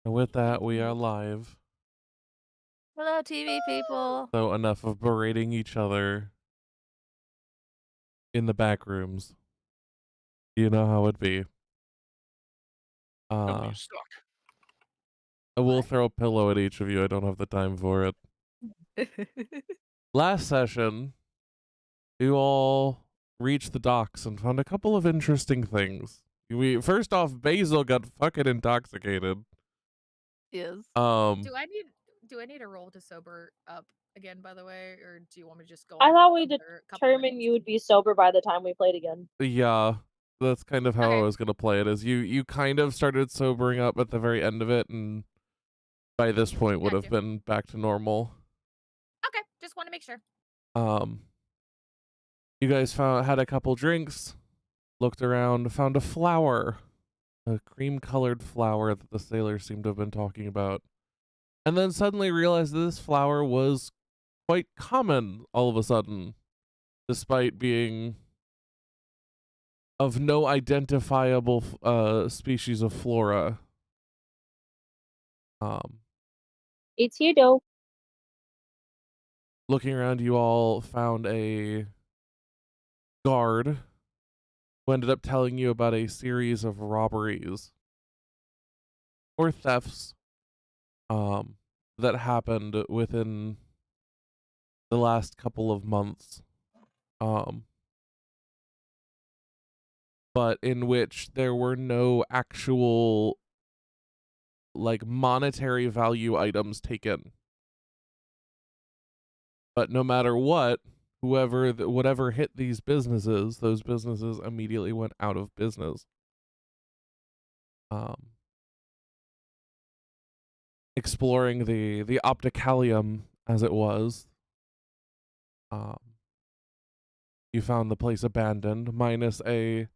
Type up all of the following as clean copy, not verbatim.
And with that, we are live. Hello, TV people. So enough of berating each other in the back rooms. You know how it'd be. Tell me you suck. I will What? throw a pillow at each of you. I don't have the time for it. Last session, you all reached the docks and found a couple of interesting things. First off, Basil got fucking intoxicated. Yes. Do I need a roll to sober up again, by the way, or do you want me to just go? I off thought of we another couple determined minutes? you would be sober by the time we played again. Yeah, that's kind of how I Okay. was gonna play it. Is you kind of started sobering up at the very end of it, and by this point would have Gotcha. been back to normal. Okay, just want to make sure. You guys had a couple drinks, looked around, found a flower, a cream-colored flower that the sailors seemed to have been talking about, and then suddenly realized that this flower was quite common all of a sudden, despite being of no identifiable species of flora. It's you, though. Looking around, you all found a guard who ended up telling you about a series of robberies or thefts that happened within the last couple of months, but in which there were no actual like monetary value items taken. But no matter what, whatever hit these businesses, those businesses immediately went out of business. Exploring the Opticalium as it was, you found the place abandoned, minus a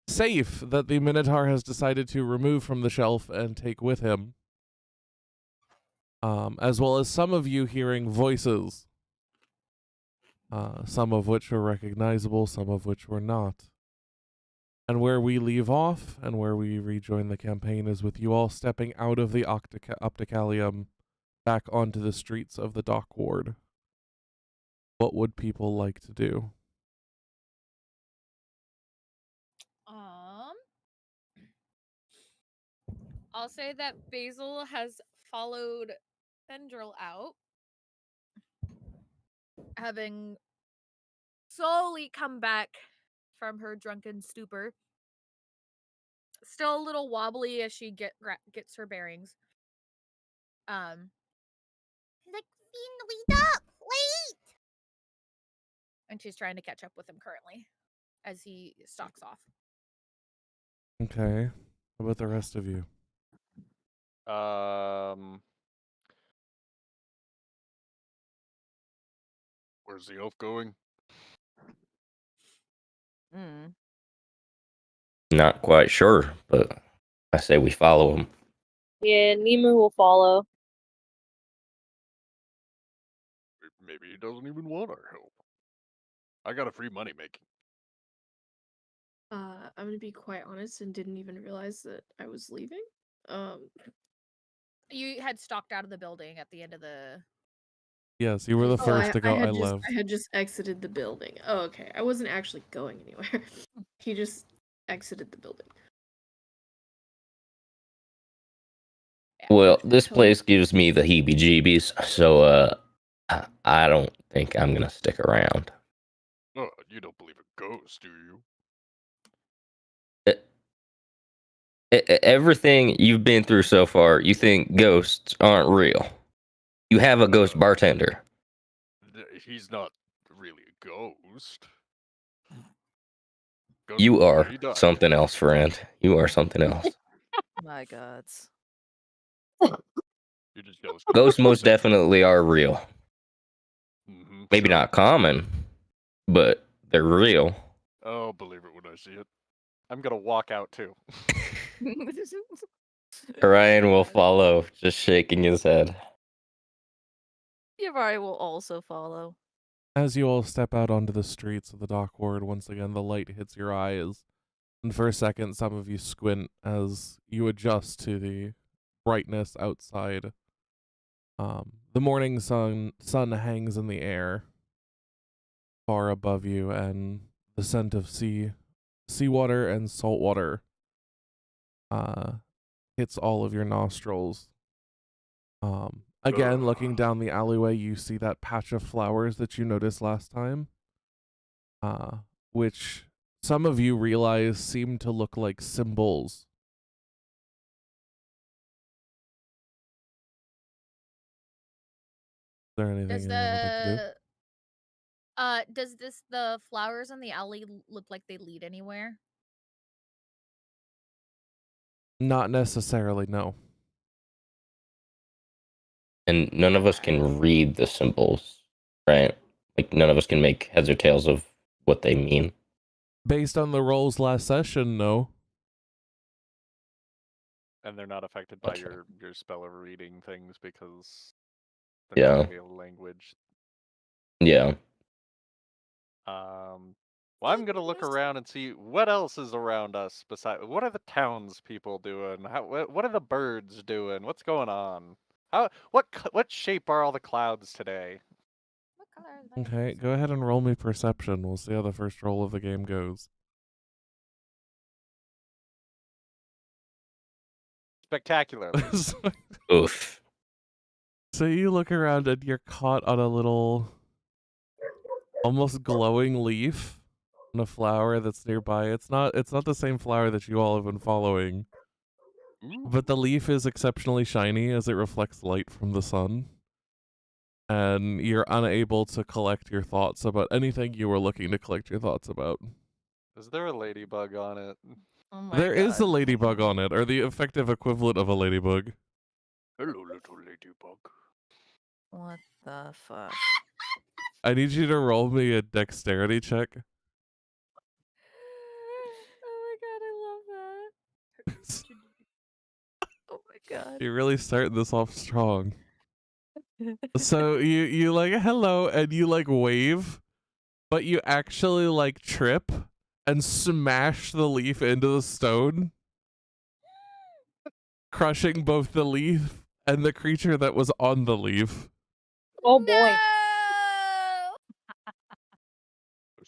safe that the Minotaur has decided to remove from the shelf and take with him, as well as some of you hearing voices, some of which were recognizable, some of which were not. And where we leave off and where we rejoin the campaign is with you all stepping out of the Opticalium back onto the streets of the dock ward. What would people like to do? I'll say that Basil has followed Tendril out, having slowly come back from her drunken stupor. Still a little wobbly as she gets her bearings. Like, wait up, wait! And she's trying to catch up with him currently as he stalks off. Okay. How about the rest of you? Where's the elf going? Not quite sure, but I say we follow him. Yeah, Nemu will follow. Maybe he doesn't even want our help. I got a free money making. I'm gonna be quite honest and didn't even realize that I was leaving. You had stalked out of the building at the end of the... Yes, you were the first to go. I left. I had just exited the building. Oh, okay. I wasn't actually going anywhere. He just exited the building. Well, this place gives me the heebie-jeebies, so I don't think I'm gonna stick around. Oh, you don't believe in ghosts, do you? Everything you've been through so far, you think ghosts aren't real. You have a ghost bartender. He's not really a ghost. You are something else, friend. You are something else. My gods. You're just jealous. Ghosts most definitely are real. Mm-hmm, Maybe not common, but they're real. Oh, believe it when I see it. I'm gonna walk out too. Ryan will follow, just shaking his head. Yavari will also follow. As you all step out onto the streets of the dock ward, once again the light hits your eyes, and for a second some of you squint as you adjust to the brightness outside. The morning sun hangs in the air far above you, and the scent of seawater and salt water hits all of your nostrils. Again, looking down the alleyway, you see that patch of flowers that you noticed last time, which some of you realize seem to look like symbols. Is there anything Does you would like to do? does the flowers in the alley look like they lead anywhere? Not necessarily, no. And none of us can read the symbols, right? Like none of us can make heads or tails of what they mean. Based on the rolls last session, no. And they're not affected by Okay. your spell of reading things because Yeah. not real language. Yeah. Well, I'm gonna look around and see what else is around us. Besides, what are the townspeople doing? What are the birds doing? What's going on? What shape are all the clouds today? What color is that? Okay, go ahead and roll me perception. We'll see how the first roll of the game goes. Spectacularly. Oof. So you look around and you're caught on a little, almost glowing leaf on a flower that's nearby. It's not the same flower that you all have been following, but the leaf is exceptionally shiny as it reflects light from the sun. And you're unable to collect your thoughts about anything you were looking to collect your thoughts about. Is there a ladybug on it? Oh my There is a God. ladybug on it, or the effective equivalent of a ladybug. Hello, little ladybug. What the fuck? I need you to roll me a dexterity check. Oh my god, I love that. Oh my God. You're really starting this off strong. So you like hello and you like wave, but you actually like trip and smash the leaf into the stone, crushing both the leaf and the creature that was on the leaf. Oh boy. No!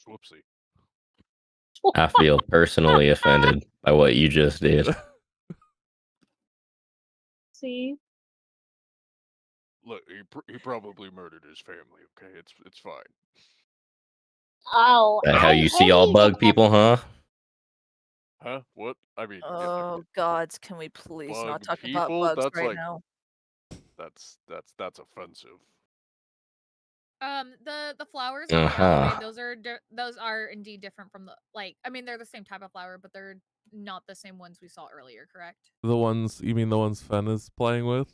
Whoopsie. I feel personally offended by what you just did. See? Look, he probably murdered his family. Okay, it's fine. Oh, That how I you see all hate bug that. people, huh? Huh? What? I mean, Oh gods, can we please not bug talk about people? bugs That's right like now? that's offensive. The flowers in the Uh-huh. alleyway, those are indeed different from the I mean they're the same type of flower, but they're not the same ones we saw earlier, correct? The ones, you mean the ones Fen is playing with?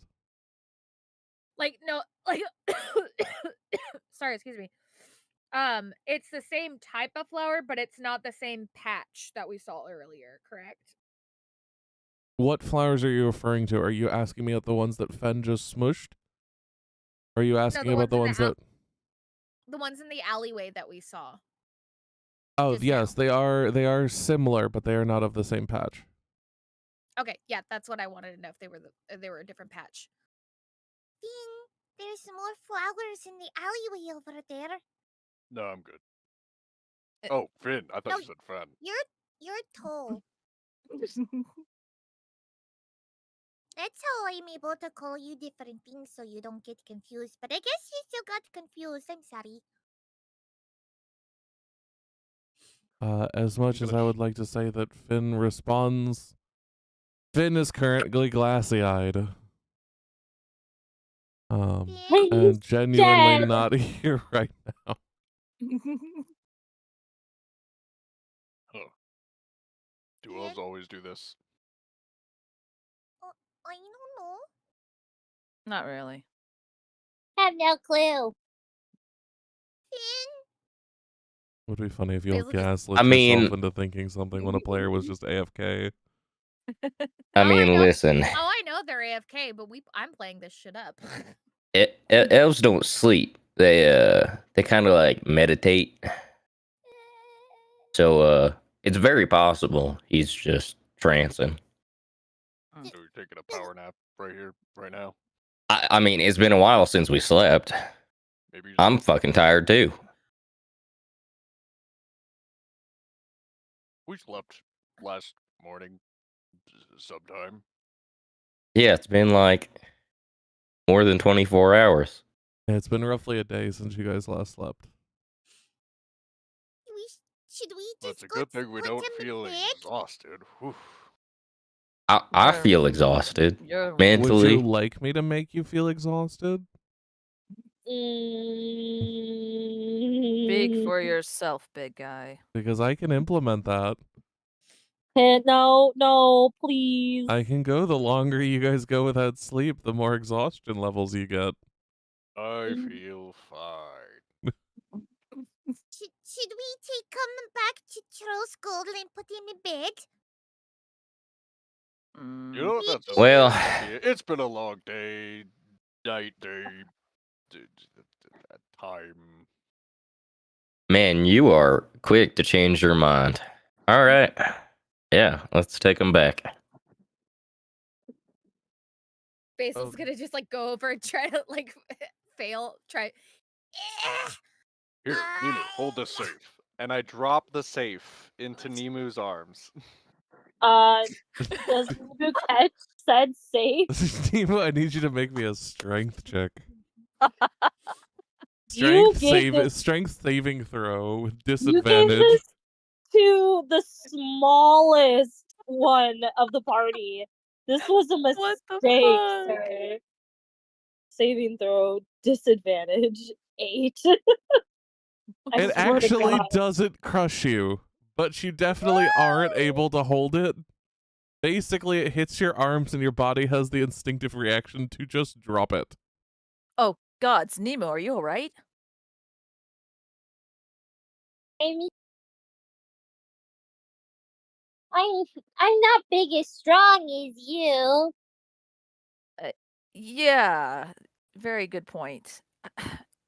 Like no, like sorry, excuse me. It's the same type of flower, but it's not the same patch that we saw earlier, correct? What flowers are you referring to? Are you asking me about the ones that Fen just smushed? Or are you asking the about the ones that... The ones in the alleyway that we saw. Oh, just yes, now. they are similar, but they are not of the same patch. Okay, yeah, that's what I wanted to know, if they were a different patch. Ding! There's more flowers in the alleyway over there. No, I'm good. Oh, Finn. I thought No, you said Fen. You're tall. That's how I'm able to call you different things so you don't get confused. But I guess you still got confused. I'm sorry. As much as I would like to say that Finn responds, Finn is currently glassy-eyed. And genuinely dead. not here right now. Huh. Do elves always do this? I don't know. Not really. Have no clue. Finn? Would be funny if you Hey, all look at- gaslit I mean- yourself into thinking something when a player was just AFK. I mean, know- listen. Oh, I know they're AFK, but I'm playing this shit up. Elves don't sleep. They kind of like meditate. So it's very possible he's just trancing. So you're taking a power nap right here, right now. I mean, it's been a while since we slept. Maybe you I'm fucking tired too. we slept last morning sometime. Yeah, it's been like more than 24 hours. It's been roughly a day since you guys last slept. Should we Well, just it's a good thing we put don't him to feel bed? exhausted. Whew. I You're- feel exhausted You're Would you mentally. like me to make you feel exhausted? Speak for yourself, big guy. Because I can implement that. No, please. I can go the longer you guys go without sleep, the more exhaustion levels you get. I feel fine. Should we take him back to Charles Gold and put him in bed? You know what? That's a Well- nice idea. It's been a long day, night, time. Man, you are quick to change your mind. All right. Yeah, let's take them back. Basil's Oh. gonna just like go over and try to like fail. Try. Here, Nemu, hold this safe. And I drop the safe into Nemu's arms. Does Luke catch said safe? Nemo, I need you to make me a strength check. You gave Strength saving throw with You gave disadvantage. this to the smallest one of the party. This was a What the mistake, fuck? sir. Saving throw disadvantage 8. I It swear to actually God. doesn't crush you, but you definitely aren't able to hold it. Basically, it hits your arms and your body has the instinctive reaction to just drop it. Oh, gods, Nemo, are you alright? I'm not big as strong as you. Yeah, very good point.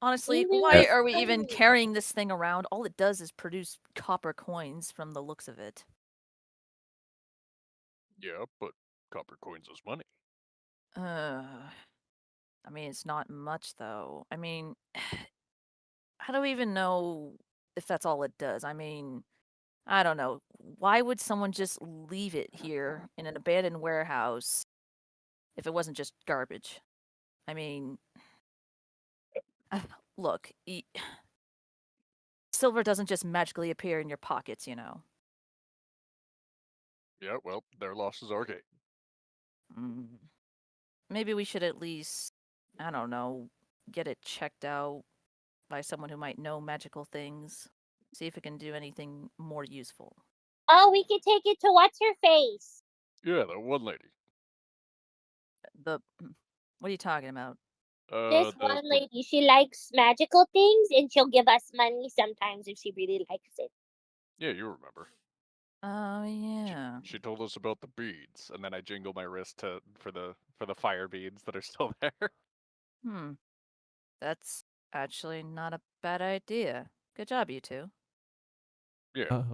Honestly, Even why with are we even money. carrying this thing around? All it does is produce copper coins from the looks of it. Yeah, but copper coins is money. I mean, it's not much though. I mean, how do we even know if that's all it does? I mean, I don't know. Why would someone just leave it here in an abandoned warehouse if it wasn't just garbage? I mean, look, silver doesn't just magically appear in your pockets, you know. Yeah, well, their loss is our gain. Maybe we should at least, I don't know, get it checked out by someone who might know magical things. See if it can do anything more useful. Oh, we could take it to what's her face? Yeah, that one lady. What are you talking about? This one lady, she likes magical things, and she'll give us money sometimes if she really likes it. Yeah, you remember. Oh yeah. She told us about the beads, and then I jingle my wrist for the fire beads that are still there. That's actually not a bad idea. Good job, you two. Yeah.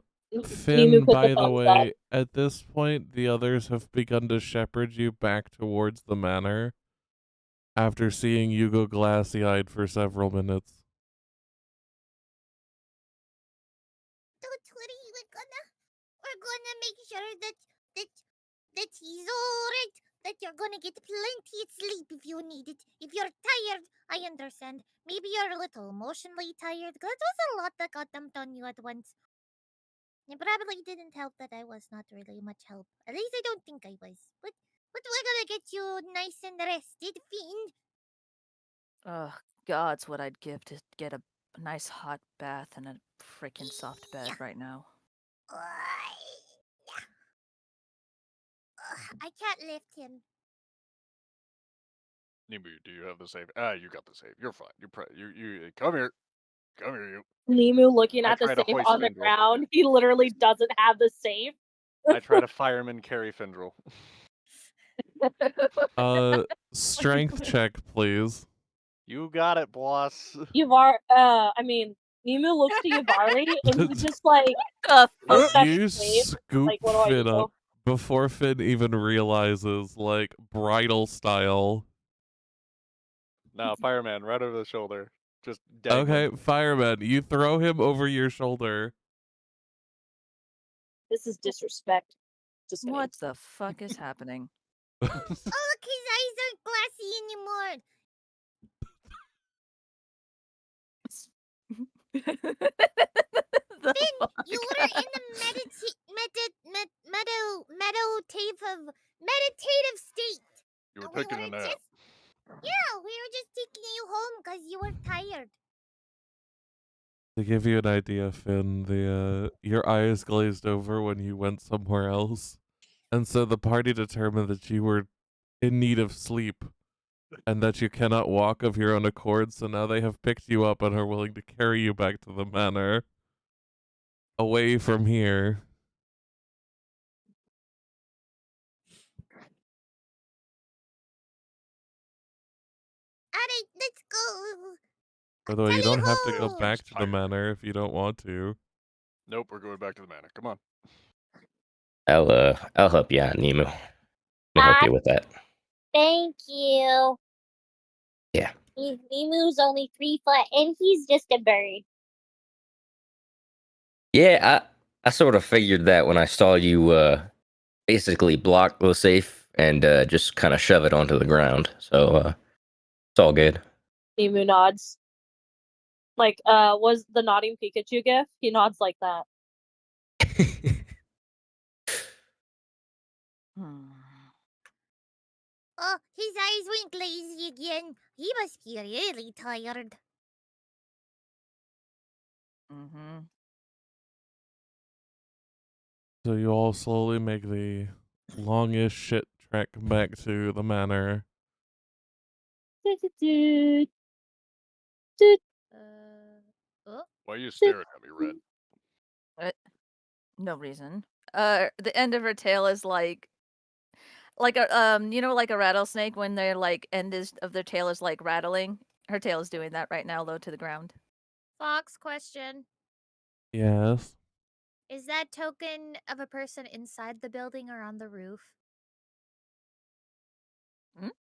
Finn, put the by the thumbs way, at this point, the others have begun to shepherd you back towards the manor after seeing you go glassy-eyed for several minutes. Don't worry, we're gonna make sure that he's alright. That you're gonna get plenty of sleep if you need it. If you're tired, I understand. Maybe you're a little emotionally tired. That was a lot that got dumped on you at once. It probably didn't help that I was not really much help. At least I don't think I was. But we're gonna get you nice and rested, Fiend. Ugh, God's what I'd give to get a nice hot bath and a freaking soft bed right now. I can't lift him. Nemu, do you have the save? Ah, you got the save. You're fine. You come here. Come here, you. Nemu looking I at the try to safe hoist on the Findrel. ground. He literally doesn't have the safe. I try to fireman carry Findrel. Strength check, please. You got it, boss. Nemu looks to Yavari and he's just like, The looks at You the safe, scoop like, what do I Finn do? up before Finn even realizes, like, bridal style. No, fireman, right over the shoulder. Just dangling. Okay, fireman, you throw him over your shoulder. This is disrespect. Just kidding. What the fuck is happening? Oh, look, his eyes aren't glassy anymore. The Finn, fuck? you were in the meditative state. You were We taking a were nap. Yeah, we were just taking you home because you were tired. To give you an idea, Finn, your eyes glazed over when you went somewhere else. And so the party determined that you were in need of sleep and that you cannot walk of your own accord, so now they have picked you up and are willing to carry you back to the manor. Away from here. Alright, let's go. By the way, you don't have to go Tally-ho! back to the manor if you don't want to. Nope, we're going back to the manor. Come on. I'll help you out, Nemo. Let me help you with that. Thank you. Yeah. Nemu's only 3 foot, and he's just a bird. Yeah, I sort of figured that when I saw you basically block the safe and just kind of shove it onto the ground. So it's all good. Nemu nods. Like, was the nodding Pikachu gif? He nods like that. Oh, his eyes went lazy again. He must be really tired. Mm-hmm. So you all slowly make the longest shit trek back to the manor. Oh, Why are you staring at me, Red? No reason. The end of her tail is like a you know, like a rattlesnake when their like end is of their tail is like rattling. Her tail is doing that right now, low to the ground. Fox question. Yes. Is that token of a person inside the building or on the roof?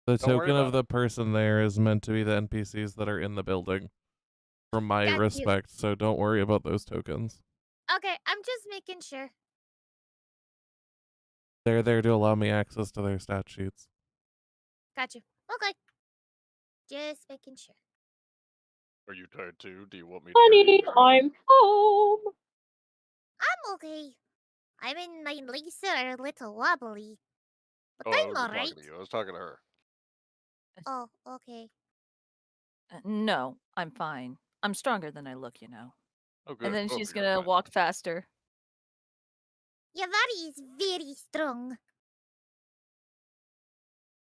The Don't worry token about of the person there is meant to be the NPCs that are in the building. From my Got you. respect, so don't worry about those tokens. Okay, I'm just making sure. They're there to allow me access to their stat sheets. Got you. okay. Just making sure. Are you tired too? Do you want me to carry Honey, you? I'm home. I'm okay. I mean, my legs are a little wobbly. But Oh, I I'm wasn't alright. talking to you. I was talking to her. Oh, okay. No, I'm fine. I'm stronger than I look, you know. Oh, good. And then Both she's of you are gonna fine. walk faster. Your body is very strong.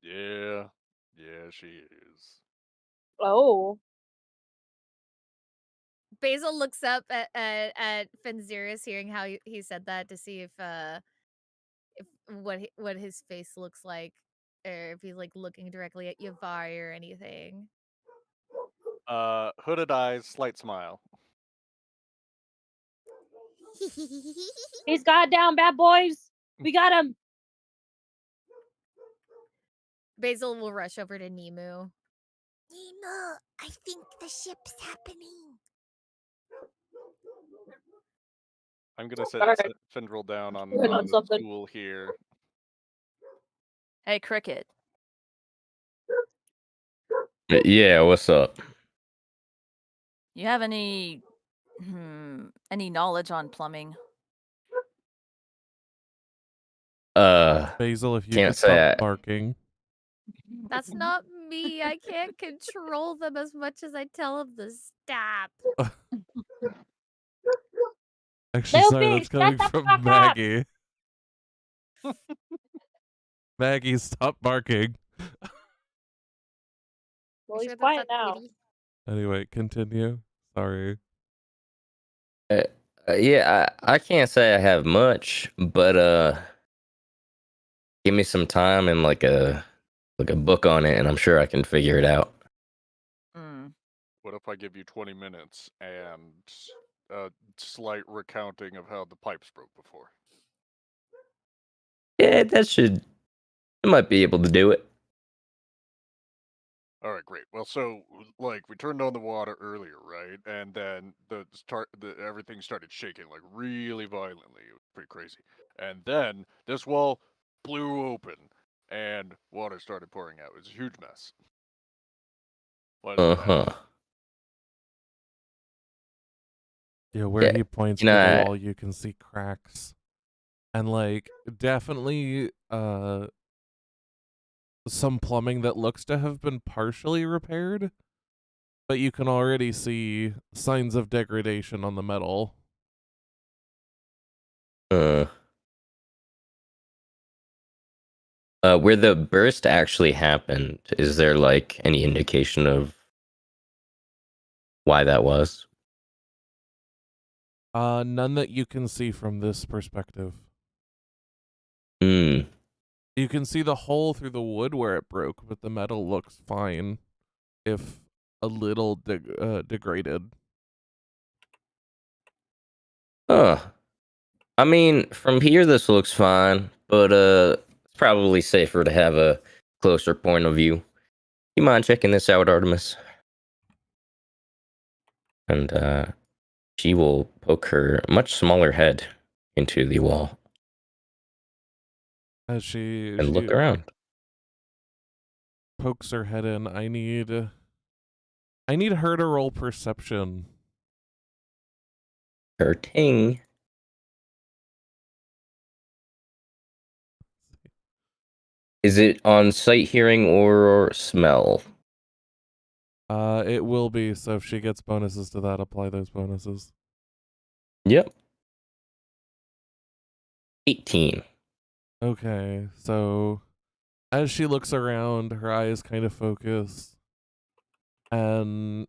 Yeah. Yeah, she is. Oh. Basil looks up at Fenzirus, hearing how he said that, to see if what his face looks like, or if he's like looking directly at Yavari or anything. Hooded eyes, slight smile. He's got down, bad boys. We got him. Basil will rush over to Nemu. Nemo, I think the ship's happening. I'm gonna set Alright. Fendril down on Working on the something. stool here. Hey, Cricket. Yeah, what's up? You have any knowledge on plumbing? Basil, if you Can't could say stop I- barking. That's not me. I can't control them as much as I tell them to stop. Actually, sorry, Luffy, that's coming shut the from fuck up. Maggie. Maggie, stop barking. Well, Sure he's the quiet fuck, now. kitty? Anyway, continue. Sorry. Yeah, I can't say I have much, but give me some time and like a book on it, and I'm sure I can figure it out. What if I give you 20 minutes and a slight recounting of how the pipes broke before? Yeah, it might be able to do it. All right, great. Well, so like we turned on the water earlier, right? And then everything started shaking like really violently. It was pretty crazy. And then this wall blew open and water started pouring out. It was a huge mess. What is that? Uh-huh. Yeah, where Yeah, he points you to the know, wall, you can see cracks. And like definitely some plumbing that looks to have been partially repaired, but you can already see signs of degradation on the metal. Where the burst actually happened, is there like any indication of why that was? None that you can see from this perspective. Hmm. You can see the hole through the wood where it broke, but the metal looks fine, if a little degraded. Huh. I mean, from here this looks fine, but it's probably safer to have a closer point of view. You mind checking this out, Artemis? And she will poke her much smaller head into the wall As she and look around. pokes her head in, I need her to roll perception. Her ting. Is it on sight, hearing, or smell? It will be, so if she gets bonuses to that, apply those bonuses. Yep. 18. Okay, so as she looks around, her eyes kind of focus, and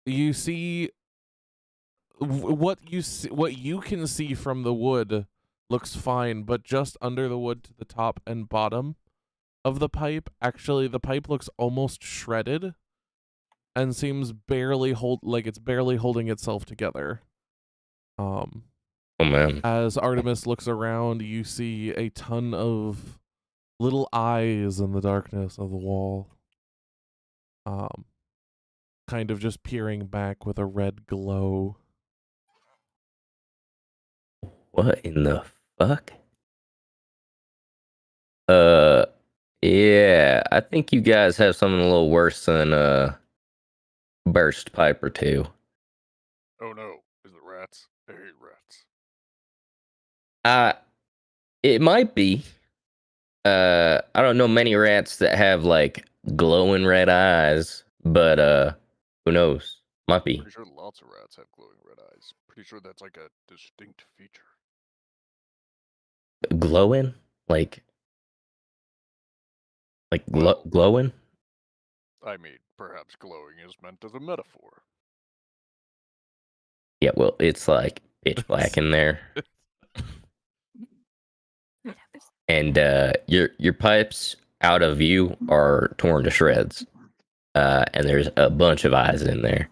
you see what you can see from the wood looks fine, but just under the wood to the top and bottom of the pipe, actually the pipe looks almost shredded and seems barely holding itself together. Oh man. As Artemis looks around, you see a ton of little eyes in the darkness of the wall. Kind of just peering back with a red glow. What in the fuck? Yeah, I think you guys have something a little worse than a burst pipe or two. Oh no, is it rats? I hate rats. It might be. I don't know many rats that have like glowing red eyes, but who knows? Might be. Pretty sure lots of rats have glowing red eyes. Pretty sure that's like a distinct feature. Glowing? Like Well, glowing? I mean, perhaps glowing is meant as a metaphor. Yeah, well, it's like pitch black in there. And your pipes out of view are torn to shreds. And there's a bunch of eyes in there.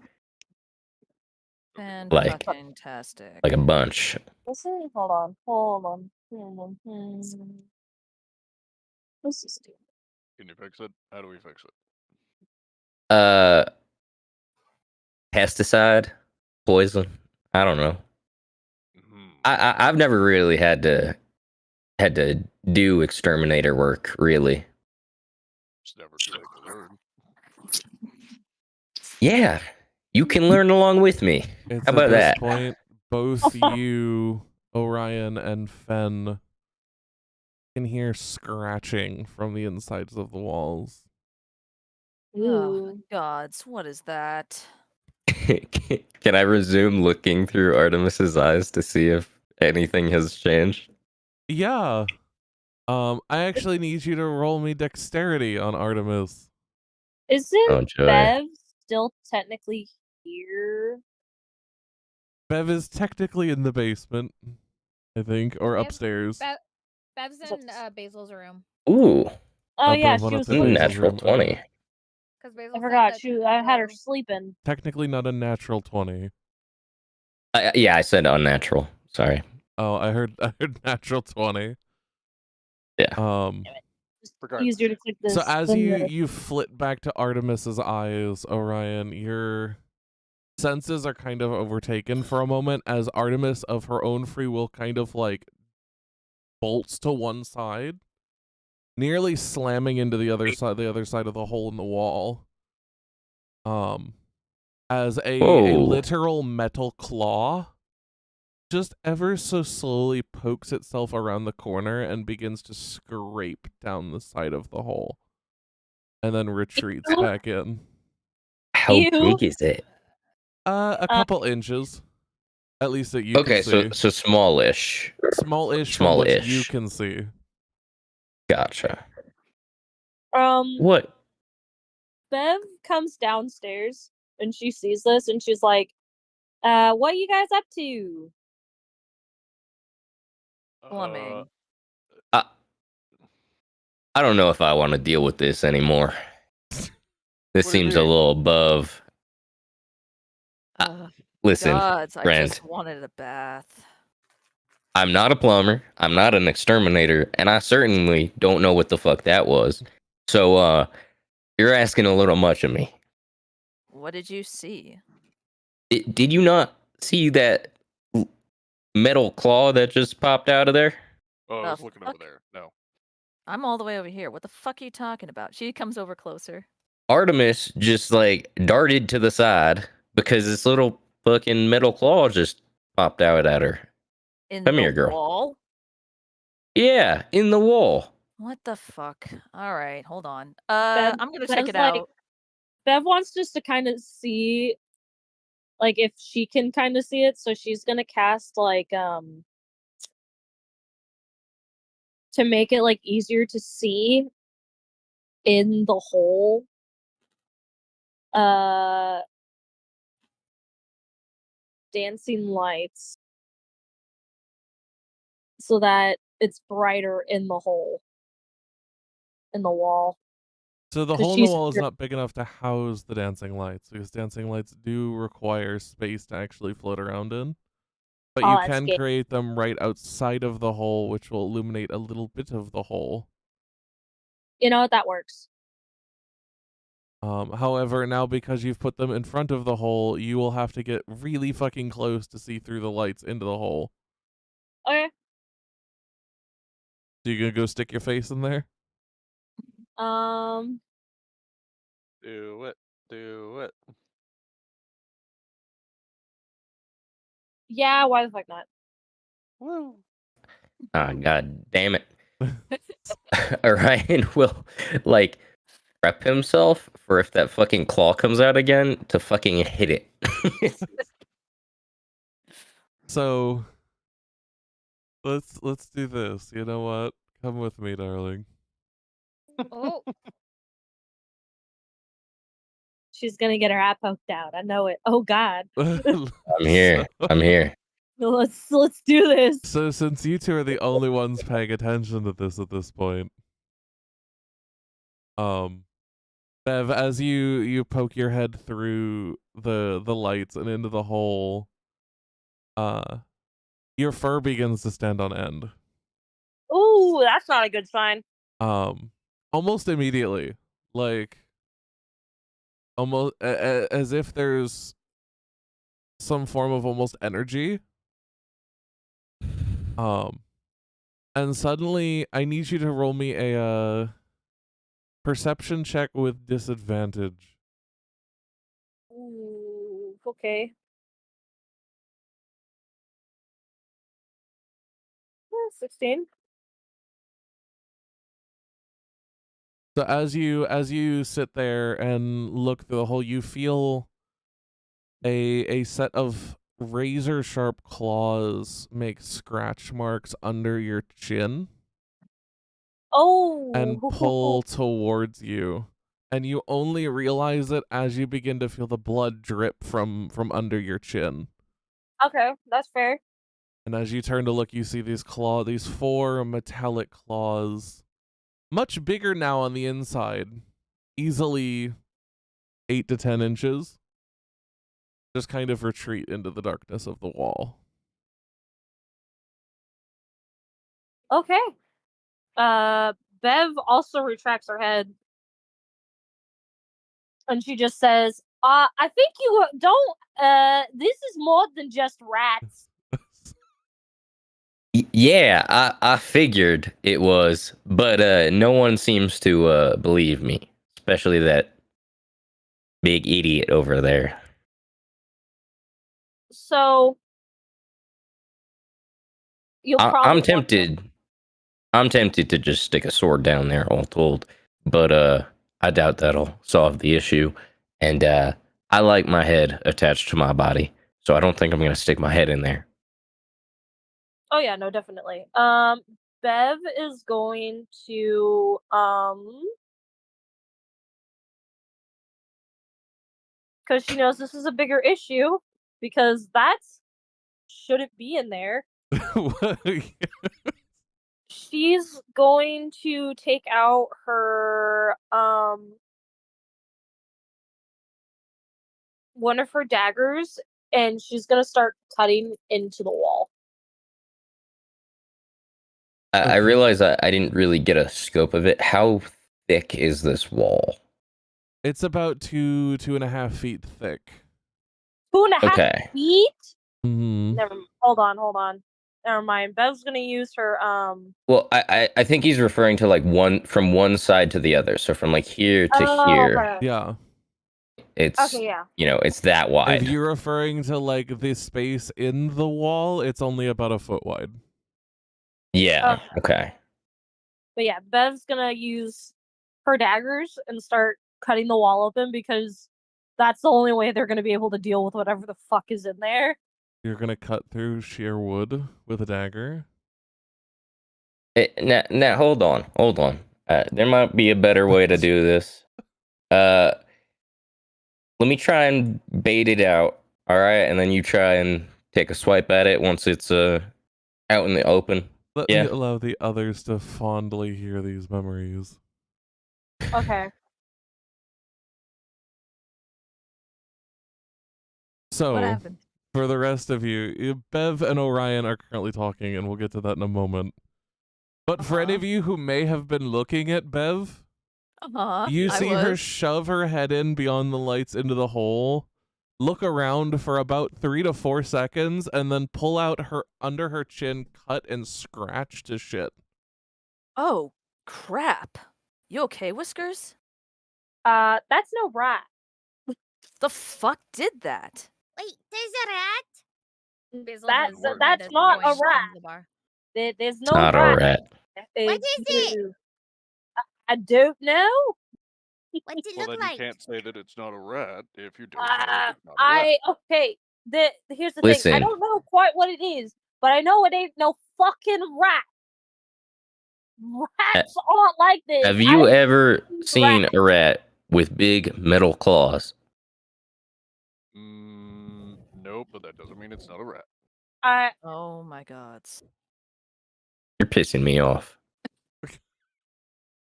Fantastic. Like a bunch. Let's see. Hold on. This is stupid. Can you fix it? How do we fix it? Pesticide, poison. I don't know. I've never really had to do exterminator work, really. It's never too late to learn. Yeah, you can learn along with me. It's How about at this that? point, both you, Orion, and Fen can hear scratching from the insides of the walls. Oh, gods, what is that? Can I resume looking through Artemis's eyes to see if anything has changed? Yeah. I actually need you to roll me dexterity on Artemis. Isn't joy. Bev still technically here? Bev is technically in the basement, I think, or Bev- upstairs. Bev's in Basil's room. Ooh. Oh yeah, Above one she up was to Basil's Natural room. 20. Okay. I forgot. I had her sleeping. Technically not a natural 20. Yeah, I said unnatural. Sorry. Oh, I heard natural 20. Yeah. Just Regardless. easier to click this. So as than you the- you flit back to Artemis's eyes, Orion, your senses are kind of overtaken for a moment as Artemis of her own free will kind of like bolts to one side, nearly slamming into the other side of the hole in the wall. As a Whoa. literal metal claw just ever so slowly pokes itself around the corner and begins to scrape down the side of the hole. And then retreats Ew. back in. How Ew. big is it? A couple inches. At least that you Okay, can see. so smallish. Smallish from what you Smallish. can see. Gotcha. Um, What? Bev comes downstairs and she sees this and she's like, what are you guys up to? Plumbing. I don't know if I want to deal with this anymore. This What do you seems a mean? little above. Listen, Gods, I friend, just wanted a bath. I'm not a plumber. I'm not an exterminator, and I certainly don't know what the fuck that was. So, you're asking a little much of me. What did you see? Did you not see that metal claw that just popped out of there? Oh, I The was looking over fuck? there. No. I'm all the way over here. What the fuck are you talking about? She comes over closer. Artemis just like darted to the side because this little fucking metal claw just popped out at her. In Come the here, girl. wall? Yeah, in the wall. What the fuck? All right, hold on. Bev, I'm gonna check Bev's it like, out. Bev wants just to kind of see, like, if she can kind of see it, so she's gonna cast, like, to make it, like, easier to see in the hole. Dancing lights. So that it's brighter in the hole. In the wall. So the 'Cause hole in the she's wall is fr- not big enough to house the dancing lights, because dancing lights do require space to actually float around in. But Oh, you that's can good. create them right outside of the hole, which will illuminate a little bit of the hole. You know what? That works. However, now because you've put them in front of the hole, you will have to get really fucking close to see through the lights into the hole. Okay. So you gonna go stick your face in there? Do it. Do it. Yeah, why the fuck not? Woo. Ah, god damn it. Orion will like prep himself for if that fucking claw comes out again to fucking hit it. So let's do this. You know what? Come with me, darling. Oh, She's gonna get her eye poked out. I know it. Oh god. I'm here. I'm here. Let's do this. So since you two are the only ones paying attention to this at this point, Bev, as you poke your head through the lights and into the hole, your fur begins to stand on end. Ooh, that's not a good sign. Almost immediately, like almost as if there's some form of almost energy. And suddenly I need you to roll me a perception check with disadvantage. Ooh, okay. 16. So as you sit there and look through the hole, you feel a set of razor sharp claws make scratch marks under your chin Oh. and pull towards you. And you only realize it as you begin to feel the blood drip from under your chin. Okay, that's fair. And as you turn to look, you see these 4 metallic claws, much bigger now on the inside, easily 8 to 10 inches, just kind of retreat into the darkness of the wall. Okay. Bev also retracts her head. And she just says, I think you don't, this is more than just rats. Yeah, I figured it was, but no one seems to believe me, especially that big idiot over there. So, you'll probably I'm want to- tempted. I'm tempted to just stick a sword down there, all told, but I doubt that'll solve the issue. And I like my head attached to my body, so I don't think I'm gonna stick my head in there. Oh yeah, no, definitely. Bev is going to because she knows this is a bigger issue because that's shouldn't be in there. She's going to take out her one of her daggers and she's gonna start cutting into the wall. I realize I didn't really get a scope of it. How thick is this wall? It's about 2.5 feet thick. 2.5 Okay. feet? Mm-hmm. Hold on. Never mind. Bev's gonna use her Well, I think he's referring to like from one side to the other. So from like here to here, okay. Yeah. it's Okay, yeah. it's that wide. If you're referring to like the space in the wall, it's only about a foot wide. Yeah. Okay. But yeah, Bev's gonna use her daggers and start cutting the wall open because that's the only way they're gonna be able to deal with whatever the fuck is in there. You're gonna cut through sheer wood with a dagger? Now hold on. There might be a better way to do this. Let me try and bait it out. All right, and then you try and take a swipe at it once it's out in the open. Let me allow the others to fondly hear these memories. Okay. So, What happened? for the rest of you, Bev and Orion are currently talking, and we'll get to that in a moment. But for any of you who may have been looking at Bev, you see her shove her head in beyond the lights into the hole, look around for about 3 to 4 seconds, and then pull out her under her chin, cut and scratch to shit. Oh, crap. You okay, Whiskers? That's no rat. The fuck did that? Wait, there's a rat? Basil That's has that's made not a noise from rat. the bar. There's no Not rat. a rat. What is it? I don't know. What's it Well, look then like? you can't say that it's not a rat if you don't know if it's not a rat. Okay. Here's the Listen. thing. I don't know quite what it is, but I know it ain't no fucking rat. Rats aren't like this. Have you ever seen a rat with big metal claws? Nope, but that doesn't mean it's not a rat. Oh my god. You're pissing me off.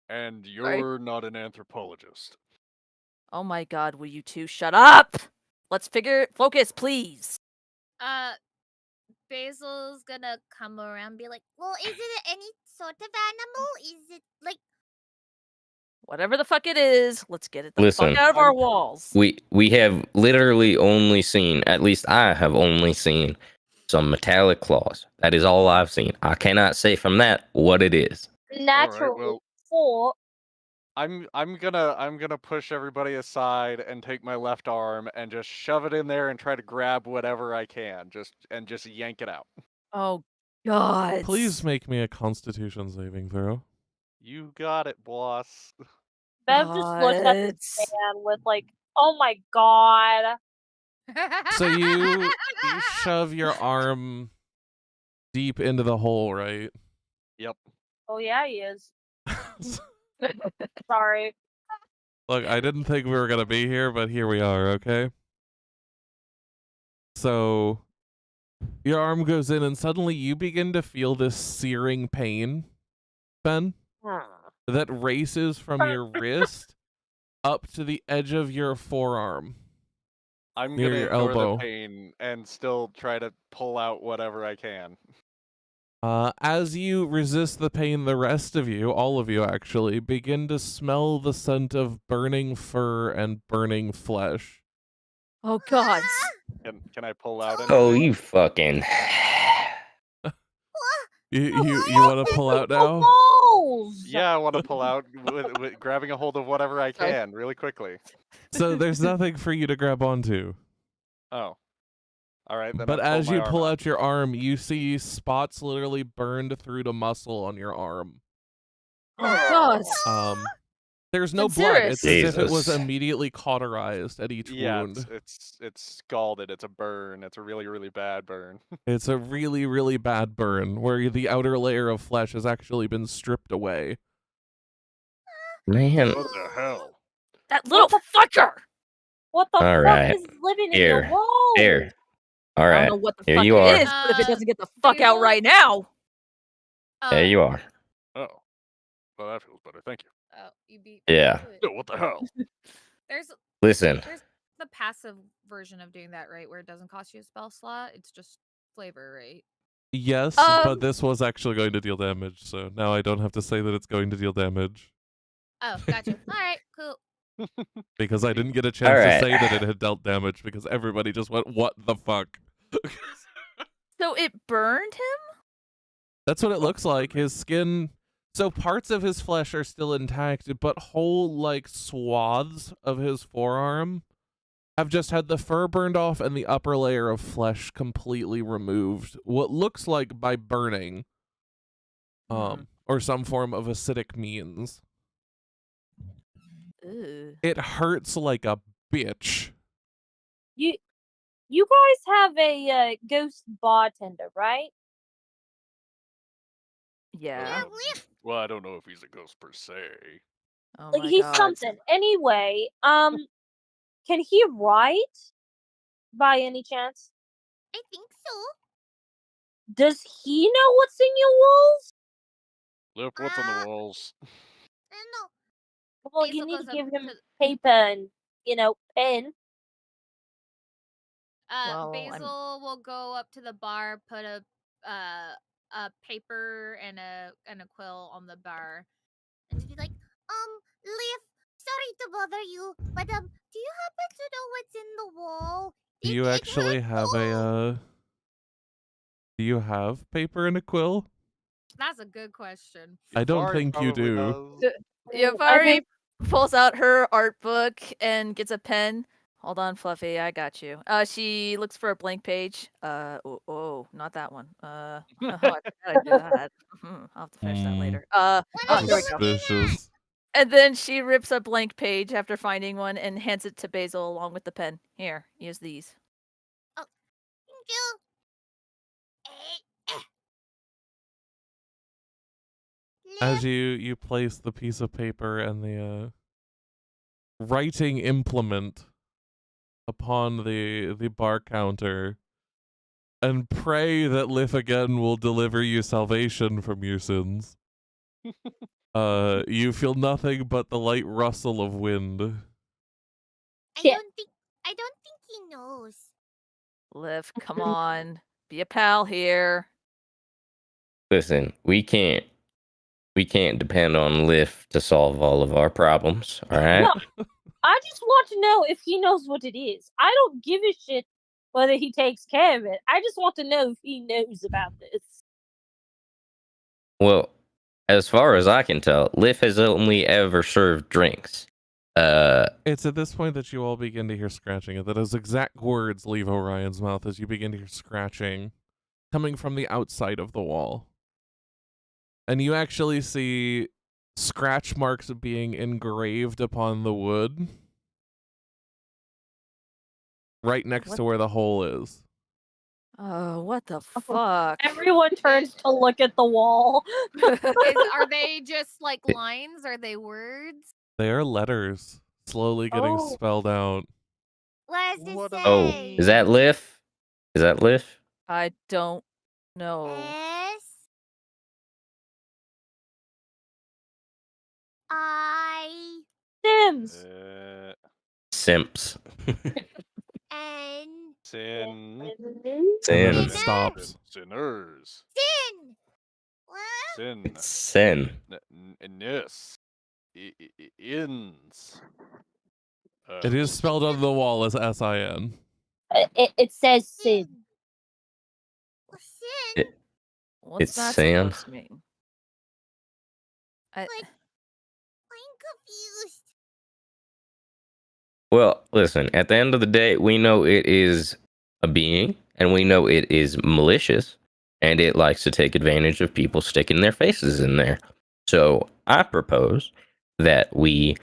And you're not an anthropologist. Oh my god, will you two shut up? Let's focus, please. Basil's gonna come around and be like, Well, is it any sort of animal? Is it like Whatever the fuck it is, let's get it the Listen. fuck out of our walls. We have literally only seen, at least I have only seen, some metallic claws. That is all I've seen. I cannot say from that what it is. Natural I'm gonna push everybody aside and take my left arm and just shove it in there and try to grab whatever I can. Just yank it out. Oh god. Please make me a Constitution saving throw. You got it, boss. Bev just looks at the man with like, oh my god. So you shove your arm deep into the hole, right? Yep. Oh yeah, he is. Sorry. Look, I didn't think we were gonna be here, but here we are, okay? So your arm goes in and suddenly you begin to feel this searing pain, Ben, that races from your wrist up to the edge of your forearm. I'm near gonna your ignore elbow. the pain and still try to pull out whatever I can. As you resist the pain, the rest of you, all of you actually, begin to smell the scent of burning fur and burning flesh. Oh God. Can I pull out Oh, anything? you fucking. You want to pull out now? Balls! Yeah, I want to pull out with grabbing a hold of whatever I Sorry. can really quickly. So there's nothing for you to grab onto. Oh. All right, then But I pull as my you arm pull out. out your arm, you see spots literally burned through the muscle on your arm. Oh God. There's no That's blood. serious. It's as if it was Jesus. immediately cauterized at each Yeah, wound. it's scalded. It's a burn. It's a really, really bad burn. It's a really, really bad burn where the outer layer of flesh has actually been stripped away. Man. What the hell? That little fucker. What the All fuck right. is living in Here. your walls? Here. All I right. don't know what the Here fuck you it are. is, but if it doesn't get the fuck Basil? out right now. There you are. Oh. Well, that feels better. Thank you. Oh, you beat. Yeah. to it. No, what the hell? There's Listen. the passive version of doing that, right? Where it doesn't cost you a spell slot. It's just flavor, right? Yes, but this was actually going to deal damage, so now I don't have to say that it's going to deal damage. Oh, gotcha. All right, cool. Because I didn't get a chance Alright. to say that it had dealt damage because everybody just went, what the fuck? So it burned him? That's what it looks like. His skin... So parts of his flesh are still intact, but whole, like, swaths of his forearm have just had the fur burned off and the upper layer of flesh completely removed. What looks like by burning. Or some form of acidic means. Ew. It hurts like a bitch. You guys have a ghost bartender, right? Yeah. Well, I don't know if he's a ghost per se. Oh Like my he's God. something. Anyway, can he write by any chance? I think so. Does he know what's in your walls? Lip, what's on the walls? I don't know. Well, Basil you need goes to up give him to- paper and, pen. Well, Basil will go up to the bar, put a paper and a quill on the bar. And just be like, Leaf, sorry to bother you, but do you happen to know what's in the wall? Do you actually have a, do you have paper and a quill? That's a good question. I don't Yvari think you probably do. does. Yavari pulls out her art book and gets a pen. Hold on, Fluffy, I got you. She looks for a blank page. Oh, not that one. I forgot I do that. I'll have to finish that later. Here we go. Suspicious. And then she rips a blank page after finding one and hands it to Basil along with the pen. Here, use these. Thank you. As you place the piece of paper and the writing implement upon the bar counter, and pray that Lif again will deliver you salvation from your sins. You feel nothing but the light rustle of wind. I Yeah. don't think he knows. Lif, come on. Be a pal here. Listen, we can't depend on Lyft to solve all of our problems, all right? No, I just want to know if he knows what it is. I don't give a shit whether he takes care of it. I just want to know if he knows about this. Well, as far as I can tell, Lyft has only ever served drinks. It's at this point that you all begin to hear scratching. That those exact words leave Orion's mouth as you begin to hear scratching coming from the outside of the wall. And you actually see scratch marks being engraved upon the wood right next to where the hole is. Oh, what the fuck? Everyone turns to look at the wall. Are they just like lines? Are they words? They are letters slowly getting Oh. spelled out. What does it What say? Oh, is that Lyft? Is that Lyft? I don't know. S I Sims. Simps. N Sin. And then it Sin. stops. Sinners. Sin. Sin. It's sin. Nis. Ins. It is spelled on the wall as S-I-N. It says Sid. Sin? It- What's It's that sand. supposed to mean? I, Like- I'm confused. Well, listen, at the end of the day, we know it is a being, and we know it is malicious, and it likes to take advantage of people sticking their faces in there. So I propose that we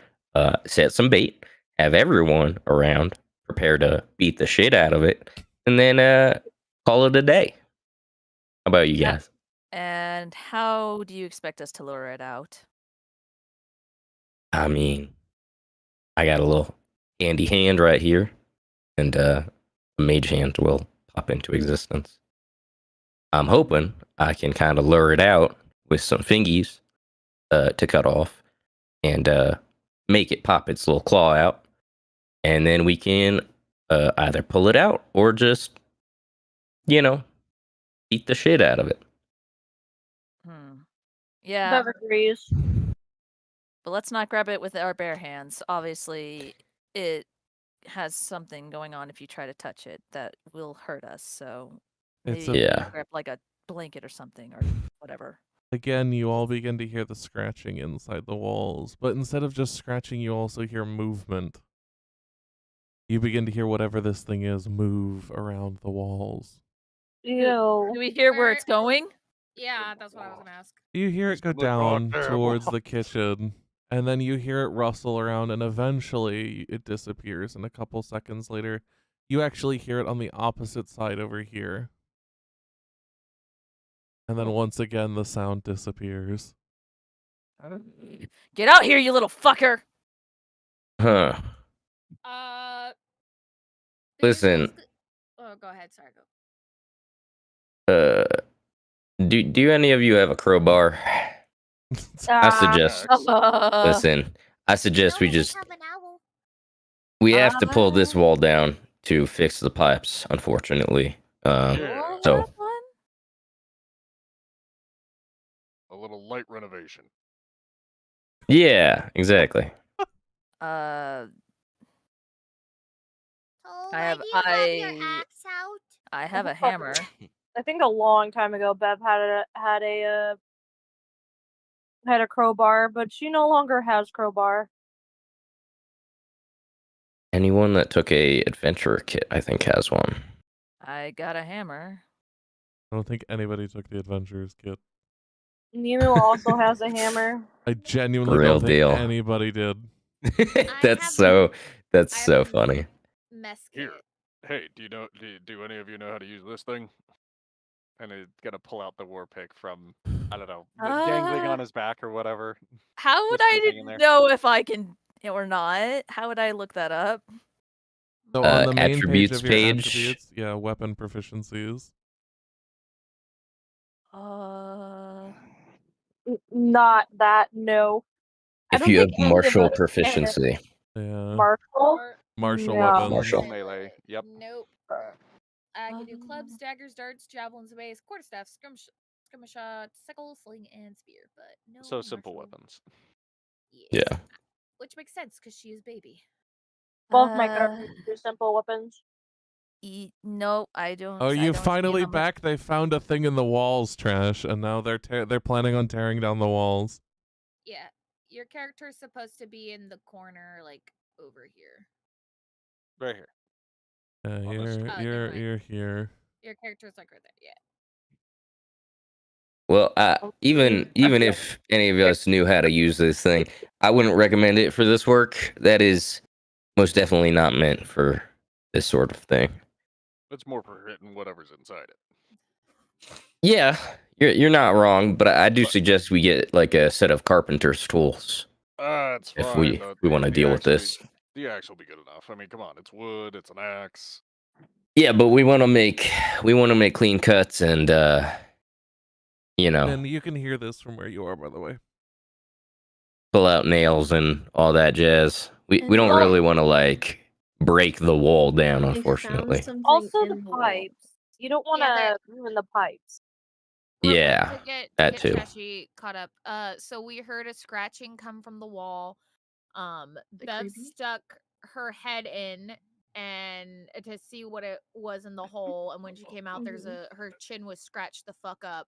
set some bait, have everyone around, prepare to beat the shit out of it, and then call it a day. How about you guys? and how do you expect us to lure it out? I mean, I got a little handy hand right here, and a mage hand will pop into existence. I'm hoping I can kind of lure it out with some fingies to cut off and make it pop its little claw out, and then we can either pull it out or just, beat the shit out of it. Yeah, Bev agrees. but let's not grab it with our bare hands. Obviously, it has something going on if you try to touch it that will hurt us. So It's maybe a- Yeah. grab like a blanket or something or whatever. Again, you all begin to hear the scratching inside the walls, but instead of just scratching, you also hear movement. You begin to hear whatever this thing is move around the walls. Ew. Do we hear where it's going? Yeah, that's what I was gonna ask. You hear it go It's gonna go down terrible. towards the kitchen, and then you hear it rustle around, and eventually it disappears. And a couple seconds later, you actually hear it on the opposite side over here. And then once again, the sound disappears. Get out here, you little fucker! Huh. The Listen. usual oh, go ahead. Sorry, go. Do any of you have a crowbar? I suggest. Listen, I suggest we No, but just have an owl. we have to pull this wall down to fix the pipes. Unfortunately, Yeah. So- What? A little light renovation. yeah, exactly. Uh, Oh, I have- why do you have your I- axe out? I have a hammer. I think a long time ago, Bev had a crowbar, but she no longer has crowbar. Anyone that took a adventurer kit, I think, has one. I got a hammer. I don't think anybody took the Adventurer's kit. Nemu also has a hammer. I genuinely Real don't think deal. anybody did. That's have- so. That's I so have- funny. Mess Here. kit. Hey, do any of you know how to use this thing? And he's gonna pull out the war pick from, I don't know, dangling on his back or whatever. How would Just I something in there. know if I can or not? How would I look that up? So on the main page Attributes of your page. attributes, yeah, weapon proficiencies. Not that, no. I If don't you have think any of martial us- proficiency, Yeah. Martial? Or Martial No. weapons. Martial. Melee. Yep. Nope. I can do clubs, daggers, darts, javelins, mace, quarterstaff, skirmish shot, sickle, sling, and spear. But no. So simple martial- weapons. Yes. Yeah. Which makes sense because she is baby. Both my Uh, characters do simple weapons. No, I don't. Oh, I you don't see finally how much- back? They found a thing in the walls, Trash, and now they're planning on tearing down the walls. Yeah. Your character is supposed to be in the corner, like over here. Right here. Yeah, On this- you're never you're mind. you're here. Your character is like right there. Yeah. well, even Okay. if any of us knew how to use this thing, I wouldn't recommend it for this work. That is most definitely not meant for this sort of thing. It's more for hitting whatever's inside it. Yeah, you're not wrong, but I do suggest we get like a set of carpenter's tools It's if fine. we want to deal with this. The axe will be good enough. I mean, come on, it's wood, it's an axe. Yeah, but we want to make clean cuts and And you can hear this from where you are, by the way. pull out nails and all that jazz. We And don't all- really want to like break the wall down, They found unfortunately. something Also, in the wall. pipes. You don't want Yeah, to ruin the pipes. Yeah, to that get too. Trashy caught up. So we heard a scratching come from the wall. Bev creepy? stuck her head in and to see what it was in the hole, and when she came out, her chin was scratched the fuck up.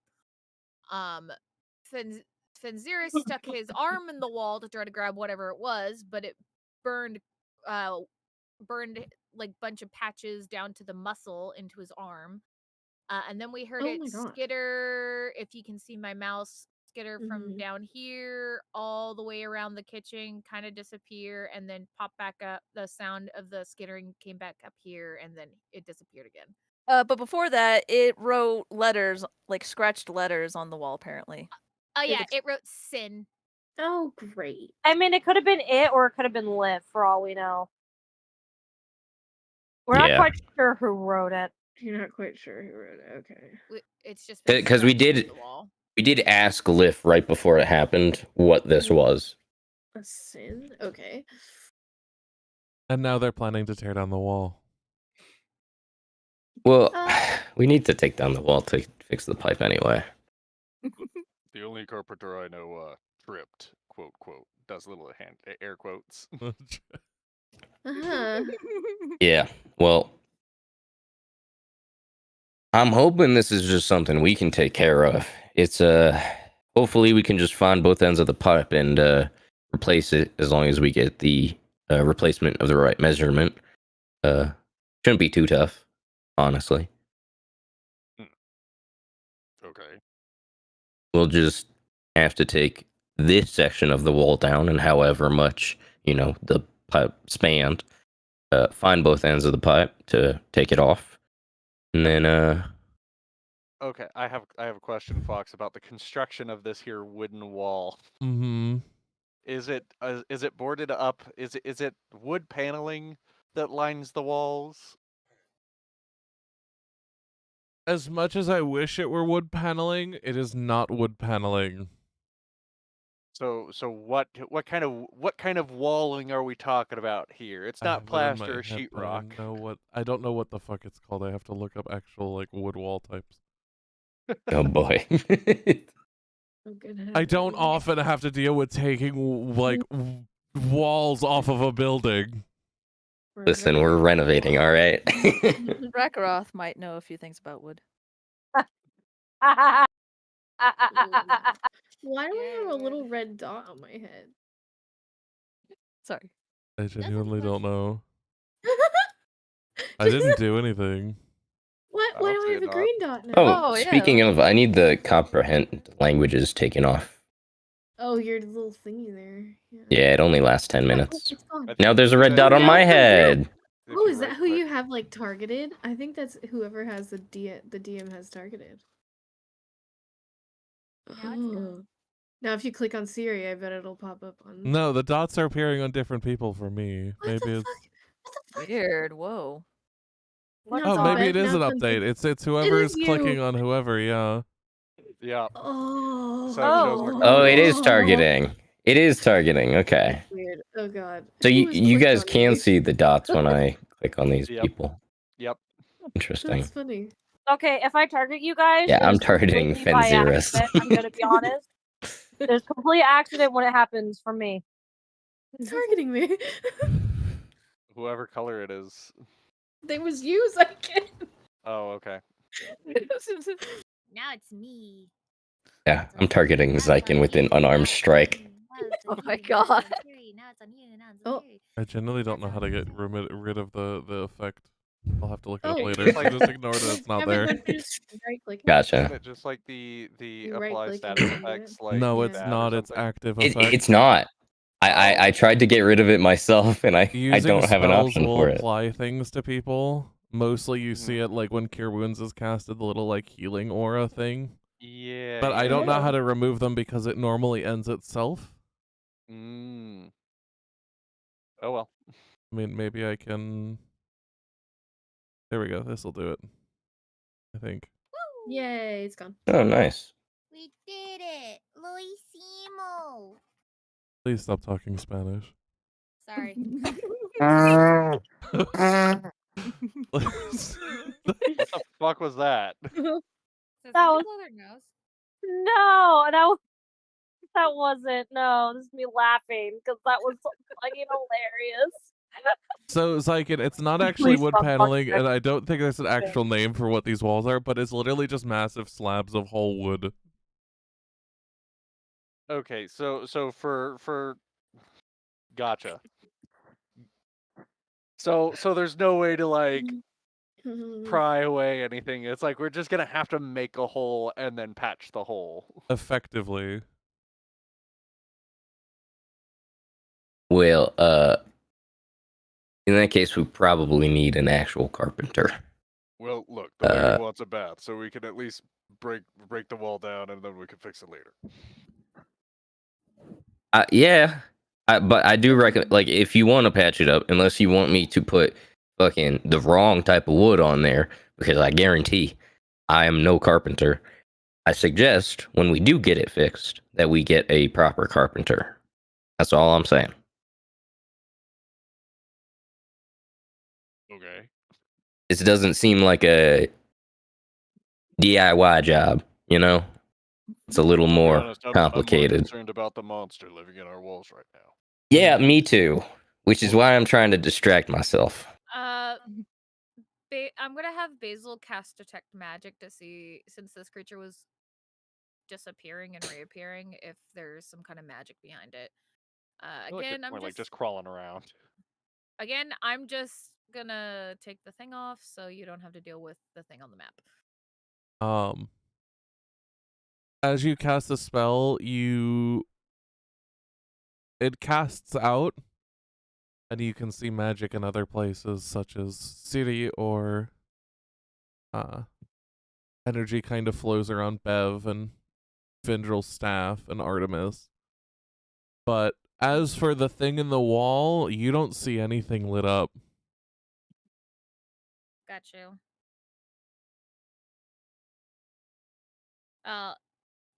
Fenziris stuck his arm in the wall to try to grab whatever it was, but it burned like bunch of patches down to the muscle into his arm. And then we heard Oh it my God. skitter, if you can see my mouse, skitter from Mhm. down here all the way around the kitchen, kind of disappear, and then pop back up. The sound of the skittering came back up here, and then it disappeared again. But before that, it wrote letters, like scratched letters on the wall, apparently. Oh It yeah, ex- it wrote sin. Oh, great. I mean, it could have been it, or it could have been Liv, for all we know. We're not Yeah. quite sure who wrote it. You're not quite sure who wrote it. Okay. It's just Because we scratched did into the wall. we did ask Liff right before it happened what this was. A sin? Okay. And now they're planning to tear down the wall. Well, Uh, we need to take down the wall to fix the pipe anyway. The only carpenter I know tripped, quote, quote, does little hand air quotes. uh-huh. Yeah. Well, I'm hoping this is just something we can take care of. It's hopefully we can just find both ends of the pipe and replace it as long as we get the replacement of the right measurement. Shouldn't be too tough, honestly. Okay. We'll just have to take this section of the wall down and however much, the pipe spanned, find both ends of the pipe to take it off. And then Okay, I have a question, Fox, about the construction of this here wooden wall. Mm-hmm. Is it boarded up? Is it wood paneling that lines the walls? As much as I wish it were wood paneling, it is not wood paneling. So what kind of walling are we talking about here? It's I not have it in my plaster or head, but I sheetrock. don't know what the fuck it's called. I have to look up actual like wood wall types. oh boy. Oh, good I don't heavens. often have to deal with taking like walls off of a building. Listen, we're renovating, all right? Rakaroth might know a few things about wood. Why do I have a little red dot on my head? Sorry. I genuinely don't know. I Just- didn't do anything. What? I Why don't do see I a have a dot. green dot now? Oh, yeah. speaking of, I need the comprehend languages taken off. Oh, your little thingy there. Yeah, it only lasts 10 Oh, minutes. it's gone. I Now think there's a you red said- dot on no, my for real. head. if Oh, is that who right-click- you have like targeted? I think that's whoever has the DM has targeted. Now it's gone. Oh. Now if you click on Siri, I bet it'll pop up on. No, the dots are appearing on different people for me. What Maybe the it's fuck? What the fuck? Weird. Whoa. Now oh, it's on maybe Bev, it is now an it's on update. Sid. It's whoever is is clicking you. on whoever. Yeah. Yeah. Oh. So it shows Oh. Oh, it is targeting. It is targeting. Okay. Weird. Oh god. So Who you was you guys clicking on can me? see the dots when I click on these Yep. people. Yep. Interesting. That's funny. Okay, if I target you guys, Yeah, it I'm is targeting completely by Fenziris. accident, I'm gonna be honest. There's complete accident when it happens for me. Targeting me. Whoever color it is. They was you, Zykin. Oh, okay. Now it's me. Yeah, I'm targeting Zykin with an unarmed strike. Oh my god. Oh. I genuinely don't know how to get rid of the effect. I'll have to look it up Oh, later. just So like- just ignore that it's not there. Right-click. Isn't Gotcha. it just like the You apply right-click and status then do effects it? like No, Yeah. it's that or not. It's something? active It, effect. it's not. I tried to get rid of it myself, and I Using don't have an spells option will for it. apply things to people. Mostly you Mhm. see it like when Cure Wounds is casted, the little like healing aura thing. Yeah. But I don't know how Yeah. to remove them because it normally ends itself. Mm. Oh well. I mean, maybe I can... There we go. This'll do it. I think. Yay, it's gone. Oh, nice. We did it! Lo hicimos! Please stop talking Spanish. Sorry. What the fuck was that? So That some was- people blow their nose. No, that wasn't. No, this is me laughing because that was so fucking hilarious. So, Zyken, it's not actually Please wood stop fucking paneling, and that. I don't think there's an actual name for what these walls are, but it's literally just massive slabs of whole wood. Okay, so for gotcha. So there's no way to like pry away anything. It's like we're just gonna have to make a hole and then patch the hole. Effectively. Well, in that case, we probably need an actual carpenter. Well, look, the lady wants a bath, so we can at least break the wall down and then we can fix it later. Yeah, but I do recommend, like, if you want to patch it up, unless you want me to put fucking the wrong type of wood on there, because I guarantee I am no carpenter. I suggest when we do get it fixed that we get a proper carpenter. That's all I'm saying. Okay. It doesn't seem like a DIY job, you know? It's a little To be more honest, I'm more complicated. concerned about the monster living in our walls right now. Yeah, me too. Which is why I'm trying to distract myself. I'm gonna have Basil cast Detect Magic to see, since this creature was disappearing and reappearing, if there's some kind of magic behind it. Again, I'm like just crawling around. Again, I'm just gonna take the thing off so you don't have to deal with the thing on the map. As you cast the spell, it casts out, and you can see magic in other places, such as city, or energy kind of flows around Bev and Vindrel's staff and Artemis. But as for the thing in the wall, you don't see anything lit up. Got you.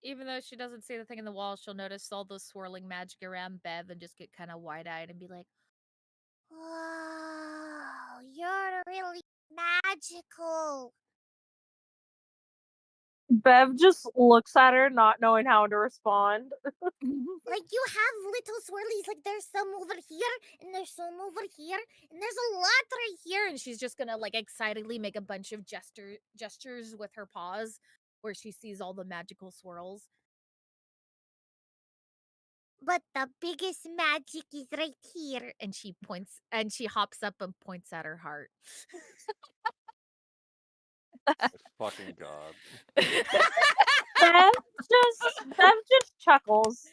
Even though she doesn't see the thing in the wall, she'll notice all the swirling magic around Bev and just get kind of wide-eyed and be like, Wow, you're really magical. Bev just looks at her, not knowing how to respond. Like, you have little swirlies, like there's some over here, and there's some over here, and there's a lot right here. and she's just gonna like excitedly make a bunch of gestures with her paws where she sees all the magical swirls. But the biggest magic is right here. And she points, and she hops up and points at her heart. Fucking God. Bev just chuckles.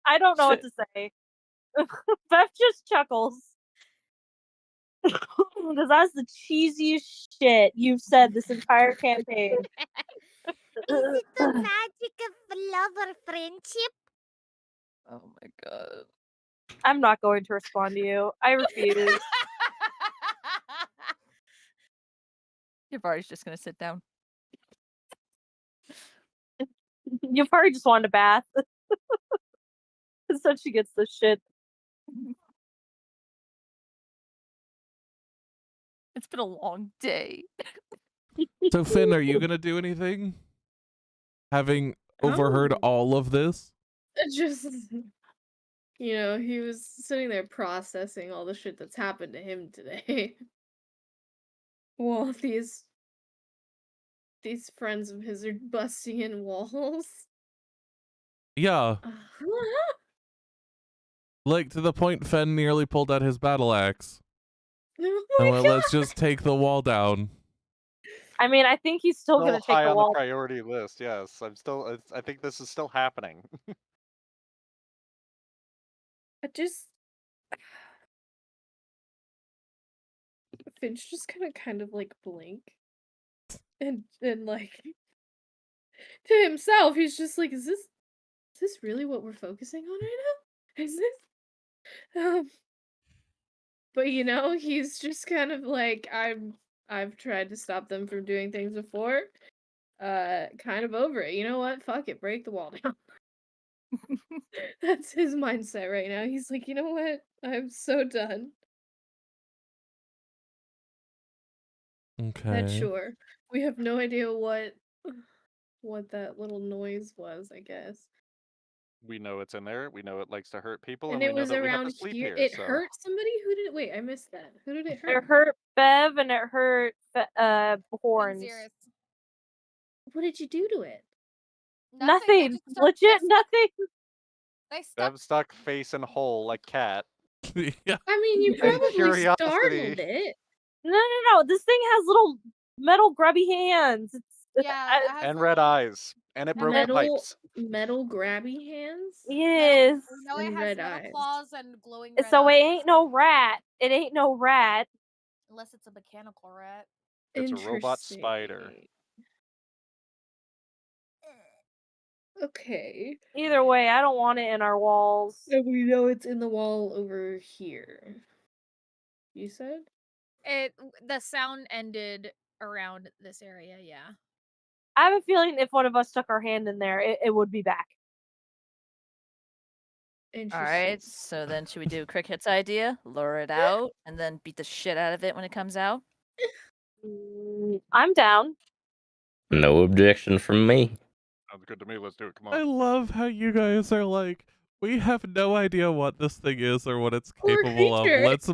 I don't know what to say. Bev just chuckles. Because that's the cheesiest shit you've said this entire campaign. Is it the magic of love or friendship? Oh my god. I'm not going to respond to you. I refuse. Yavari's just gonna sit down. You probably just wanted a bath. So she gets this shit. It's been a long day. So, Finn, are you going to do anything? Having overheard all of this? Just, he was sitting there processing all the shit that's happened to him today. Well, these friends of his are busting in walls. Yeah. Like, to the point Fenn nearly pulled out his battle axe. Oh And my went, God. let's just take the wall down. I mean, I think he's still going to take high the on wall. the priority list. Yes, I think this is still happening. Finch just kind of like blink, and like to himself, he's just like, is this really what we're focusing on right now? Is this? But he's just kind of like, I've tried to stop them from doing things before. Kind of over it. You know what? Fuck it. Break the wall down. That's his mindset right now. He's like, you know what? I'm so done. Okay. That sure. We have no idea what what that little noise was, I guess. We know it's in there. We know it likes to hurt people, And and it we know was that we have to around sleep here. here. It So hurt somebody? Who did it? Wait, I missed that. Who did it It hurt? hurt Bev and it hurt Horns. Vinzirus. What did you do to it? Nothing. They Nothing. just stuck- Legit nothing. They stuck. Bev stuck face in hole like cat. Yeah. I mean, you And probably curiosity. startled it. No. This thing has little metal grubby hands. Yeah, it has And little- red eyes. And it broke the pipes. Metal grabby hands? Yes. We know it And has red metal eyes. claws and glowing red So it eyes. ain't no rat. It ain't no rat. Unless it's a mechanical rat. It's a robot spider. Interesting. Okay. Either way, I don't want it in our walls. So we know it's in the wall over here. You said? The sound ended around this area, yeah. I have a feeling if one of us stuck our hand in there, it would be back. Interesting. Alright, so then should we do Cricket's idea? Lure it out, and then beat the shit out of it when it comes out? I'm down. No objection from me. Sounds good to me. Let's do it. Come I on. love how you guys are like, we have no idea what this thing is or what it's Poor capable of. creature. Let's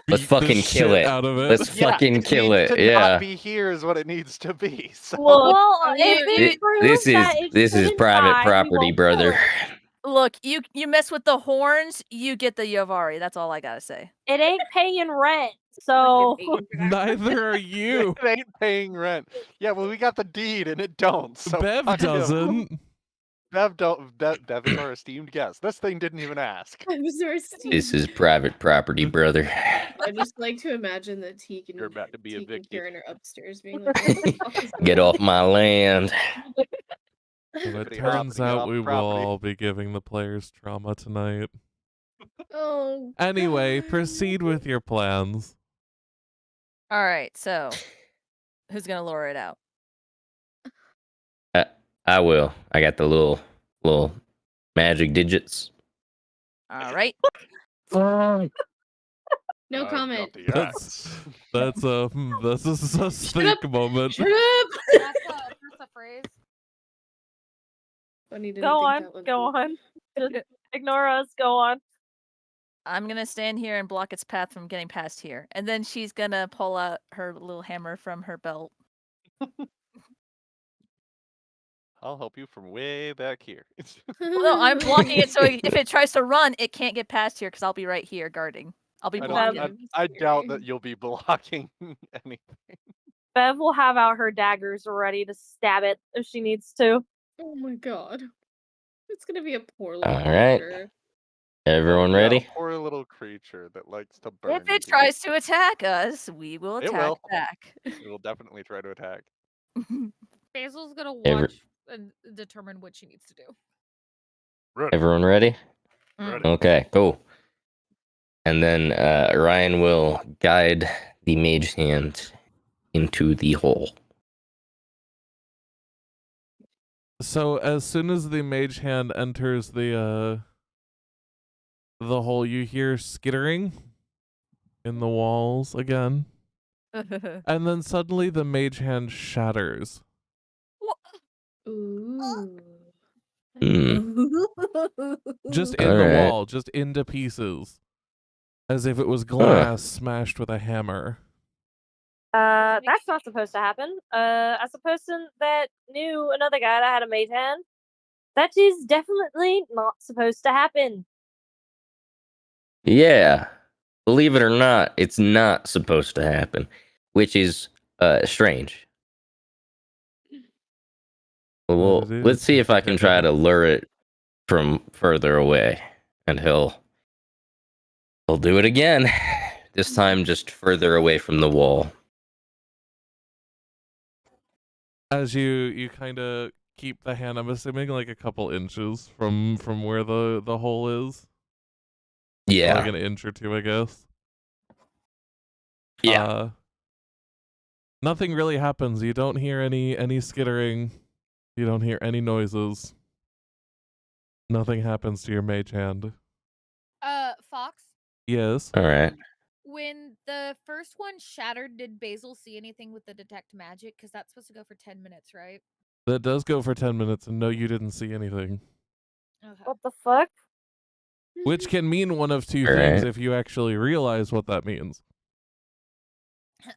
Let's beat fucking the kill shit it. out of it. Let's Yeah, fucking kill needs it. to Yeah. not be here is what it needs to be. So Well, I if wanna- it proves that it This is shouldn't private die, we property, won't brother. kill it. Look, you mess with the horns, you get the Yavari. That's all I gotta say. It ain't paying rent, so Neither are you. it ain't paying rent. Yeah, well, we got the deed and it don't. So Bev fuck him. doesn't. Bev don't. Bev is our esteemed guest. This thing didn't even ask. I was our Steve. This is private property, brother. I just like to imagine that Teak and You're about to be Teak and evicted. Kieran are upstairs being like, what the fuck is Get going off my land. And it Pretty turns property, out off we will property. all be giving the players trauma tonight. Oh. Anyway, God. proceed with your plans. Alright, so who's gonna lure it out? I will. I got the little magic digits. Alright. No I've got comment. the That's- axe. That's a think moment. Shut up! That's a phrase. Funny, didn't go think on, that one go through. on. Just ignore us, go on. I'm gonna stand here and block its path from getting past here. And then she's gonna pull out her little hammer from her belt. I'll help you from way back here. Well, no, I'm blocking it so if it tries to run, it can't get past here because I'll be right here guarding. I'll be I, blocking. don't, I doubt that you'll be blocking anything. Bev will have out her daggers ready to stab it if she needs to. Oh my god. It's gonna be a poor little All right. creature. Everyone Yeah, a ready? poor little creature that likes to burn. If it people. tries to attack us, we will It attack will. back. It will definitely try to attack. Basil's gonna Every- watch and determine what she needs to do. Ready. Everyone ready? Ready. Okay, cool. And then Ryan will guide the mage hand into the hole. So as soon as the mage hand enters the hole, you hear skittering in the walls again. And then suddenly the mage hand shatters. Ooh. Just in the Alright. wall, just into pieces. As if it was glass smashed with a hammer. That's not supposed to happen. As a person that knew another guy that had a mage hand, that is definitely not supposed to happen. Yeah. Believe it or not, it's not supposed to happen, which is strange. Well, It is let's see if I can try to lure it from further away, and he'll do it again. This time, just further away from the wall. As you kind of keep the hand, I'm assuming like a couple inches from where the hole is. Yeah. Like an inch or two, I guess. Yeah. Nothing really happens. You don't hear any skittering. You don't hear any noises. Nothing happens to your mage hand. Fox, Yes. All right. when the first one shattered, did Basil see anything with the detect magic? Because that's supposed to go for 10 minutes, right? That does go for 10 minutes, and no, you didn't see anything. Okay. What the fuck? Which can mean one of two All things right. if you actually realize what that means.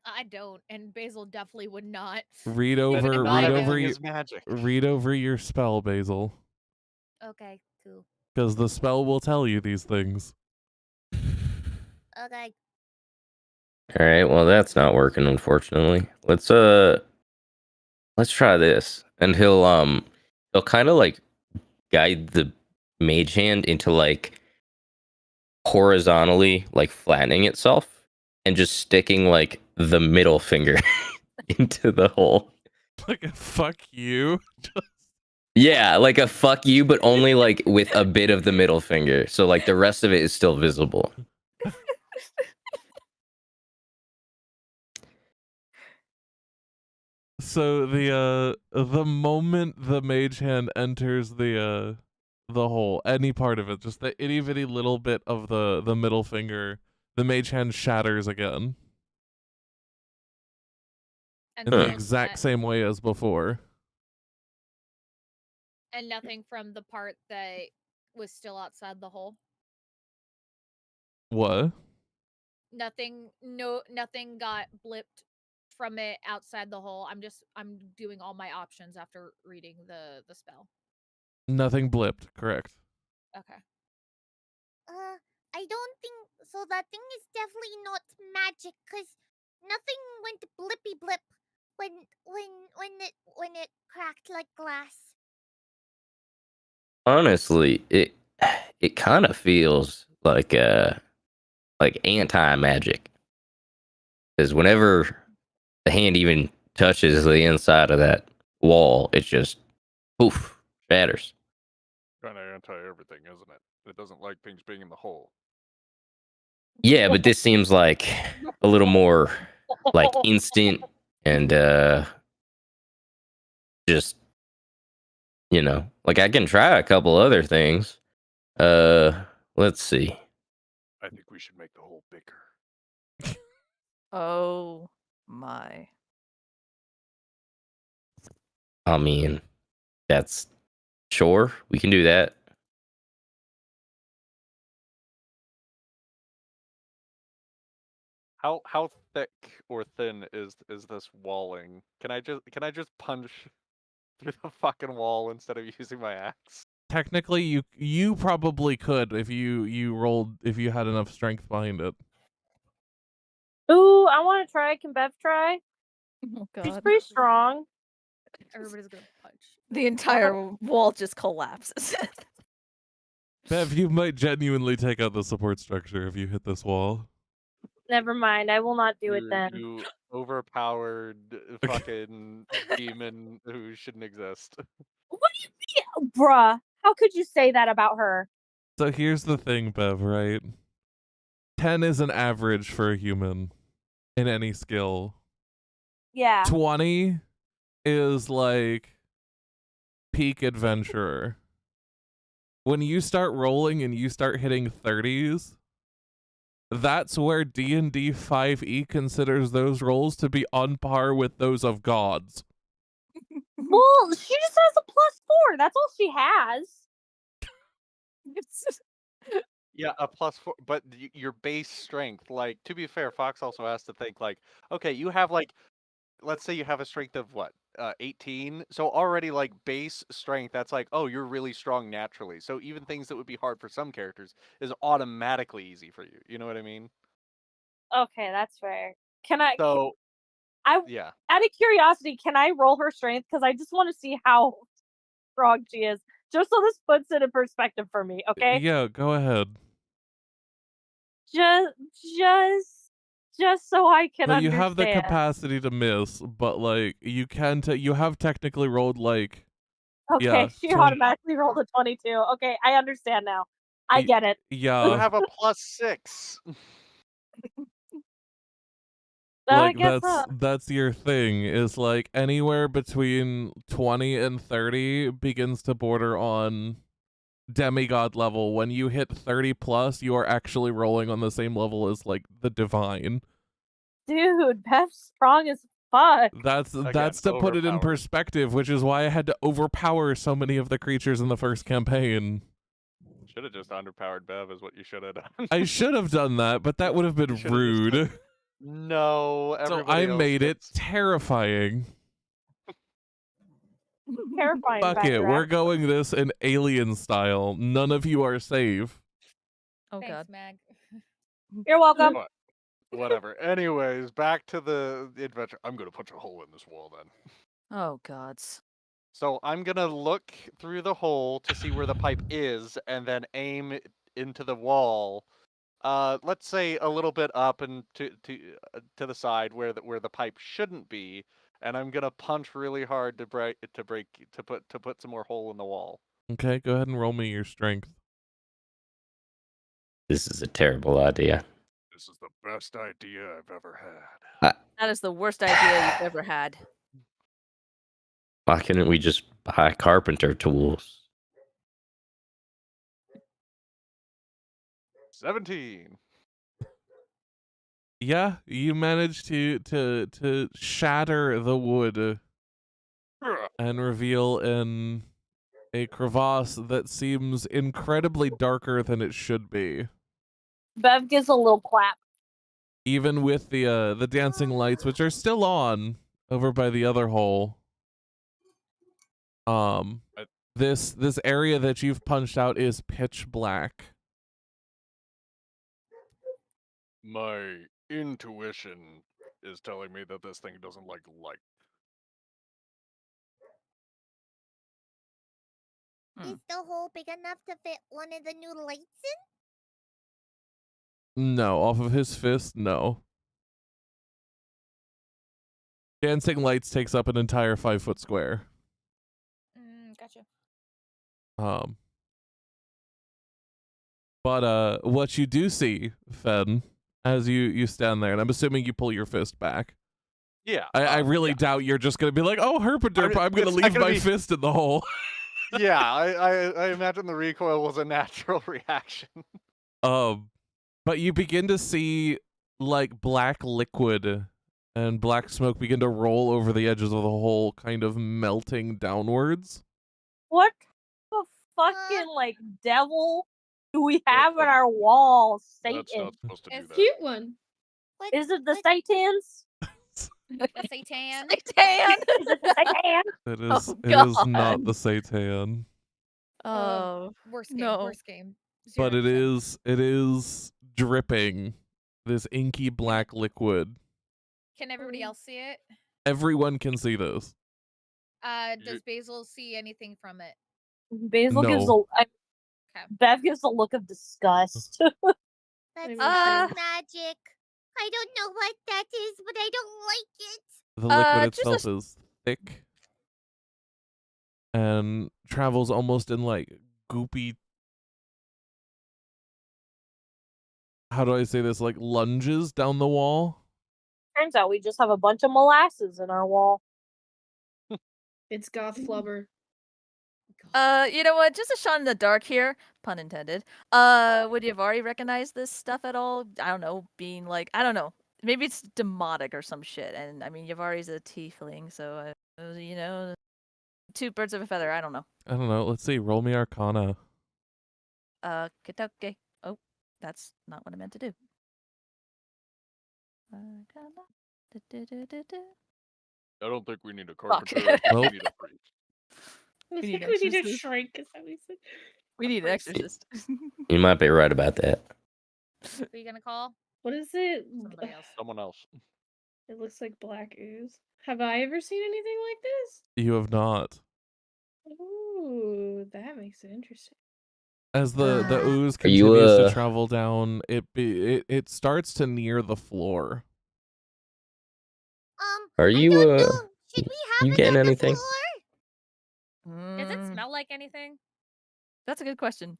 I don't, and Basil definitely would not. Read That over, not read everything over your, is magic. read over your spell, Basil, Okay, cool. because the spell will tell you these things. Okay. All right. Well, that's not working, unfortunately. Let's try this. And he'll kind of like guide the mage hand into like horizontally like flattening itself and just sticking like the middle finger into the hole. Like, fuck you. Yeah, like a fuck you, but only like with a bit of the middle finger. So like the rest of it is still visible. So the moment the mage hand enters the hole, any part of it, just the itty bitty little bit of the middle finger, the mage hand shatters again And in the nothing exact that- same way as before. and nothing from the part that was still outside the hole. What? Nothing got blipped from it outside the hole. I'm doing all my options after reading the spell. Nothing blipped, correct. Okay. I don't think so. That thing is definitely not magic, cause nothing went blippy blip when it cracked like glass. Honestly, it kind of feels like anti-magic. Because whenever the hand even touches the inside of that wall, it just poof, shatters. Kind of anti everything, isn't it? It doesn't like things being in the hole. Yeah, but this seems like a little more like instant and just like I can try a couple other things. Let's see. I think we should make the hole bigger. Oh my. I mean, that's sure we can do that. How thick or thin is this walling? Can I just punch through the fucking wall instead of using my axe? Technically, you probably could if you rolled, if you had enough strength behind it. Ooh, I want to try. Can Bev try? Oh She's god. pretty strong. Everybody's gonna punch. The entire wall just collapses. Bev, you might genuinely take out the support structure if you hit this wall. Never mind. I will not do it You- then. You overpowered fucking demon who shouldn't exist. What do you mean, bruh? How could you say that about her? So here's the thing, Bev, right? 10 is an average for a human in any skill. Yeah. 20 is like peak adventurer. When you start rolling and you start hitting 30s, that's where D&D 5e considers those rolls to be on par with those of gods. Well, she just has a +4. That's all she has. Yeah, a +4, but your base strength, like, to be fair, Fox also has to think, like, okay, you have, like, let's say you have a strength of, what, 18? So already, like, base strength, that's like, oh, you're really strong naturally. So even things that would be hard for some characters is automatically easy for you. You know what I mean? Okay, that's fair. Can I? So, I yeah. out of curiosity, can I roll her strength? Because I just want to see how strong she is, just so this puts it in perspective for me. Okay. Yeah, go ahead. Just so I can So you understand. have the capacity to miss, but like you can you have technically rolled like Okay, yeah, she 20 automatically rolled a 22. Okay, I understand now. I get it. You yeah, have a +6. I like guess that's your thing, is like anywhere between 20 and 30 begins to border on demigod level. When you hit 30 plus, you are actually rolling on the same level as like the divine. dude, Beth's strong as fuck? That's to put it in overpowered. perspective, which is why I had to overpower so many of the creatures in the first campaign. Should have just underpowered Bev, is what you should have done. I should have done that, but that would have been You should've just rude. No, So everybody I else made it gets- terrifying. Terrifying. Fuck it, factor, we're actually. going this in alien style. None of you are safe. Oh Thanks, god. Mag. You're welcome. What? Whatever. Anyways, back to the adventure. I'm gonna punch a hole in this wall then. Oh gods. So I'm gonna look through the hole to see where the pipe is, and then aim into the wall. Let's say a little bit up and to the side where the pipe shouldn't be, and I'm gonna punch really hard to put some more hole in the wall. Okay, go ahead and roll me your strength. This is a terrible idea. This is the best idea I've ever had. That is the worst idea you've ever had. Why couldn't we just buy carpenter tools? 17. Yeah, you managed to shatter the wood and reveal a crevasse that seems incredibly darker than it should be. Bev gives a little clap. Even with the dancing lights, which are still on over by the other hole. This area that you've punched out is pitch black. My intuition is telling me that this thing doesn't like light. Is the hole big enough to fit one of the new lights No, off of his fist, no. Dancing lights takes up an entire 5-foot square. Gotcha. But what you do see, Fen, as you stand there, and I'm assuming you pull your fist back. Yeah. I really doubt you're just gonna be like, oh, herpaderp, I'm gonna it's not leave gonna my be- fist in the hole. Yeah, I imagine the recoil was a natural reaction. But you begin to see like black liquid and black smoke begin to roll over the edges of the hole, kind of melting downwards. What the fucking like devil do we have in our wall, Satan? That's not supposed to do It's that. cute one. What? Is it the Satans? The Satan. Satan! Is it the Satan? It Oh, is not God. the Satan. Oh Worst game. no. Worst game. But 0%. it is dripping this inky black liquid. Can everybody else see it? Everyone can see this. Does Basil see anything from it? Basil gives a. No. Bev gives a look of disgust. That's mean, not magic. I don't know what that is, but I don't like it. The liquid just a itself is thick and travels almost in like goopy. How do I say this? Like lunges down the wall. Turns out we just have a bunch of molasses in our wall. It's goth flubber. You know what? Just a shot in the dark here, pun intended. Would you have already recognized this stuff at all? I don't know, being like, I don't know. Maybe it's demonic or some shit. And I mean, Yavari's a tiefling, so you know, two birds of a feather. I don't know. I don't know. Let's see. Roll me Arcana. Okay. Oh, that's not what I meant to do. Arcana. Du-du-du-du-du. I don't think we need a Fuck. carpenter. Nope. We need a priest. I We think need we need a exorcist. shrink, is that what he said? We need an exorcist. You might be right about that. Who are you gonna call? What is it? Somebody else. Someone else. It looks like black ooze. Have I ever seen anything like this? You have not. Ooh, that makes it interesting. As the ooze Are you, continues to travel down, it starts to near the floor. Are I you, don't know. Should we have you it getting on the anything? floor? Does it smell like anything? That's a good question.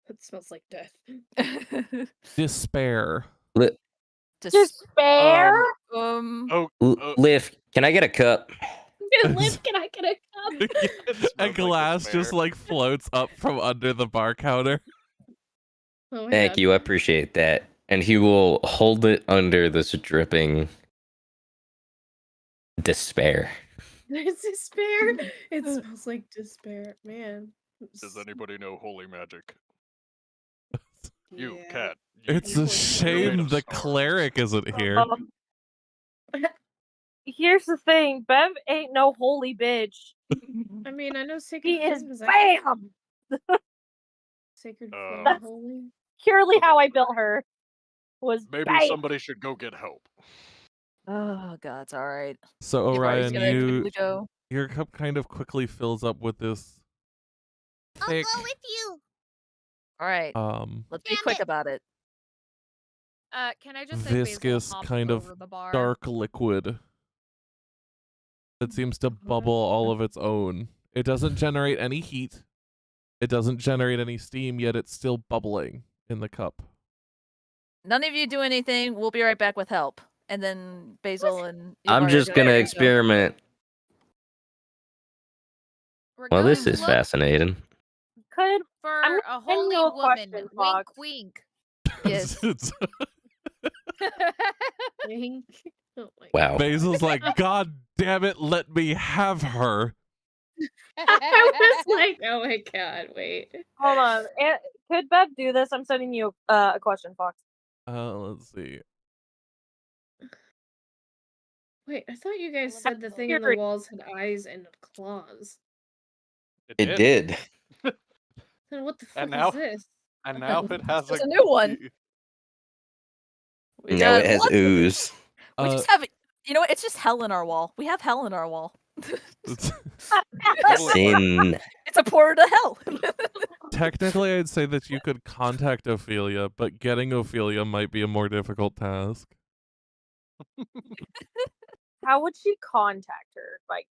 It smells like death. Despair. Despair? Liv, can I get a cup? Liv, can I get a cup? It A smells like glass despair. just like floats up from under the bar counter. Oh my Thank God. you, I appreciate that. And he will hold it under this dripping Despair. There's despair. It smells like despair, man. Does anybody know holy magic? You Yeah. cat. It's you a made shame of the stars. cleric isn't here. Here's the thing, Bev ain't no holy bitch. I mean, I know sacred He is flame is actually bam! sacred Uh, flame That's- holy. Purely Okay. how I built her was Maybe bam! somebody should go get help. Oh god, it's all right. So If Ryan's Orion, gonna you quickly go. your cup kind of quickly fills up with this I'll thick, go with you. All right, let's be Damn quick it. about it. Can I just say Basil viscous hops kind of over the bar? dark liquid that seems to bubble all of its own. It doesn't generate any heat. It doesn't generate any steam, yet it's still bubbling in the cup. None of you do anything. We'll be right back with help. And then Basil and I'm Ivar are just gonna go. experiment. We're Well, going this to is look fascinating. Could for I'm a gonna send holy you a woman. question, Wink, Fox. wink. Yes. Dang. Oh my Wow. Basil's like, God damn it, let me have her. I was like, oh my god, wait. Hold on. Could Bev do this? I'm sending you a question, Fox. Let's see. Wait, I thought you guys said the thing in the Fury. walls had eyes and claws. It did. Then what the fuck And now- is this? And now it has There's a new one. We Now got- it has what? ooze. We just have, you know what? It's just hell in our wall. We have hell in our wall. Sin. It's a portal to hell. Technically, I'd say that you could contact Ophelia, but getting Ophelia might be a more difficult task. How would she contact her? By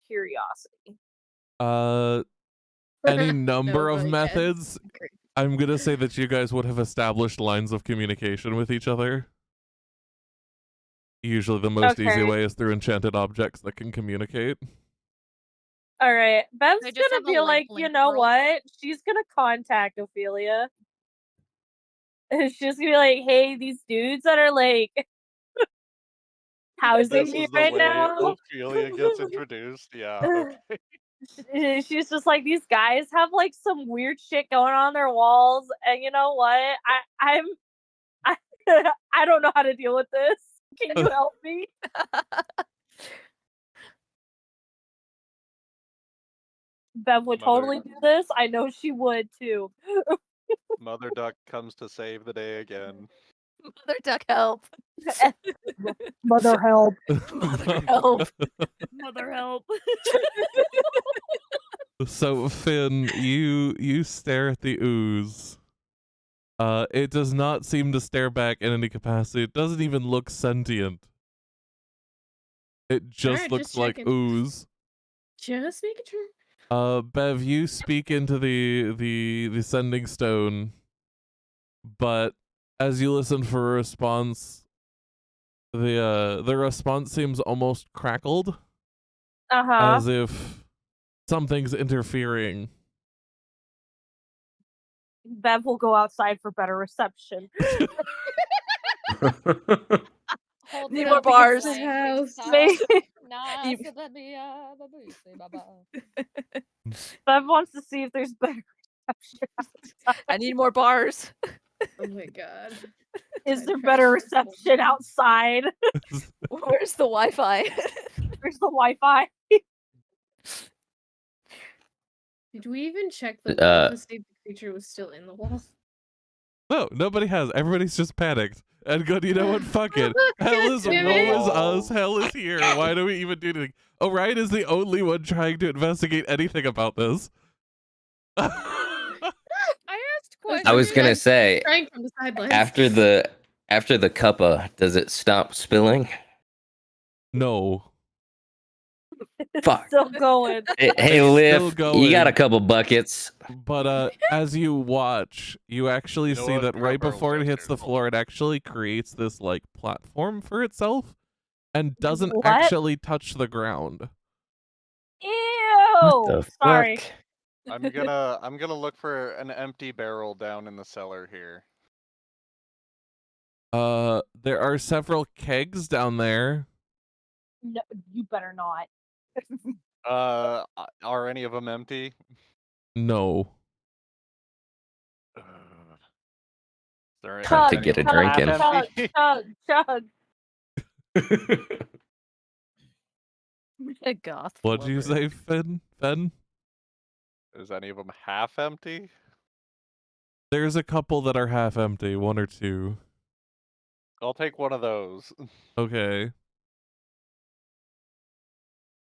curiosity. Any number of Nova, yes. methods. Great. I'm gonna say that you guys would have established lines of communication with each other. Usually the most easy Okay. way is through enchanted objects that can communicate. All right, Bev's They just gonna have a be like, link you know world. what? She's gonna contact Ophelia. And she's gonna be like, hey, these dudes that are like housing This me is the right way now. Ophelia gets introduced. Yeah, okay. She's just like, these guys have like some weird shit going on their walls, and you know what? I I don't know how to deal with this. Can you help me? Bev would Mother- totally do this. I know she would too. Mother Duck comes to save the day again. Mother Duck, help. Mother help. Mother help. Mother help. So Finn, you stare at the ooze. It does not seem to stare back in any capacity. It doesn't even look sentient. It just Alright, looks just like checking. ooze. Just making sure. Bev, you speak into the sending stone, but as you listen for a response, the response seems almost crackled, as if something's interfering. Bev will go outside for better reception. Hold Need it more up bars. against the House. Maybe- Bev wants to see if there's better reception outside. I need more bars. Oh my god. Is I there tried better to- reception outside? Where's the Wi-Fi? Where's the Wi-Fi? Did we even check the wall to see if the creature was still in the wall? No, nobody has. Everybody's just panicked and good. You know what? Fuck it. Hell is damn woe it. is us. Hell is here. Why do we even do anything? Orion is the only one trying to investigate anything about this. I asked questions. I was gonna say, Trying from the sidelines. after the cuppa, does it stop spilling? No. It's Fuck. still going. Hey, It's still Liv, you going. got a couple buckets. But as you watch, you actually You know see what? that Grab right barrels before it hits the downstairs. floor, it actually creates this like platform for itself and doesn't What? actually touch the ground. Ew! The Sorry. fuck? I'm gonna look for an empty barrel down in the cellar here. There are several kegs down there. No, you better not. Are any of them empty? No. Is there Time to any get of a them drink in. half empty? Chug. A goth. What'd you lover. say, Finn? Is any of them half empty? There's a couple that are half empty, one or two. I'll take one of those. Okay.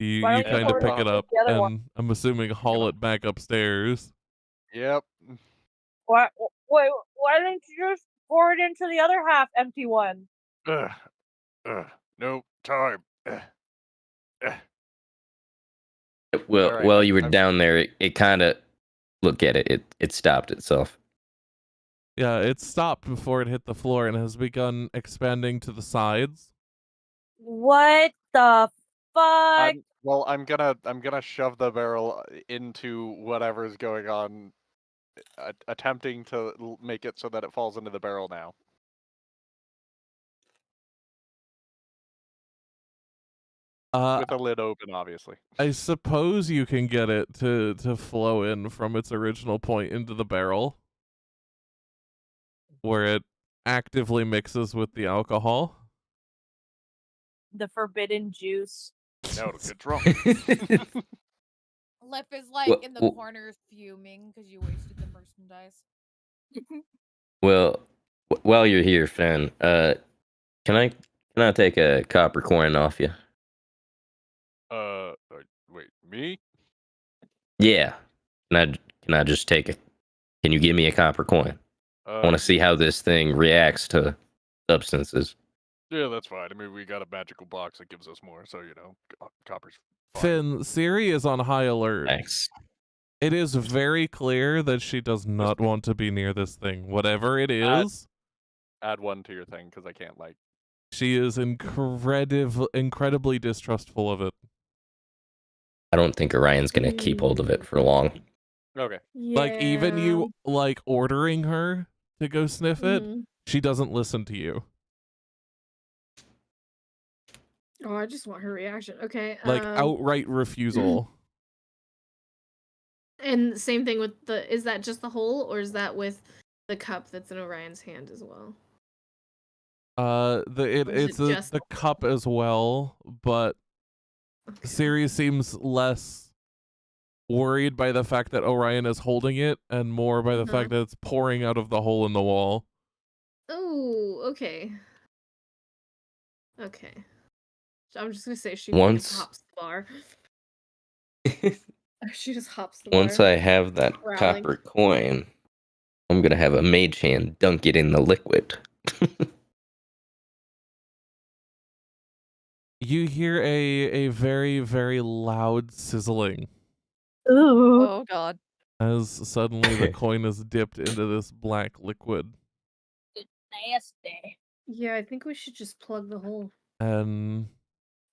You Why you don't you kind of pour pick it it up, the other one? and I'm assuming haul it back upstairs. Yep. Why don't you just pour it into the other half empty one? No time. Well, Alright, while you were I'm- down there, it kind of look at it. It stopped itself. Yeah, it stopped before it hit the floor and has begun expanding to the sides. What the fuck? I'm gonna shove the barrel into whatever's going on, attempting to make it so that it falls into the barrel now. With the lid open, obviously. I suppose you can get it to flow in from its original point into the barrel, where it actively mixes with the alcohol. The forbidden juice. Now it'll get drunk. Lip is like Well- in the well- corner fuming because you wasted the merchandise. Well, while you're here, Finn, can I take a copper coin off you? Wait, me? Yeah. Can I just take it? Can you give me a copper coin? I want to see how this thing reacts to substances. Yeah, that's fine. I mean, we got a magical box that gives us more, so copper's fine. Finn, Siri is on high alert. Thanks. It is very clear that she does not want to be near this thing. Whatever it is, Add one to your thing because I can't like. she is incredibly distrustful of it. I don't think Orion's gonna keep hold of it for long. Okay. Like, even you, like, ordering her to go sniff it, Mhm. she doesn't listen to you. Oh, I just want her reaction. Okay. Like, outright refusal. And same thing with the. Is that just the hole, or is that with the cup that's in Orion's hand as well? Or is It's it just the cup as well, but Okay. Siri seems less worried by the fact that Orion is holding it and more by the fact that it's pouring out of the hole in the wall. Oh, okay. Okay. So I'm just gonna say she Once- hops the bar. She just hops the Once bar. I have that Growling. copper coin, I'm gonna have a mage hand dunk it in the liquid. You hear a very, very loud sizzling Ooh. Oh god. as suddenly the coin is dipped into this black liquid. Nasty. Yeah, I think we should just plug the hole. And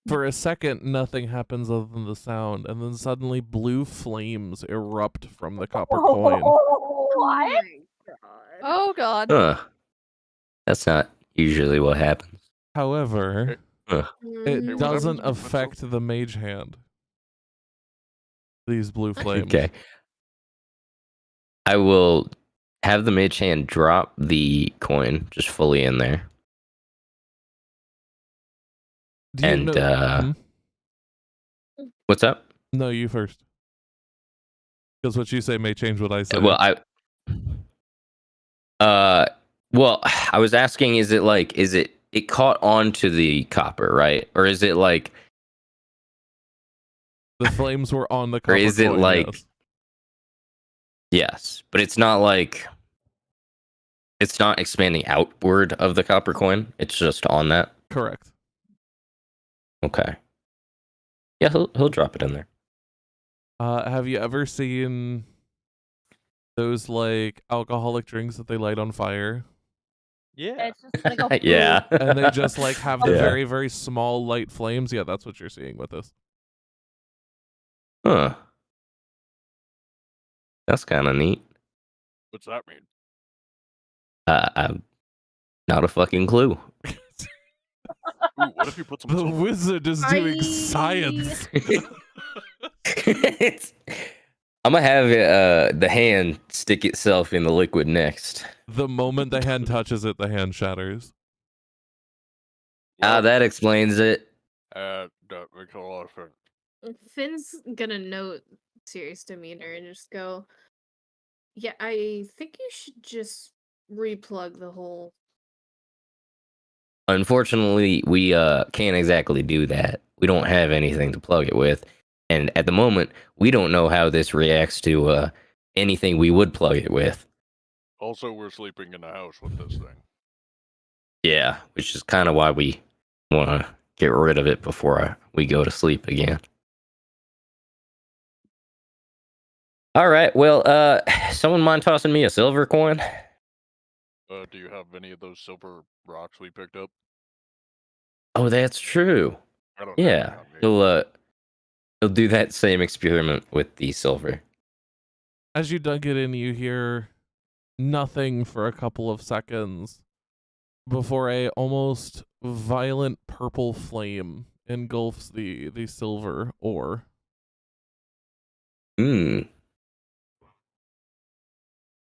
for a second, nothing happens other than the sound, and then suddenly blue flames erupt from the copper coin. What? my god. Oh god. Huh. That's not usually what happens. However, Huh. it Mhm. doesn't happens? affect the mage hand. These blue flames. Okay. I will have the mage hand drop the coin just fully in there. Do you And, know? What's up? No, you first. Because what you say may change what I say. Well, I was asking, is it caught onto the copper, right? Or is it like, The flames were on the or copper is it coin, like, yes. yes, but it's not like, it's not expanding outward of the copper coin. It's just on that. Correct. Okay. Yeah, he'll drop it in there. Have you ever seen those like alcoholic drinks that they light on fire? Yeah. It's just like a Yeah. And they just like have the Yeah. very, very small light flames? Yeah, that's what you're seeing with this. Huh. That's kind of neat. What's that mean? I'm not a fucking clue. Ooh, what if you put some The silver? wizard is doing science. I'm gonna have the hand stick itself in the liquid next. The moment the hand touches it, the hand shatters. Ah, that explains it. That makes a lot of sense. Finn's gonna note serious demeanor and just go, yeah, I think you should just replug the hole. Unfortunately, we can't exactly do that. We don't have anything to plug it with, and at the moment, we don't know how this reacts to anything we would plug it with. Also, we're sleeping in the house with this thing. Yeah, which is kind of why we want to get rid of it before we go to sleep again. All right, well, someone mind tossing me a silver coin? Do you have any of those silver rocks we picked up? Oh, that's true. I don't have Yeah, any on me. he'll do that same experiment with the silver. As you dunk it in, you hear nothing for a couple of seconds before a almost violent purple flame engulfs the silver ore.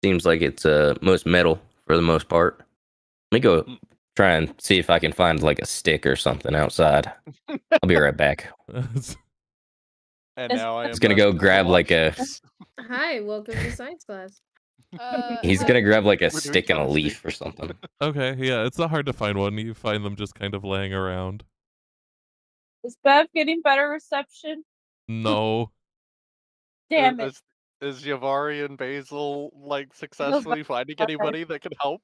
Seems like it's most metal for the most part. Let me go try and see if I can find like a stick or something outside. I'll be right back. And now I am He's gonna go destined to grab like watch a. this. Hi, welcome to science class. He's gonna grab like a We're doing stick and a chemistry. leaf or something. Okay, yeah, it's not hard to find one. You find them just kind of laying around. Is Bev getting better reception? No. Damn it. Is Yavari and Basil like successfully finding anybody that can help?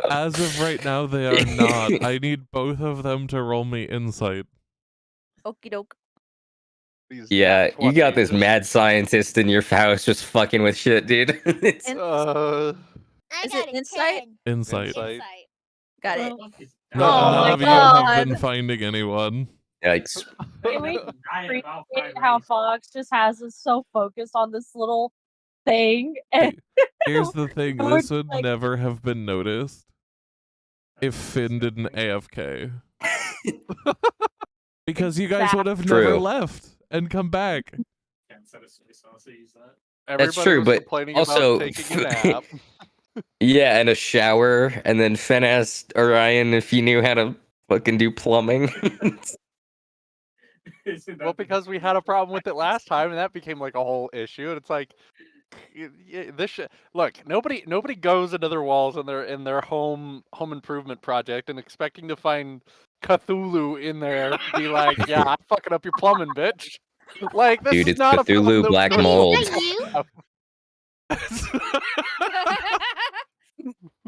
As of right now, they are not. I need both of them to roll me insight. Okie doke. These Yeah, nat you got this 20s. mad scientist in your house just fucking with shit, dude. It's- Uh, I Is got it a insight? 10. Insight. Insight. Got it. No, Oh none my of you have God. been finding anyone. Yikes. Can we appreciate how Fox just has us so focused on this little thing? And Here's the thing, we're this just would like, never have been noticed if Finn didn't AFK. Because you guys would have never True. left and come back. Everybody true, was but complaining also- about taking a nap. Yeah, and a shower, and then Finn asked Orion if he knew how to fucking do plumbing. Well, because we had a problem with it last time, and that became like a whole issue. And it's like, look, nobody goes into their walls in their home improvement project and expecting to find Cthulhu in there. Be like, yeah, I'm fucking up your plumbing, bitch. Like this Dude, is it's not a Cthulhu problem that Black we Mold. Is that you?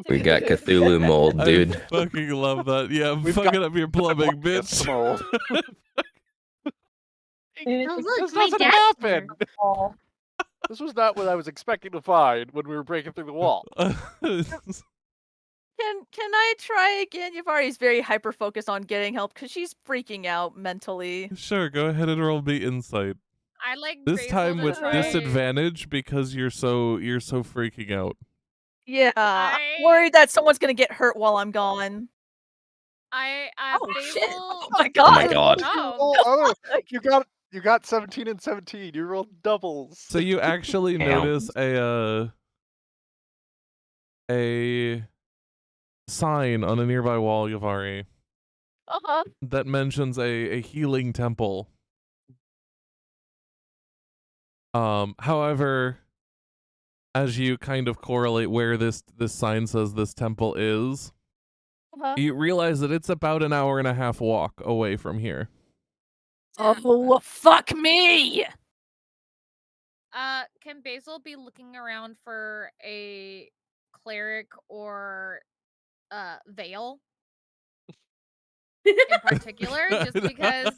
We got Cthulhu mold, dude. I fucking love that. Yeah, I'm We've fucking got up your plumbing, Blackest bitch. mold. Oh, look, This my doesn't dad's happen. here. oh, This was not what I was expecting to find when we were breaking through the wall. Can I try again? Yavari's very hyper focused on getting help because she's freaking out mentally. Sure, go ahead and roll me insight. I like This Basil time to with try- disadvantage because you're so freaking out. Yeah, I'm worried that someone's gonna get hurt while I'm gone. I Oh Basil. shit! Oh my god! Oh my god. Oh, You got 17 and 17. You rolled doubles. So you actually Damn. notice a sign on a nearby wall, Yavari, Uh-huh. that mentions a healing temple. However, as you kind of correlate where this sign says this temple is, Uh-huh. you realize that it's about an hour and a half walk away from here. Oh fuck me! Can Basil be looking around for a cleric or veil in particular? Just because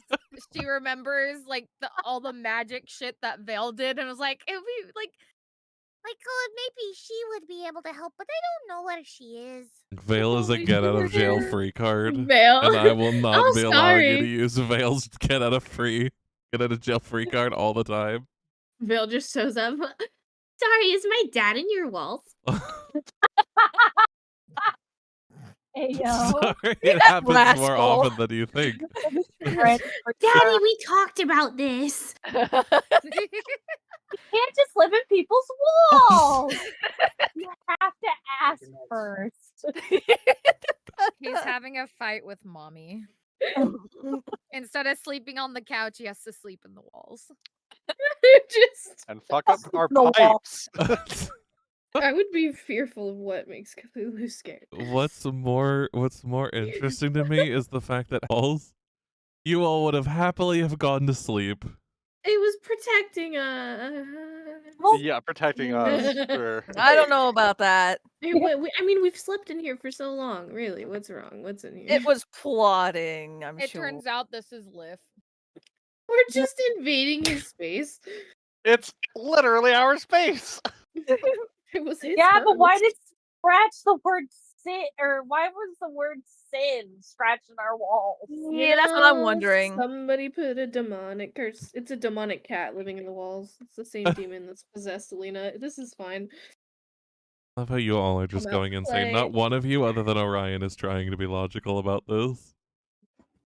she remembers like all the magic shit that Veil did, and was like, it would be like. Maybe she would be able to help, but I don't know where she is. Veil is a get out of jail free card. Veil. And I will not Oh, be allowing you to sorry. use Veil's get out of jail free card all the time. Veil just shows up. Sorry, is my dad in your walls? Ayo. Sorry, it happens more rascal. often than you think. Right, for Daddy, sure. we talked about this. You can't just live in people's walls. You have to ask first. He's having a fight with mommy. Instead of sleeping on the couch, he has to sleep in the walls. Just, And fuck up our The wall. pipes. I would be fearful of what makes Cthulhu scared. What's more interesting to me is the fact that you all would have happily have gone to sleep. It was protecting us. Well, Yeah, protecting us. Sure. I don't know about that. I mean, we've slept in here for so long. Really, what's wrong? What's in here? It was plotting, I'm It sure. turns out this is Lift. We're just invading his space. It's literally our space. It was his yeah, but why house. did Scratch the word sin, or why was the word sin scratched in our walls? Yeah, that's what I'm wondering. Somebody put a demonic curse. It's a demonic cat living in the walls. It's the same demon that's possessed Alina. This is fine. I love how you all are just Come out going to insane. Not play. one of you, other than Orion, is trying to be logical about this.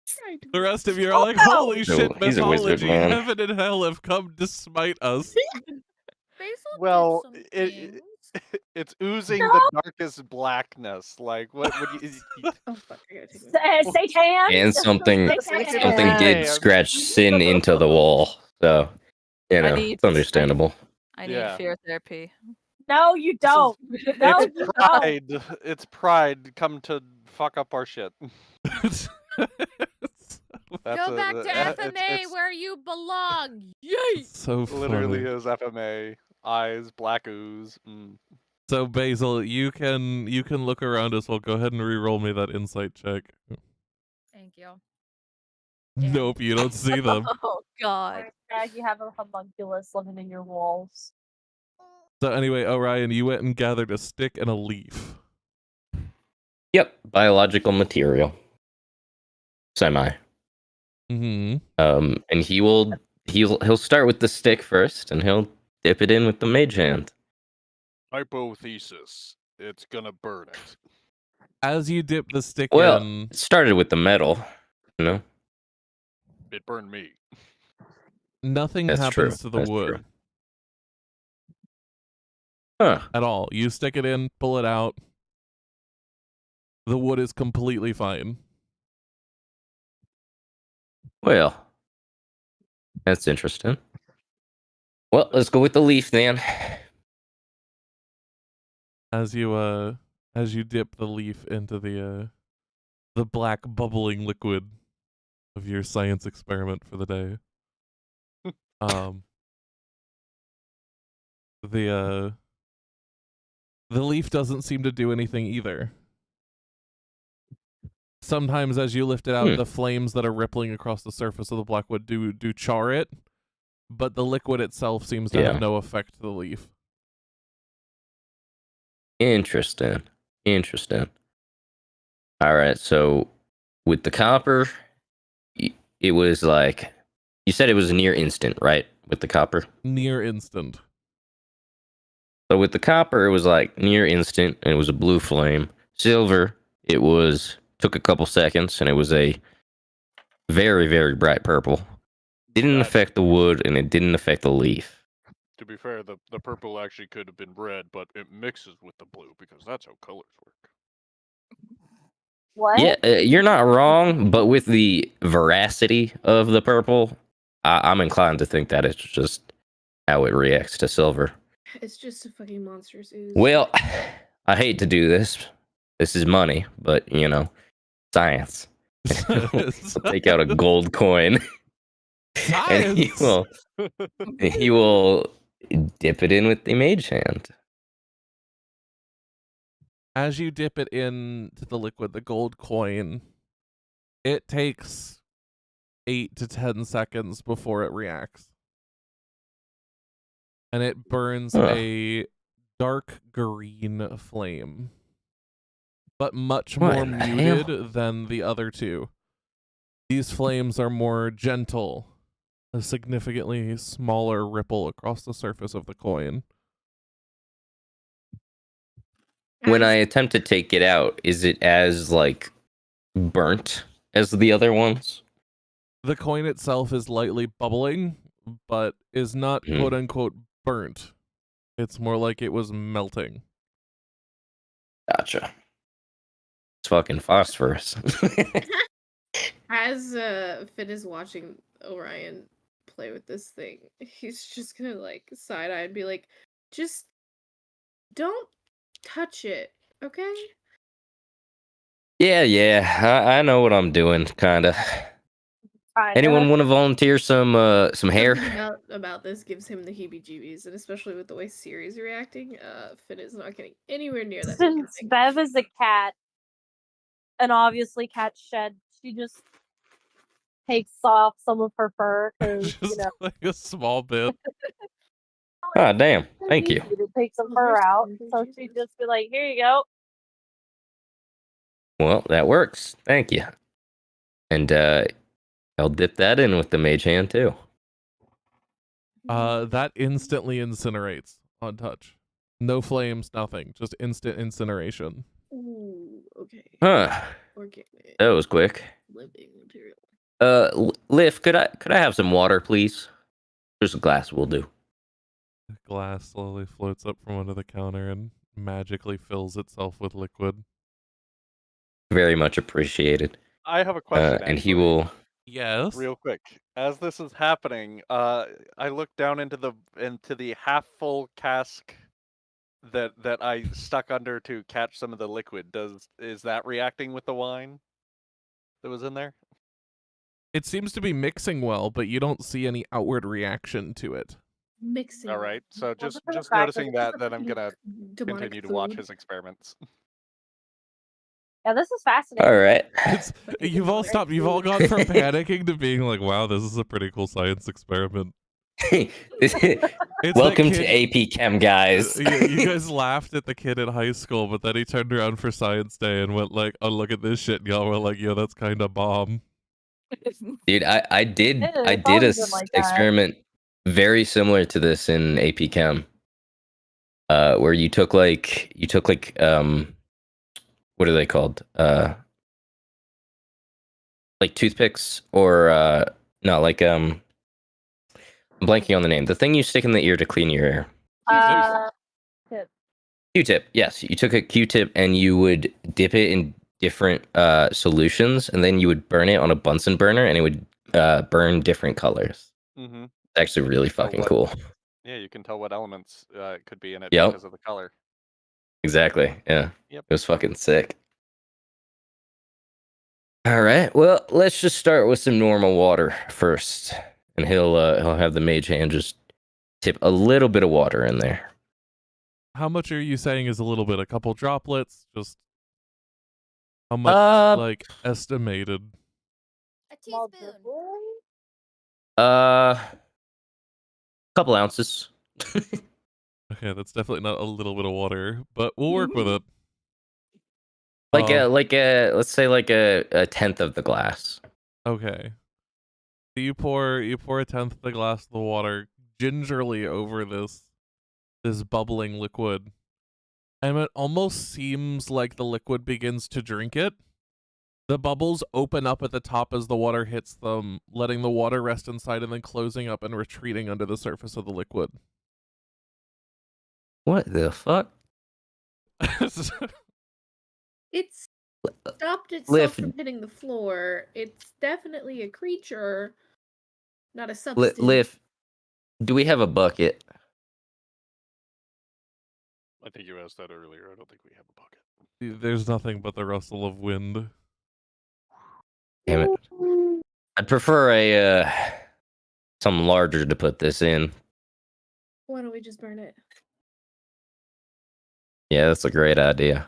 Tried to- The rest of you are like, no! holy He's a- shit, he's a wizard, mythology, man. heaven and hell have come to smite us. Basil Well, did some it- things. It's oozing No. the darkest blackness. Like what would you? Oh fuck! I gotta take my. Satan. And something Satan. something did Hey, scratch sin into the wall. So, you know, need- it's understandable. I need Yeah. fear therapy. No, you don't. No, It's you don't. pride. It's pride come to fuck up our shit. That's Go back to FMA it's where you belong. Yay! so funny. literally is FMA. Eyes, black ooze. Mm. So Basil, you can look around us. Well, go ahead and re-roll me that insight check. Thank you. Nope, you don't see them. Oh god. You have a homunculus living in your walls. So anyway, Orion, you went and gathered a stick and a leaf. Yep, biological material. Semi. Mm-hmm. And he'll start with the stick first, and he'll dip it in with the mage hand. Hypothesis. It's gonna burn it. As you dip the stick Well, in, it started with the metal, you know. It burned me. nothing That's happens true, to the that's wood true. Huh. at all. You stick it in, pull it out. The wood is completely fine. Well, that's interesting. Well, let's go with the leaf then. As you dip the leaf into the black bubbling liquid of your science experiment for the day. The leaf doesn't seem to do anything either. Sometimes as you lift it out, the flames that are rippling across the surface of the black wood do char it, but the liquid itself seems to have no effect to the leaf. Interesting. All right, so with the copper, it was like, you said it was near instant, right? With the copper? Near instant. So with the copper, it was like near instant, and it was a blue flame. Silver, it took a couple seconds, and it was a very, very bright purple. Didn't affect the wood, and it didn't affect the leaf. To be fair, the purple actually could have been red, but it mixes with the blue because that's how colors work. What? Yeah, you're not wrong, but with the veracity of the purple, I'm inclined to think that it's just how it reacts to silver. It's just a fucking monstrous ooze. Well, I hate to do this. This is money, but, you know, science. He'll take out a gold coin. And he will dip it in with the mage hand. As you dip it into the liquid, the gold coin, it takes 8 to 10 seconds before it reacts. And it burns a dark green flame, but much What more in the muted hell? than the other two. These flames are more gentle, a significantly smaller ripple across the surface of the coin. when I As- attempt to take it out, is it as like burnt as the other ones? The coin itself is lightly bubbling, but is not Hmm. quote unquote burnt. It's more like it was melting. Gotcha. It's fucking phosphorus. As Finn is watching Orion play with this thing, he's just gonna like side eye and be like, "Just don't touch it, okay?" I know what I'm doing, kinda. Anyone want to volunteer some hair? Something about this gives him the heebie-jeebies, and especially with the way Siri's reacting, Finn is not getting anywhere near that. fucking Since thing. Bev is a cat, and obviously cats shed, she just takes off some of her fur because Just like a small bit. Ah, damn. Thank you. to take some Oh, fur there's out. some So Jesus. she'd just be like, "Here you go." Well, that works. Thank you. And I'll dip that in with the mage hand too. That instantly incinerates on touch. No flames, nothing. Just instant incineration. Ooh, okay. Huh. Organic That was quick. living material. Liv, could I have some water, please? Just a glass will do. The glass slowly floats up from under the counter and magically fills itself with liquid. Very much appreciated. I have a question. And he actually. will. Yes. Real quick, as this is happening, I look down into the half full cask that I stuck under to catch some of the liquid. Is that reacting with the wine that was in there? It seems to be mixing well, but you don't see any outward reaction to it. Mixing. All right, so just for the just fact noticing that, then I'm gonna demonic continue to watch food. his experiments. Yeah, this is fascinating. All right. It's you've all stopped. You've all gone from panicking to being like, "Wow, this is a pretty cool science experiment." It's Welcome that to kid- AP Chem, guys. You guys laughed at the kid in high school, but then he turned around for Science Day and went like, "Oh, look at this shit!" And y'all were like, "Yo, that's kind of bomb." Dude, I did Yeah, I it's did a always been like that. experiment very similar to this in AP Chem. Where you took like what are they called? Like toothpicks or no, like I'm blanking on the name. The thing you stick in the ear to clean your hair. Q-tip. Yes, you took a Q-tip and you would dip it in different solutions, and then you would burn it on a Bunsen burner, and it would burn different colors. Mm-hmm. It's actually really fucking cool. Yeah, you can tell what elements could be in it Yep. because of the color. Exactly. Yeah. Yep. It was fucking sick. All right. Well, let's just start with some normal water first, and he'll have the mage hand just tip a little bit of water in there. How much are you saying is a little bit? A couple droplets? Just how much, like, estimated? A teaspoon. Couple ounces. Okay, that's definitely not a little bit of water, but we'll work with it. Like let's say like a tenth of the glass. Okay. So you pour a tenth of the glass of the water gingerly over this bubbling liquid. And it almost seems like the liquid begins to drink it. The bubbles open up at the top as the water hits them, letting the water rest inside and then closing up and retreating under the surface of the liquid. What the fuck? It's stopped itself Liv. from hitting the floor. It's definitely a creature, not a substance. Liv, do we have a bucket? I think you asked that earlier. I don't think we have a bucket. There's nothing but the rustle of wind. Damn it. I'd prefer a something larger to put this in. Why don't we just burn it? Yeah, that's a great idea.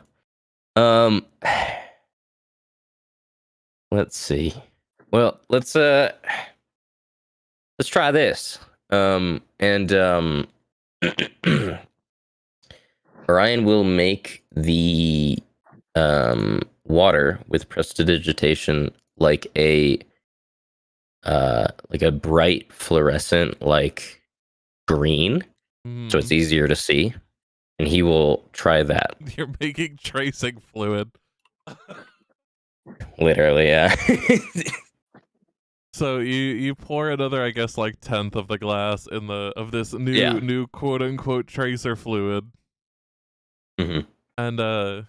Let's see. Well, let's try this. Orion will make the water with prestidigitation like a bright fluorescent like green, so it's easier to see. and he will try that. You're making tracing fluid. Literally, yeah. So you pour another, I guess, like 1/10 of the glass in of this Yeah. new quote unquote tracer fluid, Mhm. and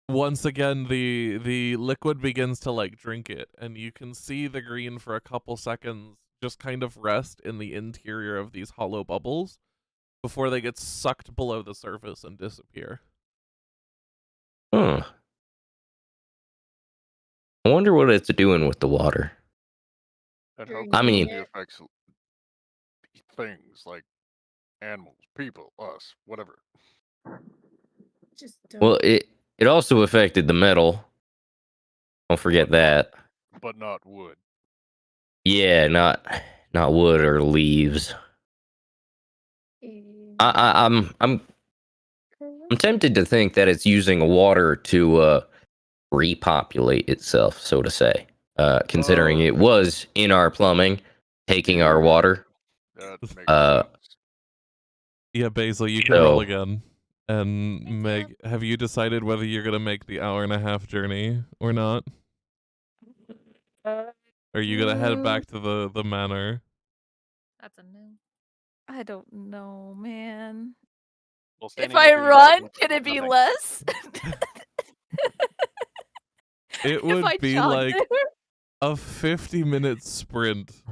once again the liquid begins to like drink it, and you can see the green for a couple seconds just kind of rest in the interior of these hollow bubbles before they get sucked below the surface and disappear. Huh. I wonder what it's doing with the water. And how I could mean- it affects things like animals, people, us, whatever. Just don't. Well, it also affected the metal. Don't forget that. But not wood. Yeah, not wood or leaves. I'm tempted to think that it's using water to repopulate itself, so to say. Considering it was in our plumbing, taking our water. That makes Uh, sense. Yeah, Basil, you can roll So- again. And Meg, have you decided whether you're gonna make the 1.5 hour journey or not? Are you gonna head back to the manor? That's a no. I don't know, man. Well, If standing I over you, run, looks can like it be nothing. less? It If would I be jog like there? a 50-minute sprint.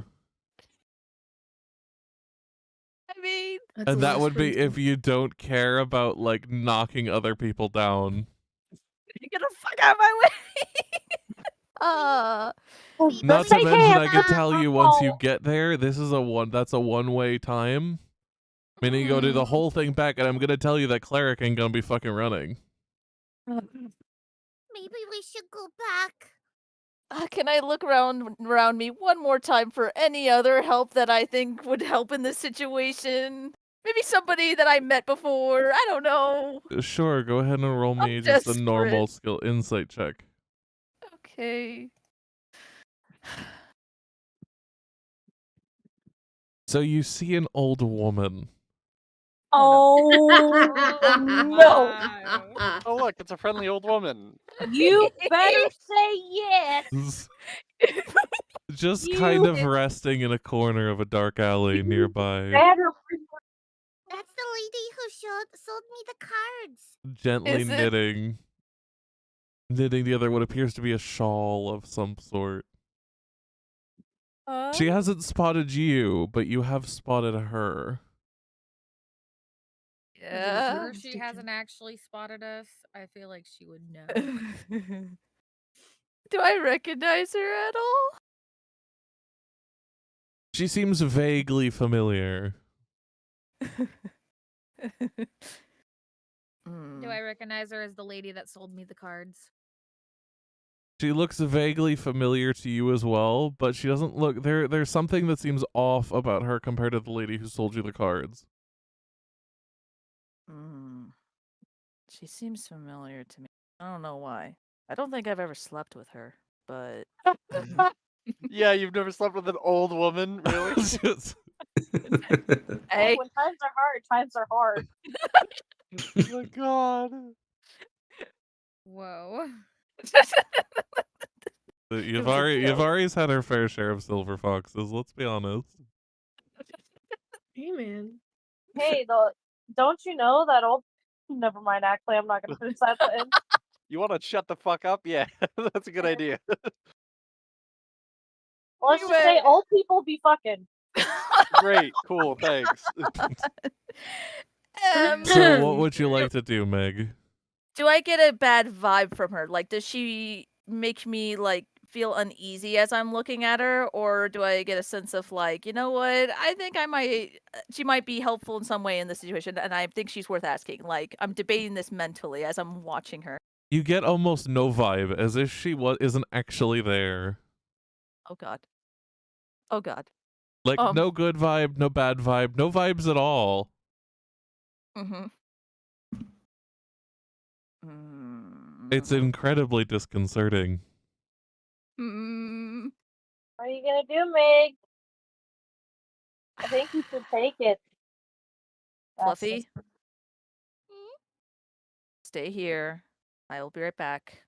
I mean, That's a And lot that of would be sprinting. if you don't care about like knocking other people down. get the fuck out of my way. Not Just to say, mention, "Hey, I could I'm tell you once you get there, that's a one-way time. Meaning you go do the whole thing back, and I'm gonna tell you that cleric ain't gonna be fucking running. Maybe we should go back. Can I look around me one more time for any other help that I think would help in this situation? Maybe somebody that I met before. I don't know. Sure, go ahead and roll me I'm just a desperate. normal skill insight check. Okay. So you see an old woman. Oh no! Oh, look, it's a friendly old woman. You better say yes. Just You kind of resting in a corner of a dark alley nearby, better. That's the lady who sold me the cards. gently Is it- knitting together what appears to be a shawl of some sort. She hasn't spotted you, but you have spotted her. Yeah. Sure she hasn't actually spotted us. I feel like she would know. Do I recognize her at all? She seems vaguely familiar. Do I recognize her as the lady that sold me the cards? She looks vaguely familiar to you as well, but she doesn't look there's something that seems off about her compared to the lady who sold you the cards. She seems familiar to me. I don't know why. I don't think I've ever slept with her, but Yeah, you've never slept with an old woman, really? Hey, when times are hard, times are hard. Oh my god. Whoa. Yavari's had her fair share of silver foxes, let's be honest. Hey, man. Hey, don't you know that old? Never mind. Actually, I'm not gonna finish that sentence. You want to shut the fuck up? Yeah, that's a good idea. Let's just say old people be fucking. Great, cool, thanks. So what would you like to do, Meg? do I get a bad vibe from her? Like, does she make me like feel uneasy as I'm looking at her, or do I get a sense of like, you know what? I think she might be helpful in some way in this situation, and I think she's worth asking. Like, I'm debating this mentally as I'm watching her. You get almost no vibe, as if she isn't actually there. Oh god. Oh god. Like, no good vibe, no bad vibe, no vibes at all. It's incredibly disconcerting. What are you gonna do, Meg? I think you should take it. Fluffy? stay here. I will be right back.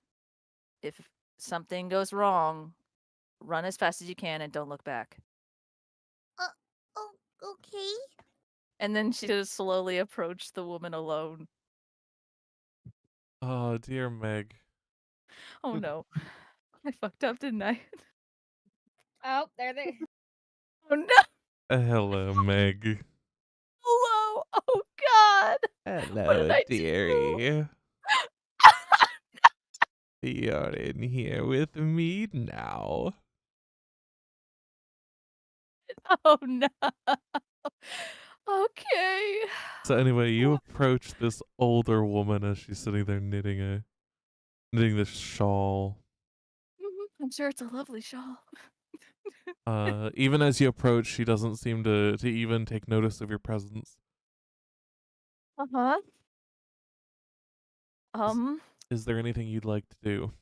If something goes wrong, run as fast as you can and don't look back. Oh, okay. And then she just slowly approached the woman alone. Oh, dear Meg. Oh no. I fucked up, didn't I? Oh, there they. Oh no. Hello, Meg. Hello. Oh god. What Hello, did I do? dearie. You're in here with me now. Oh no. Okay. So anyway, you approach this older woman as she's sitting there knitting this shawl. I'm sure it's a lovely shawl. Even as you approach, she doesn't seem to even take notice of your presence. Uh-huh. Is there anything you'd like to do?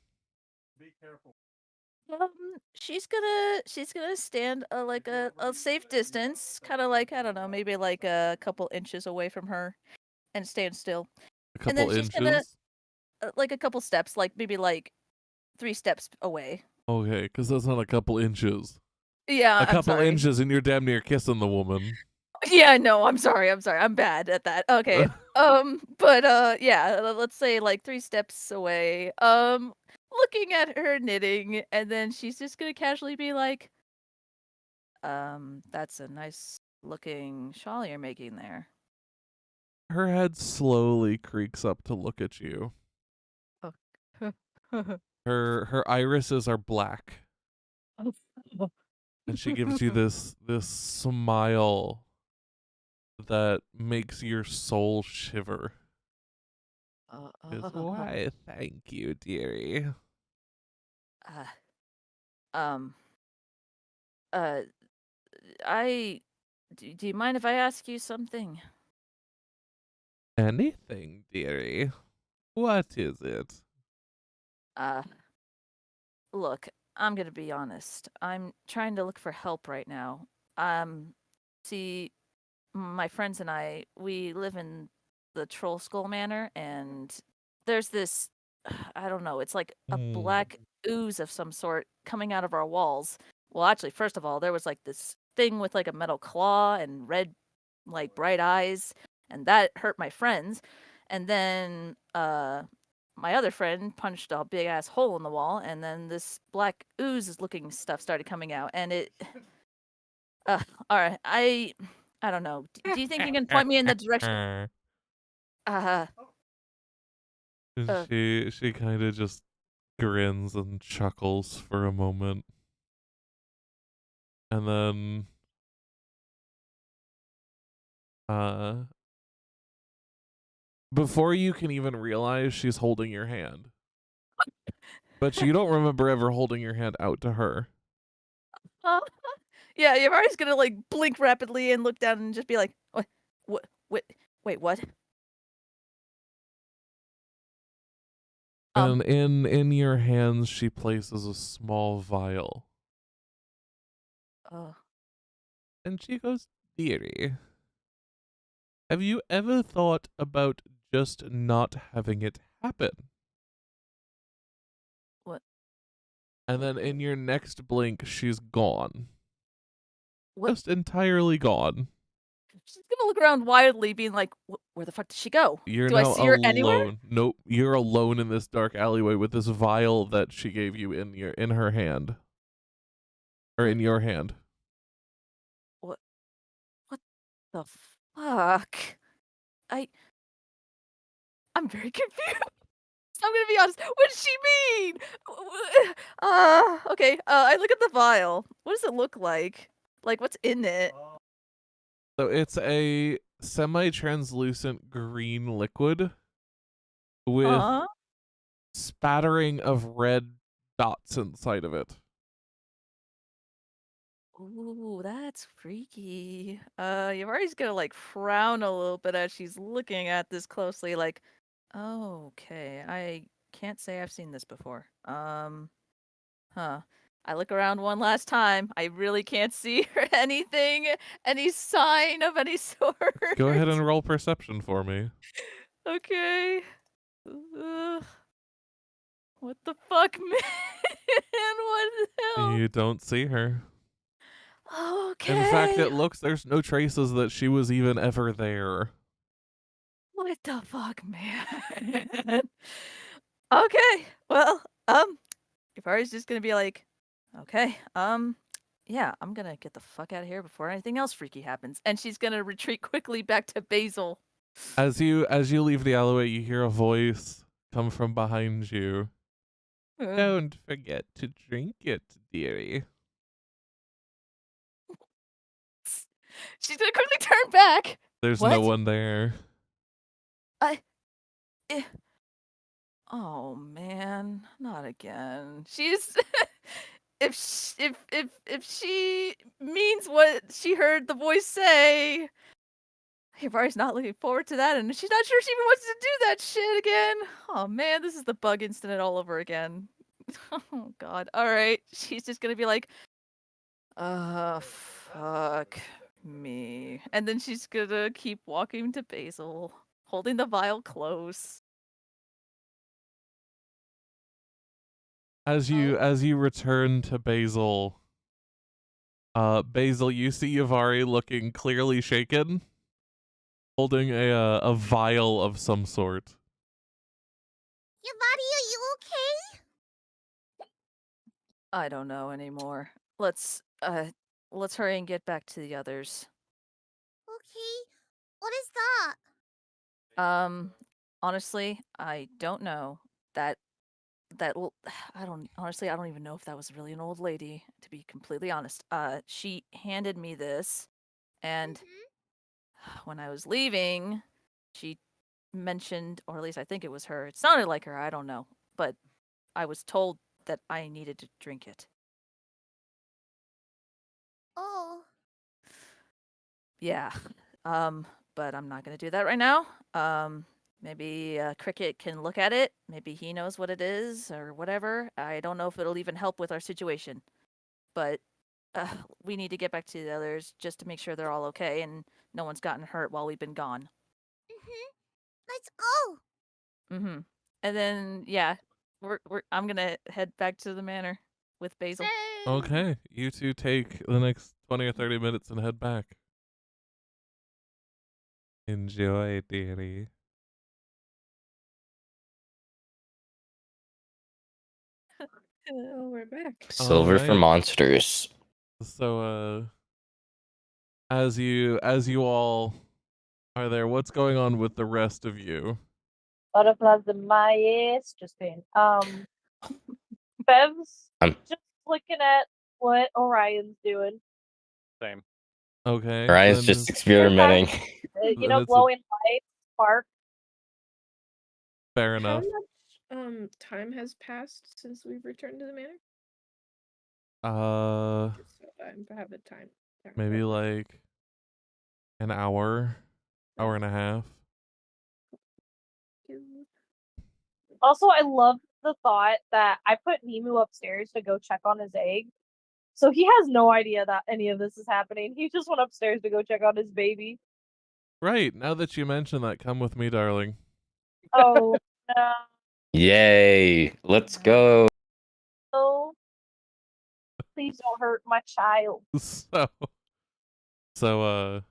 She's gonna stand like a safe distance, kind of like, I don't know, maybe like a couple inches away from her, and stand still. A And then couple she's gonna inches? like a couple steps, like maybe like 3 steps away. Okay, because that's not a couple inches. Yeah, A I'm couple sorry. inches and you're damn near kissing the woman. Yeah, no, I'm sorry. I'm bad at that. Okay. But yeah, let's say like 3 steps away. Looking at her knitting, and then she's just gonna casually be like, that's a nice looking shawl you're making there. Her head slowly creaks up to look at you. Oh. Her irises are black, and she gives you this smile that makes your soul shiver. Why, thank you, dearie. Um, do you mind if I ask you something? Anything, dearie. What is it? Look, I'm gonna be honest. I'm trying to look for help right now. See, my friends and I, we live in the Troll Skull Manor, and there's this, I don't know, it's like a black ooze of some sort coming out of our walls. Well, actually, first of all, there was like this thing with like a metal claw and red, like bright eyes, and that hurt my friends. And then, my other friend punched a big ass hole in the wall, and then this black ooze looking stuff started coming out, and it. All right, I don't know. Do you think you can point me in the direction? She kind of just grins and chuckles for a moment, and then before you can even realize, she's holding your hand. But you don't remember ever holding your hand out to her. Yeah, Yamari's gonna like blink rapidly and look down and just be like, "What? Wait, what?" And in your hands, she places a small vial. And she goes, dearie, have you ever thought about just not having it happen? What? And then in your next blink, she's gone. What? Just entirely gone. She's gonna look around wildly, being like, "Where the fuck did she go? You're Do I now see her alone. anywhere?" Nope, you're alone in this dark alleyway with this vial that she gave you in her hand. Or in your hand. What the fuck? I'm very confused. I'm gonna be honest. What does she mean? Okay. I look at the vial. What does it look like? Like, what's in it? So it's a semi-translucent green liquid with spattering of red dots inside of it. Ooh, that's freaky. Yamari's gonna like frown a little bit as she's looking at this closely, like, okay, I can't say I've seen this before. I look around one last time. I really can't see anything, any sign of any sort. Go ahead and roll perception for me. Okay. What the fuck, man? What the hell? You don't see her. Okay. In fact, it looks there's no traces that she was even ever there. What the fuck, man? Okay. Well, Yukari's just gonna be like, okay, yeah, I'm gonna get the fuck out of here before anything else freaky happens. And she's gonna retreat quickly back to Basil. As you leave the alleyway, you hear a voice come from behind you. Don't forget to drink it, dearie. She's gonna quickly turn back. There's What? no one there. Oh man, not again. She's if she means what she heard the voice say, Hibari's not looking forward to that, and she's not sure she even wants to do that shit again. Oh man, this is the bug incident all over again. Oh god. All right, she's just gonna be like, fuck me, and then she's gonna keep walking to Basil, holding the vial close. As you return to Basil, Basil, you see Yavari looking clearly shaken, holding a vial of some sort. Yabari, are you okay? I don't know anymore. Let's hurry and get back to the others. Okay. What is that? Honestly, I don't know. I don't even know if that was really an old lady, to be completely honest. She handed me this, and when I was leaving, she mentioned, or at least I think it was her. It sounded like her, I don't know, but I was told that I needed to drink it. Oh. Yeah. But I'm not gonna do that right now. Maybe Cricket can look at it. Maybe he knows what it is or whatever. I don't know if it'll even help with our situation. But we need to get back to the others just to make sure they're all okay and no one's gotten hurt while we've been gone. Let's go. And then yeah, I'm gonna head back to the manor with Basil. Okay, you two take the next 20 or 30 minutes and head back. Enjoy, dearie. Oh, we're back. Silver for Alright. monsters. So, as you all are there, what's going on with the rest of you? Butterflies in my ass. Just kidding. Bev's just looking at what Orion's doing. Same. Okay. Ryan's then just experimenting. You Then know, it's a- glowing light, spark. fair How enough. much time has passed since we've returned to the manor? Just so I have a time. Maybe like an hour and a half. Also, I love the thought that I put Nemu upstairs to go check on his egg. So he has no idea that any of this is happening. He just went upstairs to go check on his baby. Right, now that you mention that, come with me, darling. Oh, no. Yay! Let's go. Please don't hurt my child. So,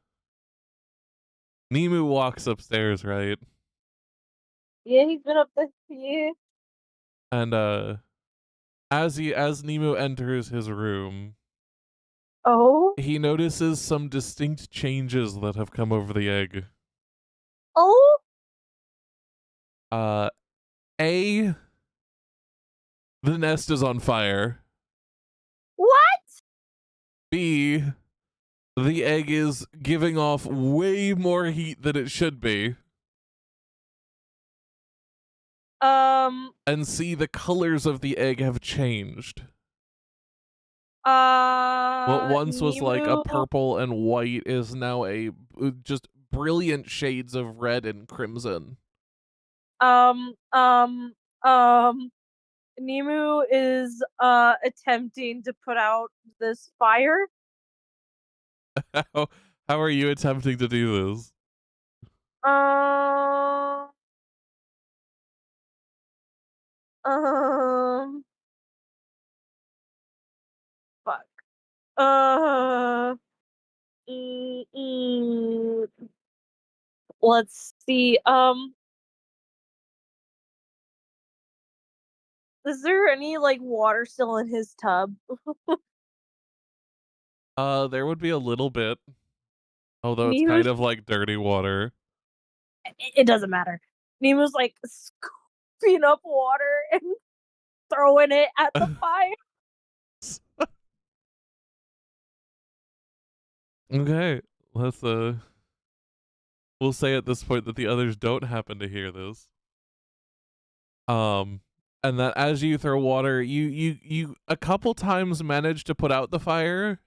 Nemu walks upstairs, right? Yeah, he's been up there. Yeah. And as Nemu enters his room, he notices some distinct changes that have come over the egg. Oh? The nest is on fire. What? B, the egg is giving off way more heat than it should be. And C, the colors of the egg have changed. What once was like a purple and white is now a just brilliant shades of red and crimson. Nemu is attempting to put out this fire. How are you attempting to do this? Fuck. Let's see. Is there any like water still in his tub? There would be a little bit, although it's Nemo's, kind of like dirty water. it doesn't matter. Nemo's like scooping up water and throwing it at the fire. Okay, let's we'll say at this point that the others don't happen to hear this. And that as you throw water, you a couple times manage to put out the fire,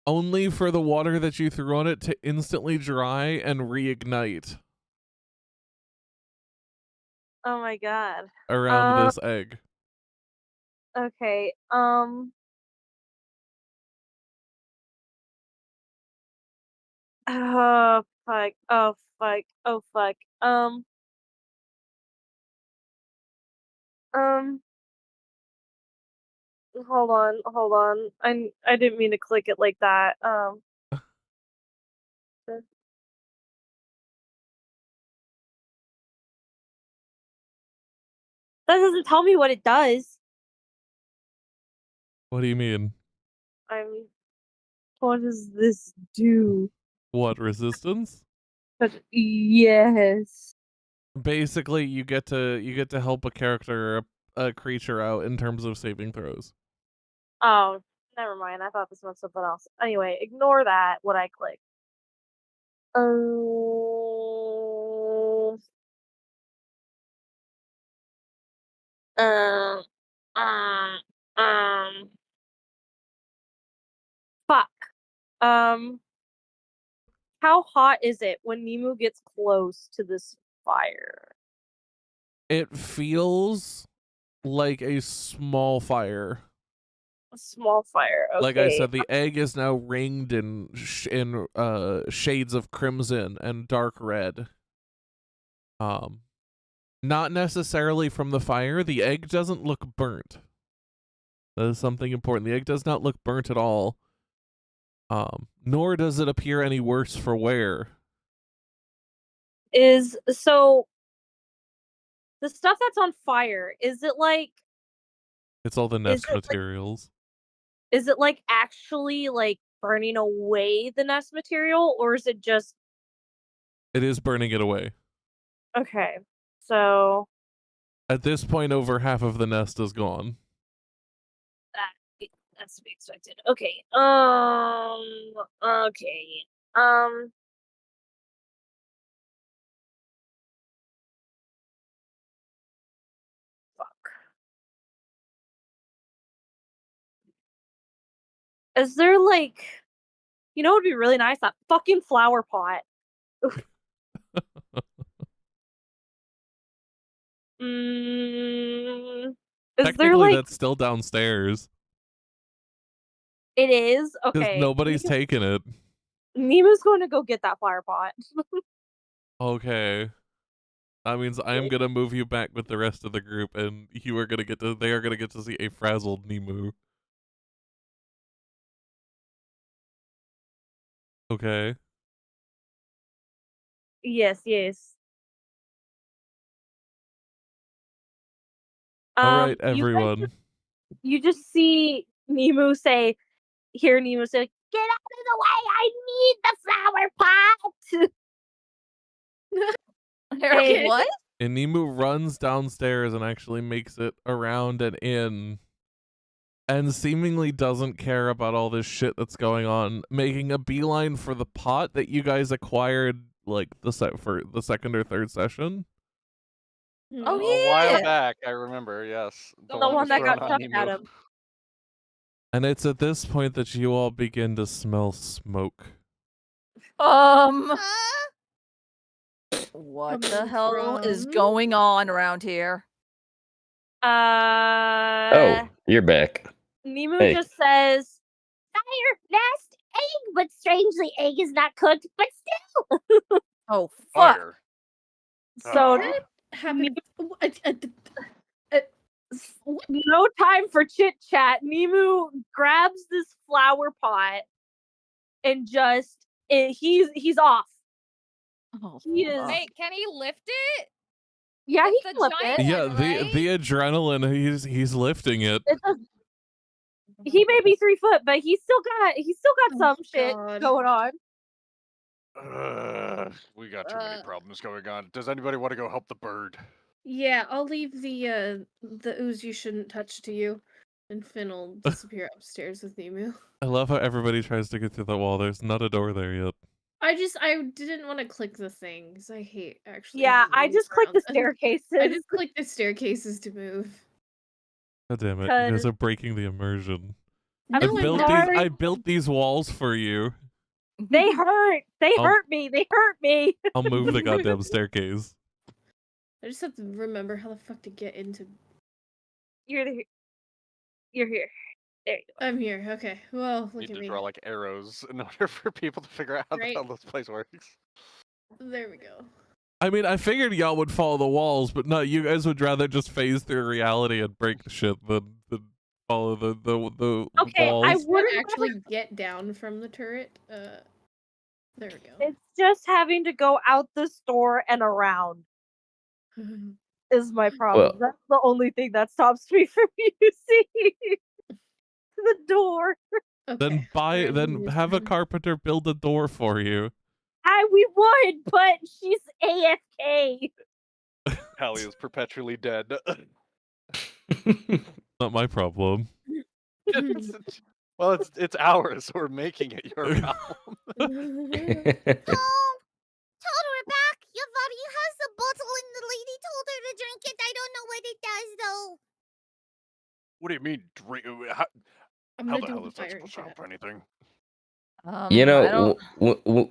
only for the water that you threw on it to instantly dry and reignite Oh my god. around this egg. Okay. Oh fuck. Oh fuck. Oh fuck. Hold on. I didn't mean to click it like that. That doesn't tell me what it does. What do you mean? What does this do? What, resistance? Yes. Basically, you get to help a character, a creature out in terms of saving throws. Oh, never mind. I thought this was something else. Anyway, ignore that. What I clicked. Um, um, fuck. How hot is it when Nemo gets close to this fire? It feels like a small fire. A small fire. Okay. Like I said, the egg is now ringed in shades of crimson and dark red. Not necessarily from the fire. The egg doesn't look burnt. That is something important. The egg does not look burnt at all. Nor does it appear any worse for wear. So the stuff that's on fire, is it like It's all the nest materials. Is it like actually like burning away the nest material, or is it just It is burning it away. okay? So At this point, over half of the nest is gone. that's to be expected. Okay. Okay. Fuck. Is there like, it would be really nice, that fucking flower pot. Is there Technically, like that's still downstairs. it is? Because Okay. nobody's taken it. Nemo's going to go get that flower pot. Okay. That means I am gonna move you back with the rest of the group, and they are gonna get to see a frazzled Nemu. Okay. Yes. All right, everyone. You just see Nemo say, Nemo say, "Get out of the way! I need the flower pot." Okay, what? And Nemu runs downstairs and actually makes it around and in, and seemingly doesn't care about all this shit that's going on, making a beeline for the pot that you guys acquired like for the second or third session. Oh A while yeah. back, I remember, yes. The one that got chucked at Nemo. him. And it's at this point that you all begin to smell smoke. What Coming the hell is from- going on around here? Oh, you're back. Nemo Hey. just says, "Fire, nest, egg," but strangely, egg is not cooked, but still. Oh fuck. Fire. So Ah. happened. No time for chit chat. Nemu grabs this flower pot and just he's off. Oh, He is. fuck. Wait, can he lift it? Yeah, he It's can the lift giant it. Yeah, one, the right? the adrenaline, he's lifting it. He may be 3 foot, but he's still got Oh, some shit God. going on. We got too many problems going on. Does anybody want to go help the bird? Yeah, I'll leave the ooze you shouldn't touch to you, and Finn will disappear upstairs with Nemu. I love how everybody tries to get through the wall. There's not a door there yet. I didn't want to click the thing because I hate actually. Yeah, I moving just clicked the around. staircases. I just clicked the staircases to move. God damn it! You guys are breaking the immersion. I'm I built these walls for you. They hurt. They I'll- hurt me. They hurt me. I'll move the goddamn staircase. I just have to remember how the fuck to get into. You're here. There you go. I'm here. Okay. Well, look Need at to me. draw like arrows in order for people to figure out how the Right. hell this place works. There we go. I mean, I figured y'all would follow the walls, but no, you guys would rather just phase through reality and break the shit than follow the Okay, walls. I Would wouldn't actually get down from the turret. There we go. It's just having to go out the store and around is my problem. Well- That's the only thing that stops me from using the door. Then have a carpenter build a door for you. We would, but she's AFK. Hallie is perpetually dead. Not my problem. Well, it's ours. We're making it your problem. Oh, told her back. Yavari has the bottle and the lady told her to drink it. I don't know what it does though. What do you mean drink? I'm How gonna the do hell the is that fire in supposed to help chat. anything? You I know, don't.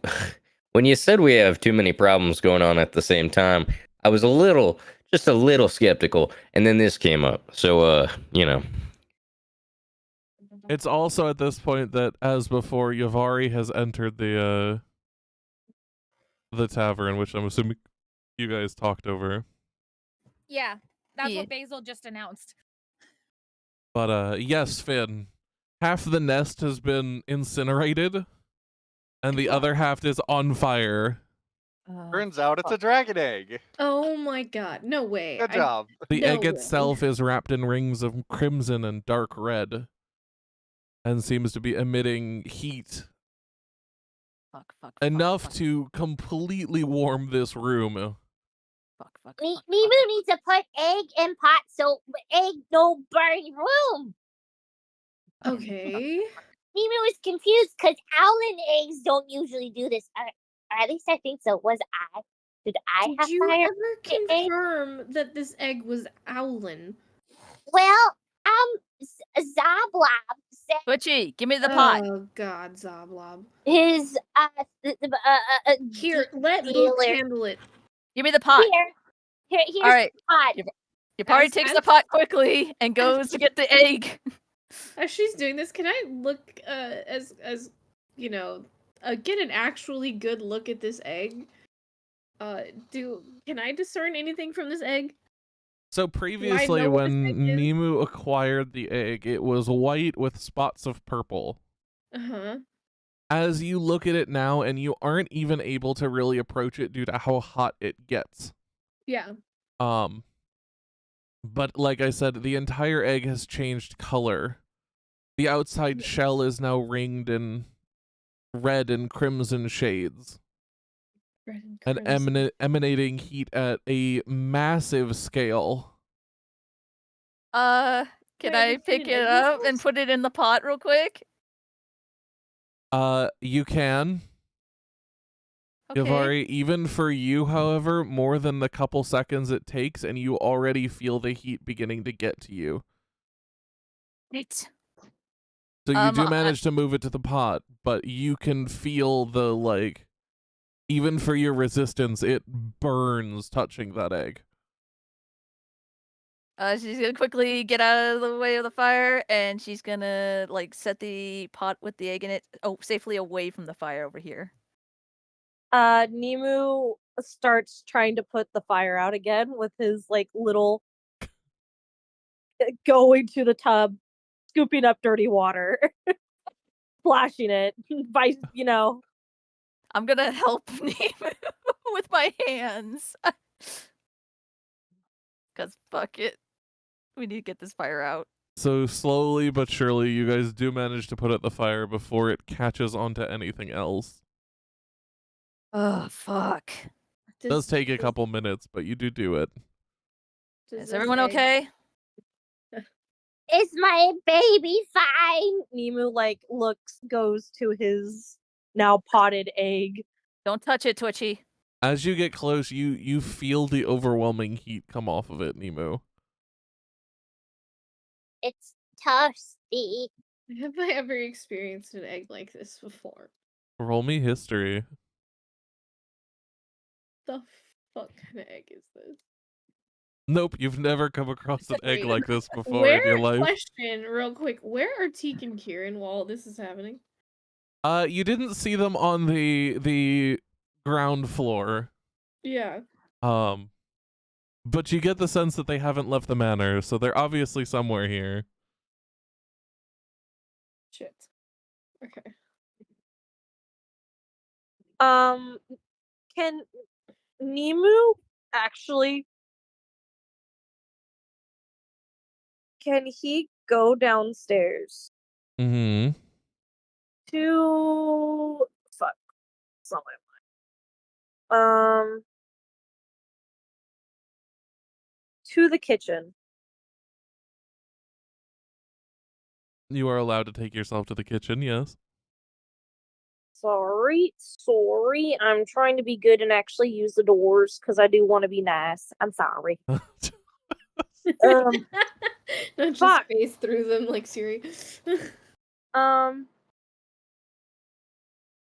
when you said we have too many problems going on at the same time, I was just a little skeptical, and then this came up. So, you know. It's also at this point that, as before, Yavari has entered the tavern, which I'm assuming you guys talked over. Yeah, that's Yeah. what Basil just announced. But yes, Finn, half the nest has been incinerated, and the other half is on fire. Turns out it's a dragon egg. Oh my god! No way! Good job. The No egg way. itself is wrapped in rings of crimson and dark red, and seems to be emitting heat Fuck. enough to completely warm this room. Fuck. Nemu needs to put egg in pot so egg no burn room. Okay. Nemu is confused because owlin eggs don't usually do this. Or at least I think so. Was I? Did I Did have you fire? ever confirm that this egg was owlin? Well, Zablob said Butchie, give me the pot. Oh god, Zablob. his Here, let Luke dealer. handle it. Give me the pot. Here's All right. the pot. Your party As- takes as- the pot quickly and goes to get the egg. As she's doing this, can I look as you know, get an actually good look at this egg? Can I discern anything from this egg? So previously, know what when this egg is? Nemu acquired the egg, it was white with spots of purple. Uh-huh. As you look at it now, and you aren't even able to really approach it due to how hot it gets. Yeah. But like I said, the entire egg has changed color. The outside shell is now ringed in red and crimson shades, Red and crimson. emanating heat at a massive scale. Can Wait, I is it pick an it egg up this and size? put it in the pot real quick? You can. Okay. Yavari, even for you, however, more than the couple seconds it takes, and you already feel the heat beginning to get to you. Right. So you do I- manage to move it to the pot, but you can feel the, like, even for your resistance, it burns touching that egg. She's gonna quickly get out of the way of the fire, and she's gonna like set the pot with the egg in it safely away from the fire over here. Nemu starts trying to put the fire out again with his like little going to the tub, scooping up dirty water, splashing it by, I'm gonna help Nemo with my hands. Cause fuck it. We need to get this fire out. So slowly but surely, you guys do manage to put out the fire before it catches onto anything else. Oh fuck. It does take a couple minutes, but you do it. Is everyone okay? Is my baby fine? Nemu goes to his now potted egg. Don't touch it, Twitchy. As you get close, you feel the overwhelming heat come off of it, Nemu. It's toasty. Have I ever experienced an egg like this before? Roll me history. The fuck kind of egg is this? Nope, you've never come across an egg Wait, like this before in your life. Question, real quick. Where are Teak and Kieran while this is happening? You didn't see them on the ground floor. Yeah. But you get the sense that they haven't left the manor, so they're obviously somewhere here. Shit. Okay. Can Nemu actually can he go downstairs Mm-hmm. to fuck? It's not my mind. To the kitchen. You are allowed to take yourself to the kitchen, yes. Sorry. I'm trying to be good and actually use the doors because I do want to be nice. I'm sorry. Not just fuck. space through them like Siri.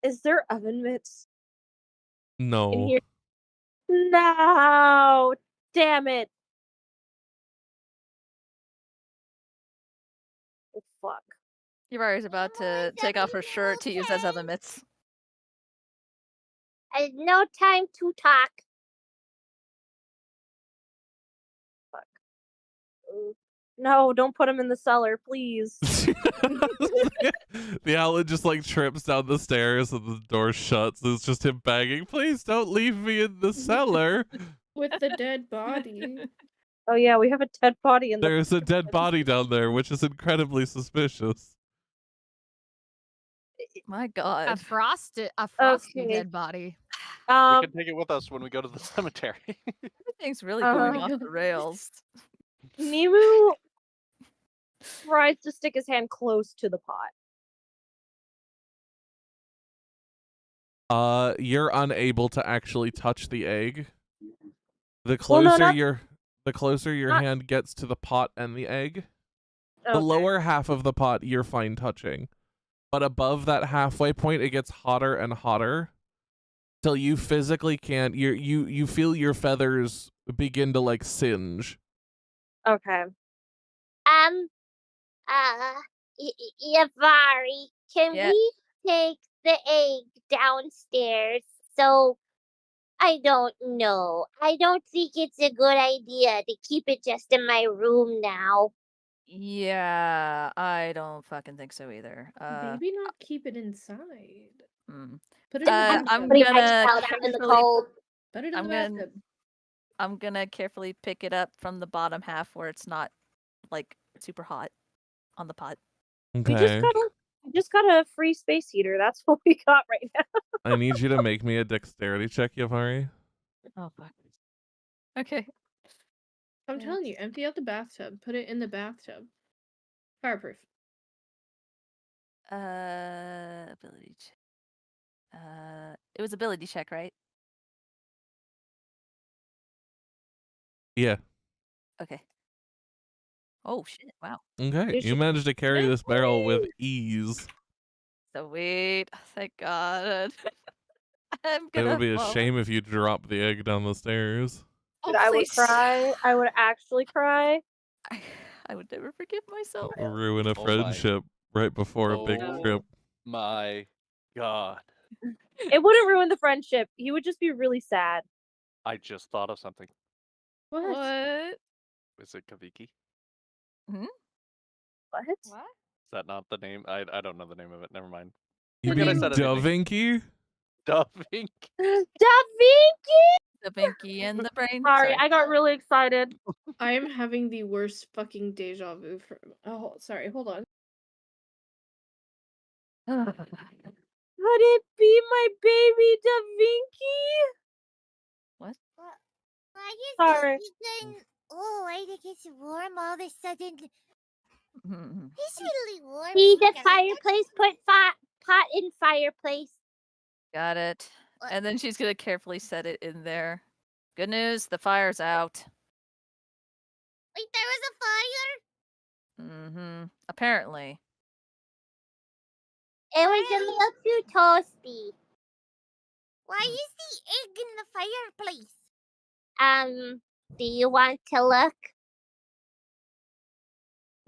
Is there oven mitts in No. here? No, damn it. Oh, fuck. Yubari's about to take off her shirt to use as oven mitts. No time to talk. Fuck. No, don't put him in the cellar, please. The outlet just trips down the stairs and the door shuts. It's just him begging, please don't leave me in the cellar. With the dead body. Oh yeah, we have a dead body in the. There's a dead body down there, which is incredibly suspicious. My god. A frosty Okay. dead body. We can take it with us when we go to the cemetery. Everything's really going Uh-huh. off the rails. Nemu tries to stick his hand close to the pot. You're unable to actually touch the egg. The Well, no, closer not- your not- hand gets to the pot and the egg, Okay. the lower half of the pot you're fine touching. But above that halfway point, it gets hotter and hotter till you physically can't. You feel your feathers begin to singe. Okay. Yavari, can Yeah. we take the egg downstairs? So, I don't know. I don't think it's a good idea to keep it just in my room now. Yeah, I don't fucking think so either. Maybe not keep it inside. Mm. Put it in the I'm bathtub. Putting gonna ice out in the carefully- cold. Put it in I'm the gonna- bathtub. I'm gonna carefully pick it up from the bottom half where it's not super hot on the pot. Okay. We just got a free space heater. That's what we got right now. I need you to make me a dexterity check, Yavari. Oh fuck. Okay. I'm telling you, empty out the bathtub. Put it in the bathtub. Fireproof. Ability check. It was ability check, right? Yeah. Okay. Oh shit! Wow. Okay. You You should- managed to carry this barrel with ease. Sweet. Thank God. I'm It gonna. would be a fall. shame if you dropped the egg down the stairs. Oh, Dude, I would please. cry. I would actually cry. I would never forgive myself. Ruin a Oh my. friendship right before a big Oh. trip. My God. It wouldn't ruin the friendship. He would just be really sad. I just thought of something. What? What? Is it Kaviki? Hmm? What? What? Is that not the name? I don't know the name of it. Never mind. You Forget I mean said Da anything. Vinci? Da Vinci. Da Vinci! The Pinky and the Brain. Sorry, I got really excited. I am having the worst fucking deja vu for. Oh, sorry. Hold on. Could it be my baby Da Vinci? What? Why is Sorry. it getting... Oh, I think it's warm all of a sudden. Mhm. It's really warm. See in the here. fireplace? Put pot in fireplace. Got it. What? And then she's gonna carefully set it in there. Good news, the fire's out. Wait, there was a fire? Mm-hmm. Apparently. It was a little too toasty. Why is the egg in the fireplace? Do you want to look?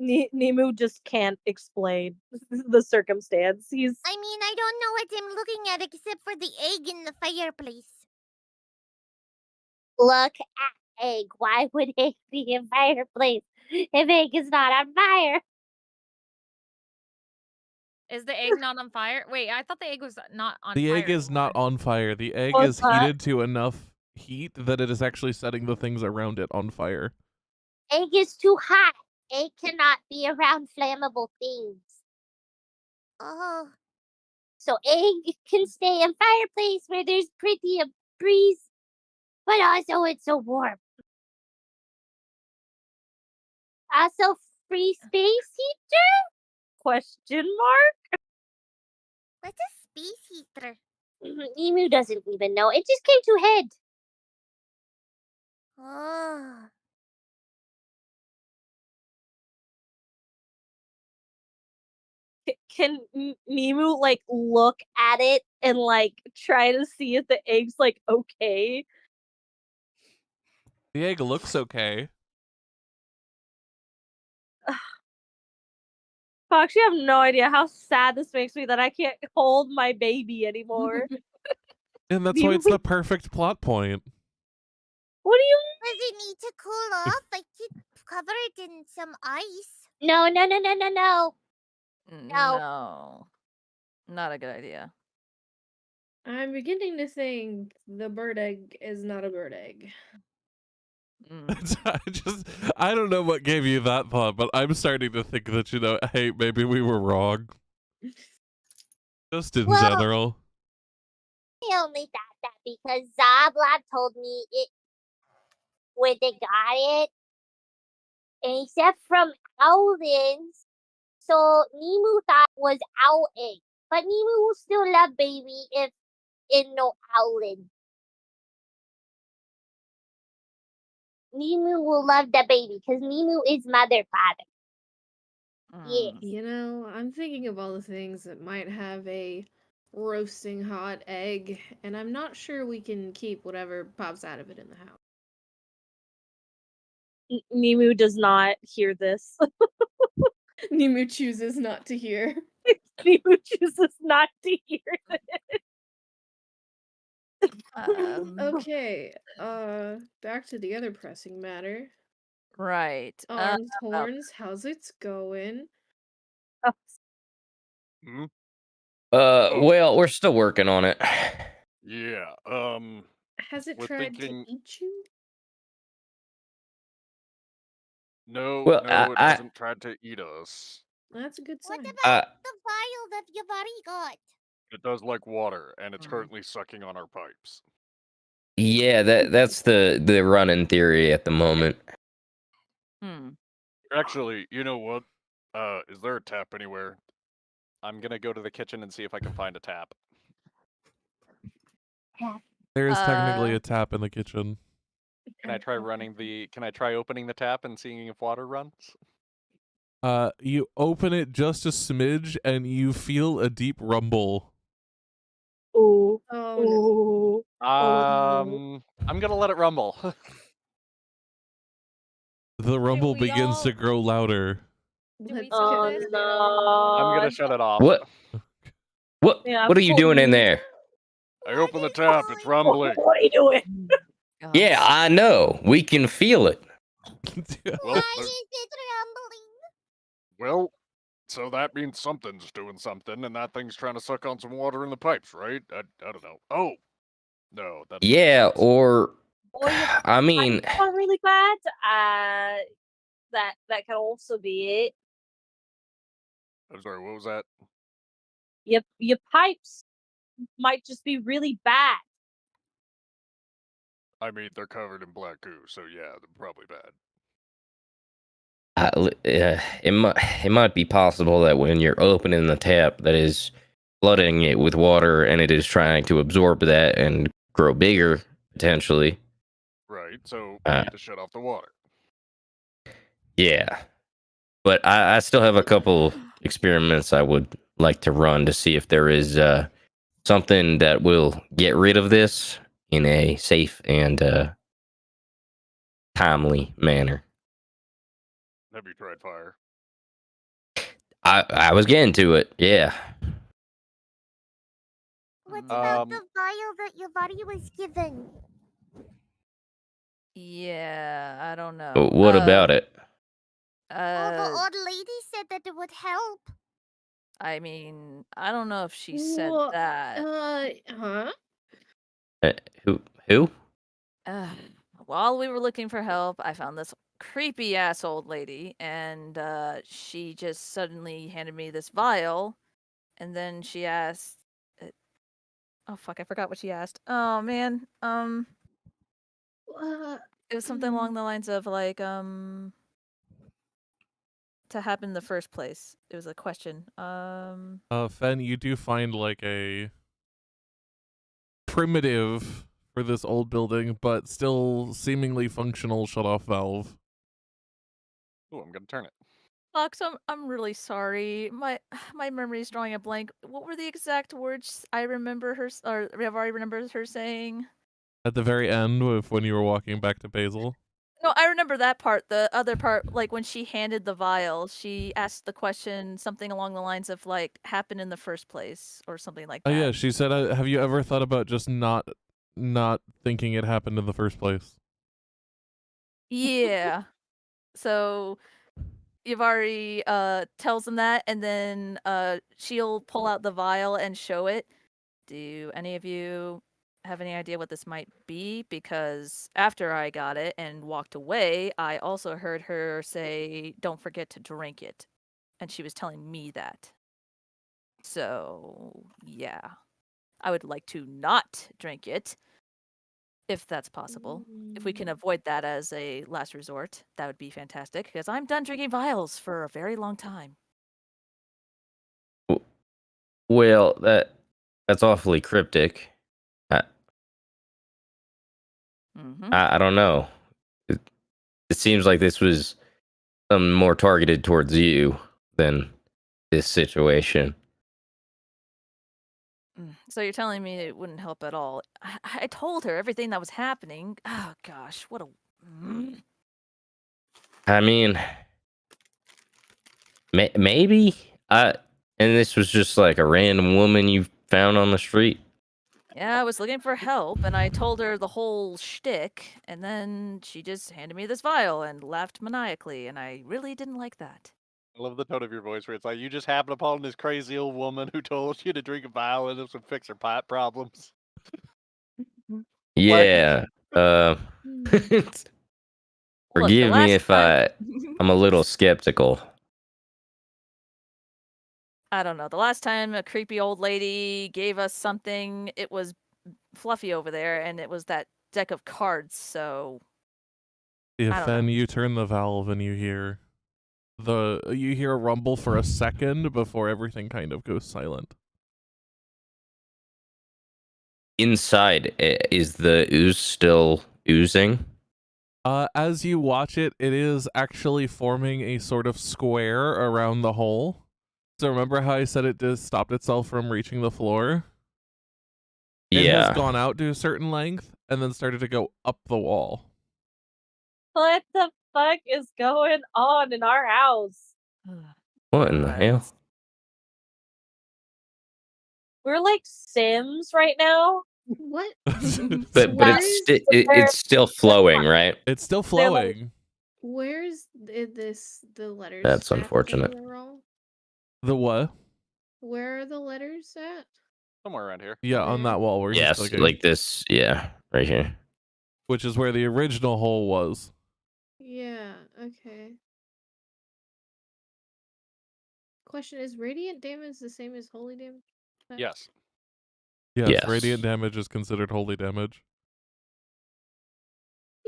Nemu just can't explain the circumstance. He's I mean, I don't know what I'm looking at except for the egg in the fireplace. look at egg. Why would egg be in fireplace if egg is not on fire? Is the egg not on fire? Wait, I thought the egg was not on The fire. egg is not anymore. on fire. The egg What's is that? heated to enough heat that it is actually setting the things around it on fire. Egg is too hot. Egg cannot be around flammable things. Oh, So egg can stay in fireplace where there's pretty a breeze, but also it's so warm. Also free space heater? Question mark? what's a space heater? Emu doesn't even know. It just came to head. Oh. Can Nemu like look at it and like try to see if the egg's like okay? The egg looks okay. Fox, you have no idea how sad this makes me that I can't hold my baby anymore. And that's why it's the perfect plot point. What do you Does it need to cool off? I could cover it in some ice. No. No. Not a good idea. I'm beginning to think the bird egg is not a bird egg. I don't know what gave you that thought, but I'm starting to think that, hey, maybe we were wrong. Just in general. I only thought that because Zabla told me it when they got it. And except from Owlins, so Nemu thought it was owl egg. But Nemu will still love baby if in no Owlin. Nemu will love the baby because Nemu is mother father. Yes. You know, I'm thinking of all the things that might have a roasting hot egg, and I'm not sure we can keep whatever pops out of it in the house. Nemu does not hear this. Nemu chooses not to hear. Nemu chooses not to hear this. Okay, back to the other pressing matter. Right. Arms, horns, how's it going? Hmm? Well, we're still working on it. Yeah. Has it We're tried thinking- to eat you? No, Well, it hasn't tried to eat us. That's a good sign. What about the vial that you've already got? It does like water, and it's currently sucking on our pipes. Yeah, that's the running theory at the moment. Actually, you know what? Is there a tap anywhere? I'm gonna go to the kitchen and see if I can find a tap. There is technically a tap in the kitchen. Can I try opening the tap and seeing if water runs? You open it just a smidge and you feel a deep rumble. Ooh. Oh, no. I'm gonna let it rumble. The rumble we begins to all- grow louder. Do we Oh do this? no. I'm gonna shut it off. What? Yeah, What are you doing in there? I open the tap, it's rumbling. What are you doing? Yeah, I know. We can feel it. Well, Why is it rumbling? Well, so that means something's doing something, and that thing's trying to suck on some water in the pipes, right? I don't know. Oh, no, that doesn't make Yeah, sense. or Or your I mean, pipes are really bad. That could also be it. I'm sorry, what was that? Your pipes might just be really bad. I mean, they're covered in black goo, so yeah, they're probably bad. it might be possible that when you're opening the tap, that is flooding it with water, and it is trying to absorb that and grow bigger potentially. Right, so we need to shut off the water. Yeah, but I still have a couple experiments I would like to run to see if there is something that will get rid of this in a safe and timely manner. Have you tried fire? I was getting to it. Yeah. What about the vial that your body was given? Yeah, I don't know. But what about it? Well, the old lady said that it would help. I mean, I don't know if she said Wha- that. Huh? Who? While we were looking for help, I found this creepy ass old lady, and she just suddenly handed me this vial, and then she asked, "Oh fuck, I forgot what she asked." Oh man, it was something along the lines of like, to happen in the first place. It was a question. Fen, you do find like a primitive for this old building, but still seemingly functional shut-off valve. Oh, I'm gonna turn it. Fox, I'm really sorry. My memory's drawing a blank. What were the exact words I remember her, or Rivari remembers her saying? At the very end, when you were walking back to Basil. No, I remember that part. The other part, like when she handed the vial, she asked the question something along the lines of like, "Happened in the first place," or something like Oh that. yeah, she said, "Have you ever thought about just not thinking it happened in the first place?" Yeah. So Yavari tells him that, and then she'll pull out the vial and show it. Do any of you have any idea what this might be? Because after I got it and walked away, I also heard her say, "Don't forget to drink it." And she was telling me that. So, yeah. I would like to not drink it, if that's possible. If we can avoid that as a last resort, that would be fantastic, because I'm done drinking vials for a very long time. Well, that's awfully cryptic. I don't know. It seems like this was something more targeted towards you than this situation. So you're telling me it wouldn't help at all? I told her everything that was happening. Oh gosh, what a. I mean, maybe and this was just like a random woman you found on the street. Yeah, I was looking for help, and I told her the whole shtick, and then she just handed me this vial and laughed maniacally, and I really didn't like that. I love the tone of your voice where it's like you just happened upon this crazy old woman who told you to drink a vial and this would fix her pipe problems. Yeah. Forgive me if I'm a little skeptical. I don't know. The last time a creepy old lady gave us something, it was fluffy over there, and it was that deck of cards, so... If then you turn the valve and you hear a rumble for a second before everything kind of goes silent. Inside, is the ooze still oozing? As you watch it, it is actually forming a sort of square around the hole. So remember how I said it just stopped itself from reaching the floor? It has gone out to a certain length and then started to go up the wall. What the fuck is going on in our house? What in the hell? We're like Sims right now. What? But it's still flowing, right? It's still flowing. Where's the letters? That's at that unfortunate. you were all? The what? Where are the letters at? Somewhere around here. Yeah, on There. that wall where he's Yes, looking, like this. Yeah, right here. which is where the original hole was. Yeah. Okay. Question: is radiant damage the same as holy damage? Yes. Yes, Yes. radiant damage is considered holy damage.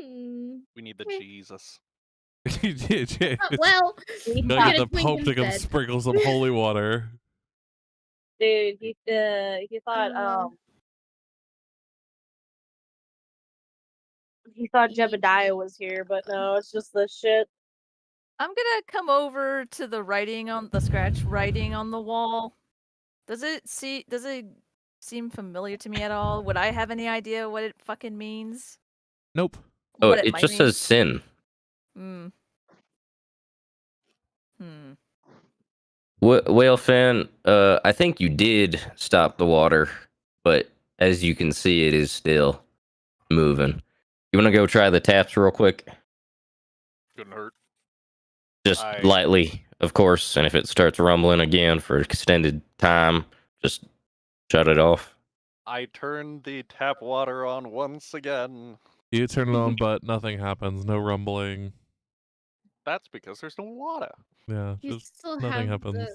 Hmm. We need the Eh. Jesus. Well, He Gotta thought, get the Twink Pope to come instead. sprinkle some holy water. dude, he thought he thought Jebediah was here, but no, it's just this shit. I'm gonna come over to the writing on the scratch writing on the wall. Does it seem familiar to me at all? Would I have any idea what it fucking means? Nope. Oh, What it it might just mean? says sin. Hmm. Whale fan, I think you did stop the water, but as you can see, it is still moving. You want to go try the taps real quick? Couldn't hurt. Just lightly, of course, and if it starts rumbling again for extended time, just shut it off. I turned the tap water on once again. You turn it on, but nothing happens. No rumbling. That's because there's no water. Yeah, You just still nothing have happens.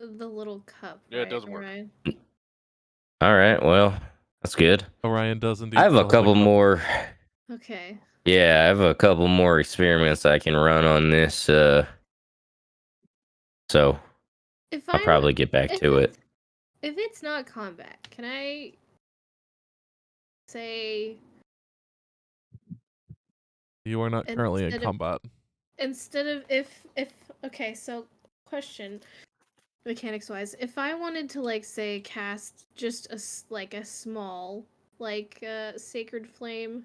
the little cup. Yeah, it right, doesn't work. Orion? All right, well, that's good. Orion does indeed. I have a still couple cup. more. Okay. Yeah, I have a couple more experiments I can run on this. So If I'll probably get back to it. If it's not combat, can I say You are not currently in instead of- combat. instead of if okay, so question mechanics wise, if I wanted to like say cast just a small sacred flame,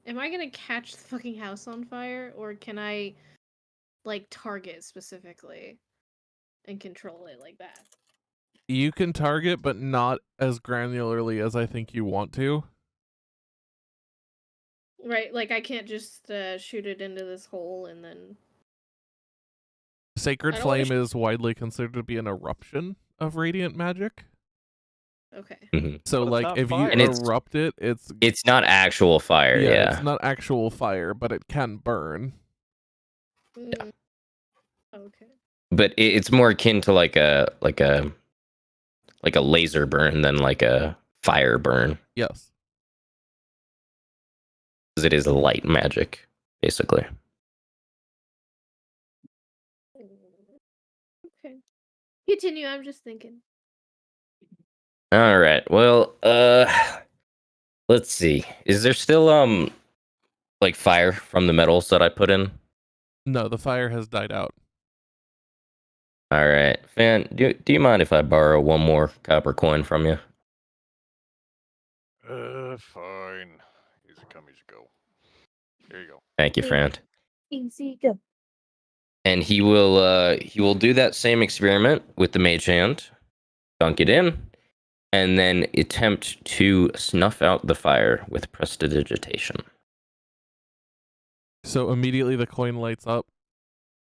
am I gonna catch the fucking house on fire, or can I like target specifically and control it like that? You can target, but not as granularly as I think you want to. Right, like I can't just shoot it into this hole and then. Sacred I don't wanna Flame is widely considered to be an eruption of radiant magic. Okay. Mhm. So, But it's like, not if you fire. And it's- erupt it, It's not actual fire, yeah. it's not actual fire, but it can burn. Mm. Okay. But it's more akin to like a laser burn than like a fire burn, Yes. because it is light magic, basically. Okay. Continue. I'm just thinking. All right. Well, let's see. Is there still like fire from the metals that I put in? No, the fire has died out. All right, Fan. Do you mind if I borrow one more copper coin from you? Fine. Easy come, easy go. Here you go. Thank you, friend. Easy go. And he will do that same experiment with the mage hand, dunk it in, and then attempt to snuff out the fire with prestidigitation. So immediately the coin lights up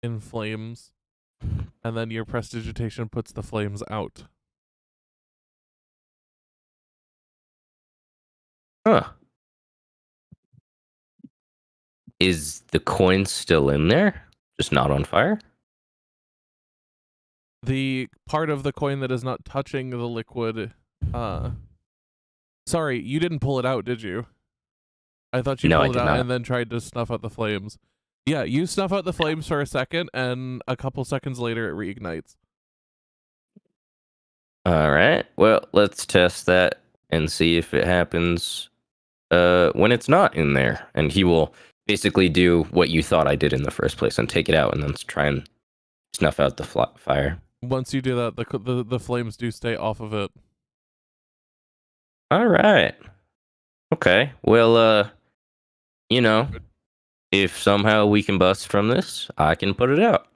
in flames, and then your prestidigitation puts the flames out. Huh. Is the coin still in there? Just not on fire? The part of the coin that is not touching the liquid, sorry, you didn't pull it out, did you? I thought you No, I pulled it did out not. and then tried to snuff out the flames. Yeah, you snuff out the flames for a second, and a couple seconds later it reignites. All right. Well, let's test that and see if it happens when it's not in there. And he will basically do what you thought I did in the first place and take it out and then try and snuff out the fire. Once you do that, the flames do stay off of it. All right. Okay. Well, if somehow we can bust from this, I can put it out.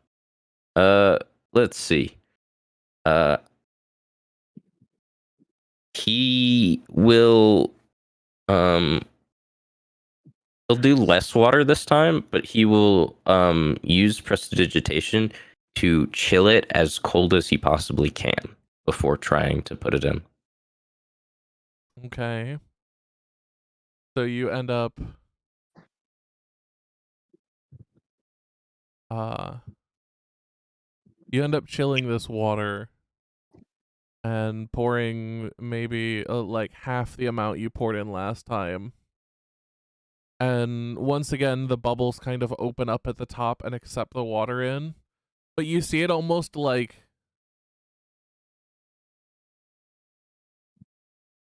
Let's see. He will He'll do less water this time, but he will use prestidigitation to chill it as cold as he possibly can before trying to put it in. Okay. So you end up chilling this water and pouring maybe like half the amount you poured in last time. And once again, the bubbles kind of open up at the top and accept the water in. But you see it almost like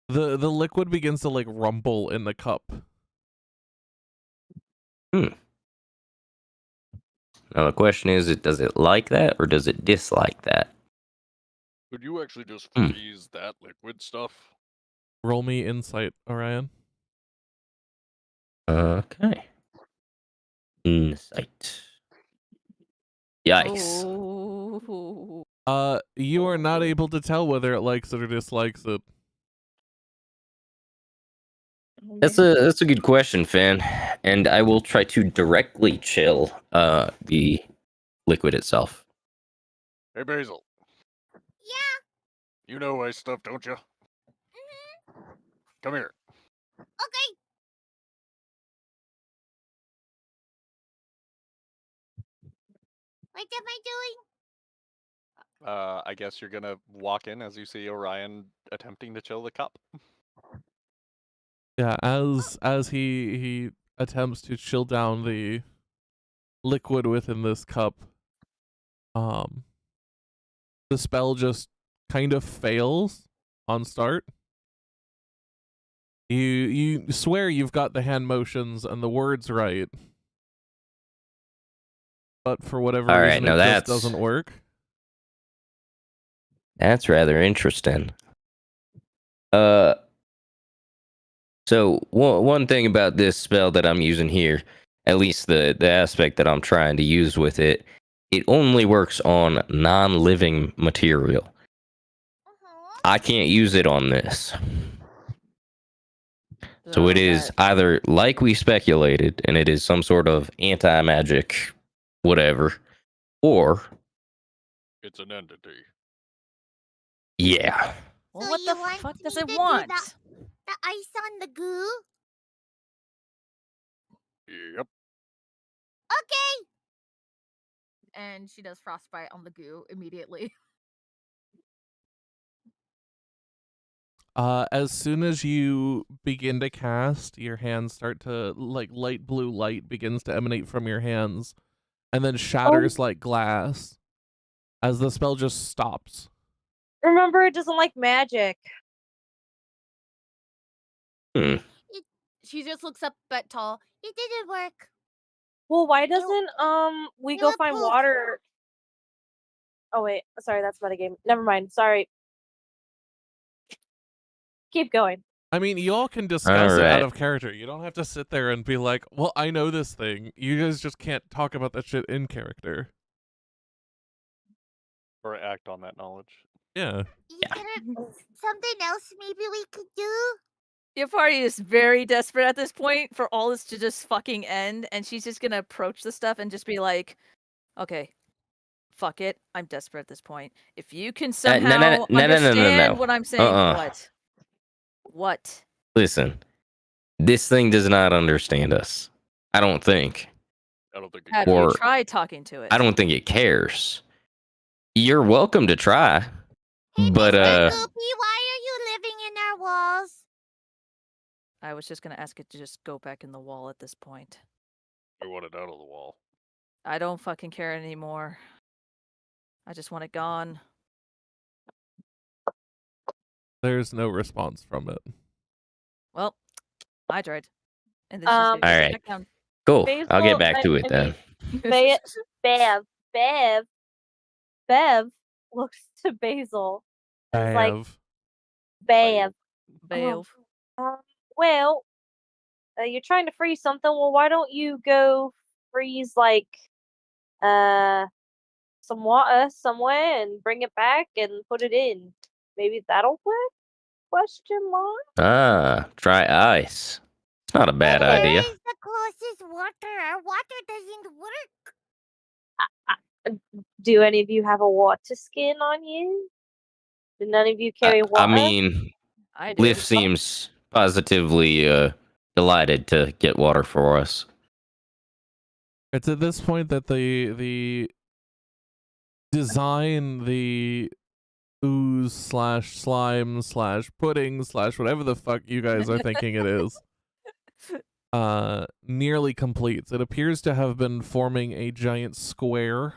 the liquid begins to like rumble in the cup. Now the question is, does it like that or does it dislike that? Could you actually just freeze that liquid stuff? Roll me insight, Orion. Okay. Insight. Yikes. Oh. You are not able to tell whether it likes it or dislikes it. That's a good question, Finn. And I will try to directly chill the liquid itself. Hey, Basil. Yeah. You know ice stuff, don't you? Come here. Okay. What am I doing? I guess you're gonna walk in as you see Orion attempting to chill the cup. Yeah, as he attempts to chill down the liquid within this cup, the spell just kind of fails on start. You swear you've got the hand motions and the words right, but for whatever All right, reason now it just that's- doesn't work. That's rather interesting. So one thing about this spell that I'm using here, at least the aspect that I'm trying to use with it, it only works on non-living material. I can't use it on this. So it is either like we speculated, and it is some sort of anti-magic whatever, or It's an entity. yeah. Well, So what you the want fuck me does to it do want? The ice on the goo? Yep. Okay. And she does frostbite on the goo immediately. As soon as you begin to cast, your hands start to, like, light blue light begins to emanate from your hands and then shatters like glass as the spell just stops. Remember, it doesn't like magic. She just looks up at Tall. It didn't work. Well, why doesn't we you go look find poof. water? Oh wait, sorry, that's metagame. Never mind. Sorry. Keep going. I mean, you all can discuss it out Alright. of character. You don't have to sit there and be like, well, I know this thing. You guys just can't talk about that shit in character. Or act on that knowledge. Yeah. Is there something else maybe we could do? Your party is very desperate at this point for all this to just fucking end, and she's just gonna approach the stuff and just be like, okay, fuck it. I'm desperate at this point. If you can somehow understand what I'm saying, what? What? Listen, this thing does not understand us. I don't think. I don't think it Have Or- you tried talking to it? I don't think it cares. You're welcome to try. Hey, But, Mr. Goopy, why are you living in our walls? I was just gonna ask it to just go back in the wall at this point. I want it out of the wall. I don't fucking care anymore. I just want it gone. There's no response from it. Well, I tried. And then she's gonna go Alright. back down. Cool. Basil, I'll get back to it I then. Bev looks to Basil. It's like, Bev. Bale. Well, you're trying to freeze something. Well, why don't you go freeze like some water somewhere and bring it back and put it in? Maybe that'll work? Question mark. Try ice. It's not a bad Where idea. is the closest water. Our water doesn't work. Do any of you have a water skin on you? Do none of you carry water? I mean, I do. Liv seems positively delighted to get water for us. It's at this point that the design, the ooze slash slime slash pudding slash whatever the fuck you guys are thinking it is, nearly completes. It appears to have been forming a giant square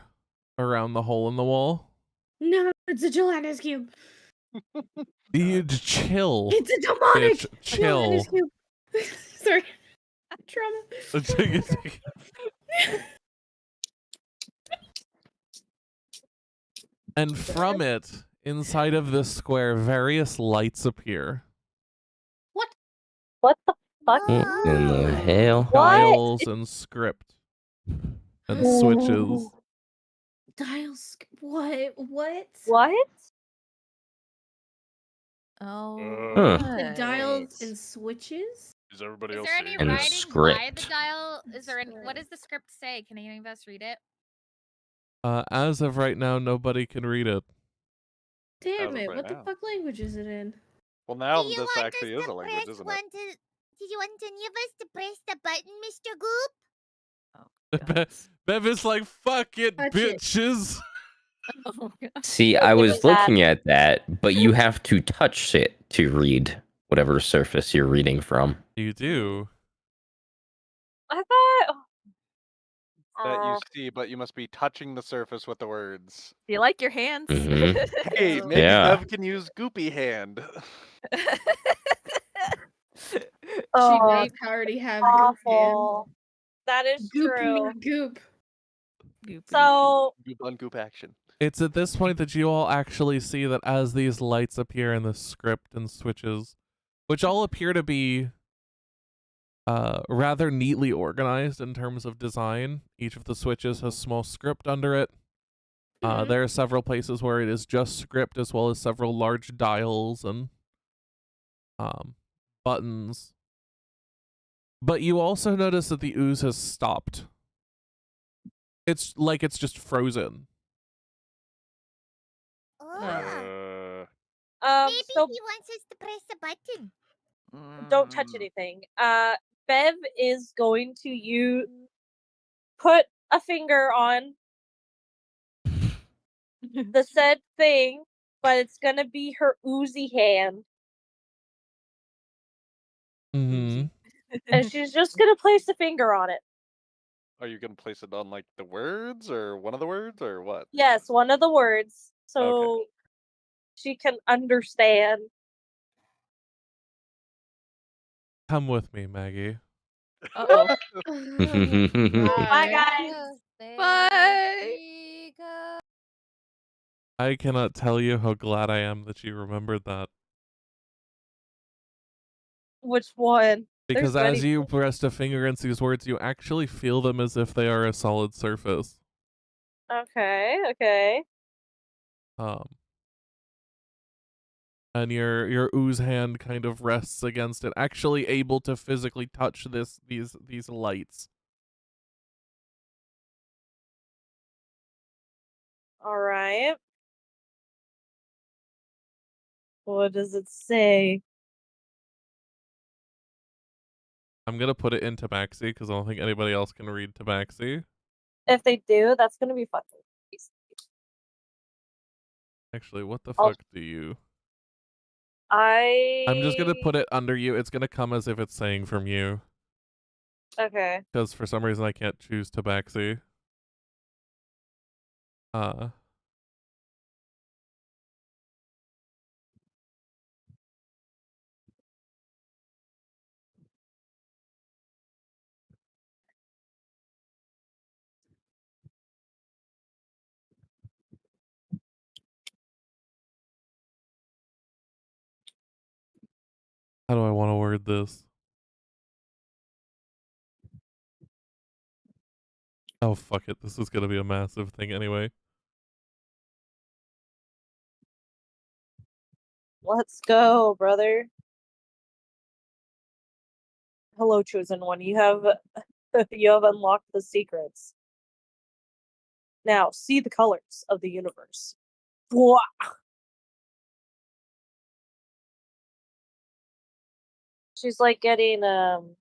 around the hole in the wall. No, it's a gelatinous cube. You chill. It's a demonic Bitch, gelatinous chill. cube. Sorry. Trauma. And from it, inside of this square, various lights appear. What the fuck? What in the hell? What? Dials and script. And switches. Ooh. Dials. What? What? What? Oh. Huh. The dials and switches? Is everybody Is else there any seeing And writing this? by the script. dial? Is there any? What does the script say? Can any of us read it? As of right now, nobody can read it. Damn of it! right What the now. fuck language is it in? Well, now Do you this want actually us is to a language, press isn't one it? to? Did you want any of us to press the button, Mr. Goop? Bev is like, fuck it, Touch it. bitches. Oh, God. See, Don't I give me was that. looking at that, but you have to touch it to read whatever surface you're reading from. You do. I thought. That you see, but you must be touching the surface with the words. Do you like your hands? Mhm. Hey, Oh. maybe Yeah. Bev can use Goopy Hand. She Oh, may already have goop hand. awful. That is Goop true. me goop. Goopy. So, Goop on Goop action. It's at this point that you all actually see that as these lights appear in the script and switches, which all appear to be rather neatly organized in terms of design. Each of the switches has small script under it. Mhm. There are several places where it is just script, as well as several large dials and buttons. But you also notice that the ooze has stopped. It's like it's just frozen. Oh. Maybe so he wants us to press the button. don't touch anything. Bev is going to put a finger on the said thing, but it's gonna be her oozy hand, Mm-hmm. and she's just gonna place a finger on it. Are you gonna place it on like the words or one of the words or what? Yes, one of the words, so she can understand. Come with me, Maggie. Uh-oh. Bye, guys. Bye. I cannot tell you how glad I am that you remembered that. Which one? Because There's as many- you pressed a finger against these words, you actually feel them as if they are a solid surface. Okay. And your ooze hand kind of rests against it, actually able to physically touch these lights. All right. What does it say? I'm gonna put it in Tabaxi because I don't think anybody else can read Tabaxi. If they do, that's gonna be fucking. Actually, what the I'll- fuck do you? I'm I'm just gonna put it under you. It's gonna come as if it's saying from you. Okay. Because for some reason I can't choose Tabaxi. How do I want to word this? Oh, fuck it. This is gonna be a massive thing anyway. Let's go, brother. Hello, chosen one. You have You have unlocked the secrets. Now, see the colors of the universe. Bwah! She's like getting the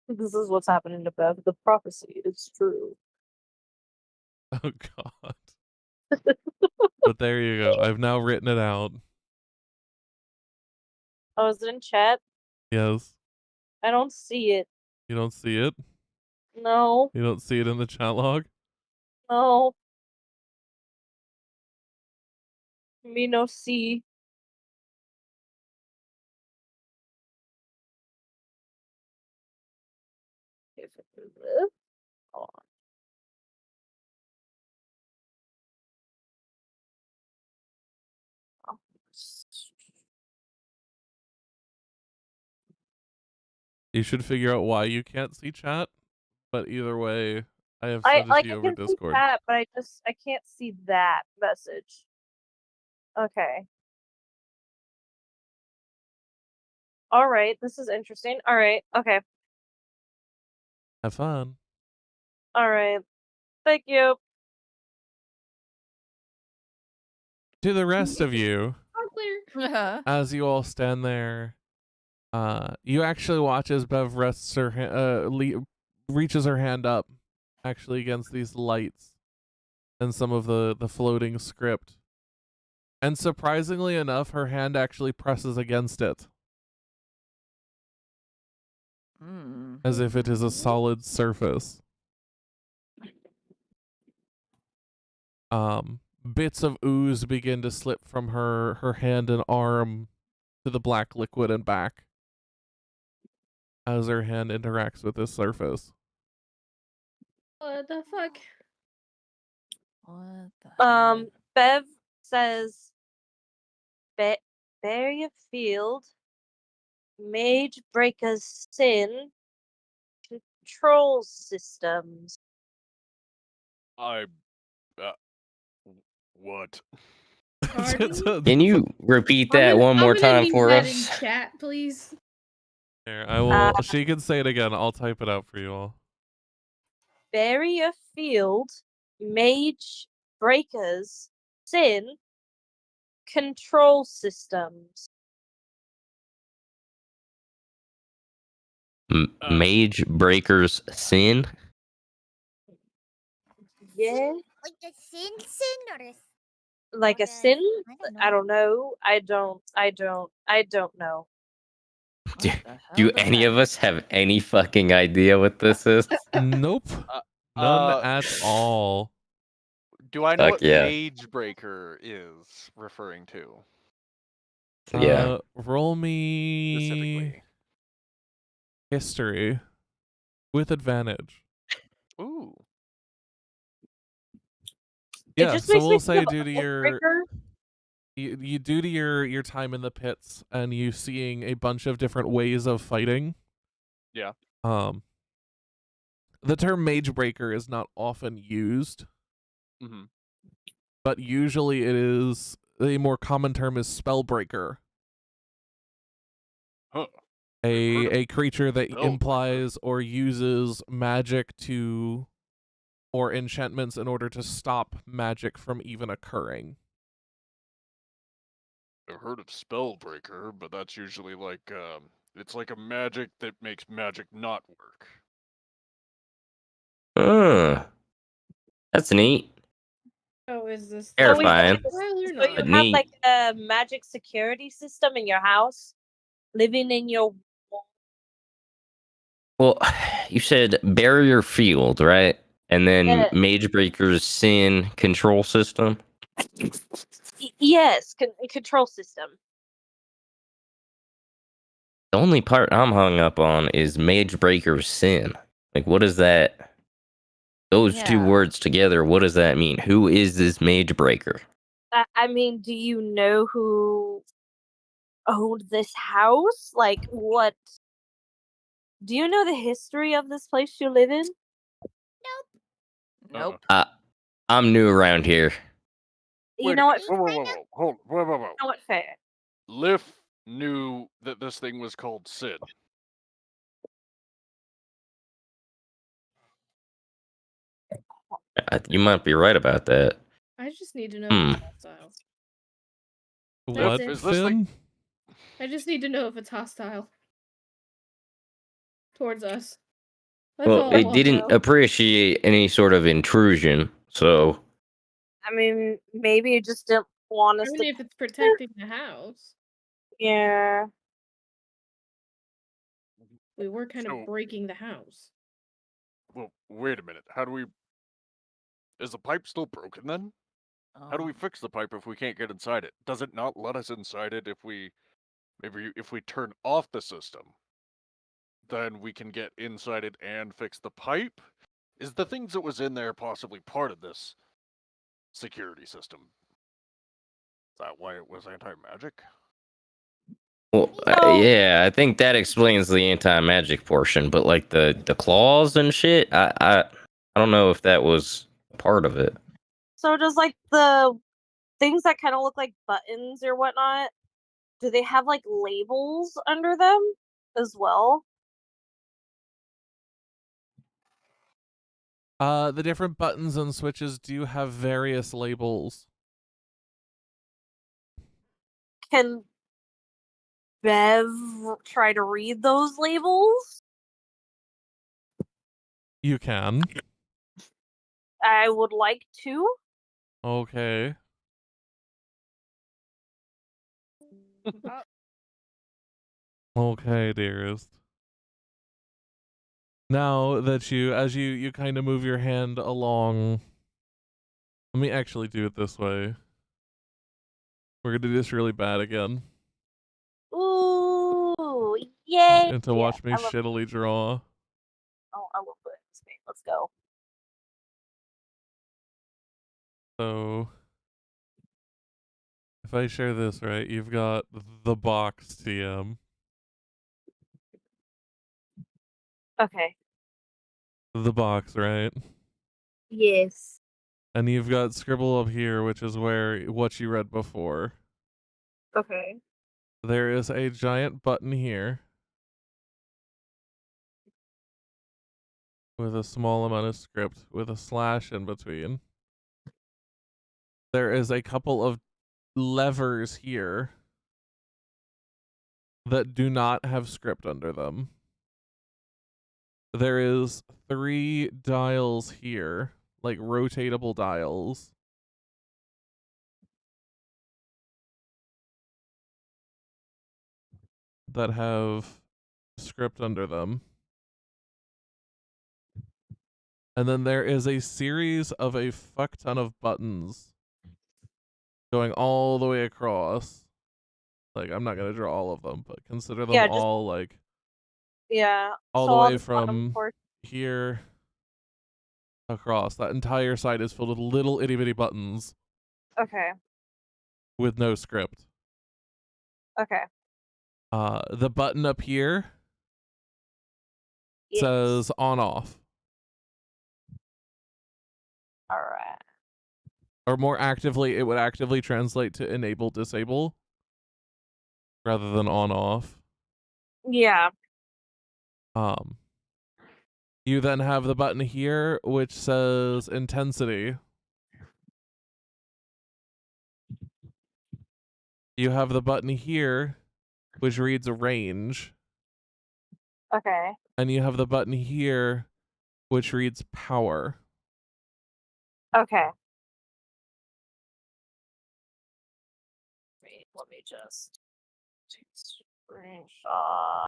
this is what's happening to Bev. The prophecy is true. Oh god. But there you go. I've now written it out. Oh, is it in chat? Yes. I don't see it. You don't see it? No, You don't see it in the chat log? no. Me no see. If it is this, hold on. Oh, You should figure out why you can't see chat. But either way, I have I sent it like to you I over can see Discord. that, but I can't see that message. Okay. All right, this is interesting. All right, okay. Have fun. All right. Thank you. To the rest of you, All clear. as you all stand there, you actually watch as Bev rests her reaches her hand up, actually against these lights and some of the floating script. And surprisingly enough, her hand actually presses against it, as if it is a solid surface. Bits of ooze begin to slip from her hand and arm to the black liquid and back as her hand interacts with this surface. What the fuck? What the hell? Bev says, Barrier Field, Mage Breaker's Sin, Control Systems. What? Pardon? Can you repeat I'm that gonna- one more I'm gonna time need for that us? in chat, please. Here, I will. She can say it again. I'll type it out for you all. Barrier Field, Mage Breakers, Sin, Control Systems. Mage Breaker's Sin? Yeah. Like a sin or a Like a sin? I don't know. I don't know. Do, What the hell do does any that of us have any fucking idea what this is? Nope. None at all. Do I know Fuck what yeah. Mage Breaker is referring to? Yeah. Roll me Specifically. history with advantage. Ooh. Yeah, just so makes me we'll say feel due to your Breaker. you due to your time in the pits and you seeing a bunch of different ways of fighting. Yeah. The term mage breaker is not often used. Mm-hmm. But usually it is a more common term is spellbreaker. Huh. A creature that Spellbreaker. implies or uses magic to or enchantments in order to stop magic from even occurring. I've heard of Spellbreaker, but that's usually like it's like a magic that makes magic not work. That's neat. Oh, is this Terrifying. Well, or So you not? But have neat. like a magic security system in your house, living in your Well, you said Barrier Field, right? And then Yeah. Mage Breaker's Sin control system? yes, control system. The only part I'm hung up on is Mage Breaker's Sin. Like, what is that? Those two Yeah. words together, what does that mean? Who is this Mage Breaker? I mean, do you know who owned this house? Like, what Do you know the history of this place you live in? Nope. I'm new around here. You Wait know a what? minute. Whoa. You know what? Fair. Liff knew that this thing was called Sid. You might be right about that. I just need to know if it's hostile. What, it. Is this Finn? thing? I just need to know if it's hostile towards us. That's Well, all I it want to didn't know. appreciate any sort of intrusion, so I mean, maybe it just didn't want us I to. mean, if it's protecting the house, Yeah. we were kind So- of breaking the house. Well, wait a minute. How do we? Is the pipe still broken then? How do we fix the pipe if we can't get inside it? Does it not let us inside it if we if we turn off the system? Then we can get inside it and fix the pipe? Is the things that was in there possibly part of this security system? Is that why it was anti-magic? well, No. yeah, I think that explains the anti-magic portion, but like the claws and shit, I don't know if that was part of it. So does like the things that kind of look like buttons or whatnot? Do they have like labels under them as well? The different buttons and switches do have various labels. Can Bev try to read those labels? You can. I would like to. Okay. Okay, dearest. Now that as you kind of move your hand along, let me actually do it this way. We're gonna do this really bad again. Ooh, yay! And to Yeah, watch me I love. shittily draw. Oh, I love this game. Let's go. So if I share this right, you've got the box TM. Okay. The box, right? Yes. And you've got scribble up here, which is what you read before. Okay. There is a giant button here with a small amount of script with a slash in between. There is a couple of levers here that do not have script under them. There is 3 dials here, like rotatable dials. That have script under them. And then there is a series of a fuck ton of buttons going all the way across. Like, I'm not going to draw all of them, but consider them Yeah, just all like yeah. all so the way the bottom from portion. here across. That entire side is filled with little itty bitty buttons Okay. with no script. Okay. The button up here Yes. says on off. All right. Or more actively, it would actively translate to enable disable rather than on off. Yeah. You then have the button here which says intensity. You have the button here which reads range. Okay. And you have the button here which reads power. Okay. Wait, let me just take a screenshot.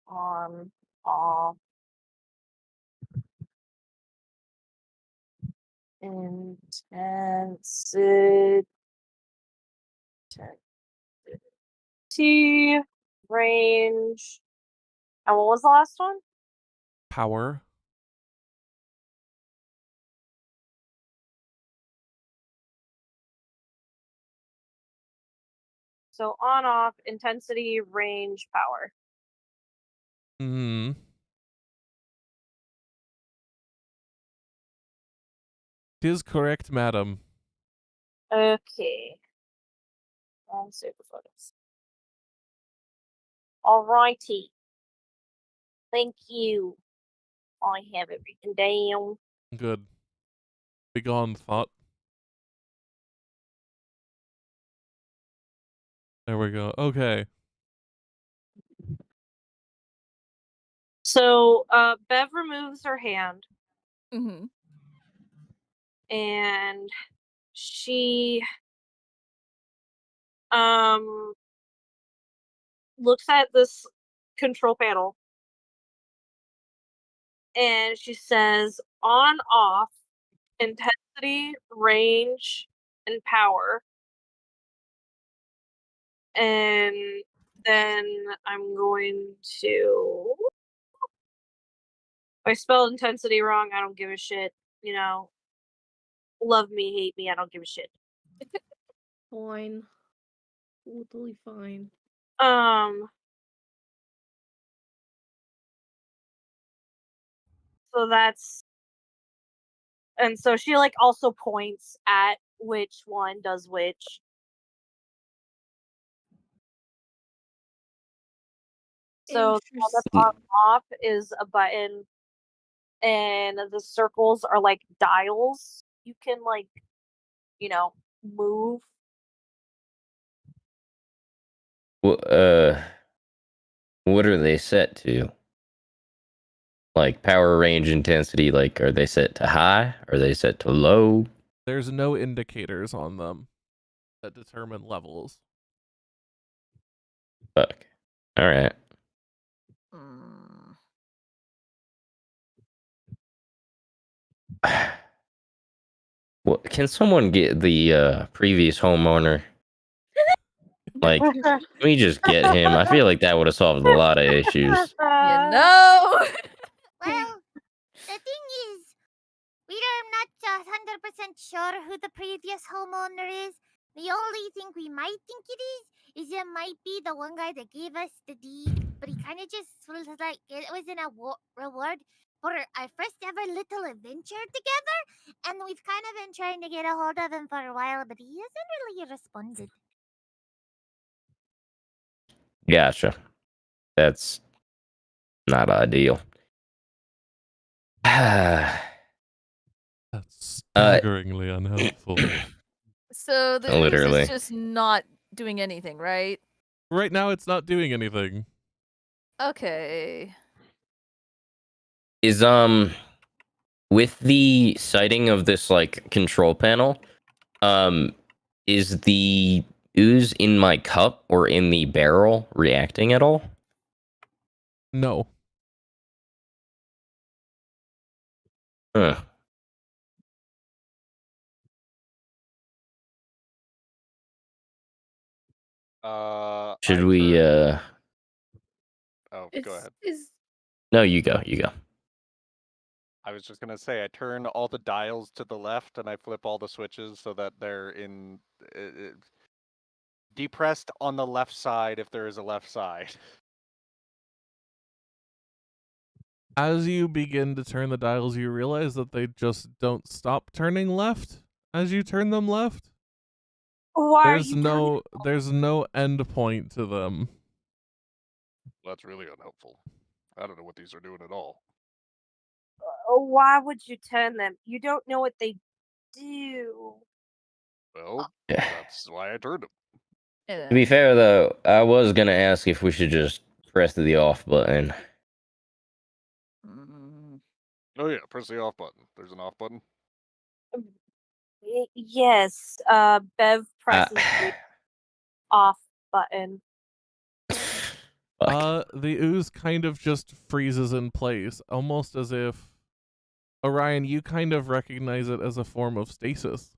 On off intensity range. And what was the last one? Power. So on, off, intensity, range, power. Hmm. Tis correct, madam. Okay. Save the photos. Alrighty. Thank you. I have it written down. Good. Begone, thought. There we go. Okay. So, Bev removes her hand, Mm-hmm. and she looks at this control panel, and she says on, off, intensity, range, and power. And then I'm going to, if I spelled intensity wrong, I don't give a shit. You know, love me, hate me, I don't give a shit. Fine. Totally fine. So that's, and so she like also points at which one does which. So the one that's on off is a button, and the circles are like dials. You can like, you know, move. What are they set to? Like power, range, intensity, like are they set to high? Are they set to low? There's no indicators on them that determine levels. Fuck. Alright. Mm. What, can someone get the previous homeowner? Like, can we just get him? I feel like that would have solved a lot of issues. You know. Well, the thing is, we are not 100% sure who the previous homeowner is. The only thing we might think it is it might be the one guy that gave us the deed, but he kind of just was like, it was an reward for our first ever little adventure together, and we've kind of been trying to get a hold of him for a while, but he hasn't really responded. Gotcha. That's not ideal. That's staggeringly unhelpful. So the ooze Literally. is just not doing anything, right? Right now, it's not doing anything. Okay. Is with the sighting of this like control panel, is the ooze in my cup or in the barrel reacting at all? No. Huh. Should I we turn- Oh, go ahead. No, you go. You go. I was just gonna say I turn all the dials to the left and I flip all the switches so that they're in depressed on the left side if there is a left side. As you begin to turn the dials, you realize that they just don't stop turning left as you turn them left. Why There's no end point to them. That's really unhelpful. I don't know what these are doing at all. Why would you turn them? You don't know what they do. Well, Yeah. that's why I turned them. To be fair though, I was gonna ask if we should just press the off button. Oh yeah, press the off button. There's an off button. Yes. Bev presses the off button. The ooze kind of just freezes in place, almost as if Orion, you kind of recognize it as a form of stasis.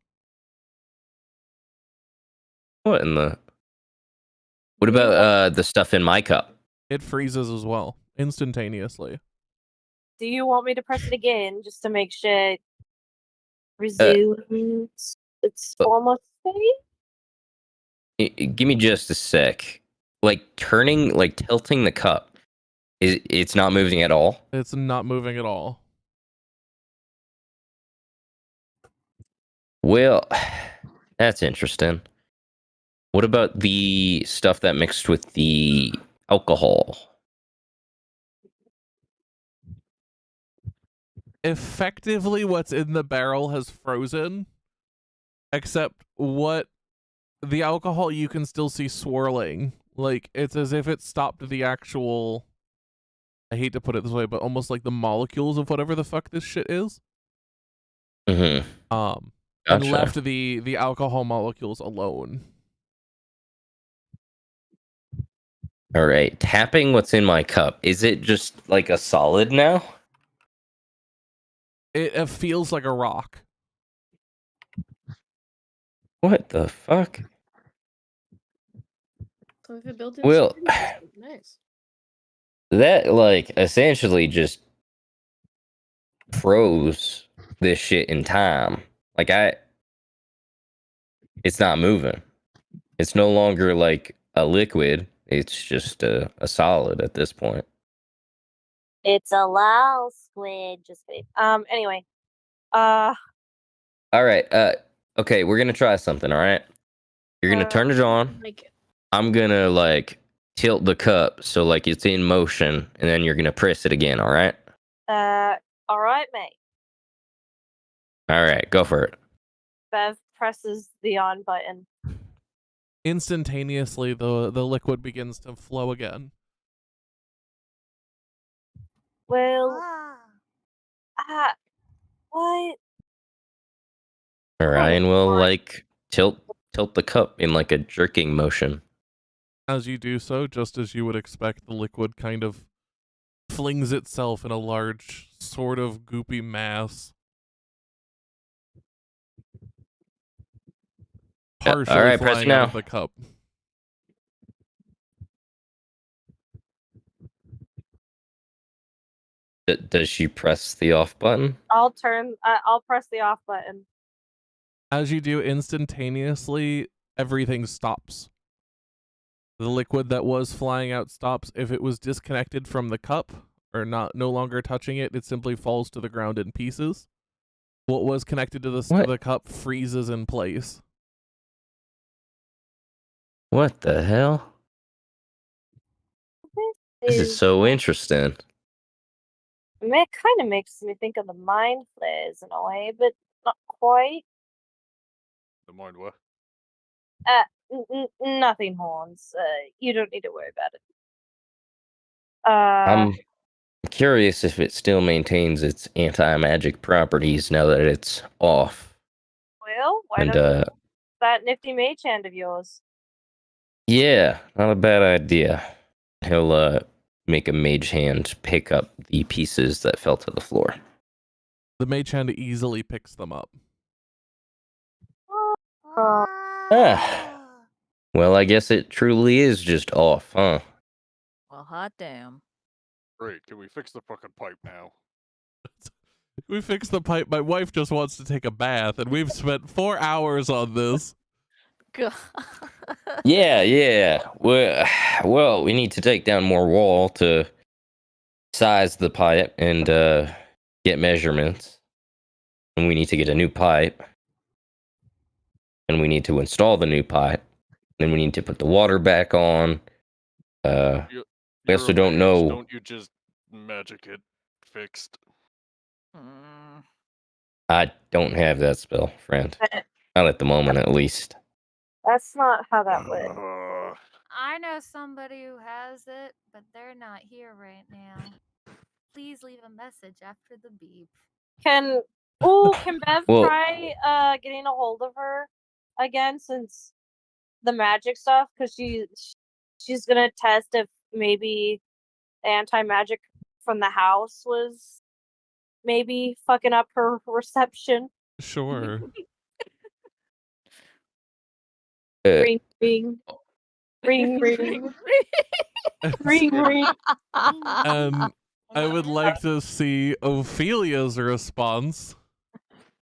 What in the? What about the stuff in my cup? It freezes as well, instantaneously. Do you want me to press it again just to make sure it resumes its former state? Give me just a sec. Like turning, like tilting the cup. It's not moving at all? It's not moving at all. Well, that's interesting. What about the stuff that mixed with the alcohol? Effectively, what's in the barrel has frozen, except what the alcohol you can still see swirling. Like, it's as if it stopped the actual, I hate to put it this way, but almost like the molecules of whatever the fuck this shit is. Mm-hmm. And Gotcha. left the alcohol molecules alone. All right, tapping what's in my cup. Is it just like a solid now? It feels like a rock. What the fuck? So if it built in Well, security system, nice. that like essentially just froze this shit in time. Like it's not moving. It's no longer like a liquid. It's just a solid at this point. It's a lol squid. Just kidding. Anyway. All right. Okay, we're gonna try something. All right. You're gonna turn it on. Like I'm gonna like tilt the cup so like it's in motion, and then you're gonna press it again. All right. All right, mate. All right. Go for it. Bev presses the on button. Instantaneously, the liquid begins to flow again. Well, Ah. what? Ryan will Lord. like tilt the cup in like a jerking motion. As you do so, just as you would expect, the liquid kind of flings itself in a large, sort of goopy mass. Partially all right, press flying out now. of the cup. Does she press the off button? I'll press the off button. As you do, instantaneously, everything stops. The liquid that was flying out stops. If it was disconnected from the cup or no longer touching it, it simply falls to the ground in pieces. What was connected to the cup freezes in place. What the hell? This is so interesting. I mean, it kind of makes me think of the mind flares in a way, but not quite. The mind what? Nothing, Horns. You don't need to worry about it. I'm curious if it still maintains its anti-magic properties now that it's off. Well, why And don't that nifty mage hand of yours? yeah, not a bad idea. He'll make a mage hand pick up the pieces that fell to the floor. The mage hand easily picks them up. Well, I guess it truly is just off, huh? Well, hot damn. Great, can we fix the fucking pipe now? We fixed the pipe. My wife just wants to take a bath, and we've spent 4 hours on this. God. Yeah. Well, we need to take down more wall to size the pipe and get measurements. And we need to get a new pipe. And we need to install the new pipe. Then we need to put the water back on. We also don't know. Don't you just magic it fixed? I don't have that spell, friend. Not at the moment, at least. That's not how that works. I know somebody who has it, but they're not here right now. Please leave a message after the beep. Can Bev try getting a hold of her again, since the magic stuff? Because she's gonna test if maybe anti-magic from the house was maybe fucking up her reception. Sure. Ring, ring. Ring, ring. Ring, ring. I would like to see Ophelia's response.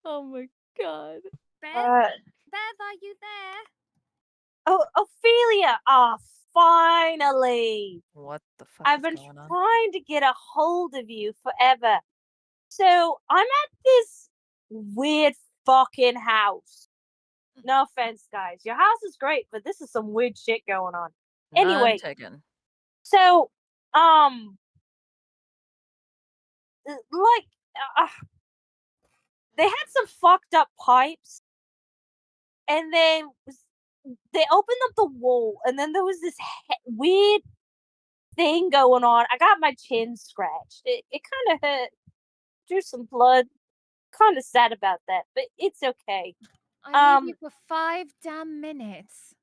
Oh my god. Beth, are you there? Oh, Ophelia! Ah, finally! What the fuck I've is been going on? trying to get a hold of you forever. So, I'm at this weird fucking house. No offense, guys. Your house is great, but this is some weird shit going on. None Anyway, taken. so, like, they had some fucked up pipes, and then they opened up the wall, and then there was this weird thing going on. I got my chin scratched. It kind of hurt. Drew some blood. Kind of sad about that, but it's okay. I leave you for 5 damn minutes.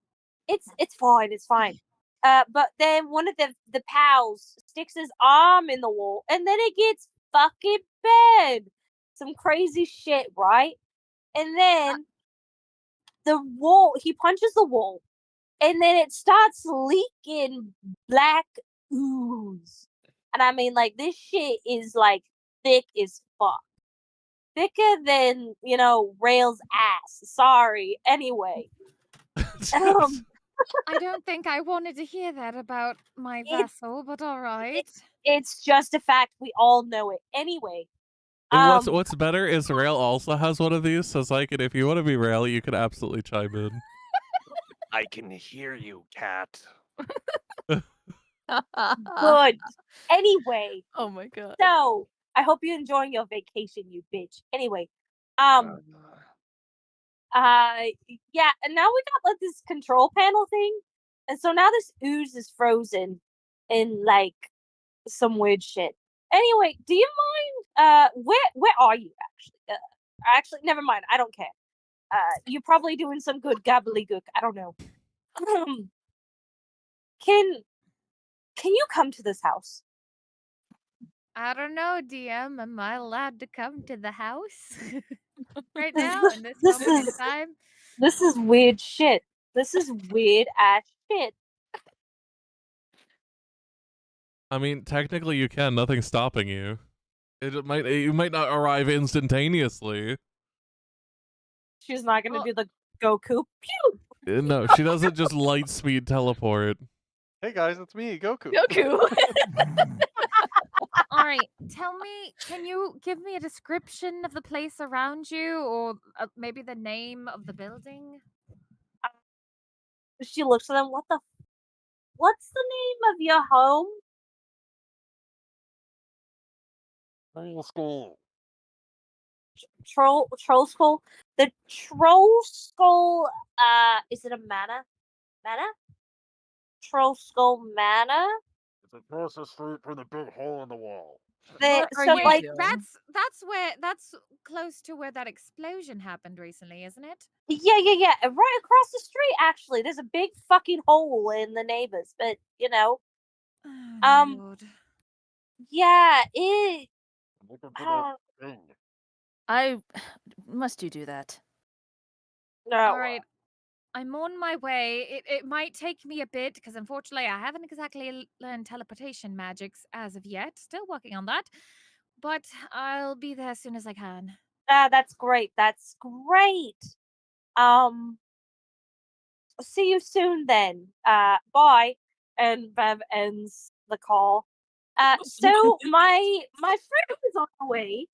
It's fine. It's fine. But then one of the pals sticks his arm in the wall, and then it gets fucking bad. Some crazy shit, right? And then the wall, he punches the wall, and then it starts leaking black ooze. And I mean, like, this shit is like thick as fuck. Thicker than, Rail's ass. Sorry. Anyway. I don't think I wanted to hear that about my vessel, but all right. It's just a fact. We all know it. Anyway. What's better is Rail also has one of these, so it's like, if you want to be Rail, you can absolutely chime in. I can hear you, cat. Good. Anyway. Oh my god. So, I hope you're enjoying your vacation, you bitch. Anyway. Yeah, and now we got like this control panel thing. And so now this ooze is frozen in like some weird shit. Anyway, do you mind where are you actually never mind, I don't care. You're probably doing some good gobbledygook, I don't know. Can you come to this house? I don't know, DM. Am I allowed to come to the house right now in this moment in time? This is weird shit. This is weird ass shit. I mean, technically you can. Nothing's stopping you. You might not arrive instantaneously. She's not gonna do the Goku. Pew! No, she doesn't just light speed teleport. Hey guys, it's me, Goku. Goku. All right, tell me, can you give me a description of the place around you, or maybe the name of the building? She looks at them. What's the name of your home? Troll Skull. Troll Skull. The Troll Skull. Is it a manor? Manor? Troll Skull Manor. It's across the street from the big hole in the wall. What are So you like doing? That's close to where that explosion happened recently, isn't it? yeah. Right across the street, actually. There's a big fucking hole in the neighbors, but Oh, Lord. yeah, it. Looking for that thing. Must you do that? No. All right. I'm on my way. It might take me a bit because unfortunately I haven't exactly learned teleportation magics as of yet. Still working on that. But I'll be there as soon as I can. That's great. That's great. See you soon then. Bye. And Bev ends the call. So my friend is on the way.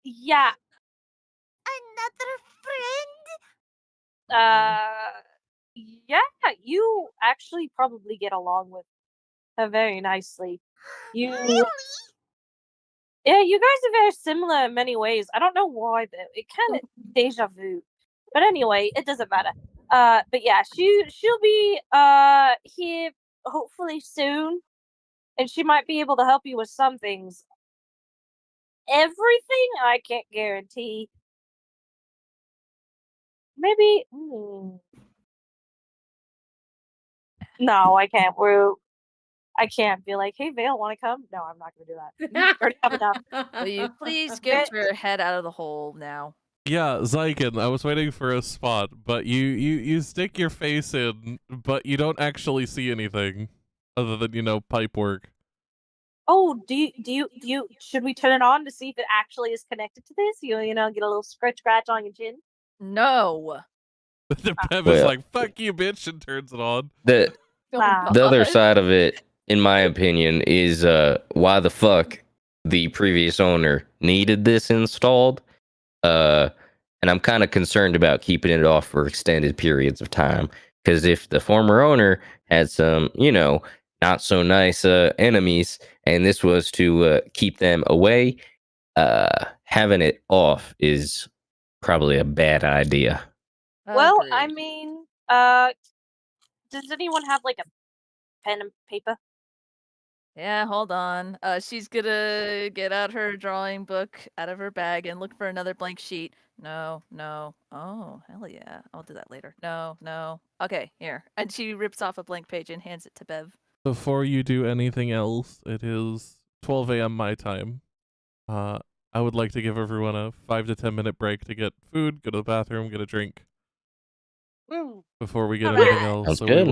Yeah. Another friend? Yeah, you actually probably get along with her very nicely. Really? Yeah, you guys are very similar in many ways. I don't know why, but it kind of deja vu. But anyway, it doesn't matter. But yeah, she'll be here hopefully soon, and she might be able to help you with some things. Everything I can't guarantee. Maybe. No, I can't. I can't be like, hey, Vale, want to come? No, I'm not going to do that. You already have enough. Will you please get your head out of the hole now? Yeah, Zyken, I was waiting for a spot, but you stick your face in, but you don't actually see anything other than, pipe work. Oh, should we turn it on to see if it actually is connected to this? You know, get a little scratch on your chin. No. The Bev is Well- like, fuck you, bitch, and turns it on. The Oh, Nah. the other God. side of it, in my opinion, is why the fuck the previous owner needed this installed. And I'm kind of concerned about keeping it off for extended periods of time. Because if the former owner had some, not so nice enemies, and this was to keep them away, having it off is probably a bad idea. Well, I Agreed. mean, does anyone have like a pen and paper? Yeah, hold on. She's gonna get out her drawing book out of her bag and look for another blank sheet. No, no. Oh, hell yeah. I'll do that later. No, no. Okay, here. And she rips off a blank page and hands it to Bev. Before you do anything else, it is 12 a.m. my time. I would like to give everyone a 5 to 10 minute break to get food, go to the bathroom, get a drink Woo. before we get Alright. anything else. Sounds So good.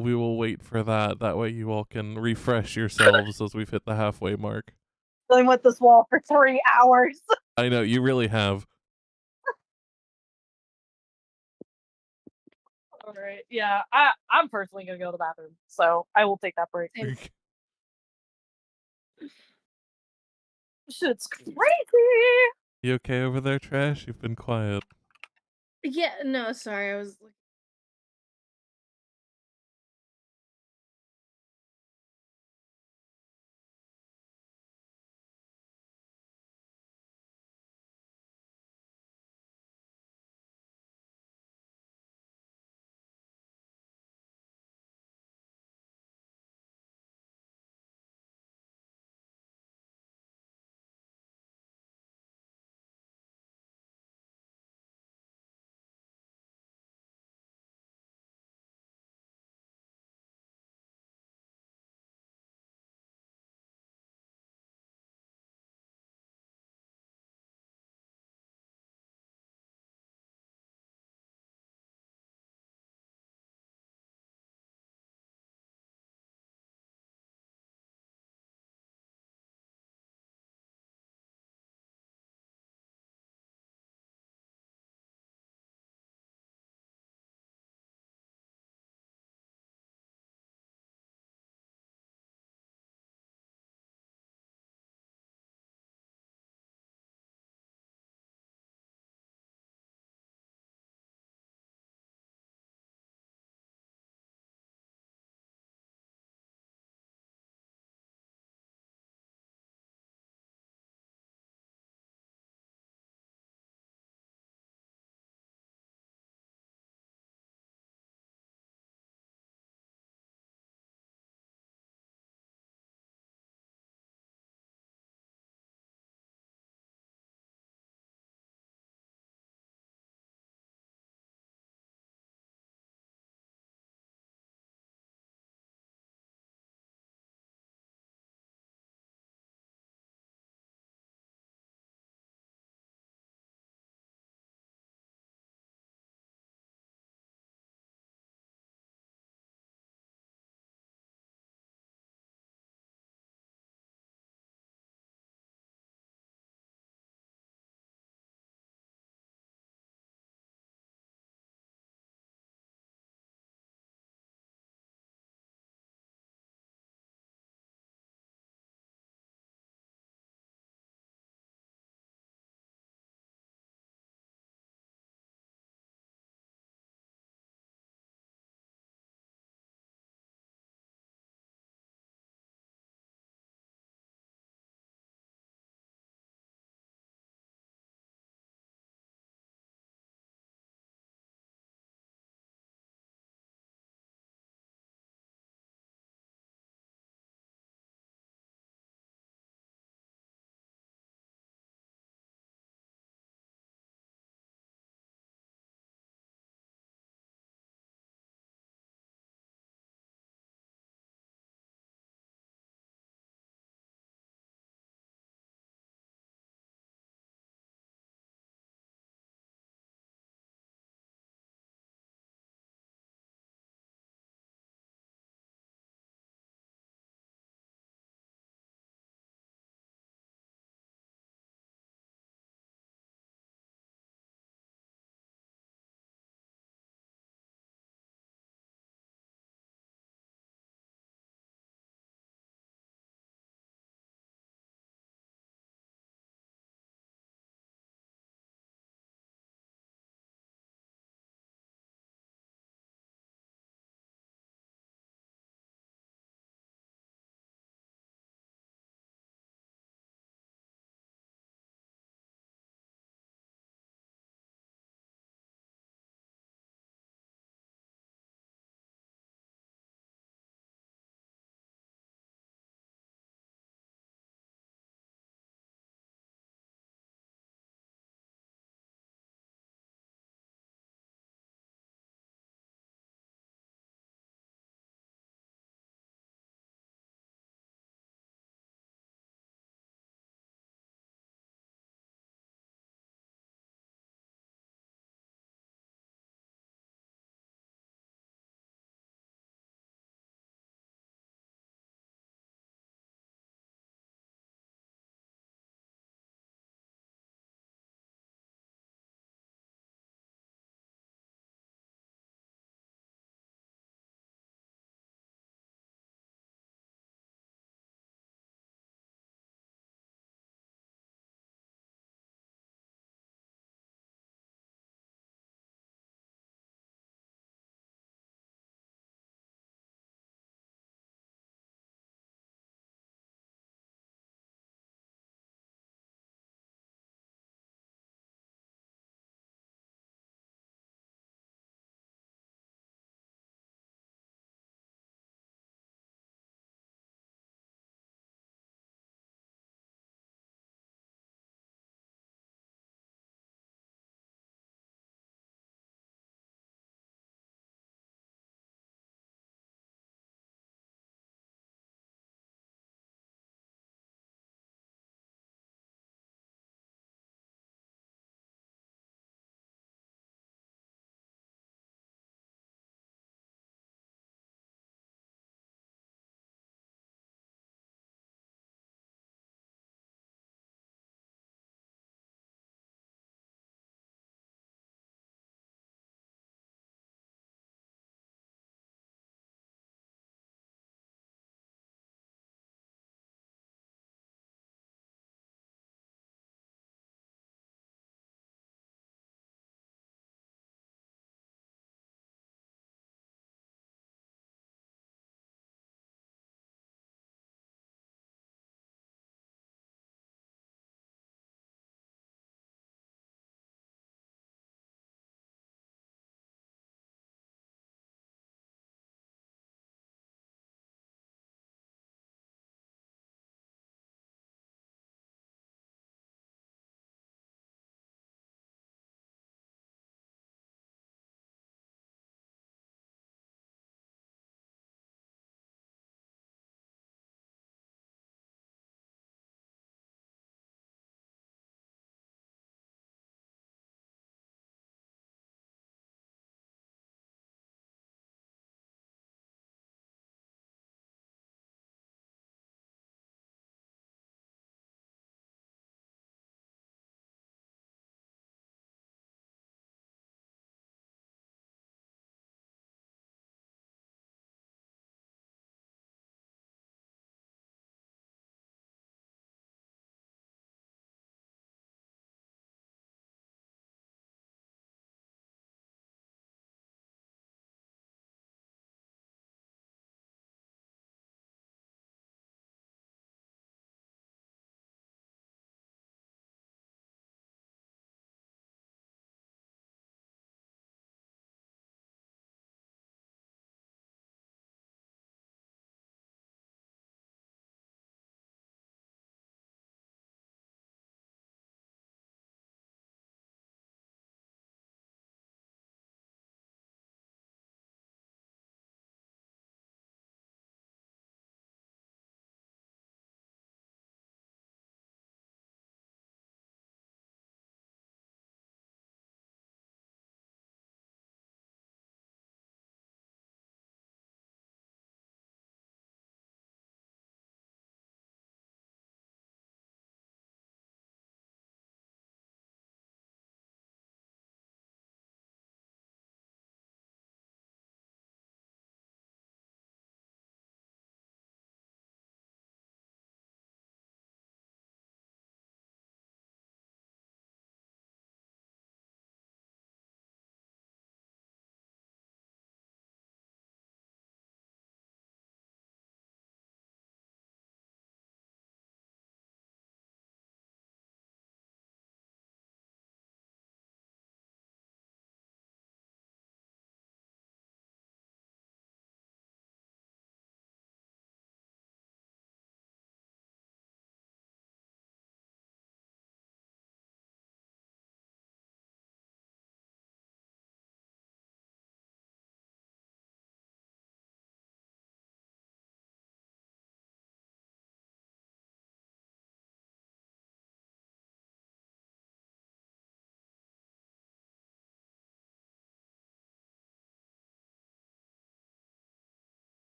we will wait for that. That way you all can refresh yourselves as we've hit the halfway mark. Dealing with this wall for 3 hours. I know you really have. All right. Yeah, I'm personally gonna go to the bathroom, so I will take that break. Same. Shit's crazy. You okay over there, Trash? You've been quiet. Yeah, no, sorry, I was like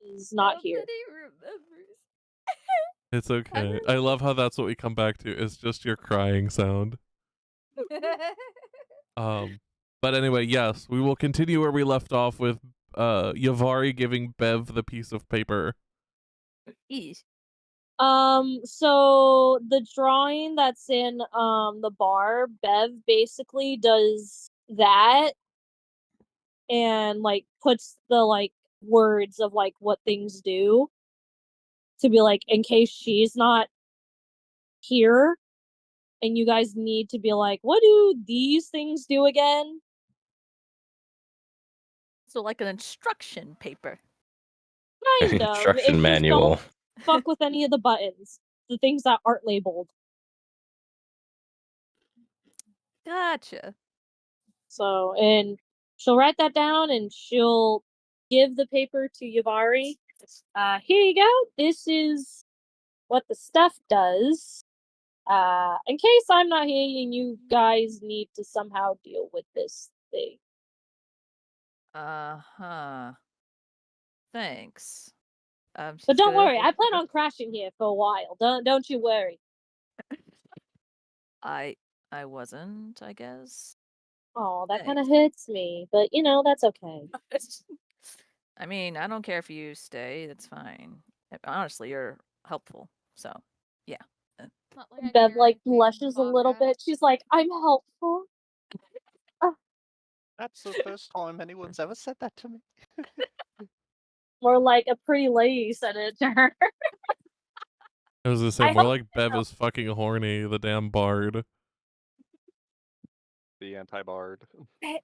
is not here. Nobody remembers. It's okay. I love how that's what we come back to. It's just your crying sound. But anyway, yes, we will continue where we left off with Yavari giving Bev the piece of paper. Eesh. So the drawing that's in the bar, Bev basically does that and like puts the like words of like what things do to be like in case she's not here and you guys need to be like, what do these things do again? So like an instruction paper. Kind of. Instruction It's just manual. don't fuck with any of the buttons. The things that aren't labeled. Gotcha. So, and she'll write that down and she'll give the paper to Yavari. Here you go. This is what the stuff does. In case I'm not here and you guys need to somehow deal with this thing. Uh-huh. Thanks. But don't worry, I plan on crashing here for a while. Don't you worry. I wasn't, I guess. Oh, that kind of hurts me, but you know, that's okay. I mean, I don't care if you stay, that's fine. Honestly, you're helpful. So, yeah. Not like I Bev care like anything blushes a about little that. bit. She's like, I'm helpful. That's the first time anyone's ever said that to me. More like a pretty lady said it to her. I was gonna say, I more hope like Bev is fucking horny, the damn bard. The anti-bard. Hey,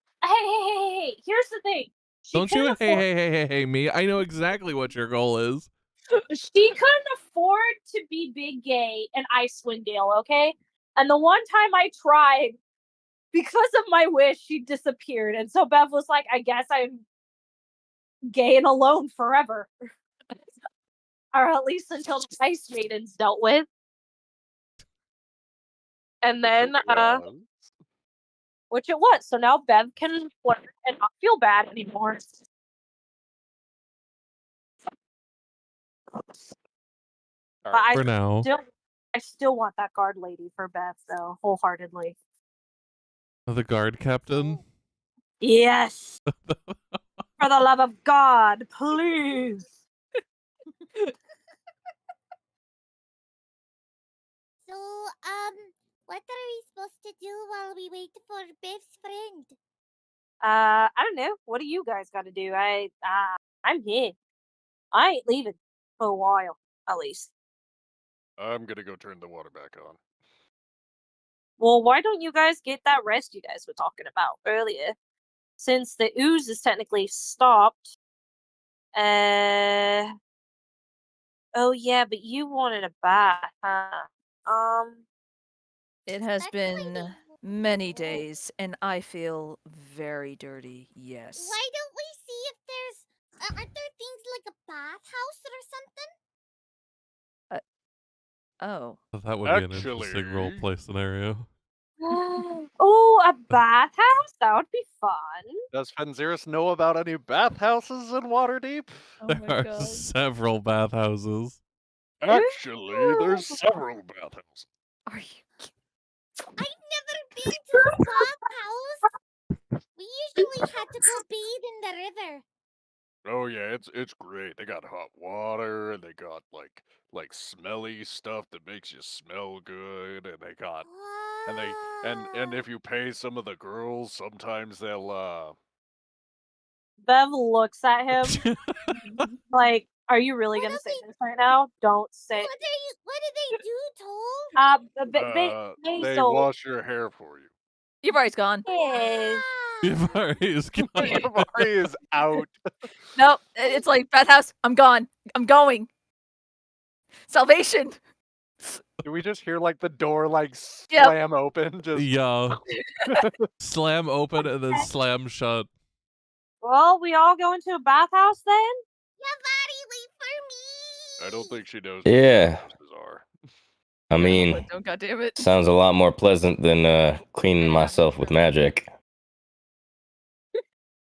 here's the thing. She Don't you couldn't hey me. I know exactly what your goal is. She couldn't afford to be big gay in Icewind Dale, okay? And the one time I tried, because of my wish, she disappeared. And so Bev was like, I guess I'm gay and alone forever. Or at least until the Ice Maiden's dealt with. And then, which it was. So now Bev can flirt and not feel bad anymore. But For now. I still want that guard lady for Beth, though, wholeheartedly. The guard captain? Yes! For the love of God, please! So, what are we supposed to do while we wait for Bev's friend? I don't know. What do you guys got to do? I'm here. I ain't leaving for a while, at least. I'm gonna go turn the water back on. Well, why don't you guys get that rest you guys were talking about earlier? Since the ooze is technically stopped. Oh yeah, but you wanted a bath, huh? It has been many days, and I feel very dirty, yes. Why don't we see if there's... aren't there things like a bathhouse or something? Oh. That would be an interesting roleplay scenario. Oh, a bathhouse? That would be fun. Does Fenziris know about any bathhouses in Waterdeep? Oh There are several bathhouses. Actually, there's several bathhouses. Are you? I've never been to a bathhouse. We usually had to go bathe in the river. Oh yeah, it's great. They got hot water, and they got like smelly stuff that makes you smell good, and they got and if you pay some of the girls, sometimes they'll Bev looks at him like, "Are you really gonna say this right now? Don't say." What do they do, Toll? they wash your hair for you. Yabari's gone. Yes. Yavari is gone. Yavari is out. Nope. It's like, bathhouse, I'm gone. I'm going. Salvation. Do we just hear like the door like slam open? Just yeah. Slam open and then slam shut. Well, we all go into a bathhouse then? Yavari, wait for me! I don't think she knows Yeah. what bathhouses are. I mean, Don't goddamn it. sounds a lot more pleasant than cleaning myself with magic.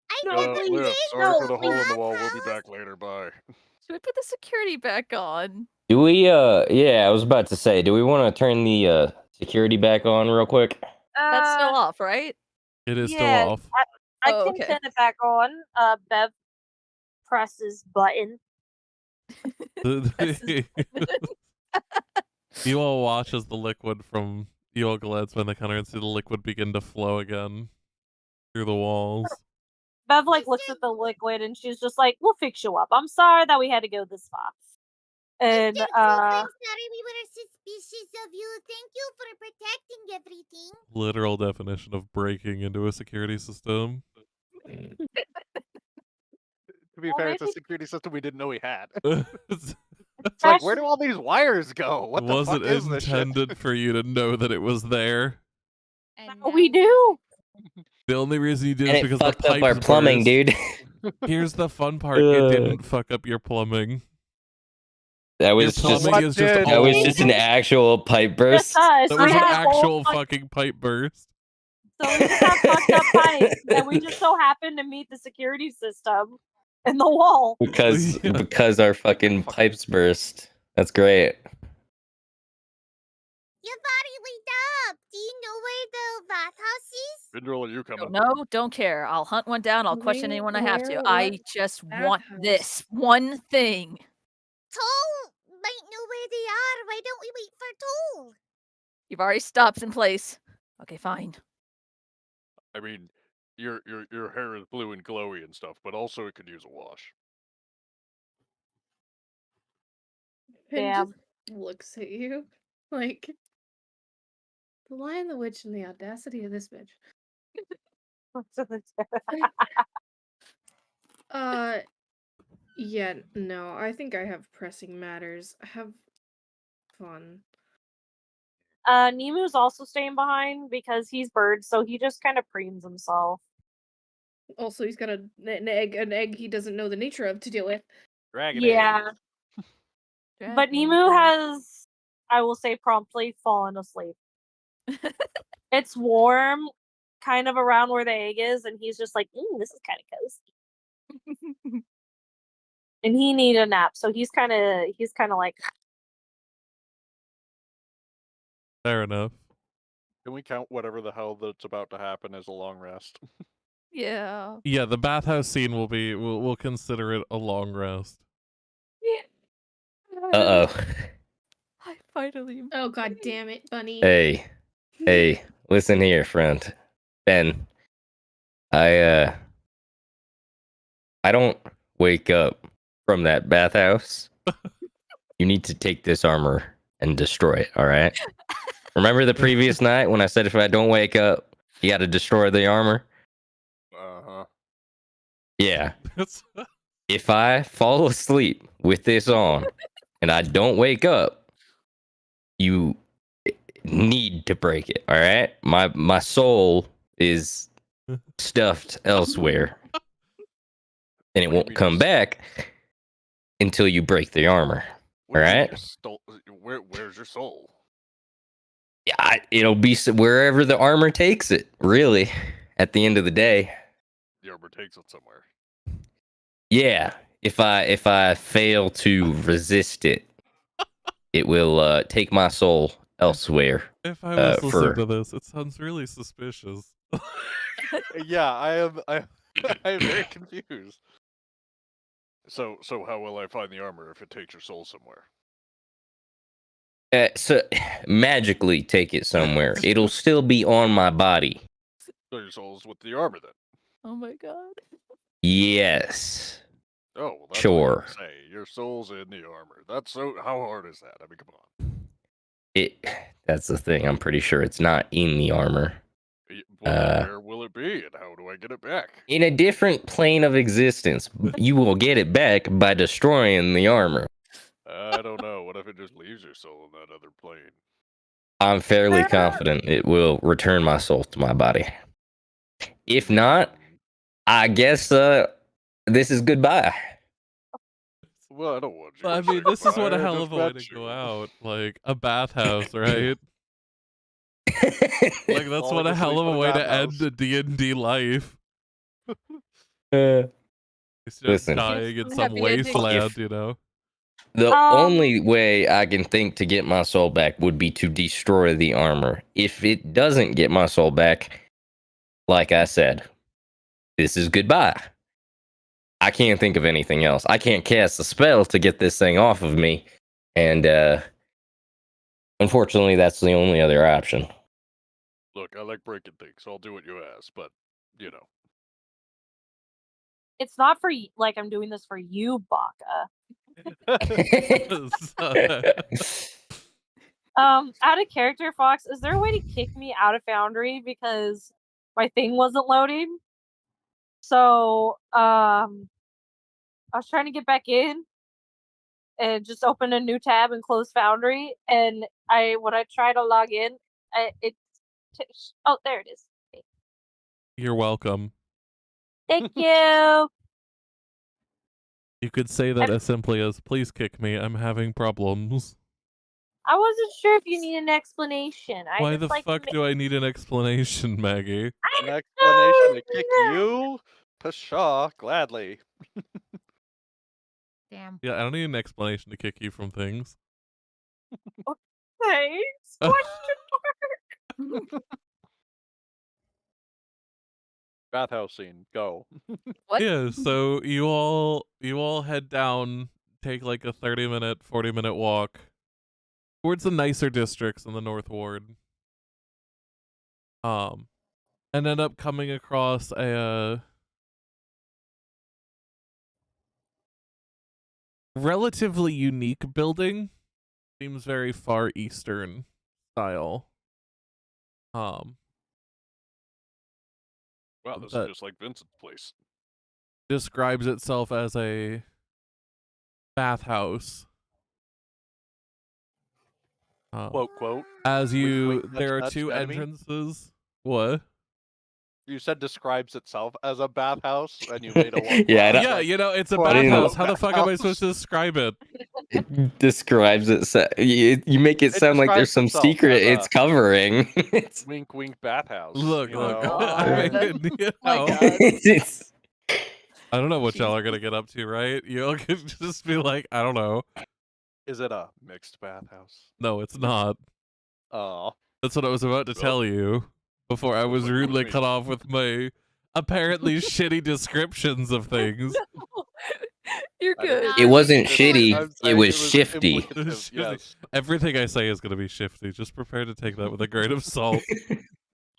I never did Sorry for the hole in the wall. We'll be back later. Bye. Should we put the security back on? Do we? Yeah, I was about to say, do we want to turn the security back on real quick? That's still off, right? It is yeah, still off. I Oh, can okay. turn it back on. Bev presses button. You all watch as the liquid from you all glance behind the counter and see the liquid begin to flow again through the walls. Bev looks at the liquid and she's just like, "We'll fix you up. I'm sorry that we had to go this far." And Mr. Cooper, I'm sorry we were suspicious of you. Thank you for protecting everything. Literal definition of breaking into a security system. To be fair, it's a security system we didn't know we had. It It's like, where do all these wires go? What the fuck wasn't is this shit? intended for you to know that it was there. And we now do. The only reason you do And is it because the fucked up pipes our plumbing, burst. dude. Here's the fun part: it didn't fuck up your plumbing. That Your was just plumbing is just that was all- just an actual pipe burst. That was we an have actual full- fucking pipe burst. So we just have fucked up pipes, and we just so happen to meet the security system in the wall. Because our fucking pipes burst. That's great. Your body lit up. Do you know where the bathhouse is? Vindrel, are you coming? No, don't care. I'll hunt one down. I'll question anyone I have to. Where? I What just want bathhouse? this one thing. Toll might know where they are. Why don't we wait for Toll? You've already stopped in place. Okay, fine. I mean, your hair is blue and glowy and stuff, but also it could use a wash. Pin Damn. just looks at you like the Lion, the Witch, and the audacity of this bitch. Yeah, no, I think I have pressing matters. Have fun. Nemu's also staying behind because he's bird, so he just kind of preens himself. Also, he's got an egg he doesn't know the nature of to deal with. Dragon Yeah. But Dragon Nemu egg. has, I will say, promptly fallen asleep. It's warm, kind of around where the egg is, and he's just like, this is kind of cozy. And he needed a nap, so he's kind of like, Fair enough. Can we count whatever the hell that's about to happen as a long rest? Yeah. Yeah, the bathhouse scene will be. We'll consider it a long rest. Uh oh. I finally. Oh god damn it, Bunny. Hey, listen here, friend. Ben. I don't wake up from that bathhouse. You need to take this armor and destroy it, alright? Remember the previous night when I said if I don't wake up, you gotta destroy the armor? Uh-huh. Yeah. If I fall asleep with this on and I don't wake up, you need to break it, alright? My soul is stuffed elsewhere. And it won't come back until you break the armor. Alright? Where's your soul? Yeah, it'll be wherever the armor takes it, really, at the end of the day. The armor takes it somewhere. Yeah, if I fail to resist it, it will take my soul elsewhere. If I was listening for to this, it sounds really suspicious. Yeah, I am very confused. So how will I find the armor if it takes your soul somewhere? So magically take it somewhere. It'll still be on my body. So your soul's with the armor then? Oh my god. Yes. Oh, well, that's Sure. what I say. Your soul's in the armor. That's so. How hard is that? I mean, come on. That's the thing. I'm pretty sure it's not in the armor. Well, where will it be, and how do I get it back? In a different plane of existence, you will get it back by destroying the armor. I don't know. What if it just leaves your soul in that other plane? I'm fairly confident it will return my soul to my body. If not, I guess this is goodbye. Well, I don't want you. I to mean, say this is goodbye, what a I hell just of a way met to you. go out. Like a bathhouse, right? Like that's Falling what a hell asleep of a in a way to bathhouse. end a D&D life. It's just Listen. dying in some Happy ending. wasteland, you know? The Um, only way I can think to get my soul back would be to destroy the armor. If it doesn't get my soul back, like I said, this is goodbye. I can't think of anything else. I can't cast a spell to get this thing off of me. And unfortunately, that's the only other option. Look, I like breaking things, so I'll do what you ask, but, you know. it's not for like I'm doing this for you, Baka. Out of character, Fox, is there a way to kick me out of Foundry because my thing wasn't loading? So, I was trying to get back in and just open a new tab and close Foundry, and when I try to log in, oh, there it is. You're welcome. Thank you. You could say that as simply as, please kick me, I'm having problems. I wasn't sure if you need an explanation. Why the fuck do I need an explanation, Maggie? An explanation to kick you? Pshaw, gladly. Damn. Yeah, I don't need an explanation to kick you from things. Thanks. Question mark. Bathhouse scene, go. What? Yeah, so you all head down, take like a 30-minute, 40-minute walk towards the nicer districts in the North Ward. And end up coming across a relatively unique building. Seems very Far Eastern style. Wow, this that is just like Vincent's place. describes itself as a bathhouse. Quote, quote. As you, wink, nudge, there are nudge, two enemy. entrances. What? You said describes itself as a bathhouse, and you made a one. Yeah, I don't- Yeah, you know, it's a Quote, bathhouse. unquote How the fuck am I bathhouse. supposed to describe it? It describes it. You make it sound like there's describes some itself secret as a- it's covering. It's, Wink, wink, bathhouse. Look, you look. know? I mean, you My know, God. it's I don't know what y'all are gonna get up to, right? Y'all could just be like, I don't know. Is it a mixed bathhouse? No, it's not. Oh, That's what I was about to Well, tell you before I sounds was like rudely me. cut off with my apparently shitty descriptions of things. You're I didn't good. say It wasn't I'm shitty, saying it was shifty. implicative, Shifty. yes. Everything I say is gonna be shifty. Just prepare to take that with a grain of salt.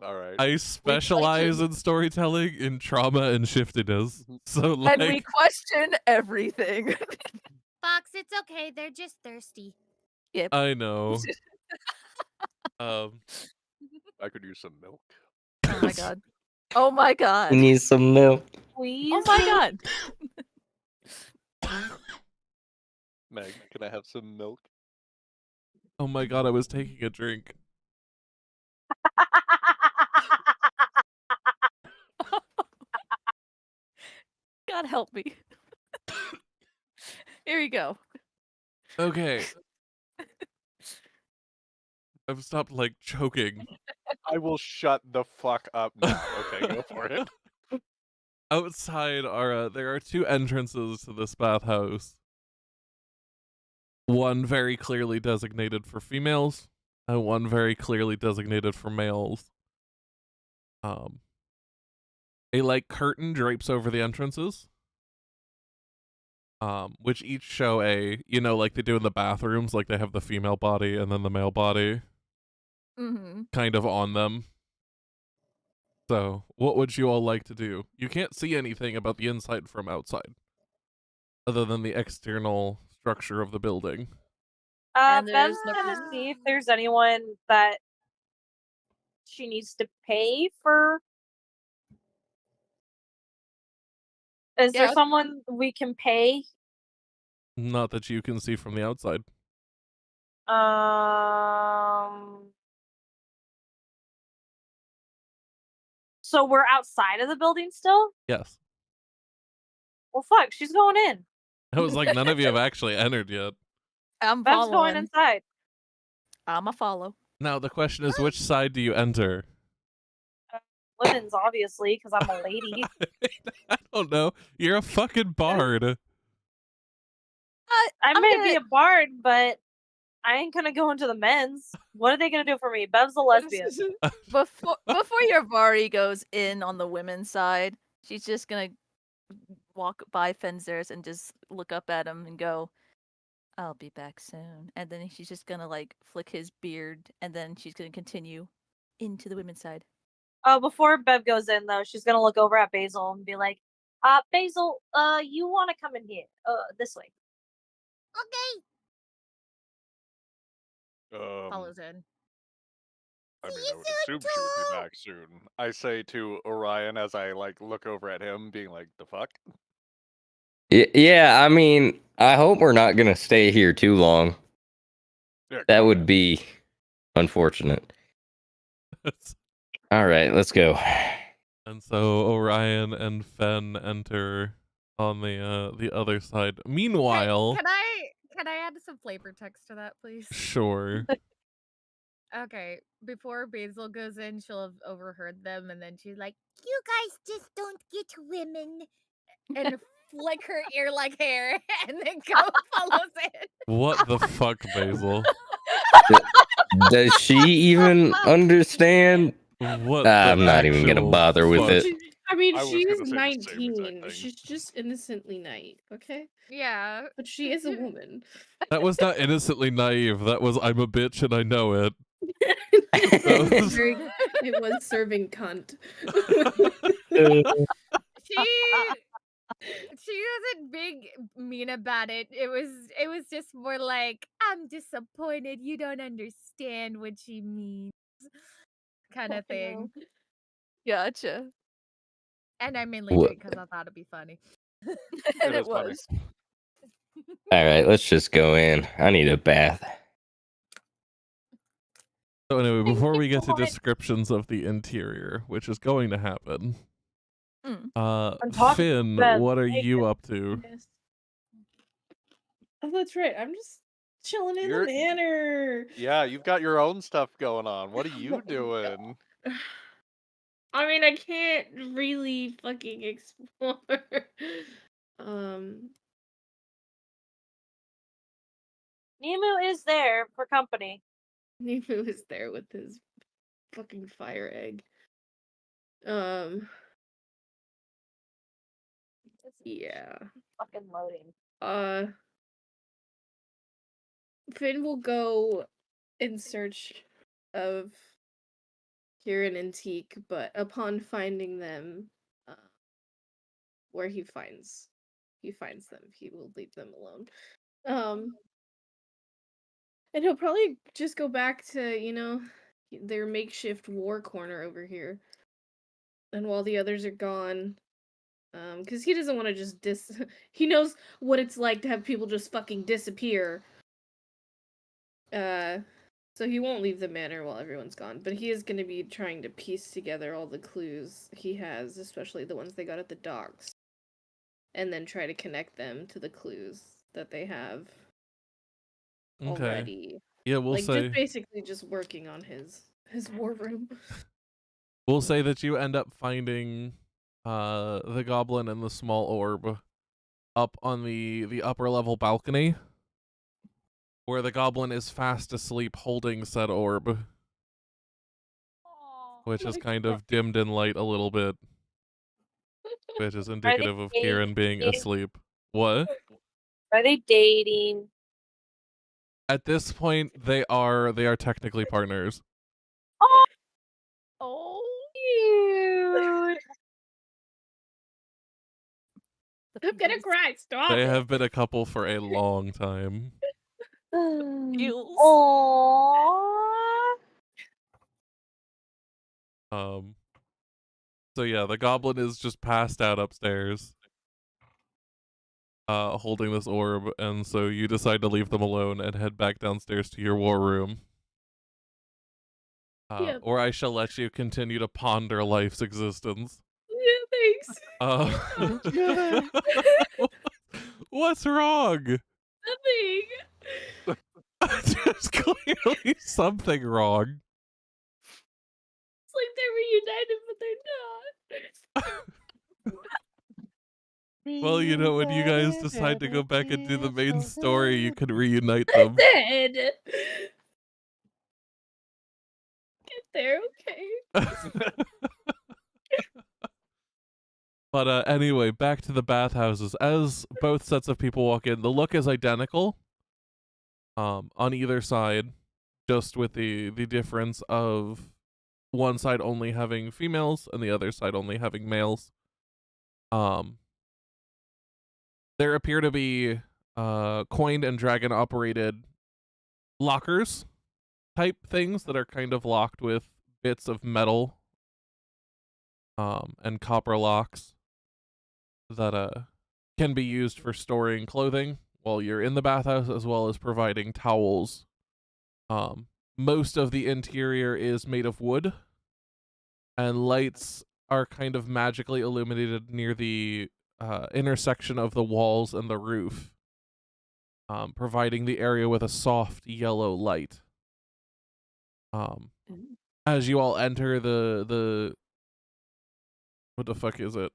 All right. I specialize in storytelling in trauma and shiftiness. So like, And we question everything. Fox, it's okay. They're just thirsty. Yep. I know. I could use some milk. Oh my god. Oh my god. You need some milk. Please. Oh my god. Meg, can I have some milk? Oh my god, I was taking a drink. God help me. Here you go. Okay. I've stopped like choking. I will shut the fuck up now. Okay, go for it. Outside are there are two entrances to this bathhouse. One very clearly designated for females, and one very clearly designated for males. A like curtain drapes over the entrances. Which each show a, you know, like they do in the bathrooms, like they have the female body and then the male body Mm-hmm. kind of on them. So, what would you all like to do? You can't see anything about the inside from outside, other than the external structure of the building. And Bev's there's gonna see if there's anyone that she needs to pay for. Is there Yeah. someone we can pay? Not that you can see from the outside. So we're outside of the building still? Yes. Well, fuck, she's going in. I was like, none of you have actually entered yet. I'm Bev's following. going inside. I'm a follow. Now, the question is, which side do you enter? women's, obviously, because I'm a lady. I don't know. You're a fucking bard. I I'm may gonna- be a bard, but I ain't gonna go into the men's. What are they gonna do for me? Bev's a lesbian. Before your Vari goes in on the women's side, she's just gonna walk by Fenzers and just look up at him and go, "I'll be back soon." And then she's just gonna like flick his beard, and then she's gonna continue into the women's side. Before Bev goes in, though, she's gonna look over at Basil and be like, Basil, you wanna come in here? This way. Okay. Follows in. I mean, See I you would soon, assume she would be too. back soon. I say to Orion as I like look over at him, being like, "The fuck." Yeah, I mean, I hope we're not gonna stay here too long. Yeah, That come would on. be unfortunate. All right, let's go. And so Orion and Fen enter on the other side. Meanwhile, Can I add some flavor text to that, please? sure. Okay. Before Basil goes in, she'll have overheard them, and then she's like, You guys just don't get women. and flick her ear like hair, and then go follows in. What the fuck, Basil? Does she even understand? What the I'm not even gonna actual bother with fuck? it. I mean, I was she is gonna say the same exact 19. thing. She's just innocently naive, okay? Yeah. But she is a woman. That was not innocently naive. That was I'm a bitch and I know it. It was serving cunt. She wasn't big mean about it. It was just more like, I'm disappointed you don't understand what she means, kind of thing. Gotcha. And I mainly What? did because I thought it'd be funny. And It it is funny. was. All right, let's just go in. I need a bath. So anyway, Thank before you we get so to much. descriptions of the interior, which is going to happen, I'm talking Finn, Bev. what are Hey, you Bev. up to? Yes. Oh, that's right. I'm just chilling in You're- the manor. Yeah, you've got your own stuff going on. What are you doing? I mean, I can't really fucking explore. Nemu is there for company. Nemu is there with his fucking fire egg. Yeah. Fucking loading. Finn will go in search of Kieran and Teak, but upon finding them, where he finds them, he will leave them alone. And he'll probably just go back to, their makeshift war corner over here. And while the others are gone, because he doesn't want to just he knows what it's like to have people just fucking disappear. So he won't leave the manor while everyone's gone, but he is going to be trying to piece together all the clues he has, especially the ones they got at the docks, and then try to connect them to the clues that they have already. Yeah, we'll say just basically just working on his war room. we'll say that you end up finding the goblin and the small orb up on the upper level balcony, where the goblin is fast asleep holding said orb, which is kind of dimmed in light a little bit, which is indicative of Kieran being asleep. What? Are they dating? At this point, they are technically partners. Oh, cute. I'm gonna cry. Stop. They it. have been a couple for a long time. Feels. Aww. So yeah, the goblin is just passed out upstairs, holding this orb, and so you decide to leave them alone and head back downstairs to your war room. Yep. Or I shall let you continue to ponder life's existence. Yeah, thanks. What's wrong? Nothing. There's clearly something wrong. It's like they reunited, but they're not. Well, you know, when you guys decide to go back and do the main story, you can reunite them. Dead. Get there, okay. But anyway, back to the bathhouses. As both sets of people walk in, the look is identical. On either side, just with the difference of one side only having females and the other side only having males. There appear to be coined and dragon operated lockers type things that are kind of locked with bits of metal and copper locks that can be used for storing clothing while you're in the bathhouse, as well as providing towels. Most of the interior is made of wood, and lights are kind of magically illuminated near the intersection of the walls and the roof, providing the area with a soft yellow light. As you all enter the what the fuck is it?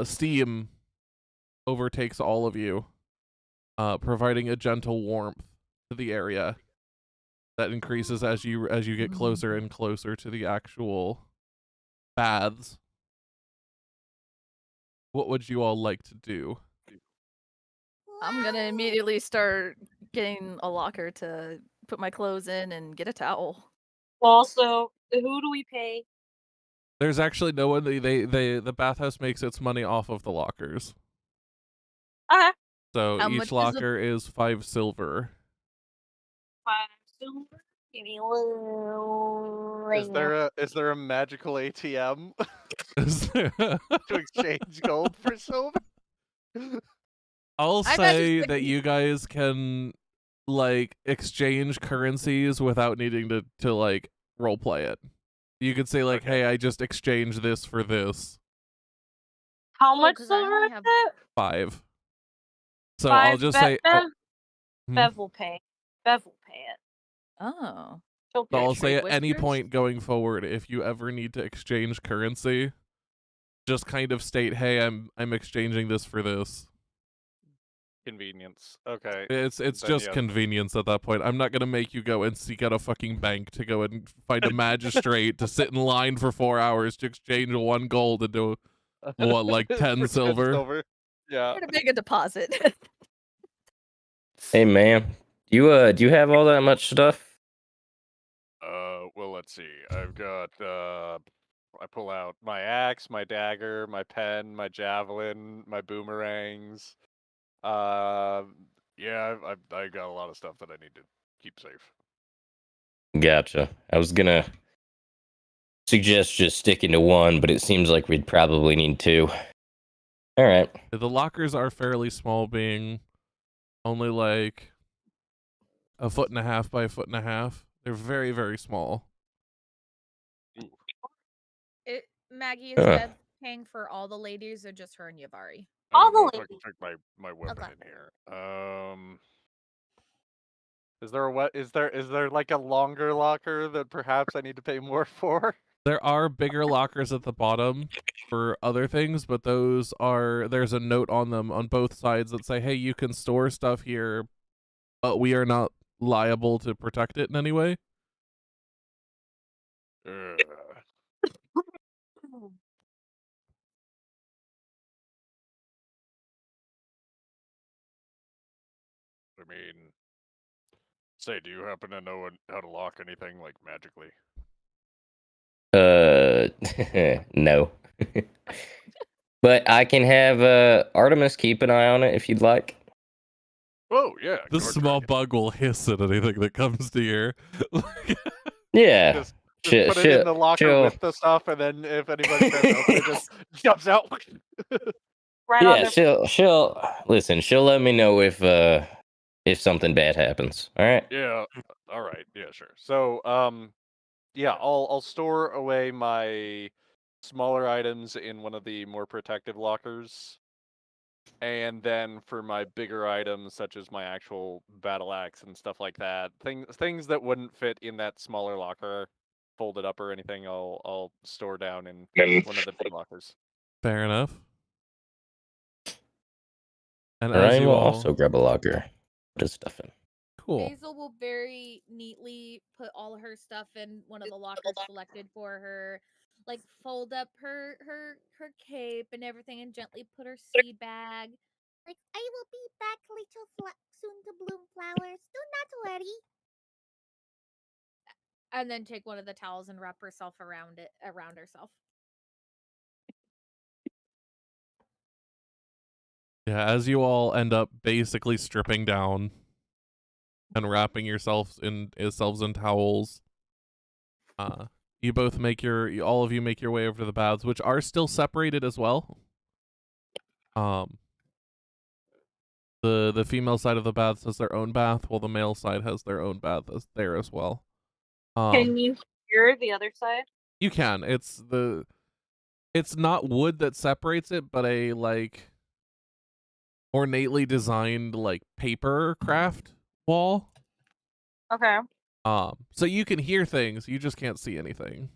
Steam overtakes all of you, providing a gentle warmth to the area that increases as you get closer and closer to the actual baths. What would you all like to do? I'm gonna immediately start getting a locker to put my clothes in and get a towel. Also, who do we pay? There's actually no one. The bathhouse makes its money off of the lockers. Okay. So How much each is the- locker is 5 silver. 5 silver. Give me a little. Is there a magical ATM Is there- to exchange gold for silver? I'll I'm not say just that thinking- you guys can like exchange currencies without needing to like role play it. You could say like, Okay. "Hey, I just exchanged this for this." How Oh, much 'cause I silver only is have- it? 5. So 5. I'll just say Bev will pay. Bev will pay it. Oh. She'll So pay I'll it. say at trade any whispers? point going forward, if you ever need to exchange currency, just kind of state, "Hey, I'm exchanging this for this." Convenience. Okay. It's Then just yes. convenience at that point. I'm not gonna make you go and seek out a fucking bank to go and find a magistrate to sit in line for 4 hours to exchange 1 gold into what, like 10 For silver? Yeah. Gonna make a deposit. Hey, man. Do you have all that much stuff? Well, let's see. I've got I pull out my axe, my dagger, my pen, my javelin, my boomerangs. Yeah, I got a lot of stuff that I need to keep safe. Gotcha. I was gonna suggest just sticking to 1, but it seems like we'd probably need 2. All right. The lockers are fairly small, being only like 1.5 feet by 1.5 feet. They're very, very small. Maggie, is Huh. Bev paying for all the ladies or just her and Yavari? I All don't know the if I can fit my weapon Okay. in here. Is there like a longer locker that perhaps I need to pay more for? There are bigger lockers at the bottom for other things, but there's a note on them on both sides that say, "Hey, you can store stuff here, but we are not liable to protect it in any way." I mean, say, do you happen to know how to lock anything like magically? No. But I can have Artemis keep an eye on it if you'd like. Oh yeah, The guard small dragon. bug will hiss at anything that comes near. Yeah. Just She- put it she'll- in the locker she'll- with the stuff, and then if anybody tries to open it, just jumps out. Right on Yeah, their she'll listen. She'll let me know if something bad happens. All right. Yeah. All right. Yeah. Sure. So, yeah, I'll store away my smaller items in one of the more protective lockers, and then for my bigger items, such as my actual battle axe and stuff like that, things that wouldn't fit in that smaller locker, folded up or anything. I'll store down in one of the big lockers. Fair enough. And as Ryan you will all also grab a locker. Put his stuff in. cool. Basil will very neatly put all her stuff in one of the lockers selected for her, like fold up her cape and everything, and gently put her sea bag. Like, I will be back, little soon to bloom flowers. Do not worry. And then take one of the towels and wrap herself around herself. Yeah, as you all end up basically stripping down and wrapping yourselves in towels, you both make all of you make your way over to the baths, which are still separated as well. The female side of the baths has their own bath, while the male side has their own bath there as well. Can you hear the other side? You can. It's not wood that separates it, but a like ornately designed like paper craft wall. Okay. So you can hear things, you just can't see anything.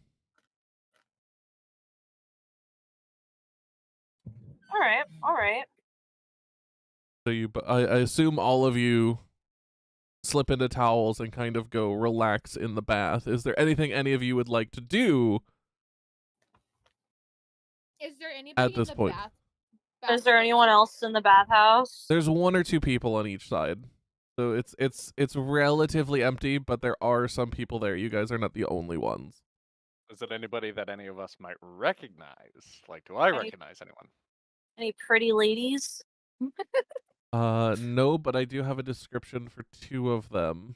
All right. So I assume all of you slip into towels and kind of go relax in the bath. Is there anything any of you would like to do? Is there anybody this in the point. bath? Is there anyone else in the bathhouse? There's 1 or 2 people on each side. So it's relatively empty, but there are some people there. You guys are not the only ones. Is it anybody that any of us might recognize? Like, do I recognize anyone? Any pretty ladies? No, but I do have a description for 2 of them.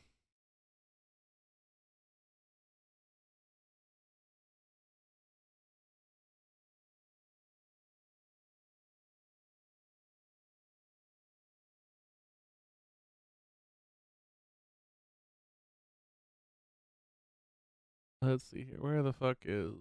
Let's see here. Where the fuck is...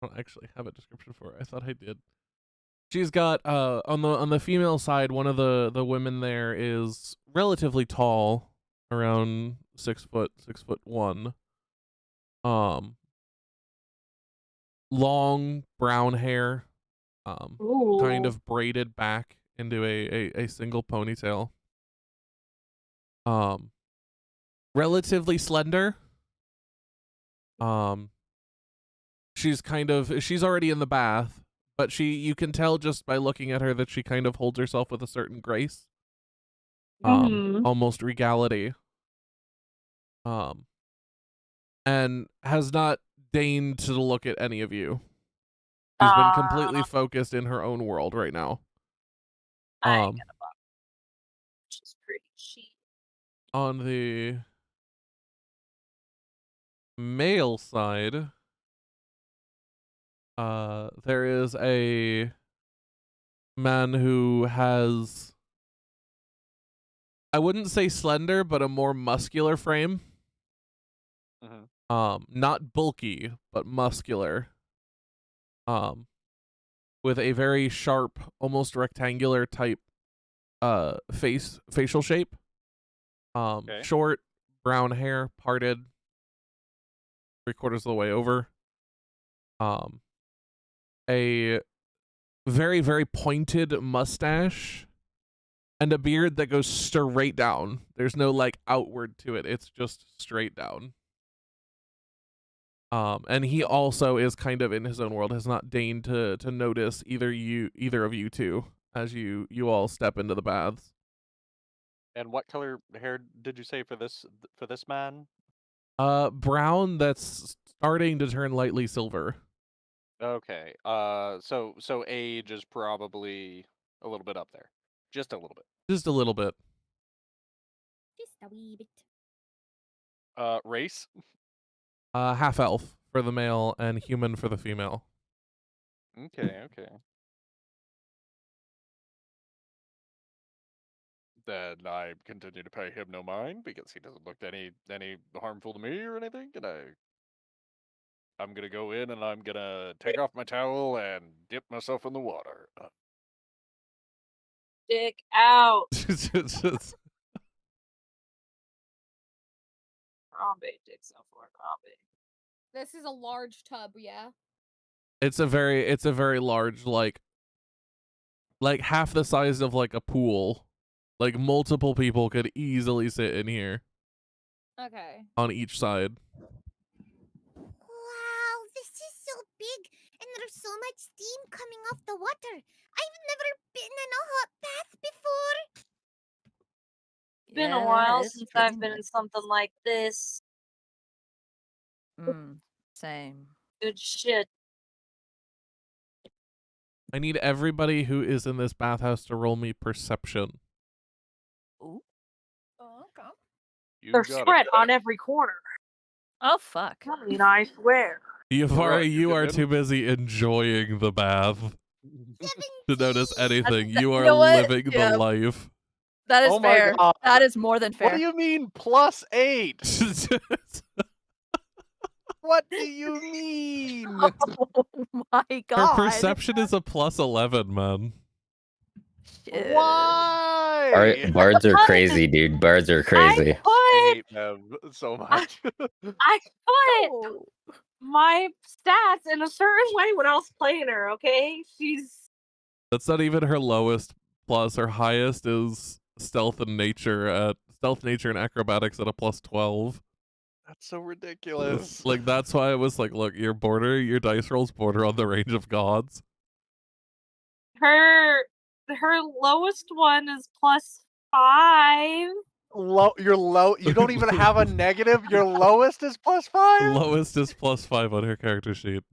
I don't actually have a description for her. I thought I did. She's got on the female side, one of the women there is relatively tall, around 6'1". Long brown hair, kind of braided back into a single ponytail. Relatively slender. She's already in the bath, but you can tell just by looking at her that she kind of holds herself with a certain grace. Almost regality. And has not deigned to look at any of you. She's been completely focused in her own world right now. She's pretty chic. On the male side, there is a man who has, I wouldn't say slender, but a more muscular frame. Not bulky, but muscular. With a very sharp, almost rectangular type facial shape. Okay. Short, brown hair, parted 3/4 of the way over. A very, very pointed mustache and a beard that goes straight down. There's no like outward to it. It's just straight down. And he also is kind of in his own world, has not deigned to notice either of you two as you all step into the baths. And what color hair did you say for this man? Brown that's starting to turn lightly silver. Okay. So age is probably a little bit up there. Just a little bit. Just a little bit. Just a wee bit. Race? Half elf for the male and human for the female. Okay. Then I continue to pay him no mind because he doesn't look any harmful to me or anything, and I I'm gonna go in and I'm gonna take off my towel and dip myself in the water. Dick out. Harambe dicks out for Harambe. This is a large tub, yeah. It's a very large, like half the size of like a pool. Like multiple people could easily sit in here Okay. on each side. Wow, this is so big, and there's so much steam coming off the water. I've never been in a hot bath before. It's been a Yeah, while it's since pretty I've been in something like this. Same. Good shit. I need everybody who is in this bathhouse to roll me perception. Ooh. Oh, okay. You They're got spread it. on every corner. Oh fuck. I mean, I swear. Yafari, Right, you are good. too busy enjoying the bath to notice 17. anything. That- You you are know what? living Yeah. the life. That is Oh my fair. God. That is more than fair. What do you mean +8? What do you mean? Oh my Her god. perception is a +11, man. Shit. Why? Bards are crazy, dude. Bards are crazy. I I hate them so much. put Oh. my stats in a certain way when I was playing her. Okay, she's That's not even her lowest plus. Her highest is stealth and nature and acrobatics at a +12. That's so ridiculous. Like that's why I was like, look, your dice rolls border on the range of gods. her lowest one is +5. You're low. You don't even have a negative. Your lowest is +5. Lowest is +5 on her character sheet.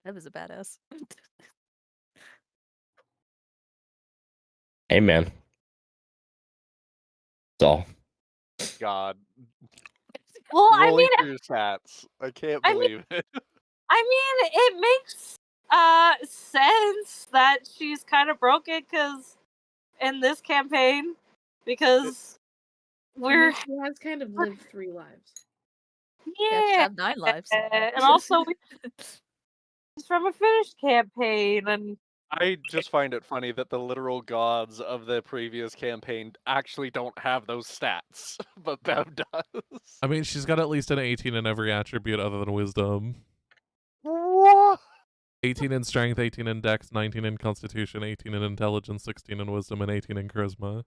That was a badass. Hey, man. That's all. God. Well, I Rolling mean, for your stats. I can't I mean- believe it. it makes sense that she's kind of broken because in this campaign because we're She has kind of lived 3 lives. You have to yeah, have 9 lives. and also it's from a finished campaign and I just find it funny that the literal gods of the previous campaign actually don't have those stats, but Bev does. I mean, she's got at least an 18 in every attribute other than wisdom. What? 18 in strength, 18 in dex, 19 in constitution, 18 in intelligence, 16 in wisdom, and 18 in charisma.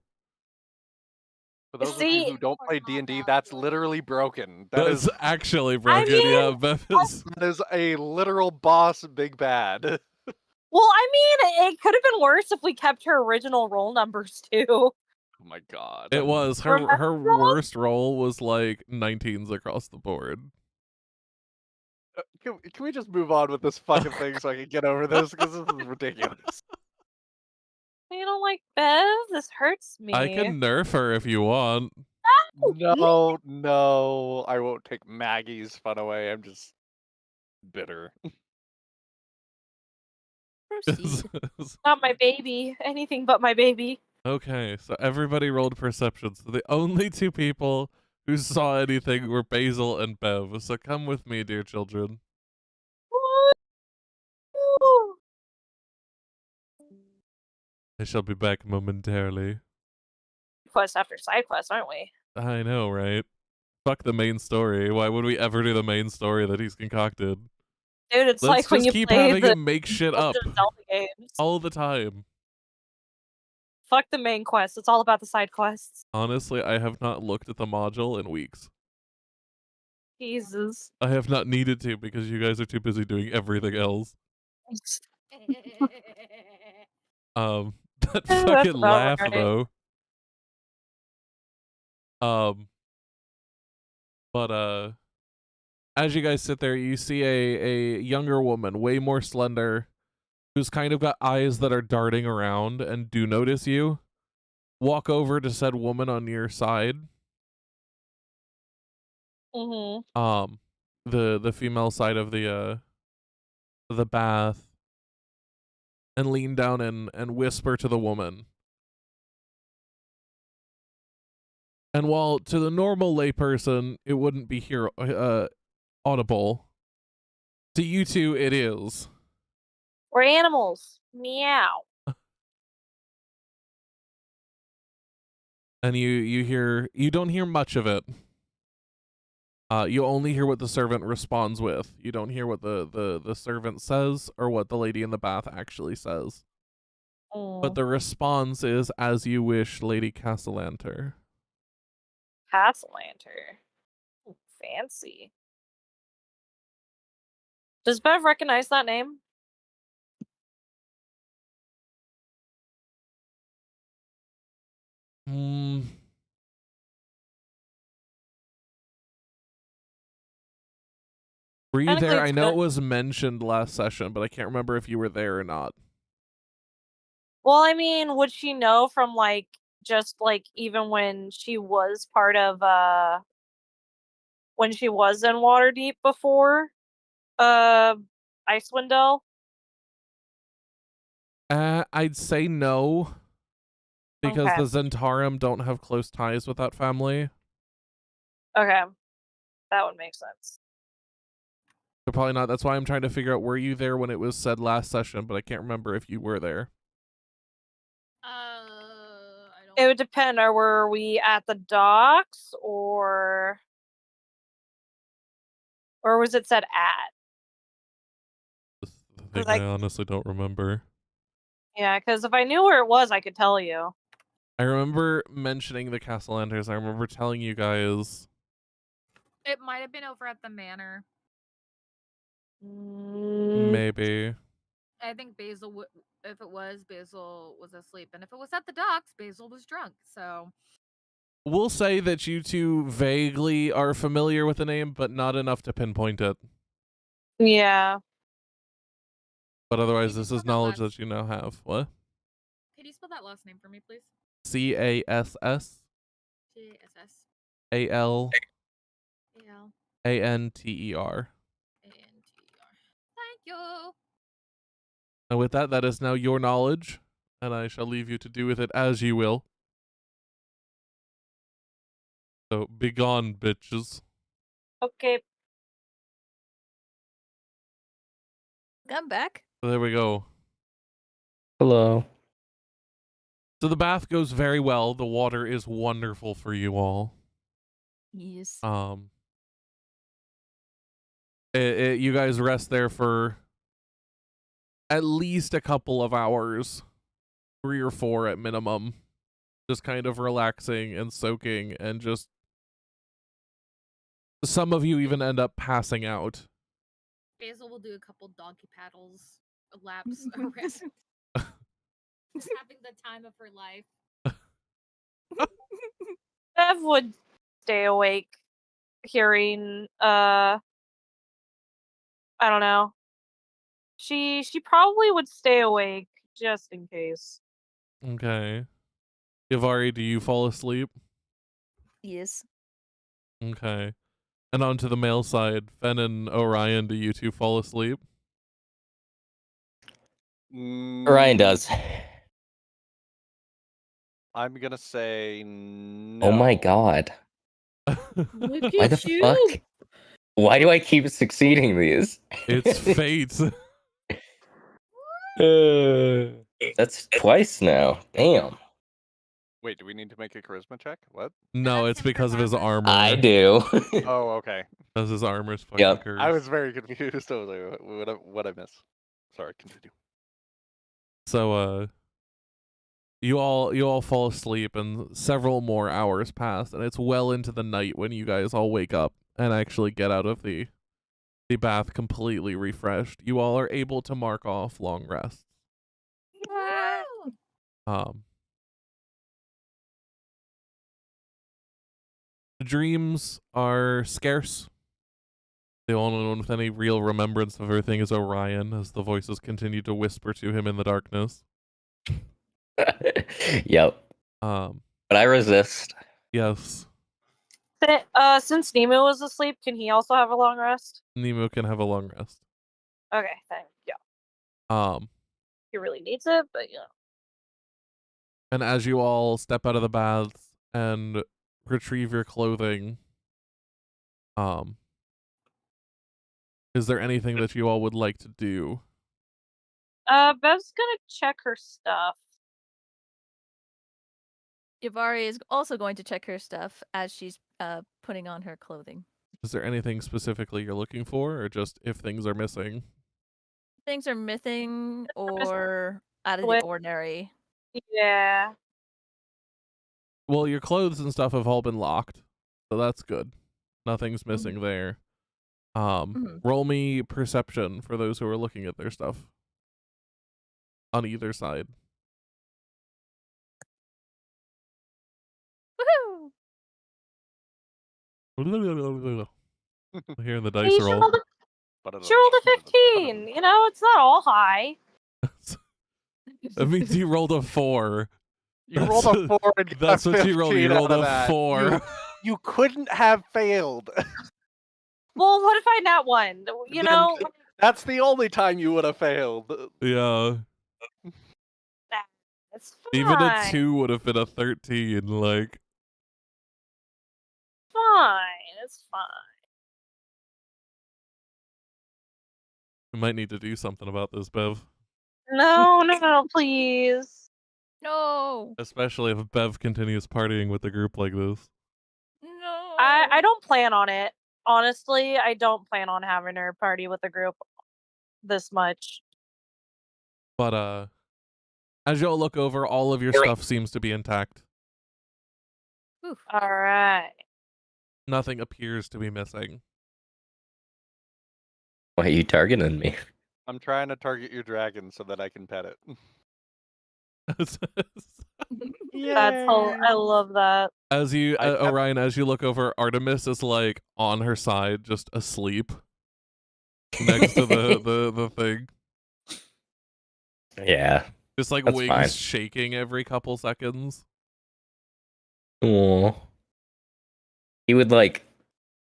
For those of See- you who don't play D&D, that's literally broken. That's actually I broken. mean, Yeah, Bev is. That is a literal boss big bad. well, I mean, it could have been worse if we kept her original roll numbers too. Oh my god. It was her worst roll was like 19s across the board. Can we just move on with this fucking thing so I can get over this? Because this is ridiculous. You don't like Bev? This hurts me. I can nerf her if you want. No, no. I won't take Maggie's fun away. I'm just bitter. Proceed. Not my baby. Anything but my baby. Okay, so everybody rolled perception. So the only 2 people who saw anything were Basil and Bev. So come with me, dear children. I shall be back momentarily. Quest after side quest, aren't we? I know, right? Fuck the main story. Why would we ever do the main story that he's concocted? Dude, it's Let's like when just you keep play having the him make shit up Legend of Zelda games. all the time. Fuck the main quest. It's all about the side quests. Honestly, I have not looked at the module in weeks. Jesus. I have not needed to because you guys are too busy doing everything else. That That's fucking about laugh right. though. As you guys sit there, you see a younger woman, way more slender, who's kind of got eyes that are darting around and do notice you. Walk over to said woman on your side. Mm-hmm. The female side of the bath, and lean down and whisper to the woman. And while to the normal layperson it wouldn't be audible, To you two, it is. We're animals. Meow. And you don't hear much of it. You only hear what the servant responds with. You don't hear what the servant says or what the lady in the bath actually says. But the response is, "As you wish, Lady Castellanter." Castellanter. Fancy. Does Bev recognize that name? Were you Technically, there? it's I know good. it was mentioned last session, but I can't remember if you were there or not. Well, I mean, would she know from like just like even when she was part of when she was in Waterdeep before Icewind Dale? I'd say no, because Okay. the Zentarum don't have close ties with that family. Okay. That would make sense. So probably not. That's why I'm trying to figure out, were you there when it was said last session, but I can't remember if you were there. I don't. It would depend. Or were we at the docks or was it said at? The thing I honestly don't remember. Yeah, because if I knew where it was, I could tell you. I remember mentioning the Castellanters. I remember telling you guys. It might have been over at the manor. Maybe. I think Basil, if it was, Basil was asleep. And if it was at the docks, Basil was drunk. So We'll say that you two vaguely are familiar with the name, but not enough to pinpoint it. Yeah. But otherwise, this is knowledge that you now have. What? Can you spell that last name for me, please? CASS G-A-S-S. AL A-L. ANTER. A-N-T-E-R. Thank you. And with that, that is now your knowledge, and I shall leave you to do with it as you will. So, begone, bitches. Okay. I'm back. There we go. Hello. So the bath goes very well. The water is wonderful for you all. Yes. You guys rest there for at least a couple of hours, 3 or 4 at minimum, just kind of relaxing and soaking, and just some of you even end up passing out. Basil will do a couple donkey paddles, laps around. Just having the time of her life. Bev would stay awake hearing I don't know. She probably would stay awake just in case. Okay. Ivari, do you fall asleep? Yes. Okay. And on to the male side, Fen and Orion, do you two fall asleep? Orion does. I'm gonna say no. Oh my god. Look Why at the you. fuck? Why do I keep succeeding these? It's fate. That's twice now. Damn. Wait, do we need to make a charisma check? What? No, it's because of his armor. I do. Oh, okay. Because his armor's fucking Yep. cursed. I was very confused. I was like, what I miss? Sorry, continue. So, you all fall asleep, and several more hours pass, and it's well into the night when you guys all wake up and actually get out of the bath completely refreshed. You all are able to mark off long rests. The dreams are scarce. The only one with any real remembrance of everything is Orion, as the voices continue to whisper to him in the darkness. Yep. But I resist. Yes. Since Nemo was asleep, can he also have a long rest? Nemo can have a long rest. Okay, thank you. He really needs it, but you know. And as you all step out of the baths and retrieve your clothing, Is there anything that you all would like to do? Bev's gonna check her stuff. Yavari is also going to check her stuff as she's putting on her clothing. Is there anything specifically you're looking for, or just if things are missing? Things are missing They're missing. or out of the Wait. ordinary. Yeah. Well, your clothes and stuff have all been locked, so that's good. Nothing's missing there. Roll me perception for those who are looking at their stuff on either side. Woohoo! Hearing the dice roll. She rolled a 15. You know, it's not all high. That means you rolled a 4. You rolled a 4 and got That's what you rolled. You 15 rolled out of a that. 4. You couldn't have failed. Well, what if I nat one? You know, That's the only time you would have failed. Yeah. it's fine. Even a 2 would have been a 13. Like, Fine. It's fine. we might need to do something about this, Bev. No, please. No. Especially if Bev continues partying with the group like this. No. I don't plan on it. Honestly, I don't plan on having her party with the group this much. But, as y'all look over, all of your stuff seems to be intact. Oof. Alright. Nothing appears to be missing. Why are you targeting me? I'm trying to target your dragon so that I can pet it. I love that. As you, Orion, as you look over, Artemis is like on her side, just asleep next to the thing. Yeah. Just like That's wings fine. shaking every couple seconds. Aw. He would like,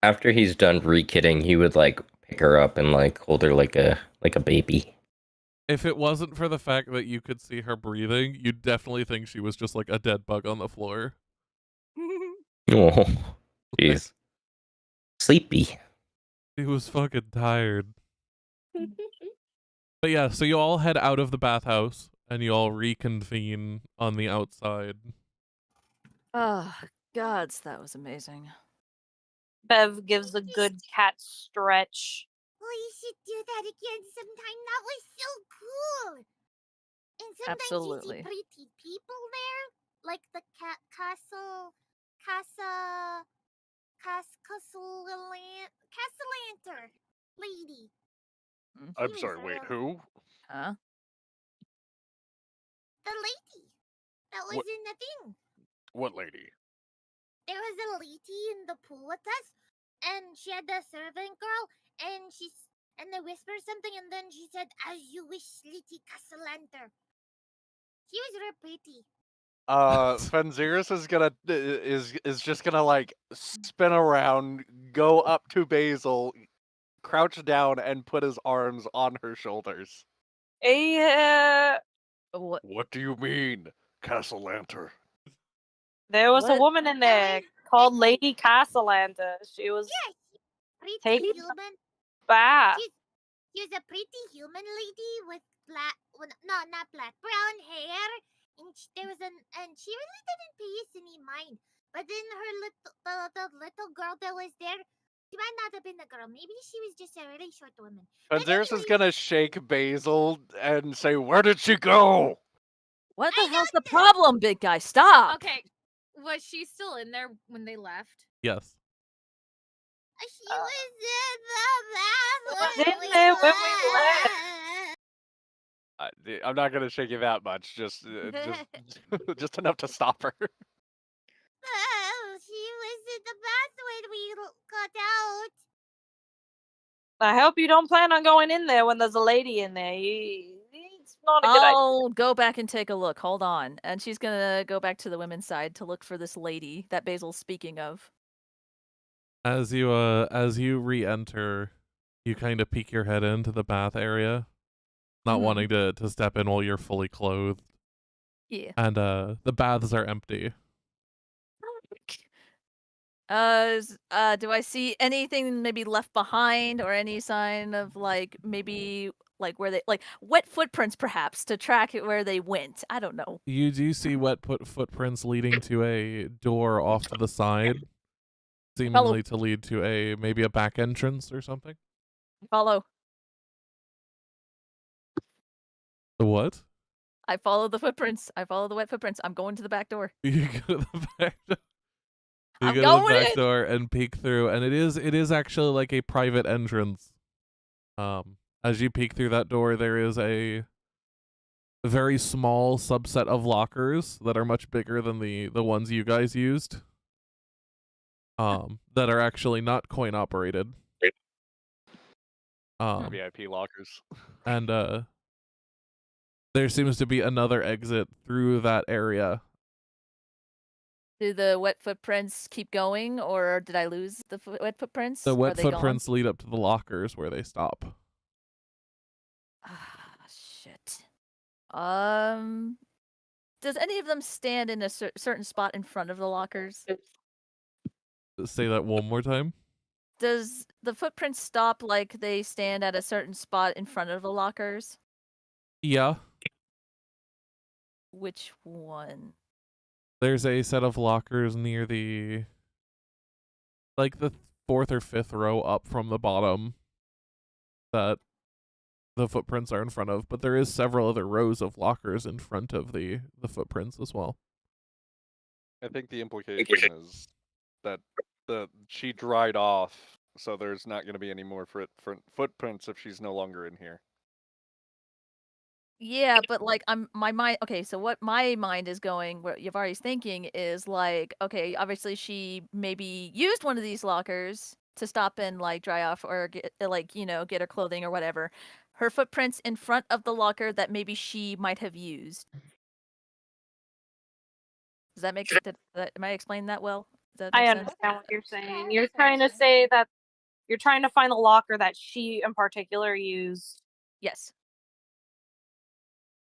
after he's done re-kitting, he would like pick her up and like hold her like a baby. If it wasn't for the fact that you could see her breathing, you'd definitely think she was just like a dead bug on the floor. Oh, jeez. Sleepy. He was fucking tired. But yeah, so you all head out of the bathhouse and you all reconvene on the outside. Oh, gods, that was amazing. Bev gives a good cat stretch. We should do that again sometime. That was so cool. And sometimes Absolutely. you see pretty people there, like the Castellanter lady. I'm She was sorry, wait, real- who? Huh? The lady that was What- in the thing. What lady? There was a lady in the pool with us, and she had the servant girl, and they whispered something, and then she said, "As you wish, Lady Castellanter." She was real pretty. Fenziris is just gonna like spin around, go up to Basil, crouch down, and put his arms on her shoulders. What do you mean, Castellanter? There was a What? woman in there called Lady Castellanter. She was Pretty taking human. bath. She was a pretty human lady with not black, brown hair, and she really didn't pay us any mind. But then the little girl that was there, she might not have been the girl. Maybe she was just a really short woman. Fenziris is gonna shake Basil and say, "Where did she go?" What the hell's the problem, big guy? Stop! Okay, was she still in there when they left? Yes. She was in the bath in there when we left. I'm not gonna shake you that much. Just just enough to stop her. Oh, she was in the bath when we got out. I hope you don't plan on going in there when there's a lady in there. It's not a good idea. I'll go back and take a look. Hold on. And she's gonna go back to the women's side to look for this lady that Basil's speaking of. As you re-enter, you kind of peek your head into the bath area, not wanting to step in while you're fully clothed. Yeah. And the baths are empty. Do I see anything maybe left behind or any sign of like maybe like where they like wet footprints perhaps to track it where they went? I don't know. You do see wet footprints leading to a door off to the side, seemingly to lead to maybe a back entrance or something. Follow. The what? I follow the footprints. I follow the wet footprints. I'm going to the back door. You go to the back door. You I'm go to the going back in. door and peek through, and it is actually like a private entrance. As you peek through that door, there is a very small subset of lockers that are much bigger than the ones you guys used. That are actually not coin operated. VIP lockers. And there seems to be another exit through that area. Do the wet footprints keep going, or did I lose the wet footprints? The Are wet they footprints lead up to the lockers where they stop. Gone? Ah, shit. Does any of them stand in a certain spot in front of the lockers? Say that one more time. Does the footprints stop like they stand at a certain spot in front of the lockers? Yeah. Which one? There's a set of lockers near the fourth or fifth row up from the bottom that the footprints are in front of, but there is several other rows of lockers in front of the footprints as well. I think the implication is that she dried off, so there's not going to be any more footprints if she's no longer in here. Yeah, but like my mind. Okay, so what my mind is going, what Yavari's thinking is like, okay, obviously she maybe used one of these lockers to stop and like dry off or get get her clothing or whatever. Her footprints in front of the locker that maybe she might have used. Does that make sense? Am I explaining that well? Does that make I sense? understand what you're saying. You're trying to say that you're trying to find the locker that she in particular used. Yes.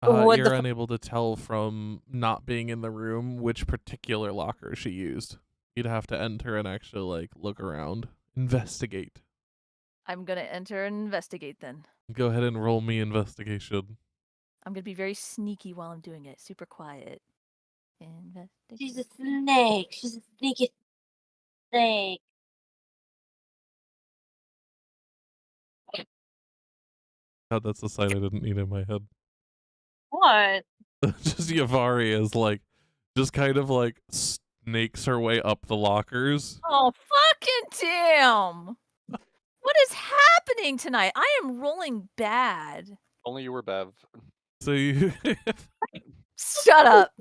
You're unable to tell from not being in the room which particular locker she used. You'd have to enter and actually like look around, investigate. I'm gonna enter and investigate then. Go ahead and roll me investigation. I'm gonna be very sneaky while I'm doing it. Super quiet. Investigate. She's a snake. She's a sneaky snake. God, that's a sight I didn't need in my head. What? Just Yavari is like, just kind of like snakes her way up the lockers. Oh, fucking damn! What is happening tonight? I am rolling bad. Only you were Bev. So you Shut up.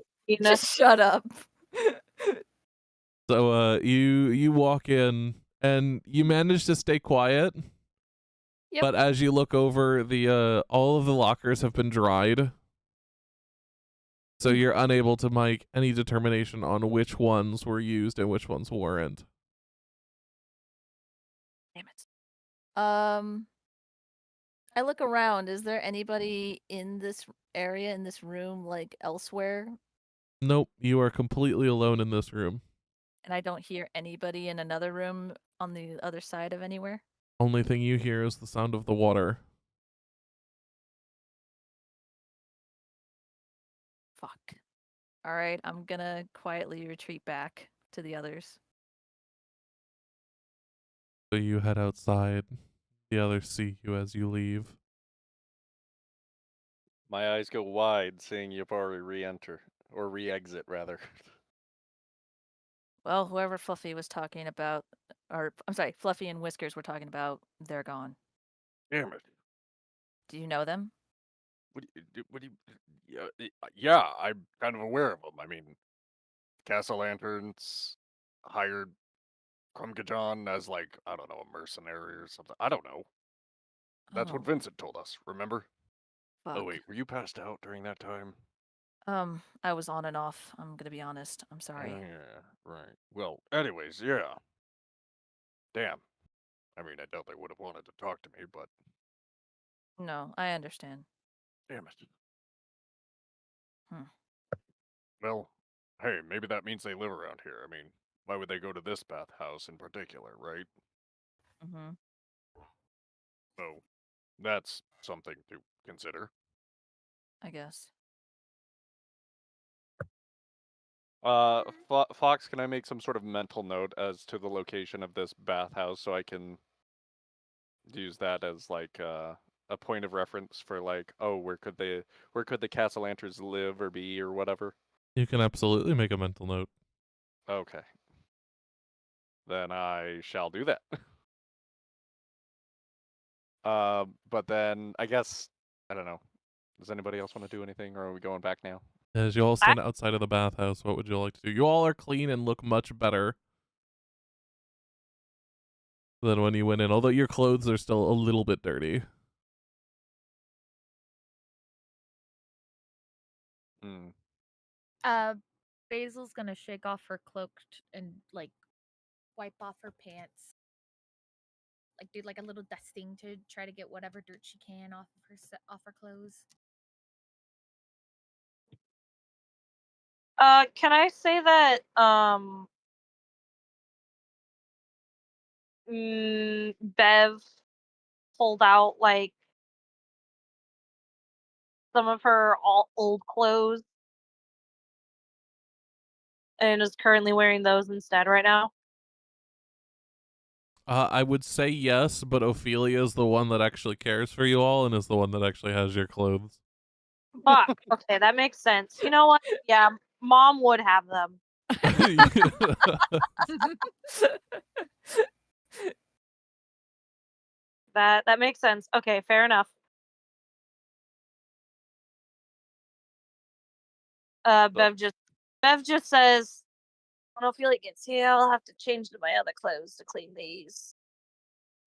Just shut up. So you walk in and you manage to stay quiet. Yep. But as you look over, the all of the lockers have been dried. So you're unable to make any determination on which ones were used and which ones weren't. Damn it. I look around. Is there anybody in this area, in this room, like elsewhere? Nope, you are completely alone in this room. And I don't hear anybody in another room on the other side of anywhere? Only thing you hear is the sound of the water. Fuck. Alright, I'm gonna quietly retreat back to the others. So you head outside. The others see you as you leave. My eyes go wide, seeing Yavari re-enter. Or re-exit, rather. Well, whoever Fluffy was talking about, or I'm sorry, Fluffy and Whiskers were talking about, they're gone. Damn it. Do you know them? What do you, yeah, I'm kind of aware of them. I mean, Castle Lanterns hired Krumgajon as, like, I don't know, a mercenary or something. I don't know. That's what Oh, Vincent told us, remember? fuck. Oh, wait, were you passed out during that time? I was on and off. I'm gonna be honest. I'm sorry. Yeah, right. Well, anyways, yeah. Damn. I mean, I doubt they would have wanted to talk to me, but No, I understand. damn it. Hmm. Well, hey, maybe that means they live around here. I mean, Why would they go to this bathhouse in particular, right? Mm-hmm. So that's something to consider. I guess. Fox, can I make some sort of mental note as to the location of this bathhouse so I can use that as like a point of reference for like, oh, where could the Castellanters live or be or whatever? You can absolutely make a mental note. Okay. Then I shall do that. But then I guess I don't know. Does anybody else want to do anything, or are we going back now? As you all stand outside of the bathhouse, what would you like to do? You all are clean and look much better than when you went in, although your clothes are still a little bit dirty. Hmm. Basil's gonna shake off her cloak and like wipe off her pants. Like do like a little dusting to try to get whatever dirt she can off of off her clothes. Can I say that Bev pulled out like some of her old clothes and is currently wearing those instead right now? I would say yes, but Ophelia is the one that actually cares for you all and is the one that actually has your clothes. Fuck. Okay, that makes sense. You know what? Yeah, Mom would have them. That makes sense. Okay, fair enough. Bev just says, I don't feel like it's here. I'll have to change to my other clothes to clean these.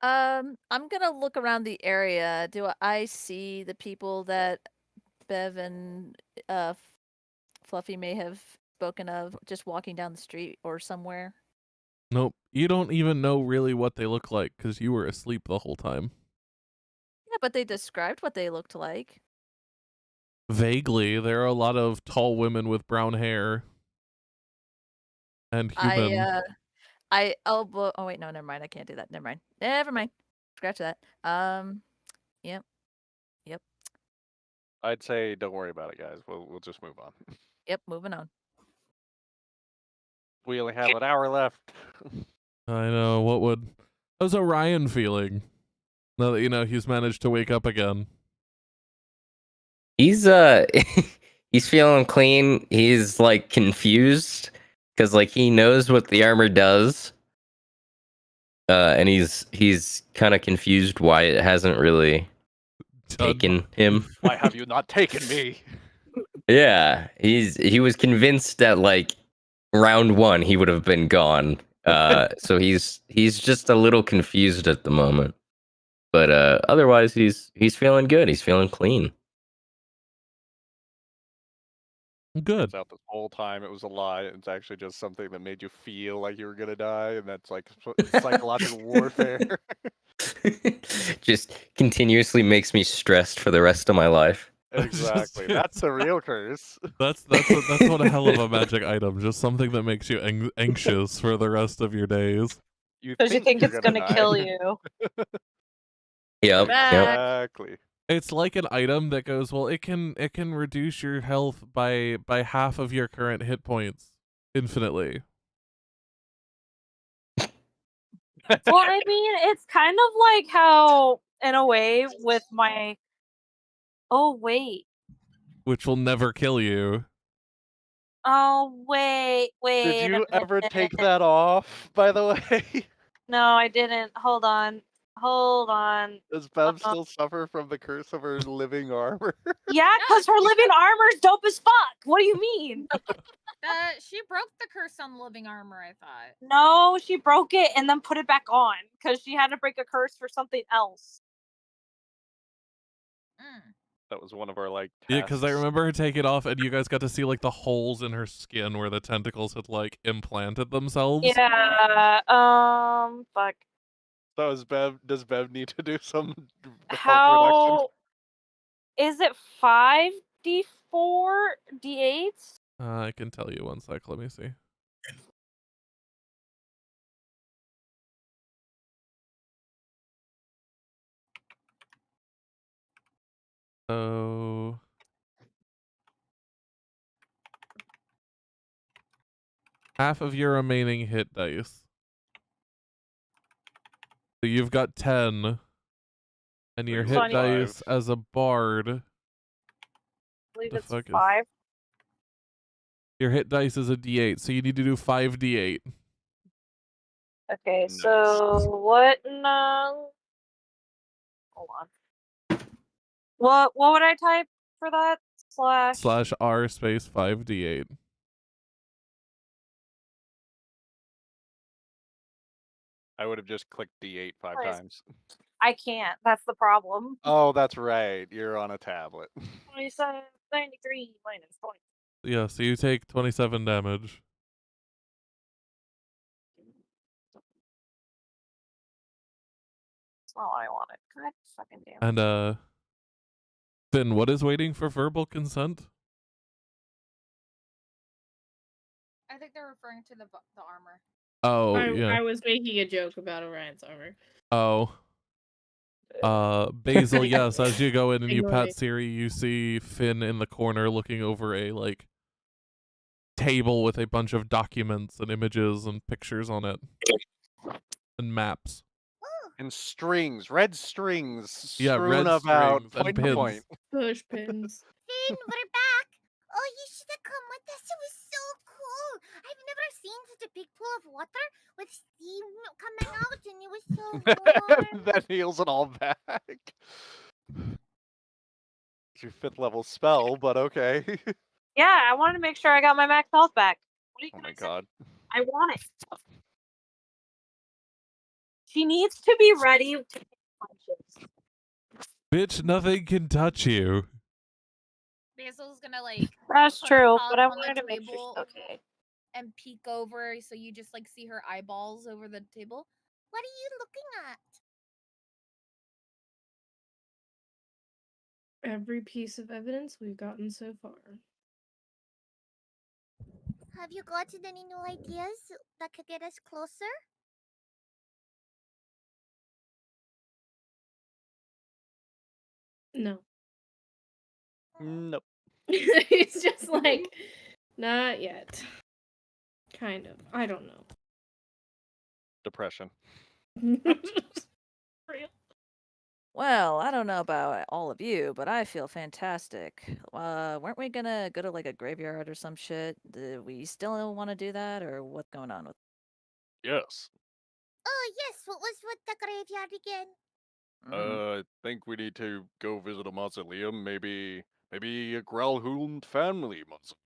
I'm gonna look around the area. Do I see the people that Bev and Fluffy may have spoken of just walking down the street or somewhere? Nope. You don't even know really what they look like because you were asleep the whole time. Yeah, but they described what they looked like. Vaguely, there are a lot of tall women with brown hair and human. I elbow. Oh wait, no, never mind. I can't do that. Never mind. Never mind. Scratch that. Yep. I'd say don't worry about it, guys. We'll just move on. Yep. Moving on. We only have an hour left. I know. How's Orion feeling? Now that you know he's managed to wake up again. He's he's feeling clean. He's like confused because like he knows what the armor does. And he's kind of confused why it hasn't really taken him. Why have you not taken me? Yeah, he was convinced that like round 1 he would have been gone. So he's just a little confused at the moment. But otherwise he's feeling good. He's feeling clean. Good. Turns out this whole time it was a lie. It's actually just something that made you feel like you were gonna die, and that's like psychological warfare. Just continuously makes me stressed for the rest of my life. Exactly. That's the real curse. That's what a hell of a magic item. Just something that makes you anxious for the rest of your days. Because you think it's gonna kill you. Yep. Exactly. It's like an item that goes, well, it can reduce your health by half of your current hit points infinitely. Well, I mean, it's kind of like how, in a way, with my. Oh wait. Which will never kill you. Oh wait. Did you ever take that off, by the way? No, I didn't. Hold on. Does Bev still suffer from the curse of her living armor? Yeah, because her living armor's dope as fuck. What do you mean? She broke the curse on the living armor, I thought. No, she broke it and then put it back on because she had to break a curse for something else. That was one of our like tests. Yeah, because I remember her taking it off, and you guys got to see like the holes in her skin where the tentacles had like implanted themselves. Yeah. Fuck. So does Bev need to do some How reduction? is it 5d4 d8s? I can tell you one sec. Let me see. So half of your remaining hit dice. So you've got 10. And your So hit I need- dice as a bard. I believe The it's fuck is 5. your hit dice is a D8, so you need to do 5d8. Okay, Nice. so what hold on. What would I type for that? Slash R space 5d8. I would have just clicked D8 5 Nice. times. I can't. That's the problem. Oh, that's right. You're on a tablet. 27, 93 minus 20. Yeah, so you take 27 damage. That's not what I wanted. God fucking damn it. And Finn, what is waiting for verbal consent? I think they're referring to the armor. Oh, yeah. I was making a joke about Orion's armor. Oh. Basil, yes, as you go in and you Ignore pat me. Siri, you see Finn in the corner looking over a, like, table with a bunch of documents and images and pictures on it. And maps. And strings, red strings Yeah, strewn red about strings and point to pins. point. Push pins. Finn, we're back. Oh, you should have come with us. It was so cool. I've never seen such a big pool of water with steam coming out, and it was so warm. That heals it all back. It's your 5th level spell, but okay. Yeah, I wanted to make sure I got my max health back. What are you Oh gonna my say? god. I want it. She needs to be ready to take punches. Bitch, nothing can touch you. Basil's gonna like That's put true, her but I paws on wanted the to make sure table she's okay. and peek over so you just like see her eyeballs over the table. What are you looking at? Every piece of evidence we've gotten so far. Have you gotten any new ideas that could get us closer? No. Nope. It's just like, not yet. Kind of. I don't Depression. know. Well, I don't know about all of you, but I feel fantastic. Weren't we gonna go to like a graveyard or some shit? Do we still want to do that, or what's going on with? Yes. Oh, yes. What was with the graveyard again? I think we need to go visit a mausoleum. Maybe a Growlhund family mausoleum.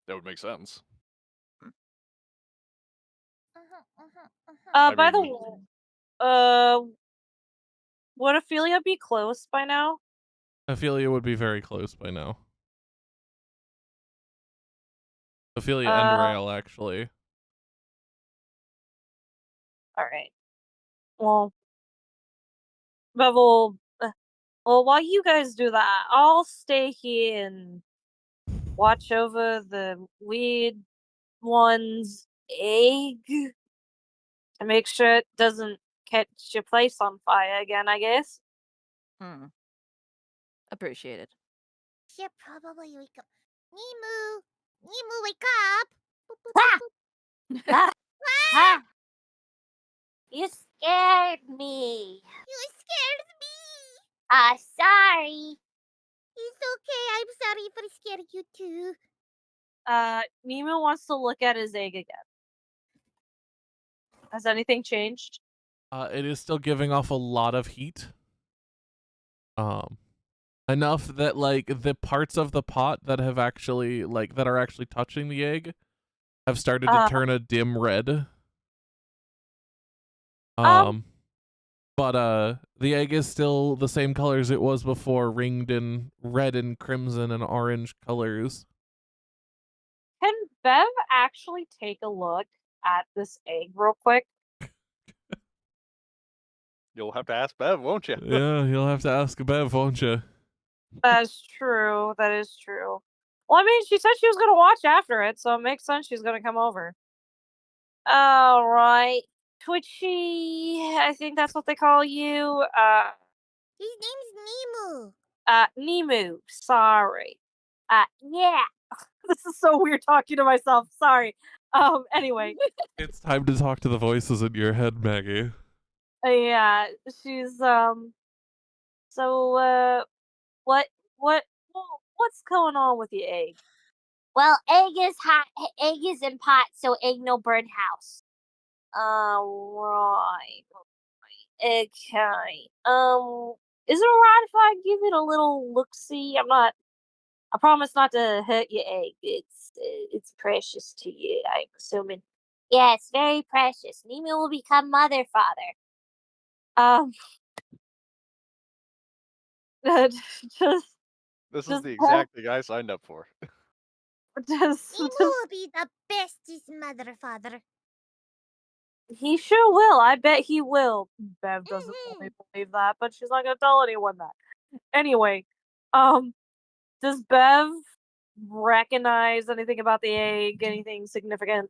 That would make sense. I By the mean- way, would Ophelia be close by now? Ophelia would be very close by now. Ophelia and Rael, actually. Alright. Well, Bevel, well, while you guys do that, I'll stay here and watch over the weird one's egg to make sure it doesn't catch your place on fire again, I guess. Appreciated. She'll probably wake up. Nemu! Nemu, wake up! Boop, boop, Ah! boop, boop. Ah! Ah! You scared me. You scared me! Sorry. It's okay. I'm sorry for scaring you too. Nemo wants to look at his egg again. Has anything changed? It is still giving off a lot of heat. Enough that like the parts of the pot that have actually that are actually touching the egg have started to turn a dim red. But the egg is still the same colors it was before, ringed in red and crimson and orange colors. Can Bev actually take a look at this egg real quick? You'll have to ask Bev, won't you? Yeah, you'll have to ask Bev, won't you? That's true. That is true. Well, I mean, she said she was going to watch after it, so it makes sense she's going to come over. All right. Twitchy, I think that's what they call you. His name's Nemu. Nemu, sorry. Yeah. This is so weird talking to myself. Sorry. Anyway. It's time to talk to the voices in your head, Maggie. Yeah, she's so what's going on with your egg? Well, egg is hot. Egg is in pot, so egg no burn house. Right. Okay. Is it alright if I give it a little look-see? I promise not to hurt your egg. It's precious to you, I'm assuming. Yes, very precious. Nemo will become mother father. Just This is Just the have- exact thing I signed up for. Nemo will be the bestest mother father. He sure will. I bet he will. Bev doesn't fully believe that, but she's not gonna tell anyone that. Anyway, does Bev recognize anything about the egg? Anything significant?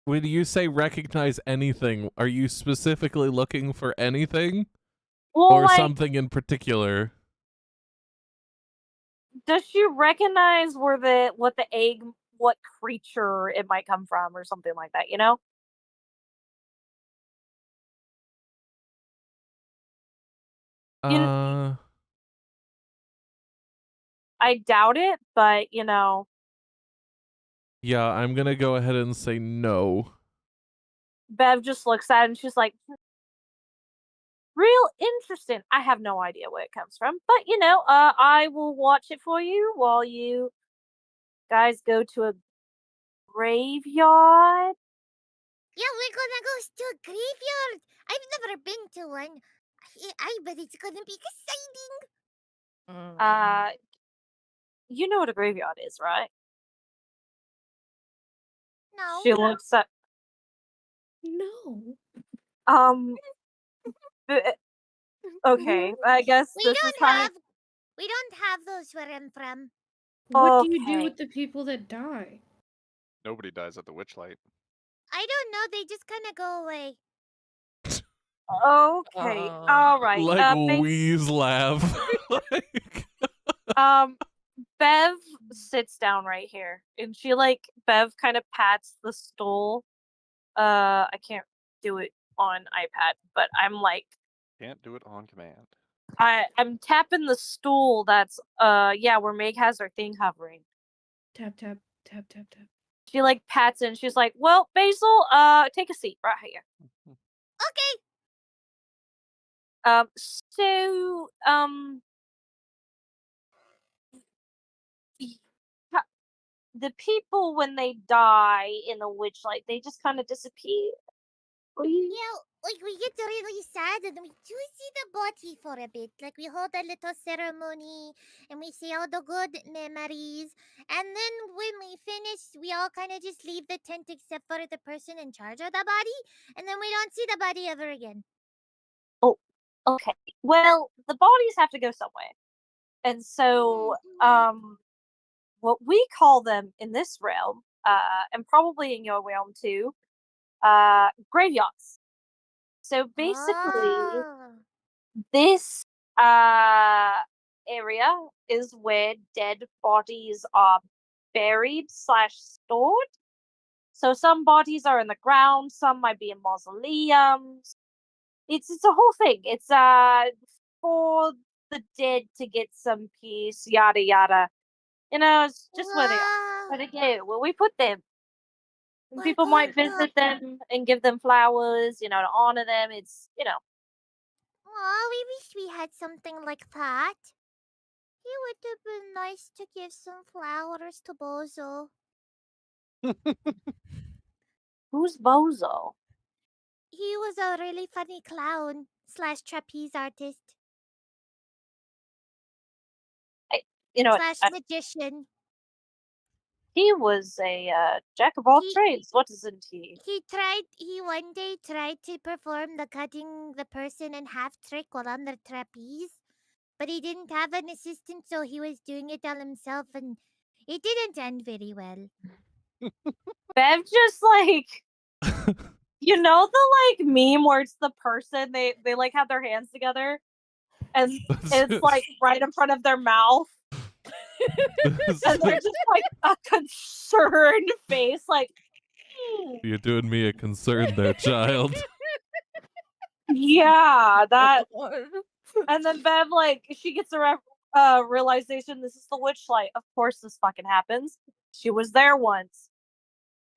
When you say recognize anything, are you specifically looking for anything? Well, Or like, something in particular? does she recognize what the egg, what creature it might come from, or something like that? You know? Uh, I doubt it, but you know. yeah, I'm gonna go ahead and say no. Bev just looks at it and she's like, real interesting. I have no idea where it comes from, but you know, I will watch it for you while you guys go to a graveyard. Yeah, we're gonna go to a graveyard. I've never been to one. I bet it's gonna be exciting. You know what a graveyard is, right? No. She looks at. No. Okay, I guess We this is kind of. We don't have those where I'm from. What do you do Okay. with the people that die? Nobody dies at the Witchlight. I don't know. They just kind of go away. Okay, all right. Like wheeze laugh. Like... Bev sits down right here, and Bev kind of pats the stool. I can't do it on iPad, but I'm like, Can't do it on command. I'm tapping the stool that's where Meg has her thing hovering. Tap tap tap tap tap. She pats it and she's like, well, Basil, take a seat right here. Okay. So the people when they die in the Witchlight, they just kind of disappear. Yeah, we get really sad and we do see the body for a bit. Like we hold a little ceremony and we see all the good memories. And then when we finish, we all kind of just leave the tent except for the person in charge of the body. And then we don't see the body ever again. Oh, okay. Well, the bodies have to go somewhere. And so, what we call them in this realm, and probably in your realm too, graveyards. So basically, this area is where dead bodies are buried / stored. So some bodies are in the ground, some might be in mausoleums. It's a whole thing. It's for the dead to get some peace, yada yada. You know, it's just where they are. Where they go, where we put them. And people might visit them and give them flowers, you know, to honor them. It's, you know. Aw, we wish we had something like that. It would have been nice to give some flowers to Bozo. Who's Bozo? He was a really funny clown / trapeze artist. / magician. He was a jack of all trades. What isn't he? He one day tried to perform the cutting the person in half trick while on the trapeze. But he didn't have an assistant, so he was doing it all himself, and it didn't end very well. Bev just you know the meme where it's the person they have their hands together and it's like right in front of their mouth. And they're just like a concerned face, like, You're doing me a concern there, child. yeah, that. And then Bev, like, she gets a realization this is the witchlight. Of course this fucking happens. She was there once.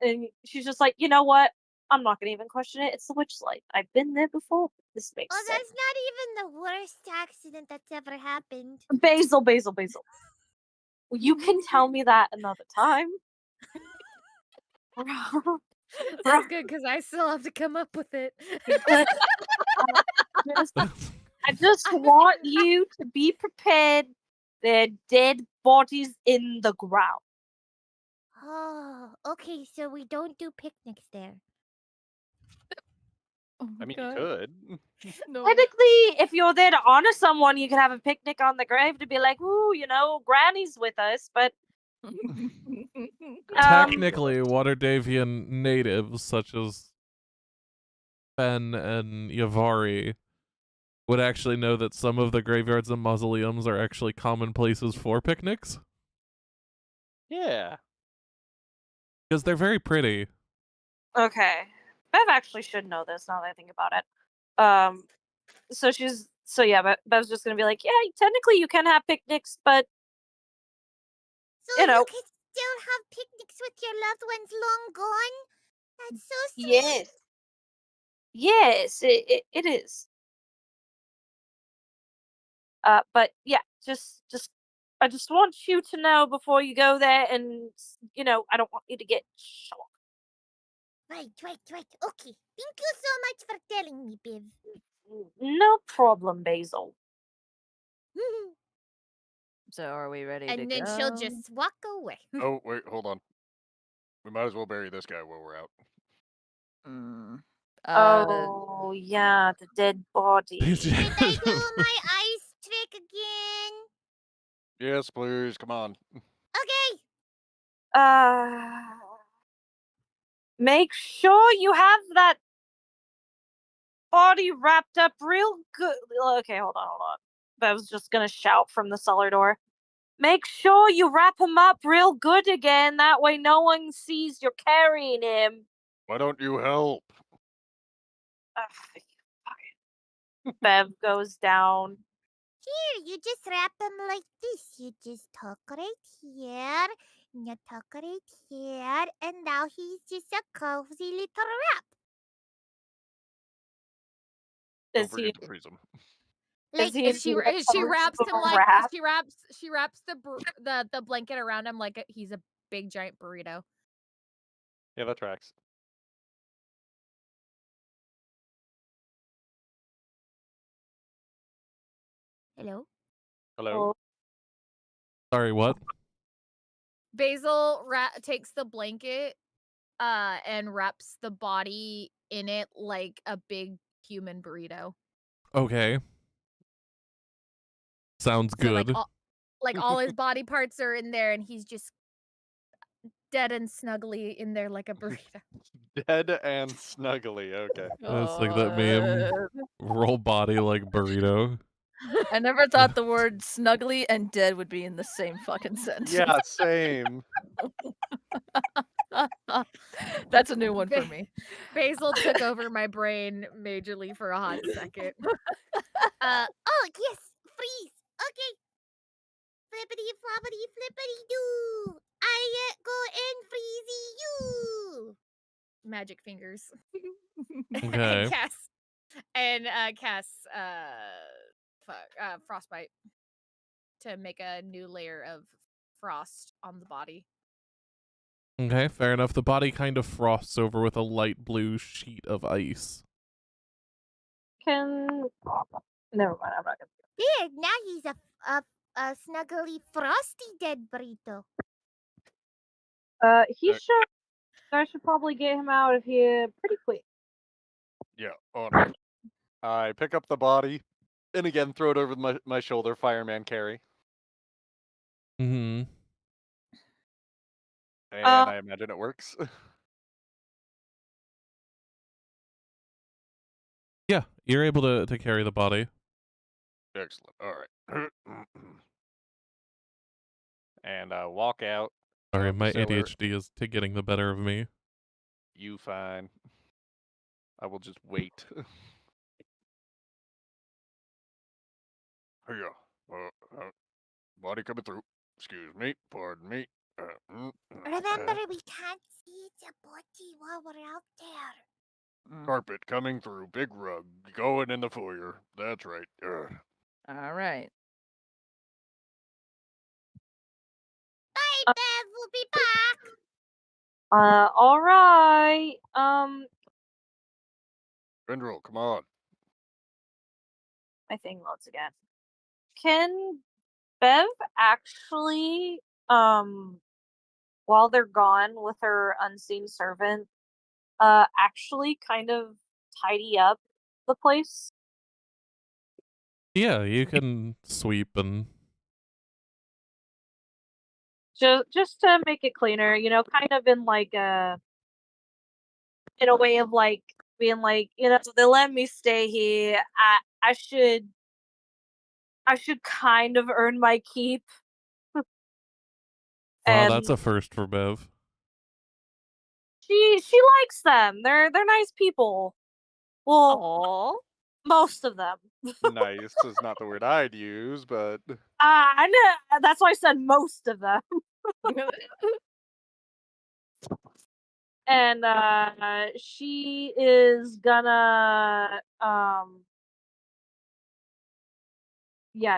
And she's just like, you know what? I'm not gonna even question it. It's the witchlight. I've been there before. This makes Oh, sense. that's not even the worst accident that's ever happened. Basil. You can tell me that another time. That's good because I still have to come up with it. I just want you to be prepared. There are dead bodies in the ground. Oh, okay, so we don't do picnics there. Oh I my mean, God. you could. No. Technically, if you're there to honor someone, you could have a picnic on the grave to be like, ooh, you know, Granny's with us. But Technically, Waterdavian natives such as Fen and Yavari would actually know that some of the graveyards and mausoleums are actually common places for picnics. Yeah. Because they're very pretty. okay, Bev actually should know this now that I think about it. But Bev's just gonna be like, yeah, technically you can have picnics, but So you know, you can still have picnics with your loved ones long gone? That's so sweet. yes, it is. But yeah, I just want you to know before you go there, and you know, I don't want you to get shocked. Right. Okay. Thank you so much for telling me, Biv. No problem, Basil. So are we ready to And then go? she'll just walk away. Oh, wait, hold on. We might as well bury this guy while we're out. Mm. Oh yeah, the dead body. Did I do my ice trick again? Yes, please, come on. Okay. Make sure you have that body wrapped up real good. Okay, hold on. I was just gonna shout from the cellar door. Make sure you wrap him up real good again. That way no one sees you're carrying him. Why don't you help? Bev goes down. Here, you just wrap them like this. You just tuck right here, and you tuck right here, and now he's just a cozy little wrap. Don't forget to freeze him. Like She wraps him like she wraps the blanket around him like he's a big giant burrito. Yeah, that tracks. Hello? Hello? Sorry, what? Basil takes the blanket and wraps the body in it like a big human burrito. Okay. Sounds So good. like all his body parts are in there and he's just dead and snuggly in there like a burrito. Dead and snuggly, okay. It's like that meme. Roll body like burrito. I never thought the word snuggly and dead would be in the same fucking sentence. Yeah, same. That's a new one for me. Basil took over my brain majorly for a hot second. Oh, yes, freeze. Okay. Flippity floppity flippity doo. I go and freezy you. Magic fingers. Okay. and cast frostbite to make a new layer of frost on the body. Okay, fair enough. The body kind of frosts over with a light blue sheet of ice. Never mind, I'm not gonna. There, now he's a snuggly frosty dead burrito. I should probably get him out of here pretty quick. Yeah, on it. I pick up the body, and again throw it over my shoulder, fireman carry. Mm-hmm. And I imagine it works. Yeah, you're able to carry the body. Excellent. All right. And walk out. Sorry, of the my cellar. ADHD is getting the better of me. You fine. I will just wait. Hiya. Body coming through. Excuse me. Pardon me. Remember, we can't see the body while we're out there. Carpet coming through. Big rug. Going in the foyer. That's right. All right. Bye, Bev. We'll be back. All right. Vendrell, come on. My thing loads again. Can Bev actually, while they're gone with her unseen servant, actually kind of tidy up the place? Yeah, you can sweep and Just to make it cleaner, kind of in a way of like being like, they let me stay here. I should kind of earn my keep. wow, And that's a first for Bev. she likes them. They're nice people. Well, Oh. most of them. Nice is not the word I'd use, but I know. That's why I said most of them. And she is gonna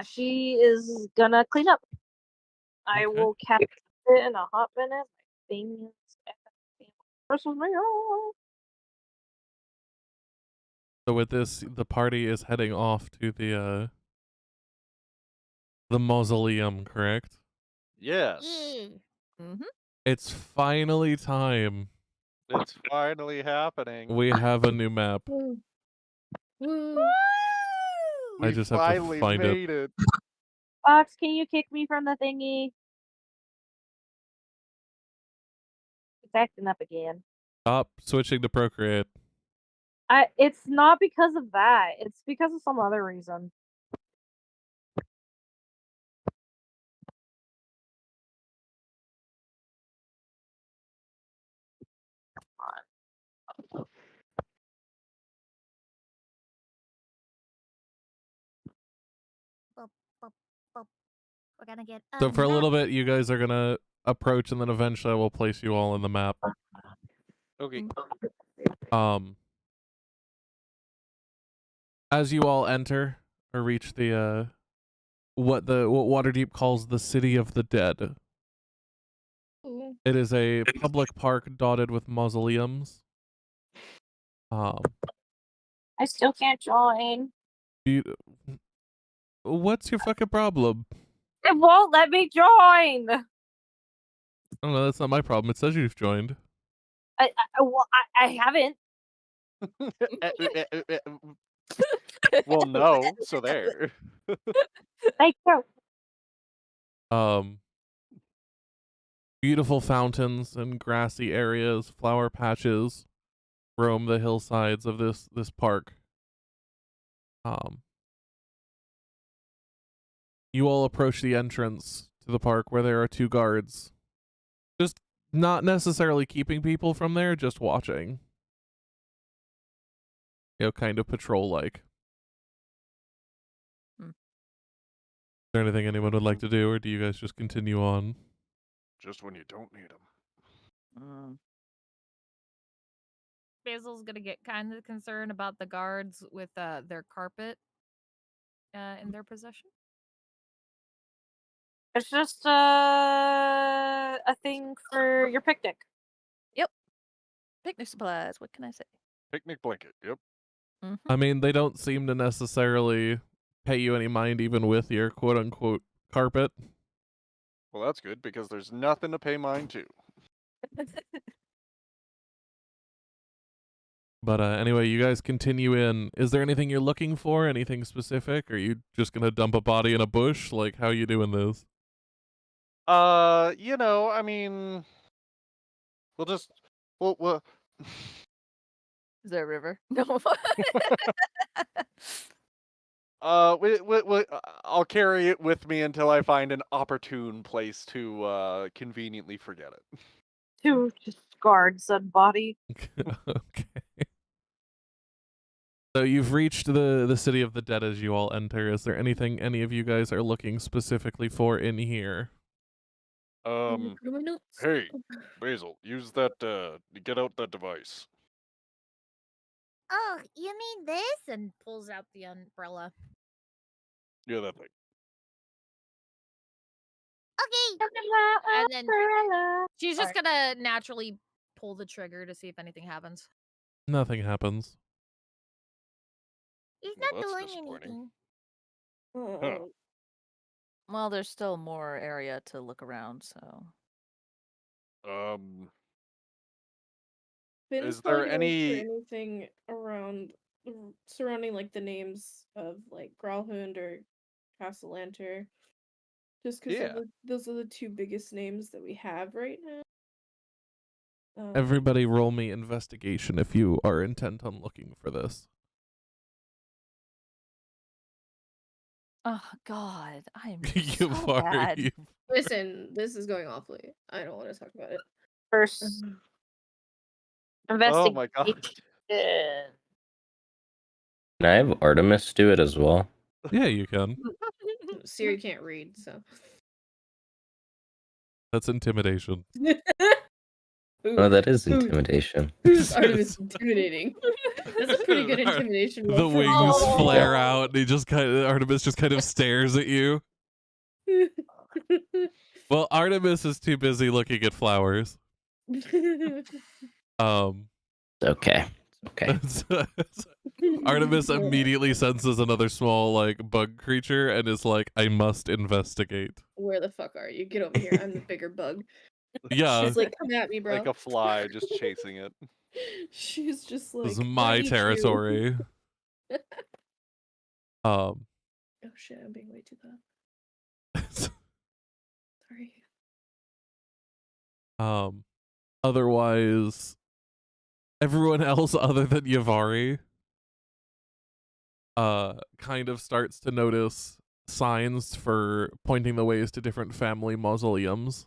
she is gonna clean up. I Okay. will catch it in a hot minute. Things So with this, the party is heading off to the mausoleum, correct? yes. Mm-hmm. It's finally time. It's finally happening. We have a new map. Woo. I We just have to finally find it. made it. Fox, can you kick me from the thingy? It's acting up again. Stop switching to Procreate. It's not because of that. It's because of some other reason. We're gonna get So for a little map. bit, you guys are gonna approach, and then eventually I will place you all in the map. Okay. As you all enter or reach the what Waterdeep calls the City of the Dead. Ooh. It is a public park dotted with mausoleums. I still can't join. What's your fucking problem? It won't let me join. Oh no, that's not my problem. It says you've joined. I haven't. Well, no. So there. Thank you. Beautiful fountains and grassy areas, flower patches roam the hillsides of this park. You all approach the entrance to the park where there are two guards. Just not necessarily keeping people from there, just watching. Kind of patrol-like. Is there anything anyone would like to do, or do you guys just continue on? Just when you don't need them. Basil's gonna get kind of concerned about the guards with their carpet in their possession. It's just a thing for your picnic. Yep. Picnic supplies. What can I say? Picnic blanket. Yep. I mean, they don't seem to necessarily pay you any mind even with your quote-unquote carpet. Well, that's good because there's nothing to pay mind to. But anyway, you guys continue in. Is there anything you're looking for? Anything specific? Are you just gonna dump a body in a bush? Like, how you doing this? I mean, we'll Is there a river? No. I'll carry it with me until I find an opportune place to conveniently forget it. 2 just guards said body. Okay. So you've reached the city of the dead as you all enter. Is there anything any of you guys are looking specifically for in here? My notes. Hey, Basil, use that. Get out that device. Oh, you mean this? And pulls out the umbrella. Yeah, that thing. Okay. And then she's just Sorry. gonna naturally pull the trigger to see if anything happens. Nothing happens. He's Well, not that's doing disappointing. anything. Huh. Well, there's still more area to look around, so. Finn's Is probably there gonna look for any? anything around surrounding like the names of like Growlhund or Castellanter. Just because Yeah. those are the 2 biggest names that we have right now. Everybody roll me investigation if you are intent on looking for this. Oh God, I am You so are. bad. Listen, this is going awfully. I don't want to talk about it. First Oh investigation. my god. Can I have Artemis do it as well? Yeah, you can. Siri can't read, so. That's intimidation. Oh, that is intimidation. Who's Artemis intimidating? That's a pretty good intimidation roll. The for wings all. flare out, and he just Artemis just kind of stares at you. Well, Artemis is too busy looking at flowers. Okay. Okay. Artemis immediately senses another small bug creature and is like, I must investigate. Where the fuck are you? Get over here. I'm the bigger bug. Yeah, She's like, come at me, bro. Like a fly just chasing it. She's just this like, is my I eat you. territory. Oh shit, I'm being way too loud. Sorry. Otherwise, everyone else other than Yavari kind of starts to notice signs for pointing the ways to different family mausoleums.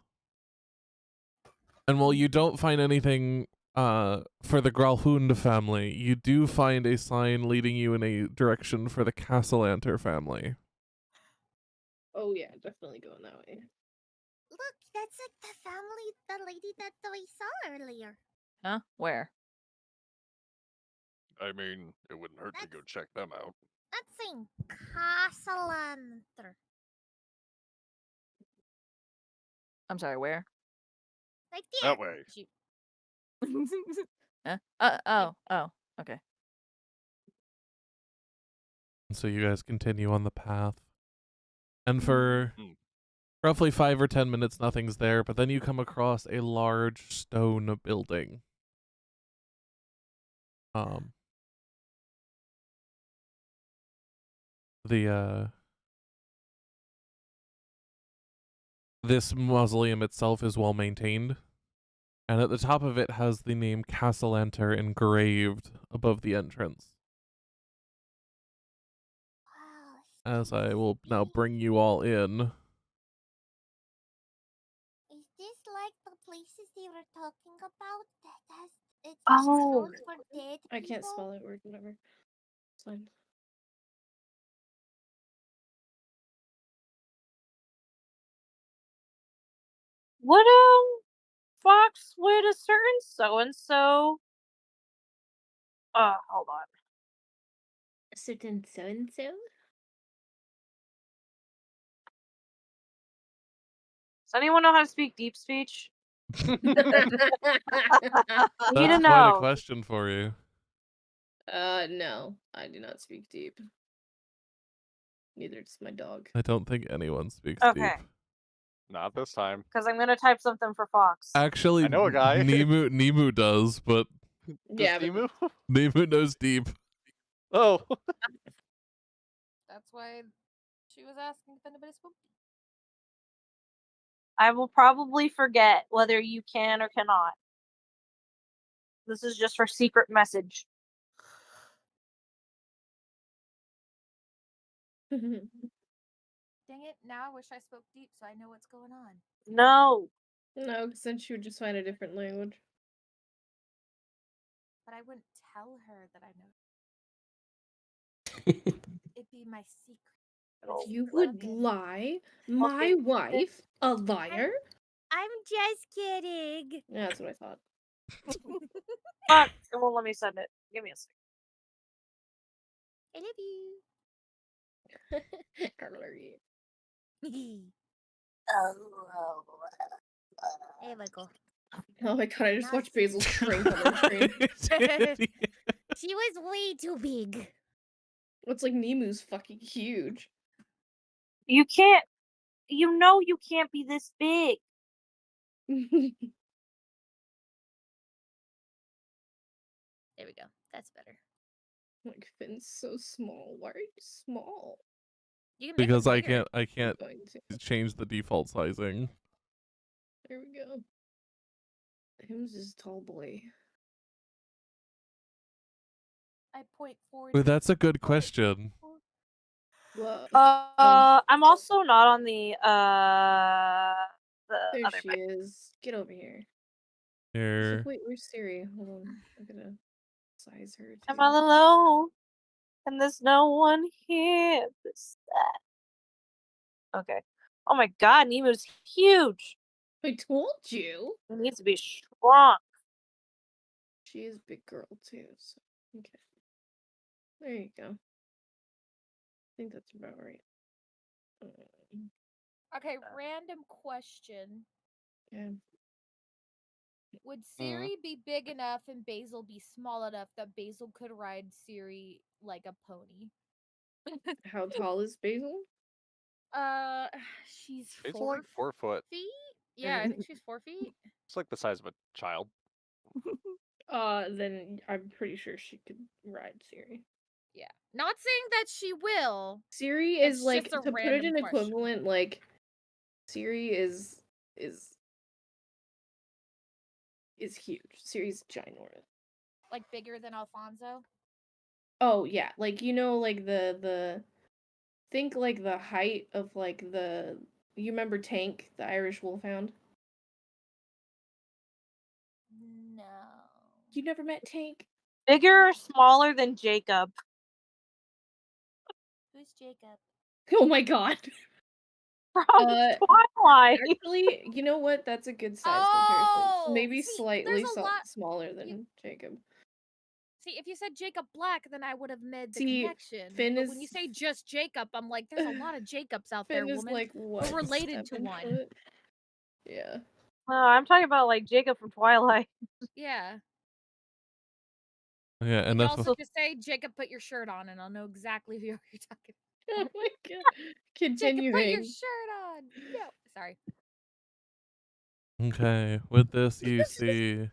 And while you don't find anything for the Gralhund family, you do find a sign leading you in a direction for the Castellanter family. Oh yeah, definitely going that way. Look, that's like the family, the lady that we saw earlier. Huh? Where? I mean, it wouldn't hurt to go check them out. That's in Castellanter. I'm sorry, where? Right there. That way. Huh? Oh, okay. So you guys continue on the path. And for roughly 5 or 10 minutes, nothing's there, but then you come across a large stone building. This mausoleum itself is well maintained, and at the top of it has the name Castellanter engraved above the entrance. Wow. As I will now bring you all in. Is this like the places they were talking about? That has it's Oh. stones for dead I can't people? spell it or whatever. It's fine. Would Fox would a certain so and so? Hold on. A certain so and so. Does anyone know how to speak deep speech? That's Need to quite a know. question for you. No, I do not speak deep. Neither does my dog. I don't think anyone speaks Okay. deep. Not this time. Because I'm gonna type something for Fox. Actually, I know a guy. Nemu does, but Yeah, Does Emu? Nemu knows deep. Oh. That's why she was asking if anybody spoke. I will probably forget whether you can or cannot. This is just for secret message. Dang it! Now I wish I spoke deep so I know what's going on. No. No, because then she would just find a different language. But I wouldn't tell her that I know. It'd be my secret. You let would me- lie? My wife? A liar? I'm just kidding. Yeah, that's what I thought. Fuck. It won't let me send it. Give me a second. I love you. Hey, Michael. Oh my god, I just watched Nasty. Basil shrink on the screen. She was way too big. It's like Nemu's fucking huge. You can't. You know you can't be this big. There we go. That's better. Like Finn's so small. Why are you small? You can make Because him I bigger. can't I'm going to. change the default sizing. There we go. Him's is tall boy. I point forward. But that's a good question. Whoa. I'm also not on the There other she mic. is. Get over here. Here. Wait, where's Siri? Hold on. I'm gonna size her. I'm too. all alone, and there's no one here. Okay. Oh my god, Nemu's huge. I told you. He needs to be strong. She is big girl too. So okay. There you go. I think that's about right. Okay, random question. Yeah. Would Siri be big enough and Basil be small enough that Basil could ride Siri like a pony? How tall is Basil? She's It's 4 like 4 foot. feet. Yeah, I think she's 4 feet. It's like the size of a child. Then I'm pretty sure she could ride Siri. Yeah, not saying that she will. Siri It's is like, just a to put it random in question. equivalent, like Siri is huge. Siri's ginormous. Like bigger than Alfonso. Oh yeah, like like the think like the height of like you remember Tank, the Irish wolfhound? No. You never met Tank? Bigger or smaller than Jacob? Who's Jacob? Oh my god. From Uh, Twilight. Actually, you know what? That's a good size comparison. Maybe see, slightly there's a lot. smaller than Jacob. See, if you said Jacob Black, then I would have made the See, connection. Finn But when you is- say just Jacob, I'm like, there's a lot of Jacobs out there, Finn is woman. like what? We're related to 7 one. foot? Yeah. I'm talking about like Jacob from Twilight. Yeah. Yeah, You and can that's also just say, Jacob, put your shirt on, and I'll know exactly who you're talking Oh my god. Jacob, Continuing. put your shirt on. No, sorry. okay. With this, you see,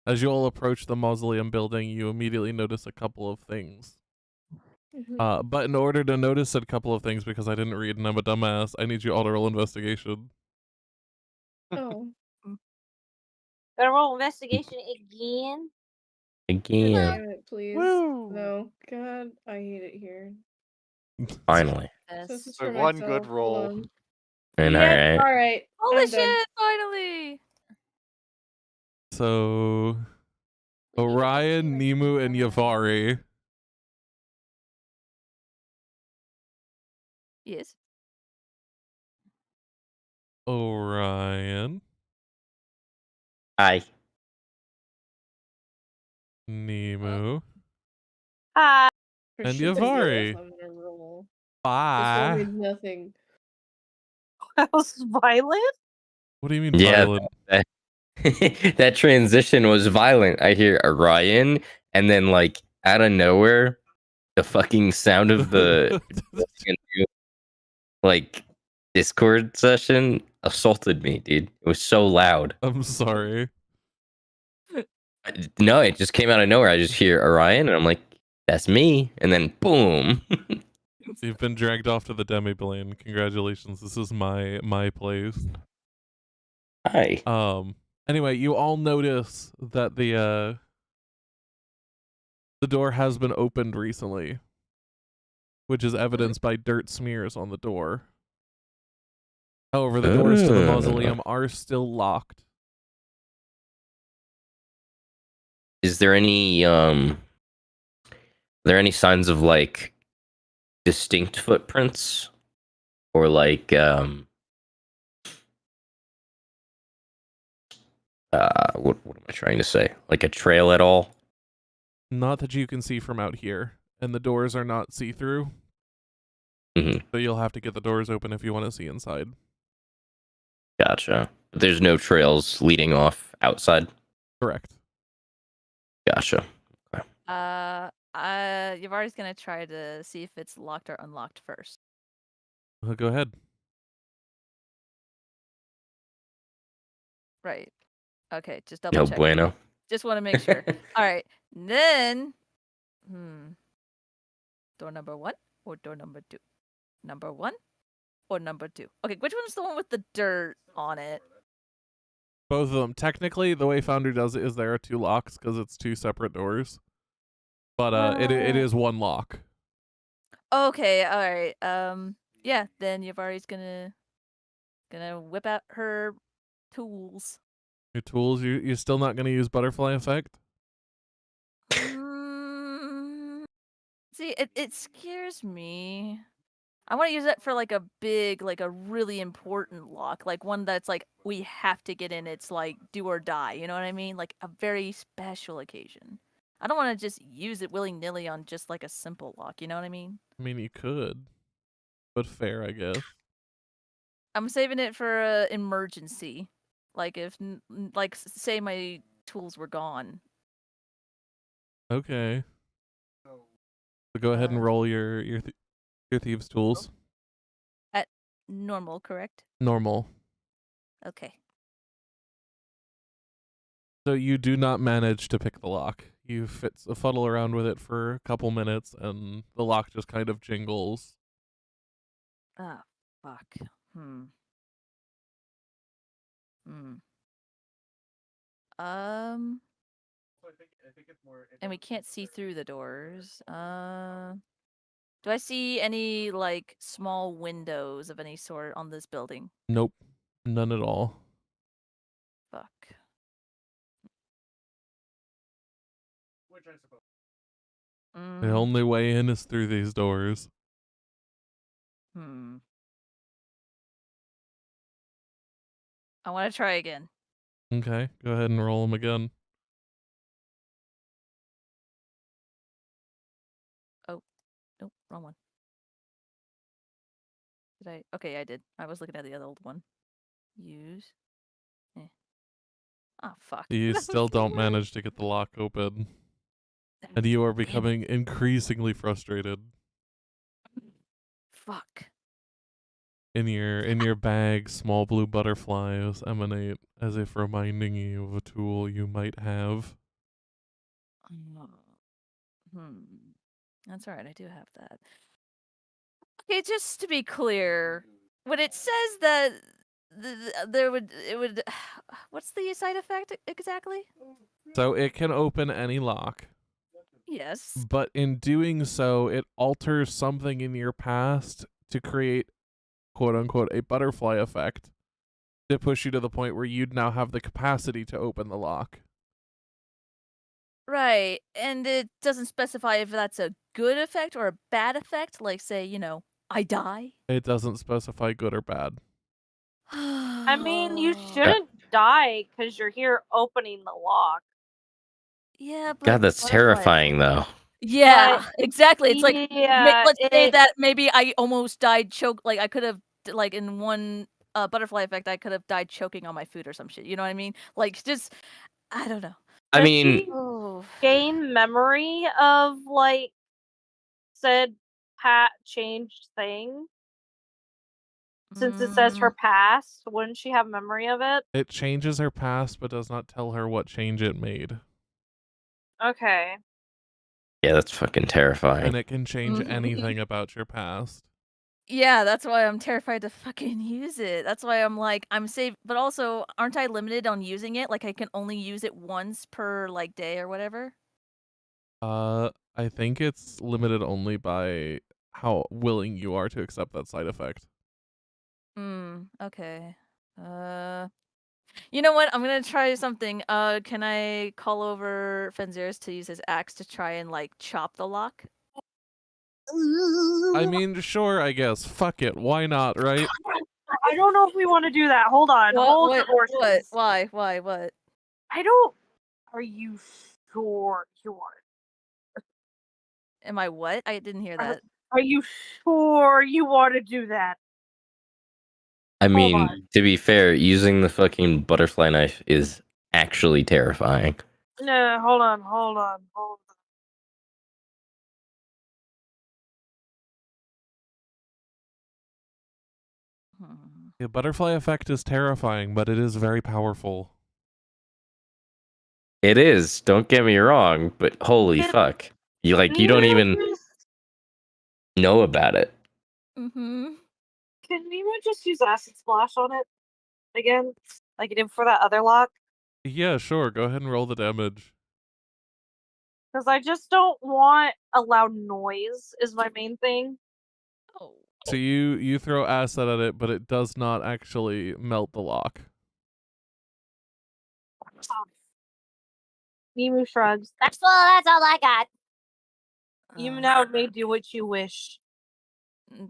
as you all approach the mausoleum building, you immediately notice a couple of things. Mhm. But in order to notice a couple of things, because I didn't read and I'm a dumbass, I need you all to roll investigation. Oh. Gotta roll investigation again. Again. Damn it, please. Woo! No. God, I hate it here. Finally. So this is So for one myself. good Hold roll. on. And Yep, alright. alright. Holy I'm done. shit! Finally. So, We need to get Orion, Siri Nemu, to and do that. Yavari. Yes. Orion, Hi. Nemu, Hi. For and shits and giggles, Yavari. I'm gonna roll. This roll Bye. means nothing. How's Violet? What do you mean Yeah, violent? that transition was violent. I hear Orion, and then like out of nowhere, the fucking sound of the like Discord session assaulted me, dude. It was so loud. I'm sorry. No, it just came out of nowhere. I just hear Orion, and I'm like, "That's me," and then boom. You've been dragged off to the demi-plane. Congratulations. This is my place. Hi. Anyway, you all notice that the door has been opened recently. which is evidenced by dirt smears on the door. However, the doors to the mausoleum are still locked. Is there any signs of like distinct footprints or like what am I trying to say? Like a trail at all? Not that you can see from out here, and the doors are not see-through. Mm-hmm. So you'll have to get the doors open if you want to see inside. Gotcha. But there's no trails leading off outside? Correct. Gotcha. Okay. Yavari's gonna try to see if it's locked or unlocked first. Go ahead. Right. Okay, just double No check. bueno. Just want to make sure. All right. Then, door number 1 or door number 2? Number 1 or number 2? Okay, which one's the one with the dirt on it? Both of them. Technically, the way Foundry does it is there are 2 locks because it's 2 separate doors. But it is 1 lock. Okay, all right. Yeah, then Yavari's gonna whip out her tools. Your tools. You're still not gonna use butterfly effect? See, it scares me. I want to use it for like a big, like a really important lock, like one that's like we have to get in. It's like do or die. You know what I mean? Like a very special occasion. I don't want to just use it willy-nilly on just like a simple lock. You know what I mean? I mean, you could, but fair, I guess. I'm saving it for a emergency. Like if, like, say my tools were gone. Okay. So go ahead and roll your thieves' tools. At normal, correct? Normal. Okay. So you do not manage to pick the lock. You fuddle around with it for a couple minutes, and the lock just kind of jingles. Ah, fuck. And we can't see through the doors. Do I see any like small windows of any sort on this building? Nope. None at all. Fuck. The only way in is through these doors. I want to try again. Okay, go ahead and roll them again. Oh, nope, wrong one. Did I? Okay, I did. I was looking at the other old one. Use. Oh, fuck. You still don't manage to get the lock open. And you are becoming increasingly frustrated. Fuck. In your bag, small blue butterflies emanate as if reminding you of a tool you might have. That's alright, I do have that. Okay, just to be clear, when it says that it would what's the side effect exactly? So it can open any lock. Yes. But in doing so, it alters something in your past to create, quote unquote, a butterfly effect to push you to the point where you'd now have the capacity to open the lock. Right, and it doesn't specify if that's a good effect or a bad effect, like say, I die. It doesn't specify good or bad. I mean, you shouldn't die because you're here opening the lock. Yeah, but God, that's terrifying, though. Yeah, exactly. It's like, let's say that maybe I almost died like I could have, like in one butterfly effect, I could have died choking on my food or some shit. You know what I mean? Like, just, I don't know. I mean, gain memory of like said changed thing. Since it says her past, wouldn't she have memory of it? It changes her past, but does not tell her what change it made. Okay. Yeah, that's fucking terrifying. And it can change anything about your past. Yeah, that's why I'm terrified to fucking use it. That's why I'm like, I'm safe, but also, aren't I limited on using it? Like, I can only use it once per, like, day or whatever? I think it's limited only by how willing you are to accept that side effect. Okay. You know what? I'm gonna try something. Can I call over Fenziris to use his axe to try and like chop the lock? I mean, sure, I guess. Fuck it. Why not, right? I don't know if we want to do that. Hold on. Hold your What? horses. Why? What? I don't. Are you sure you want? Am I what? I didn't hear that. Are you sure you want to do that? I Hold mean, on. to be fair, using the fucking butterfly knife is actually terrifying. No, hold on. The butterfly effect is terrifying, but it is very powerful. It is, don't get me wrong, but holy fuck. You don't even know about it. Mm-hmm. Can Nemo just use acid splash on it again, like it did for that other lock? Yeah, sure. Go ahead and roll the damage. Because I just don't want a loud noise. Is my main thing. Oh. So you throw acid at it, but it does not actually melt the lock. Nemo shrugs. That's all I got. You now may do what you wish.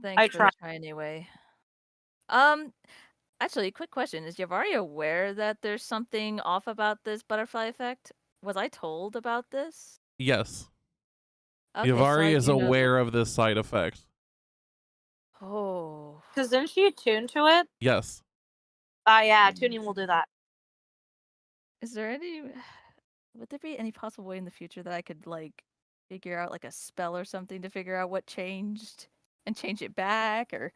Thanks I for tried. the try anyway. Actually, quick question: is Yavari aware that there's something off about this butterfly effect? Was I told about this? Yes. Okay, so Yavari I is do know that. aware of this side effect. Oh. Because didn't she attune to it? Yes. Yeah, tuning will do that. Is there any? Would there be any possible way in the future that I could like figure out like a spell or something to figure out what changed and change it back? Or,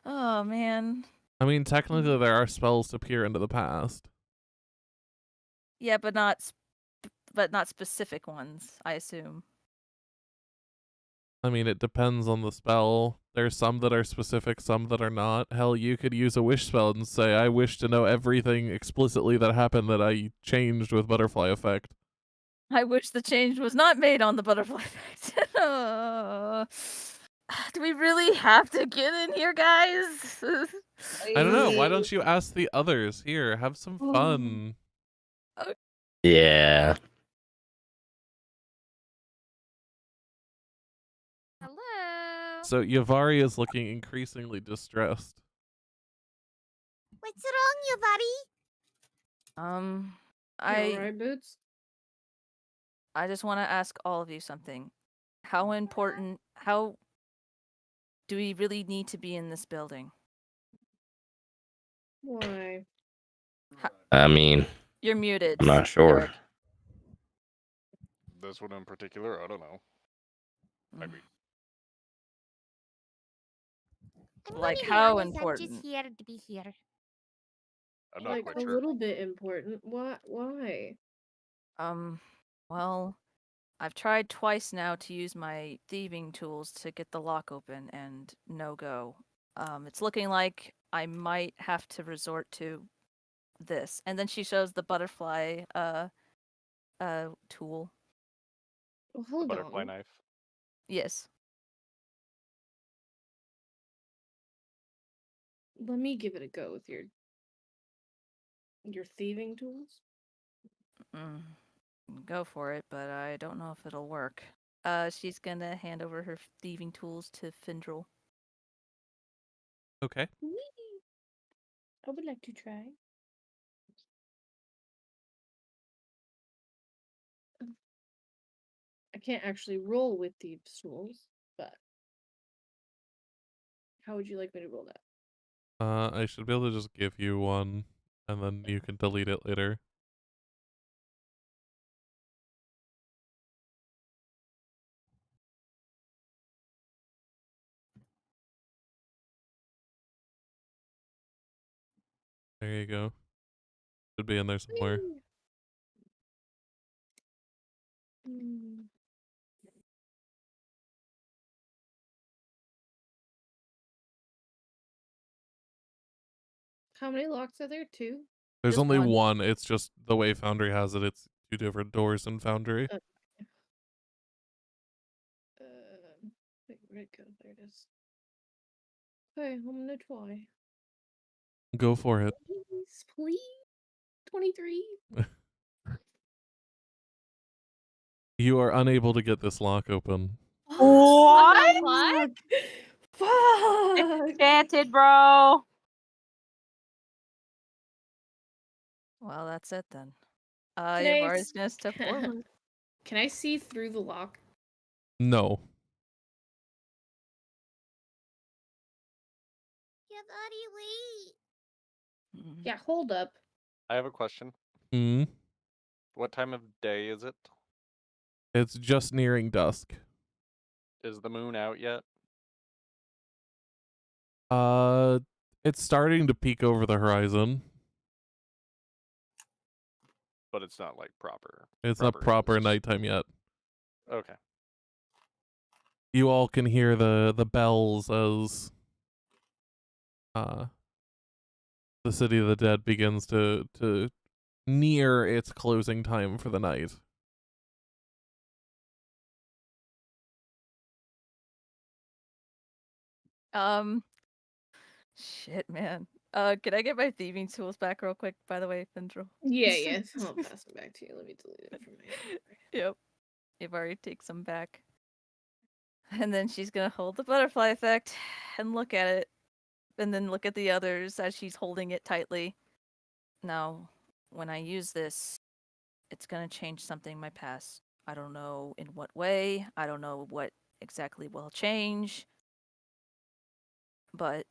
oh man. I mean, technically there are spells to peer into the past. Yeah, but not specific ones, I assume. I mean, it depends on the spell. There's some that are specific, some that are not. Hell, you could use a wish spell and say, I wish to know everything explicitly that happened that I changed with butterfly effect. I wish the change was not made on the butterfly effect. Do we really have to get in here, guys? I don't know. Why don't you ask the others? Here, have some fun. Yeah. Hello. So Yavari is looking increasingly distressed. What's wrong, you buddy? You alright, Boots? I just want to ask all of you something. How do we really need to be in this building? Why? I mean, You're muted. I'm not sure. Eric. This one in particular, I don't know. Maybe. Like, to be how honest, important? I'm just here to be here. I'm not Like quite a sure. little bit important. Why? Well, I've tried twice now to use my thieving tools to get the lock open and no go. It's looking like I might have to resort to this. And then she shows the butterfly tool. Well, The hold butterfly on. knife. Yes. Let me give it a go with your thieving tools. Go for it, but I don't know if it'll work. She's gonna hand over her thieving tools to Findrel. Okay. I would like to try. I can't actually roll with thieves' tools, but how would you like me to roll that? I should be able to just give you one, and then you can delete it later. There you go. Should be in there somewhere. How many locks are there? 2? There's Just only one. one. It's just the way Foundry has it. It's 2 different doors in Foundry. Wait, Where'd it go? There it is. Okay, I'm gonna try. Go for it. Please. 23. You are unable to get this lock open. What? Fuck! Enchanted, bro. Well, that's it then. Can I Yavari's gonna step forward. Can I see through the lock? No. Yavari, wait. Yeah, hold up. I have a question. Hmm. What time of day is it? It's just nearing dusk. Is the moon out yet? It's starting to peek over the horizon. But it's not like proper. It's not proper haze. nighttime yet. Okay. You all can hear the bells as the city of the dead begins to near its closing time for the night. Shit, man. Can I get my thieving tools back real quick, by the way, Findril? Yeah. I'll pass it back to you. Let me delete it from my inventory. Yep. Yavari takes them back. And then she's gonna hold the butterfly effect and look at it. And then look at the others as she's holding it tightly. Now, when I use this, it's gonna change something in my past. I don't know in what way. I don't know what exactly will change. But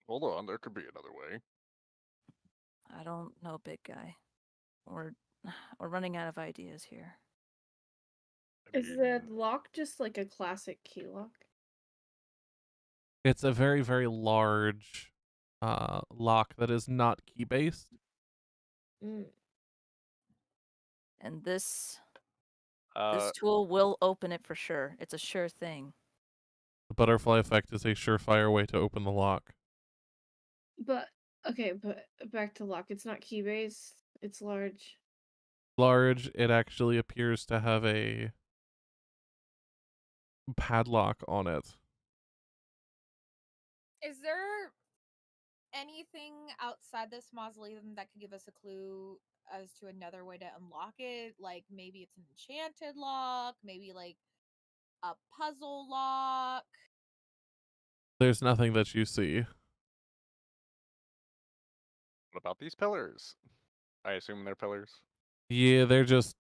Hold on, there could be another way. I don't know, big guy. We're running out of ideas here. Is the lock just like a classic key lock? It's a very, very large lock that is not key-based. Mm. And this Uh, tool will open it for sure. It's a sure thing. The butterfly effect is a surefire way to open the lock. But back to lock. It's not key based. It's large. Large, it actually appears to have a padlock on it. Is there anything outside this mausoleum that could give us a clue as to another way to unlock it? Like maybe it's an enchanted lock, maybe like a puzzle lock. There's nothing that you see. what about these pillars? I assume they're pillars. Yeah, they're just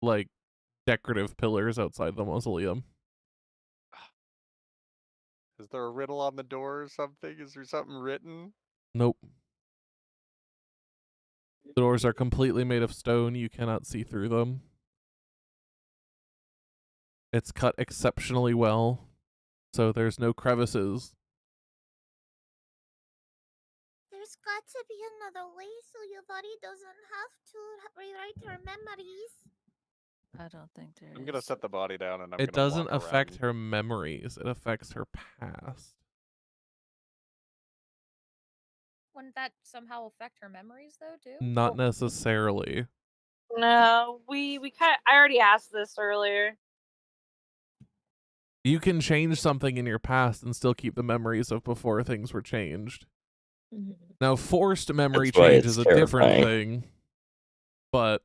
like decorative pillars outside the mausoleum. Is there a riddle on the door or something? Is there something written? Nope. The doors are completely made of stone. You cannot see through them. It's cut exceptionally well, so there's no crevices. There's got to be another way so Yavari doesn't have to rewrite her memories. I don't think there I'm gonna is. set the body down and I'm It gonna doesn't walk affect around. her memories. It affects her past. Wouldn't that somehow affect her memories though, too? Not necessarily. No, I already asked this earlier. You can change something in your past and still keep the memories of before things were changed. Now, forced memory That's why change it's is a different terrifying. thing. But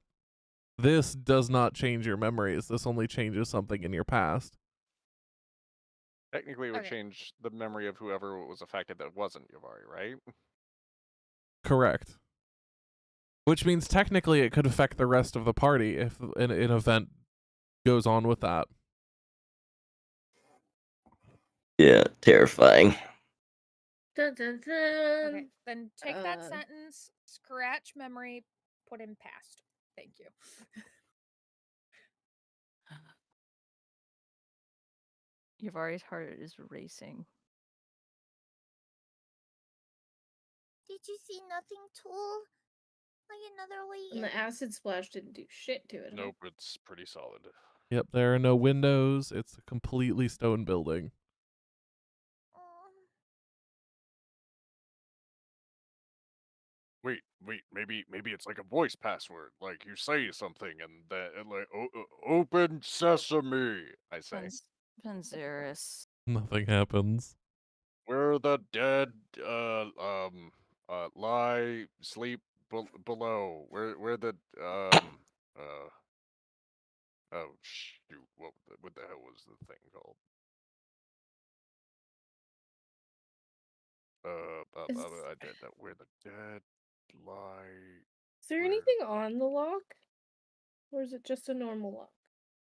this does not change your memories. This only changes something in your past. Technically, it would Okay. change the memory of whoever was affected that wasn't Yavari, right? Correct. Which means technically it could affect the rest of the party if an event goes on with that. Yeah, terrifying. Dun, dun, dun. Okay, then take that Uh, sentence, scratch memory, put in past. Thank you. Yavari's heart is racing. Did you see nothing, Tool? Like another way And in? the acid splash didn't do shit to it. Huh? Nope, it's pretty solid. Yep, there are no windows. It's a completely stone building. Wait, wait, maybe it's like a voice password. Like you say something and that like open sesame. I say. Panzeris. Nothing happens. Where the dead lie sleep below. Where the oh shoot, what the hell was the thing called? I did that. Where the dead lie. Is there Where? anything on the lock? Or is it just a normal lock?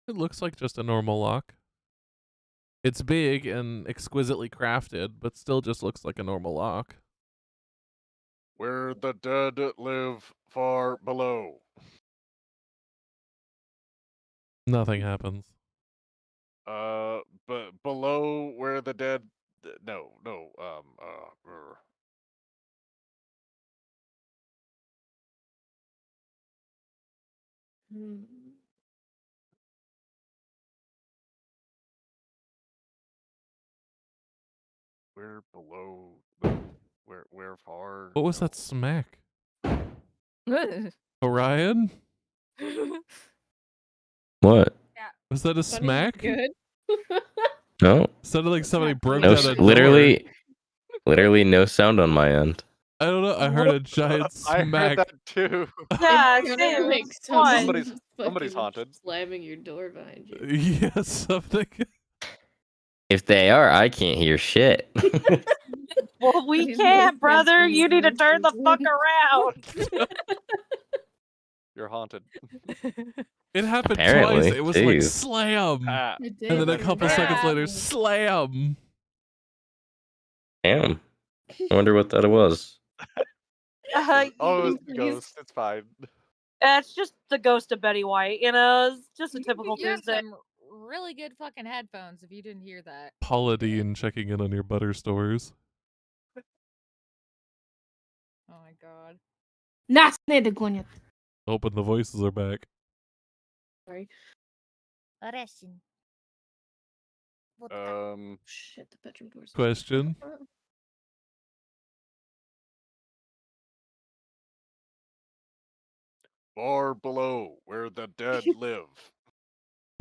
It looks like just a normal lock. It's big and exquisitely crafted, but still just looks like a normal lock. Where the dead live far below. Nothing happens. But below where the dead. No. Hmm. Where below? Where far? What was No. that smack? Orion? What? Was that a Funny, smack? good. No. Sounded like That's somebody not broke funny. No. down a door. Literally no sound on my end. I don't know. I heard a giant I heard smack. that too. Yeah, It sounded same. like Why? Somebody's fucking haunted. slamming your door behind you. Yeah, something. If they are, I can't hear shit. Well, we He's can't, like brother. dancing You need to his turn the fuck dance. around. You're haunted. It happened Apparently, twice. It was like jeez. slam. Ah, It did, And then a like, couple Yeah. seconds later, bam. slam. Damn. I wonder what that was. oh, it was the he's- ghost. It's fine. It's just the ghost of Betty White. You know, it's just a typical You have Tuesday. some really good fucking headphones if you didn't hear that. Paula Dean checking in on your butter stores. Oh my god. Nasty Gwyneth. Hoping the voices are back. Sorry. Russian. Shit, the bedroom door's Question. Far below where the dead live.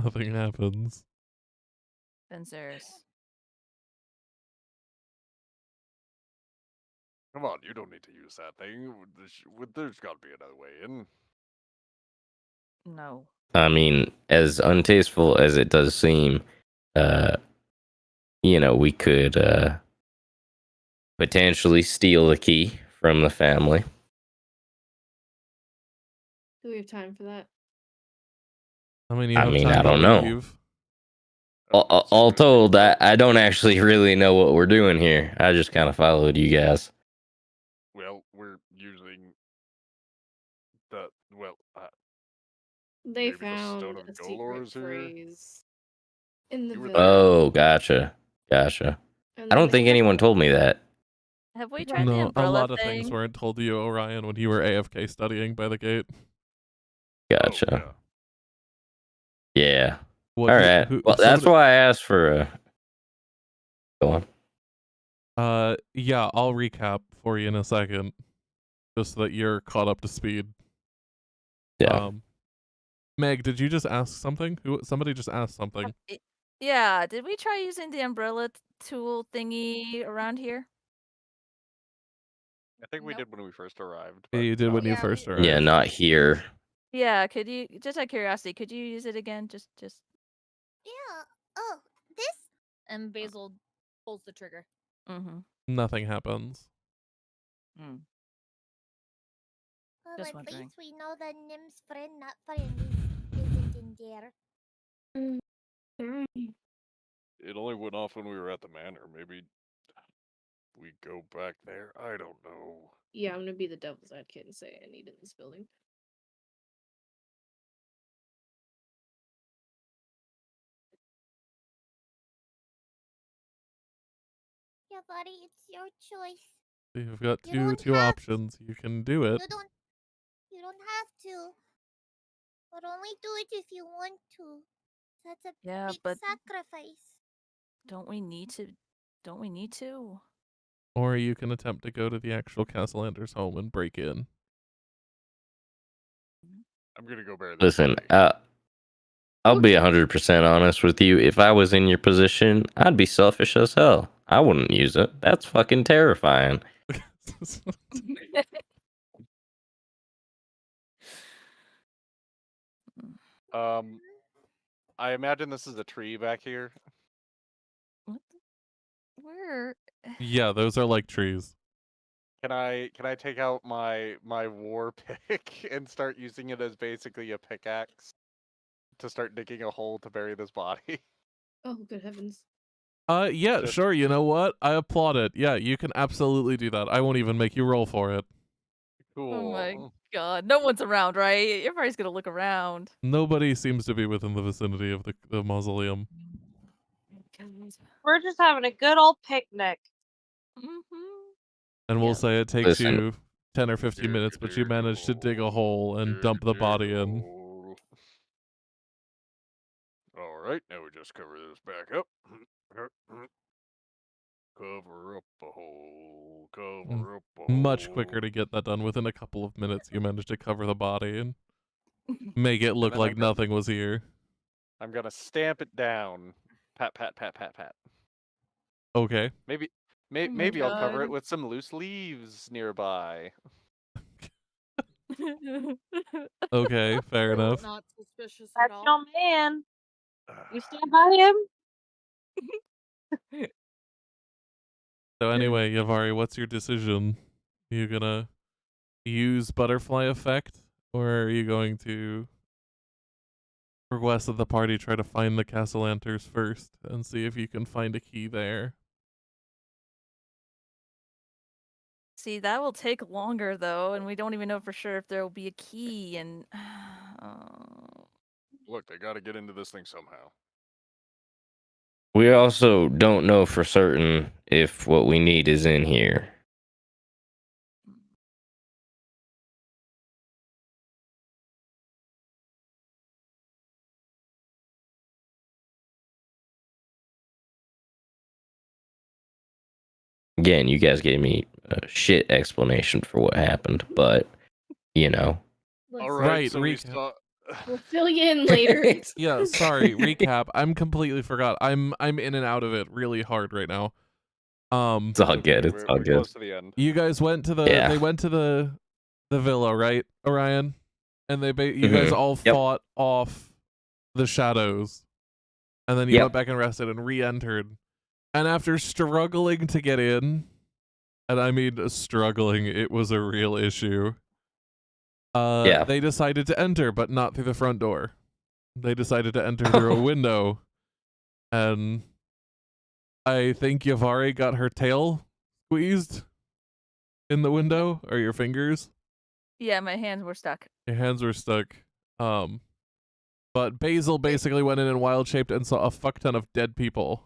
Nothing happens. Panzeris. Come on, you don't need to use that thing. There's got to be another way in. No. I mean, as untasteful as it does seem, we could potentially steal a key from the family. Do we have time for that? I mean, you I have mean, time I to don't know. leave. All told, I don't actually really know what we're doing here. I just kind of followed you guys. Well, we're using They maybe the found Stone a of secret Golor's here. phrase in the You were village. there. Oh, gotcha. And I then don't they think anyone told me that. Have we Right. tried the No, a umbrella lot of thing? things weren't told to you, Orion, when you were AFK studying by the gate. Gotcha. Oh, Yeah. What, All right. Well, that's somebody- why I asked for a. Go on. Yeah, I'll recap for you in a second, just so that you're caught up to speed. Yeah. Meg, did you just ask something? Somebody just asked something. Yeah, did we try using the umbrella tool thingy around here? I think we Nope. did when we first arrived. Yeah, but you did not when you Yeah, first we- arrived. Yeah, not here. Yeah, could you, just out of curiosity, could you use it again? Just. Yeah. Oh, this? And Basil pulls the trigger. Mm-hmm. Nothing happens. Mm. Well, Just at wondering. least we know that Nim's friend, not friend, isn't in there. It only went off when we were at the manor. Maybe we go back there. I don't know. Yeah, I'm gonna be the devil's advocate and say I need it in this building. Yeah, buddy, it's your choice. You've got You don't two have options. You can do it. You don't have to. But only do it if you want to. That's a Yeah, big but sacrifice. don't we need to? Don't we need to? Or you can attempt to go to the actual Castellander's home and break in. I'm gonna go bury this Listen, body. I'll be 100% honest with you. If I was in your position, I'd be selfish as hell. I wouldn't use it. That's fucking terrifying. I imagine this is a tree back here. What? Where? Yeah, those are like trees. Can I take out my war pick and start using it as basically a pickaxe to start digging a hole to bury this body? Oh, good heavens. Yeah, Just- sure. You know what? I applaud it. Yeah, you can absolutely do that. I won't even make you roll for it. Cool. Oh my god. No one's around, right? Everybody's gonna look around. Nobody seems to be within the vicinity of the mausoleum. We're just having a good old picnic. And we'll Yeah. say it takes Listen. you 10 or 15 minutes, but you managed to dig a hole and dump the body in. Alright, now we just cover this back up. Cover up a hole. Cover up a hole. Much quicker to get that done. Within a couple of minutes, you managed to cover the body and make it look then like I'm gonna- nothing was here. I'm gonna stamp it down. Pat, pat, pat, pat, pat. Okay. Maybe my maybe I'll cover it God. with some loose leaves nearby. Okay, fair enough. Not suspicious at That's all. your man. You stand by him? So anyway, Yavari, what's your decision? You gonna use butterfly effect, or are you going to request that the party try to find the Castellanters first and see if you can find a key there? See, that will take longer though, and we don't even know for sure if there will be a key. And Look, they gotta get into this thing somehow. We also don't know for certain if what we need is in here. Again, you guys gave me a shit explanation for what happened, but you know. All Listen, right, Right, so we recap. saw. we'll fill you in later. Yeah, sorry, recap. I'm completely forgot. I'm in and out of it really hard right now. It's all good. It's all We're good. close to the end. You guys went to the Yeah. they went to the villa, right, Orion? And you guys all Yep. fought off the shadows. And then you Yep. went back and rested and re-entered. And after struggling to get in, and I mean struggling, it was a real issue. Yeah. They decided to enter, but not through the front door. They decided to enter through a window. And I think Yavari got her tail squeezed in the window, or your fingers. yeah, my hands were stuck. Your hands were stuck. But Basil basically went in and wild shaped and saw a fuck ton of dead people.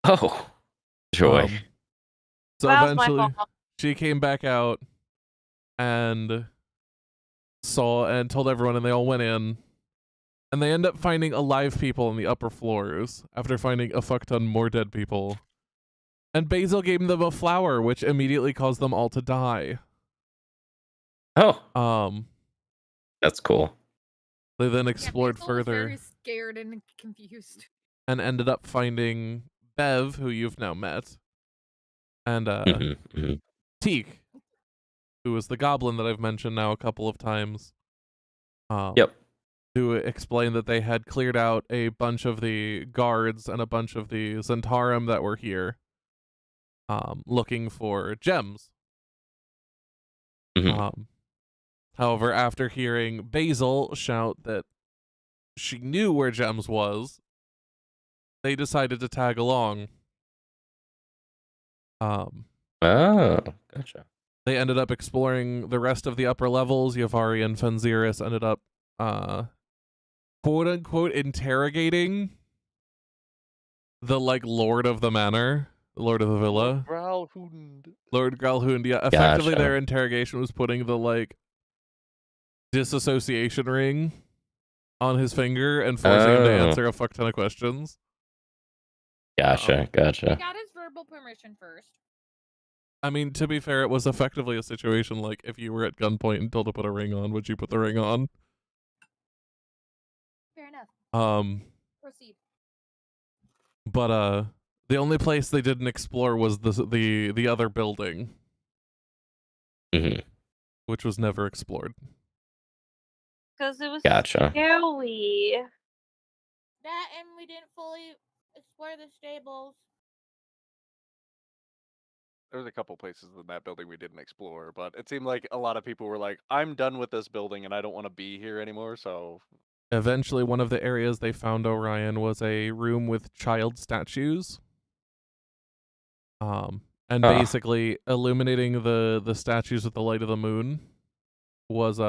Oh, joy. So That was my eventually fault. she came back out and saw and told everyone, and they all went in. And they end up finding alive people in the upper floors after finding a fuck ton more dead people. And Basil gave them a flower, which immediately caused them all to die. Oh, that's cool. They then Yeah, explored Basil was further very scared and confused. and ended up finding Bev, who you've now met, and Teak, who was the goblin that I've mentioned now a couple of times. Yep. To explain that they had cleared out a bunch of the guards and a bunch of the Zentarum that were here, looking for gems. However, after hearing Basil shout that she knew where gems was, they decided to tag along. Oh, gotcha. They ended up exploring the rest of the upper levels. Yavari and Fenziris ended up, quote unquote, interrogating the Lord of the Manor, the Lord of the Villa. Lord Gralhund, yeah. Effectively, Gotcha. their interrogation was putting the disassociation ring on his finger and forcing him to Oh. answer a fuck ton of questions. Gotcha. He Gotcha. got his verbal permission first. I mean, to be fair, it was effectively a situation like if you were at gunpoint and told to put a ring on, would you put the ring on? Fair enough. Proceed. But the only place they didn't explore was the other building, which was never explored. Because it was Gotcha. scary. That and we didn't fully explore the stables. There was a couple places in that building we didn't explore, but it seemed like a lot of people were like, I'm done with this building and I don't want to be here anymore, so... Eventually, one of the areas they found Orion was a room with child statues. And basically illuminating the statues with the light of the moon was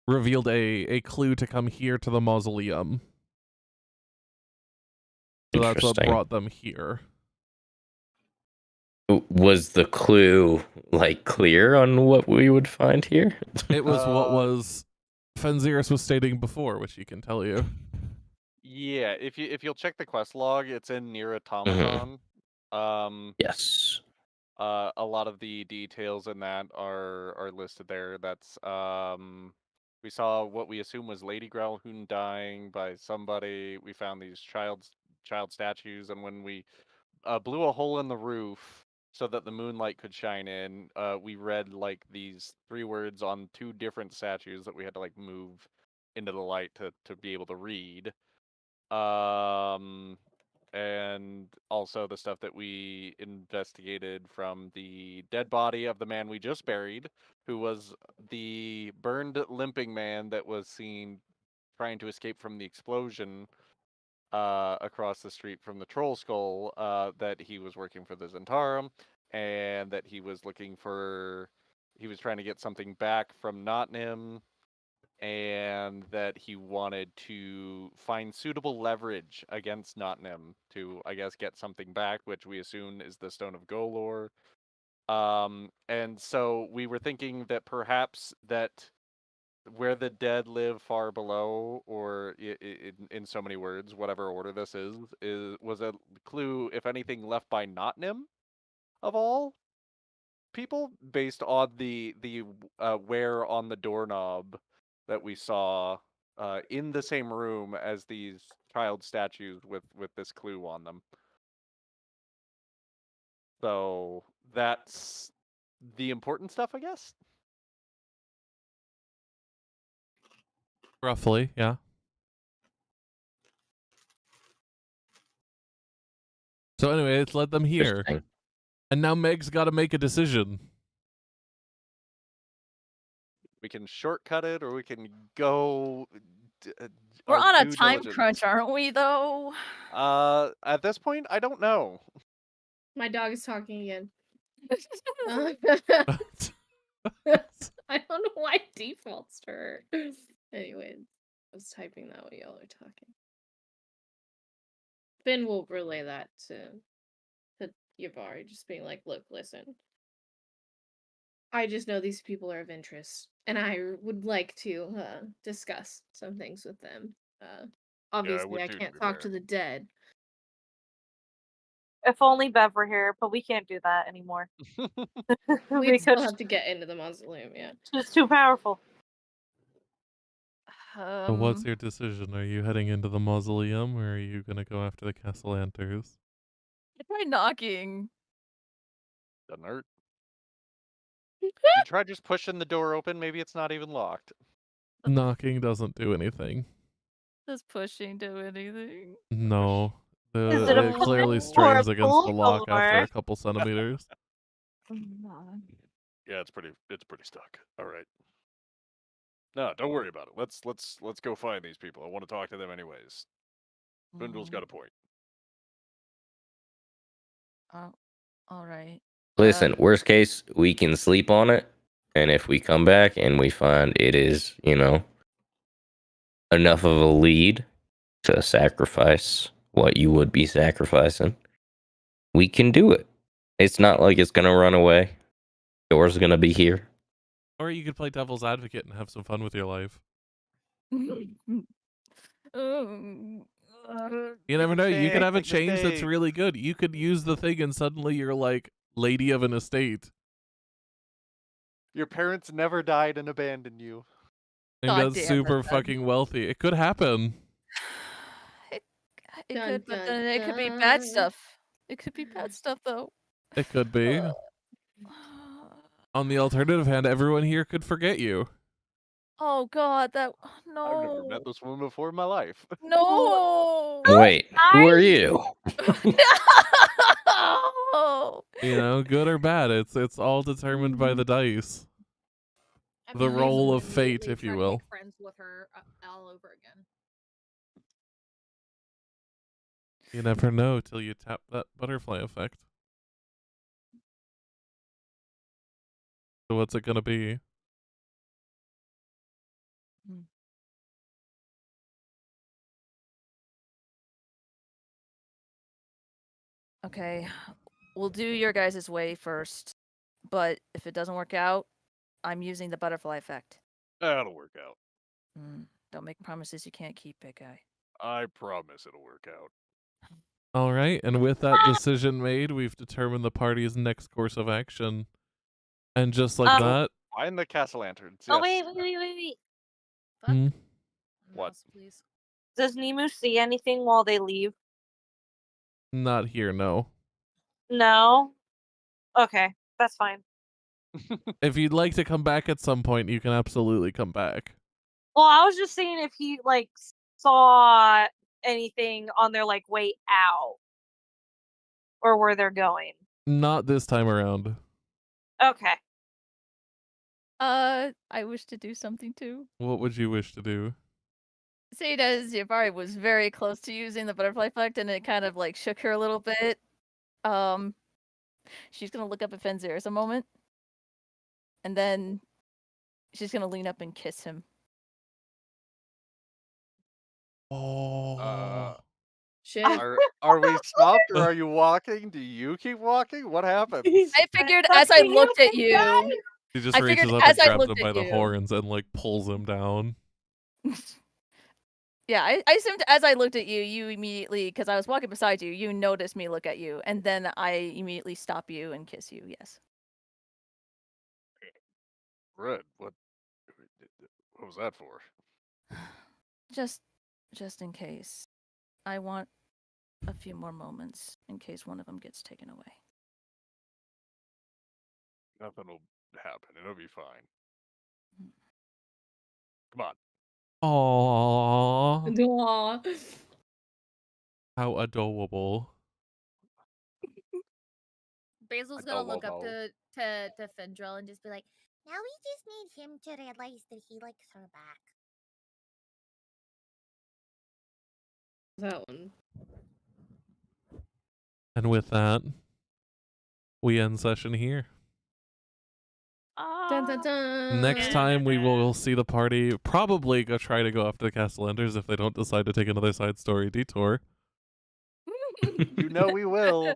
revealed a clue to come here to the mausoleum. So that's what brought them here. Was the clue like clear on what we would find here? It was what was Fenziris was stating before, which he can tell you. Yeah, if you'll check the quest log, it's in Near Automaton. Yes. A lot of the details in that are listed there. That's we saw what we assume was Lady Growlhoon dying by somebody. We found these child statues, and when we blew a hole in the roof so that the moonlight could shine in, we read like these 3 words on 2 different statues that we had to like move into the light to be able to read. And also the stuff that we investigated from the dead body of the man we just buried, who was the burned, limping man that was seen trying to escape from the explosion across the street from the Troll Skull, that he was working for the Zentarum, and that he was looking for... He was trying to get something back from Notnim, and that he wanted to find suitable leverage against Notnim to, I guess, get something back, which we assume is the Stone of Golor. And so we were thinking that perhaps that where the dead live far below, or in so many words, whatever order this was a clue, if anything, left by Notnim, of all people, based on the wear on the doorknob that we saw in the same room as these child statues with this clue on them. So that's the important stuff, I guess. Roughly, yeah. So anyway, it's led them here. And now Meg's got to make a decision. We can shortcut it, or we can go... We're on a due time diligence. crunch, aren't we, though? At this point, I don't know. My dog is talking again. I don't know why it defaults to her. Anyway, I was typing that while y'all are talking. Finn will relay that to Yavari, just being like, look, listen. I just know these people are of interest, and I would like to discuss some things with them. Obviously, I can't talk to the dead. If only Bev were here, but we can't do that anymore. We still have to get into the mausoleum, yeah. It's too powerful. So what's your decision? Are you heading into the mausoleum, or are you going to go after the Castellanters? Try knocking. Doesn't hurt. You try just pushing the door open, maybe it's not even locked. Knocking doesn't do anything. Does pushing do anything? No. Is it a It clearly pull or strains a against the pull lock after or- a couple centimeters. Yeah, it's pretty stuck. All right. No, don't worry about it. Let's go find these people. I want to talk to them anyways. Bindle's got a point. All right. Listen, worst case, we can sleep on it, and if we come back and we find it is, enough of a lead to sacrifice what you would be sacrificing, we can do it. It's not like it's gonna run away. Door's gonna be here. Or you could play devil's advocate and have some fun with your life. You never know. You could have a change that's really good. You could use the thing and suddenly you're like lady of an estate. Your parents never died and abandoned you. And God got damn it, super then. fucking wealthy. It could happen. It Dun, could, but dun, then it could be bad dun. stuff. It could be bad stuff, though. It could be. On the alternative hand, everyone here could forget you. Oh God, that I've never no, met this woman before in my life. no. Wait, who are you? No. You know, good or bad, it's all determined by the dice. I The mean, I roll would of fate, immediately if you try to will. make friends with her all over again. You never know till you tap that butterfly effect. So what's it gonna be? Okay, we'll do your guys' way first, but if it doesn't work out, I'm using the butterfly effect. That'll work out. Don't make promises you can't keep, big guy. I promise it'll work out. All right, and with that decision made, we've determined the party's next course of action. And just like that, Find the castle lanterns. Oh, Yes. wait. Fuck. Hmm? What? Mouse, please. Does Nemu see anything while they leave? not here, no. No? Okay, that's fine. If you'd like to come back at some point, you can absolutely come back. Well, I was just saying if he, like, saw anything on their, like, way out. Or where they're going. Not this time around. Okay. I wish to do something too. What would you wish to do? Seeing as Yabari was very close to using the butterfly effect and it kind of like shook her a little bit, she's gonna look up at Fenziris a moment. And then she's gonna lean up and kiss him. Oh. Shit. Are we stopped or are you walking? Do you keep walking? What happens? I figured as I looked at you. He just I reaches figured up and as I grabs him looked by at the you. horns and like pulls him down. Yeah, I assumed as I looked at you, you immediately, because I was walking beside you, you noticed me look at you, and then I immediately stop you and kiss you. Yes. Red, what was that for? Just in case. I want a few more moments in case one of them gets taken away. Nothing will happen. It'll be fine. Come on. Aww. Aw. How adorable. Basil's gonna look up to Fendrel and just be like, Now we just need him to realize that he likes her back. That one. And with that, we end session here. Dun, dun, dun. Next time we will see the party probably go try to go after the Castellanders if they don't decide to take another side story detour. You know we will.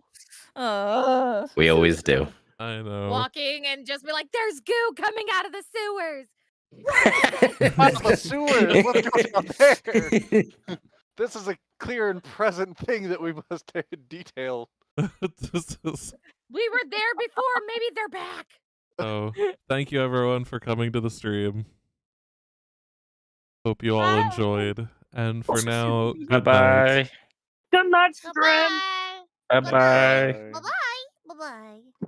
We always do. I know. walking and just be like, there's goo coming out of the sewers. Out of the sewers. What's going on there? This is a clear and present thing that we must detail. This is... We were there before. Maybe they're back. So, thank you everyone for coming to the stream. Hope you all enjoyed. And for now, good night. Bye-bye. Good night, stream. Bye-bye. Bye-bye. Bye-bye. Bye-bye.